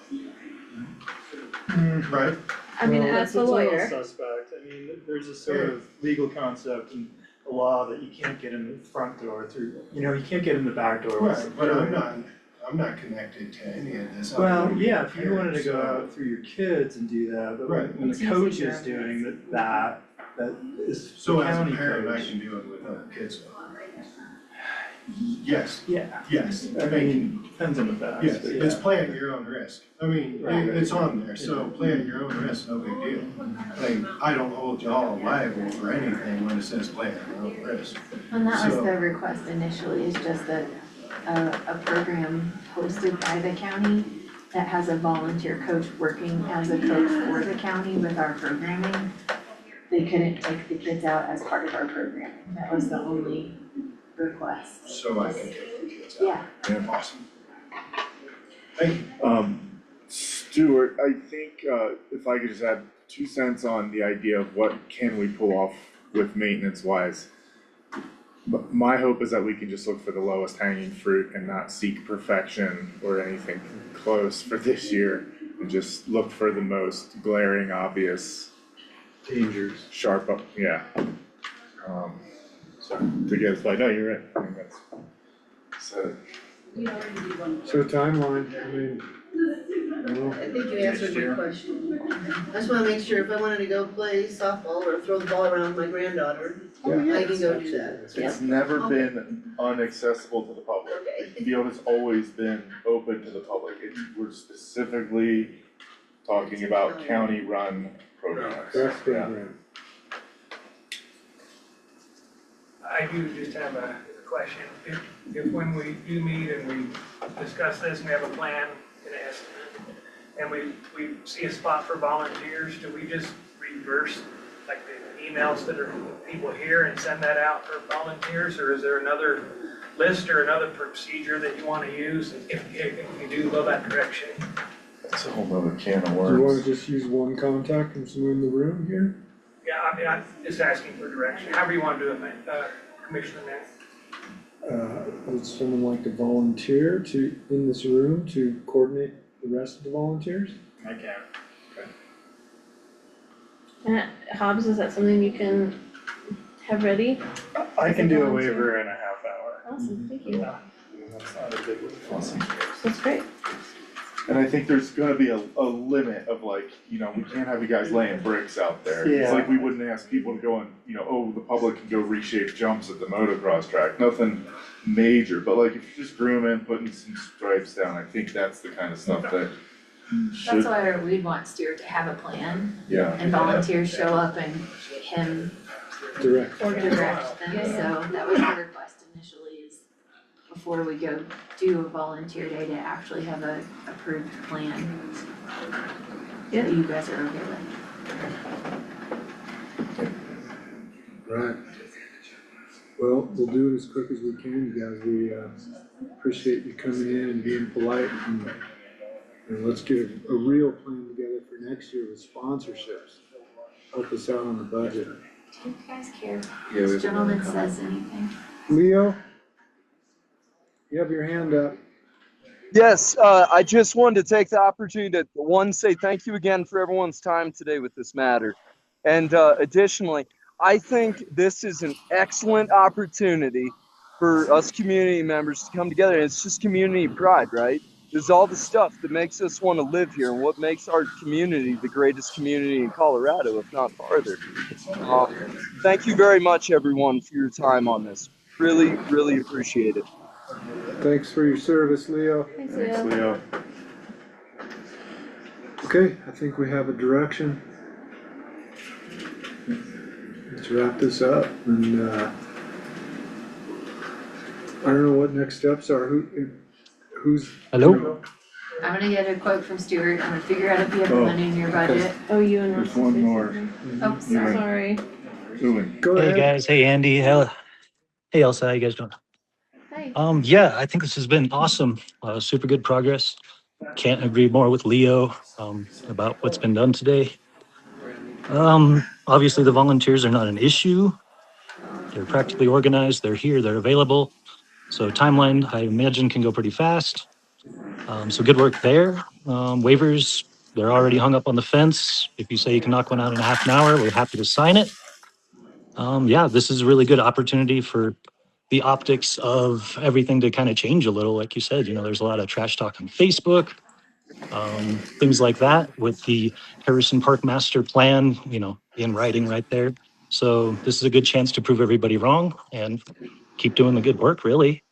Right? I mean, Well, as a it's lawyer. a little suspect, I mean, there's a sort of legal concept in the law that you can't get in the front door through, you can't get in the back door. Right, but I'm not connected to any of this. Well, yeah, if you wanted to go out through your kids and do that, but Right. when It's the coach easier. is doing that is So the as a county parent, I coach. can do it with other kids. Yes, Yeah, yes, I mean, depends on the facts, yes, but it's yeah. play at your own risk. I mean, Right. it's on there, so play at your own risk, no big deal. Like, I don't hold y'all liable for anything when it says play at your own risk. And that was So- the request initially, is just that a program hosted by the county that has a volunteer coach working as a coach for the county with our programming. They couldn't take the kids out as part of our programming, that was the only request. So I can take the kids out. Yeah. Yeah, awesome. Thank you. Stuart, I think, if I could just add 2 cents on the idea of what can we pull off with maintenance wise. But my hope is that we can just look for the lowest hanging fruit and not seek perfection or anything close for this year. And just look for the most glaring, obvious. Dangers. Sharp up, yeah. So, to get us by, no, you're right, I think that's, so. So timeline, I mean, I think you answered my question. I just wanna make sure if I wanted to go play softball or throw the ball around with my granddaughter, I can go do that. It's never been inaccessible to the public. The field has always been open to the public. We're specifically talking about county-run programs. rec program. I do just have a question. If when we do meet and we discuss this and we have a plan and an estimate, and we see a spot for volunteers, do we just reverse like the emails that are from people here and send that out for volunteers? Or is there another list or another procedure that you wanna use if you do go that direction? That's a whole nother can of Do you wanna worms. just use one contact from someone in the room here? Yeah, I mean, I'm just asking for direction, however you wanna do it, Commissioner Matt. Would someone like to volunteer in this room to coordinate the rest of the volunteers? I can. Hobbs, is that something you can have ready? I can do a Volunteer. waiver in a half hour. Awesome, thank you. That's not a big one. That's great. And I think there's gonna be a limit of like, we can't have you guys laying bricks out there. It's Yeah. like we wouldn't ask people to go and, the public can go reshape jumps at the motocross track, nothing major, but like if you're just grooming, putting some stripes down, I think that's the kind of stuff that should. That's why we'd want Stuart to have a plan Yeah. and volunteers show up and him Direct. direct them, so that was the request initially, is before we go do a volunteer day to actually have a approved plan that you guys are okay with. Right. Well, we'll do it as quick as we can, you guys. We appreciate you coming in and being polite and let's get a real plan together for next year with sponsorships. help us out on the budget. Do you guys care if Yeah, we have this gentleman another comment. says anything? Leo? You have your hand up. Yes, I just wanted to take the opportunity to, one, say thank you again for everyone's time today with this matter. And additionally, I think this is an excellent opportunity for us community members to come together. And it's just community pride, right? There's all the stuff that makes us want to live here and what makes our community the greatest community in Colorado, if not farther. Thank you very much, everyone, for your time on this. Really, really appreciate it. Thanks for your service, Leo. Thanks, Thanks, Leo. Leo. Okay, I think we have a direction. Let's wrap this up and, I don't know what next steps are. Who's? Hello? I'm gonna get a quote from Stuart, I'm gonna figure out if you have the money in your budget. Oh, you and There's one more. Oh, sorry. Sorry. Go Hey ahead. guys, hey Andy, hey Elsa, how you guys doing? Hi. Yeah, I think this has been awesome, super good progress. Can't agree more with Leo, about what's been done today. Obviously the volunteers are not an issue. They're practically organized, they're here, they're available. So timeline, I imagine, can go pretty fast. So good work there. Waivers, they're already hung up on the fence. If you say you can knock one out in a half an hour, we're happy to sign it. Yeah, this is a really good opportunity for the optics of everything to kind of change a little. Like you said, there's a lot of trash talk on Facebook, things like that with the Harrison Park master plan, in writing right there. So this is a good chance to prove everybody wrong and keep doing the good work, really.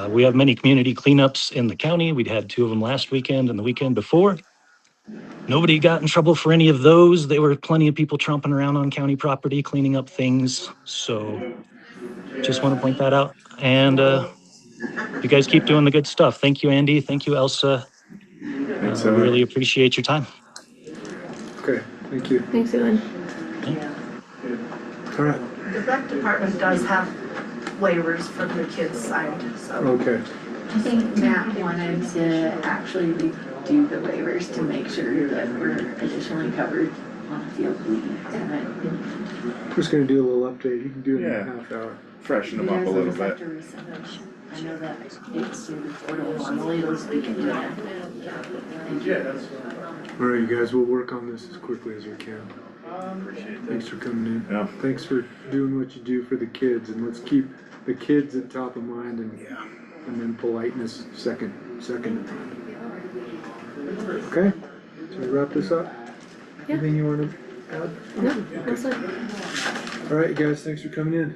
We have many community cleanups in the county. We'd had 2 of them last weekend and the weekend before. Nobody got in trouble for any of those. There were plenty of people tromping around on county property, cleaning up things. So just want to point that out. And you guys keep doing the good stuff. Thank you, Andy. Thank you, Elsa. Thanks, Really appreciate your time. Okay, thank you. Thanks, Ewan. All right, The rec department does have waivers for the kids signed, so. okay. I think Matt wanted to actually redo the waivers to make sure that we're additionally covered on a field we haven't. Just gonna do a little update. You can do it in a Yeah. half hour. Freshen them up a little bit. I know that it's through the portal normally, we can do that. Thank you. All right, you guys, we'll work on this as quickly as we can. Thanks for coming in. Yeah. Thanks for doing what you do for the kids, and let's keep the kids at top of mind and then politeness second in mind. Okay, so we wrap this up? Yeah. Anything you wanna add? No, that's it. All right, guys, thanks for coming in.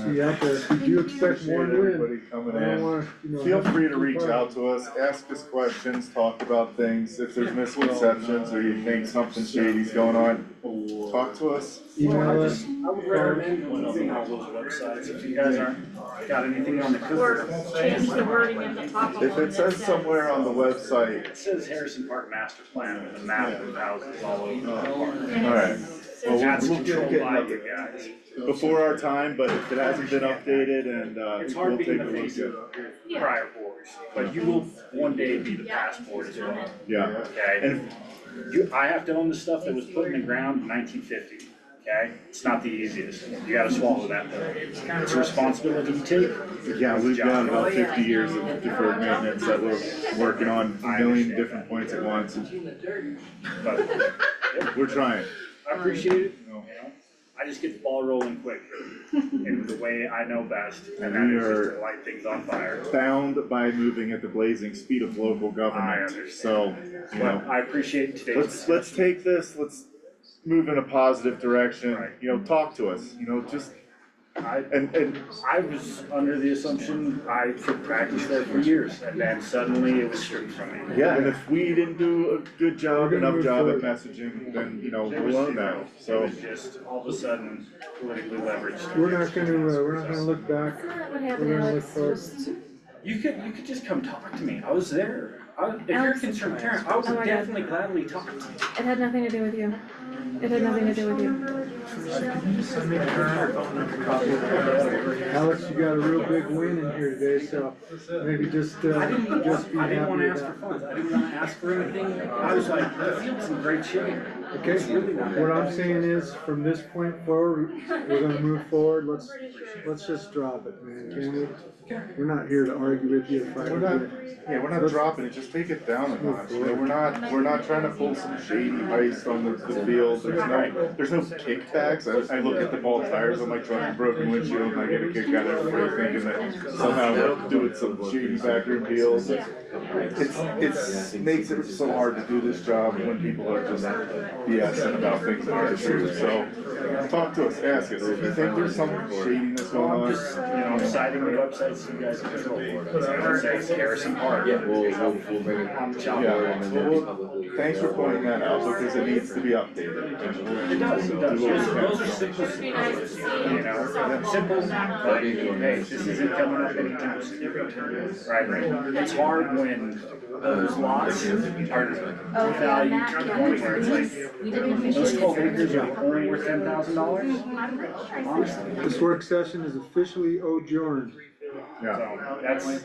See you out there. We do expect more Appreciate wind. everybody coming I don't in. wanna, Feel have free to too reach far. out to us, ask us questions, talk about things. If there's misconceptions or you think something shady's going on, talk to us. Email us. I would recommend one of all those websites, if you guys aren't, got anything on the Or cooker. change the wording in the top of If one it that says somewhere on the website, It says Harrison Park Master Plan with a map of houses all over the park. alright. Well, That's we'll get controlled by it you guys. before our time, but if it hasn't been updated and, It's we'll hard take being a the look face at. of your prior boards, but you will one day be the passport as well, Yeah, okay? and I have to own the stuff that was put in the ground in 1950, okay? It's not the easiest, you gotta swallow that pill. It's a responsibility you take. yeah, we've Job. got about 50 years of deferred maintenance that we're working on a million different points at once. But We're trying. I appreciate it, you know, I just get the ball rolling quick in the way I know best, and that We is just are to light things on fire. bound by moving at the blazing speed of local I government, understand. so, you know. But I appreciate today's Let's take this, let's move in a positive direction, Right. talk to us, just, and I was under the assumption I could practice there for years, and then suddenly it was stripped from me. yeah, and if we didn't do a good job, We're gonna enough move job at forward. messaging, then, There we'll was learn zero. that, so. It was just all of a sudden politically leveraged. We're not gonna look back. Isn't that what We're happened, gonna look Alex? forward. Just You could just come talk to me, I was there, If you're Alex- concerned, Terrence, I would Oh my God. definitely gladly talk to you. It had nothing to do with you. It had nothing to do with you. Alex, you got a real big win in here today, so maybe just be I didn't happy wanna with ask for that. funds, I didn't wanna ask for anything, I was like, the field's in great shape. Okay, It's really not that what I'm bad. saying is, from this point forward, we're gonna move forward, let's just drop it, man, can we? We're not here to argue with you, fight We're with not, you. yeah, we're not dropping it, just take it down a notch, you know, we're not trying to pull some shady heist on the field, there's no kickbacks. I look at the ball tires on my truck and broken windshield, and I get a kick out of everybody thinking that somehow we're doing some shady backroom deals. It's makes it so hard to do this job when people are just BSing about things that aren't true, so talk to us, ask us, if you think there's some shadiness going on. I'm just, citing the websites you guys control. Websites, Harrison Park. Yeah, we'll bring it on the job board and then maybe publicly. Thanks for pointing that out, because it needs to be updated. It does. Those are simple, simple, but hey, this isn't coming up anytime soon. Right, it's hard when those lots are valued to the point where it's like, those 12 acres are only worth $10,000? Honestly. This work session is officially adjourned. Yeah. So that's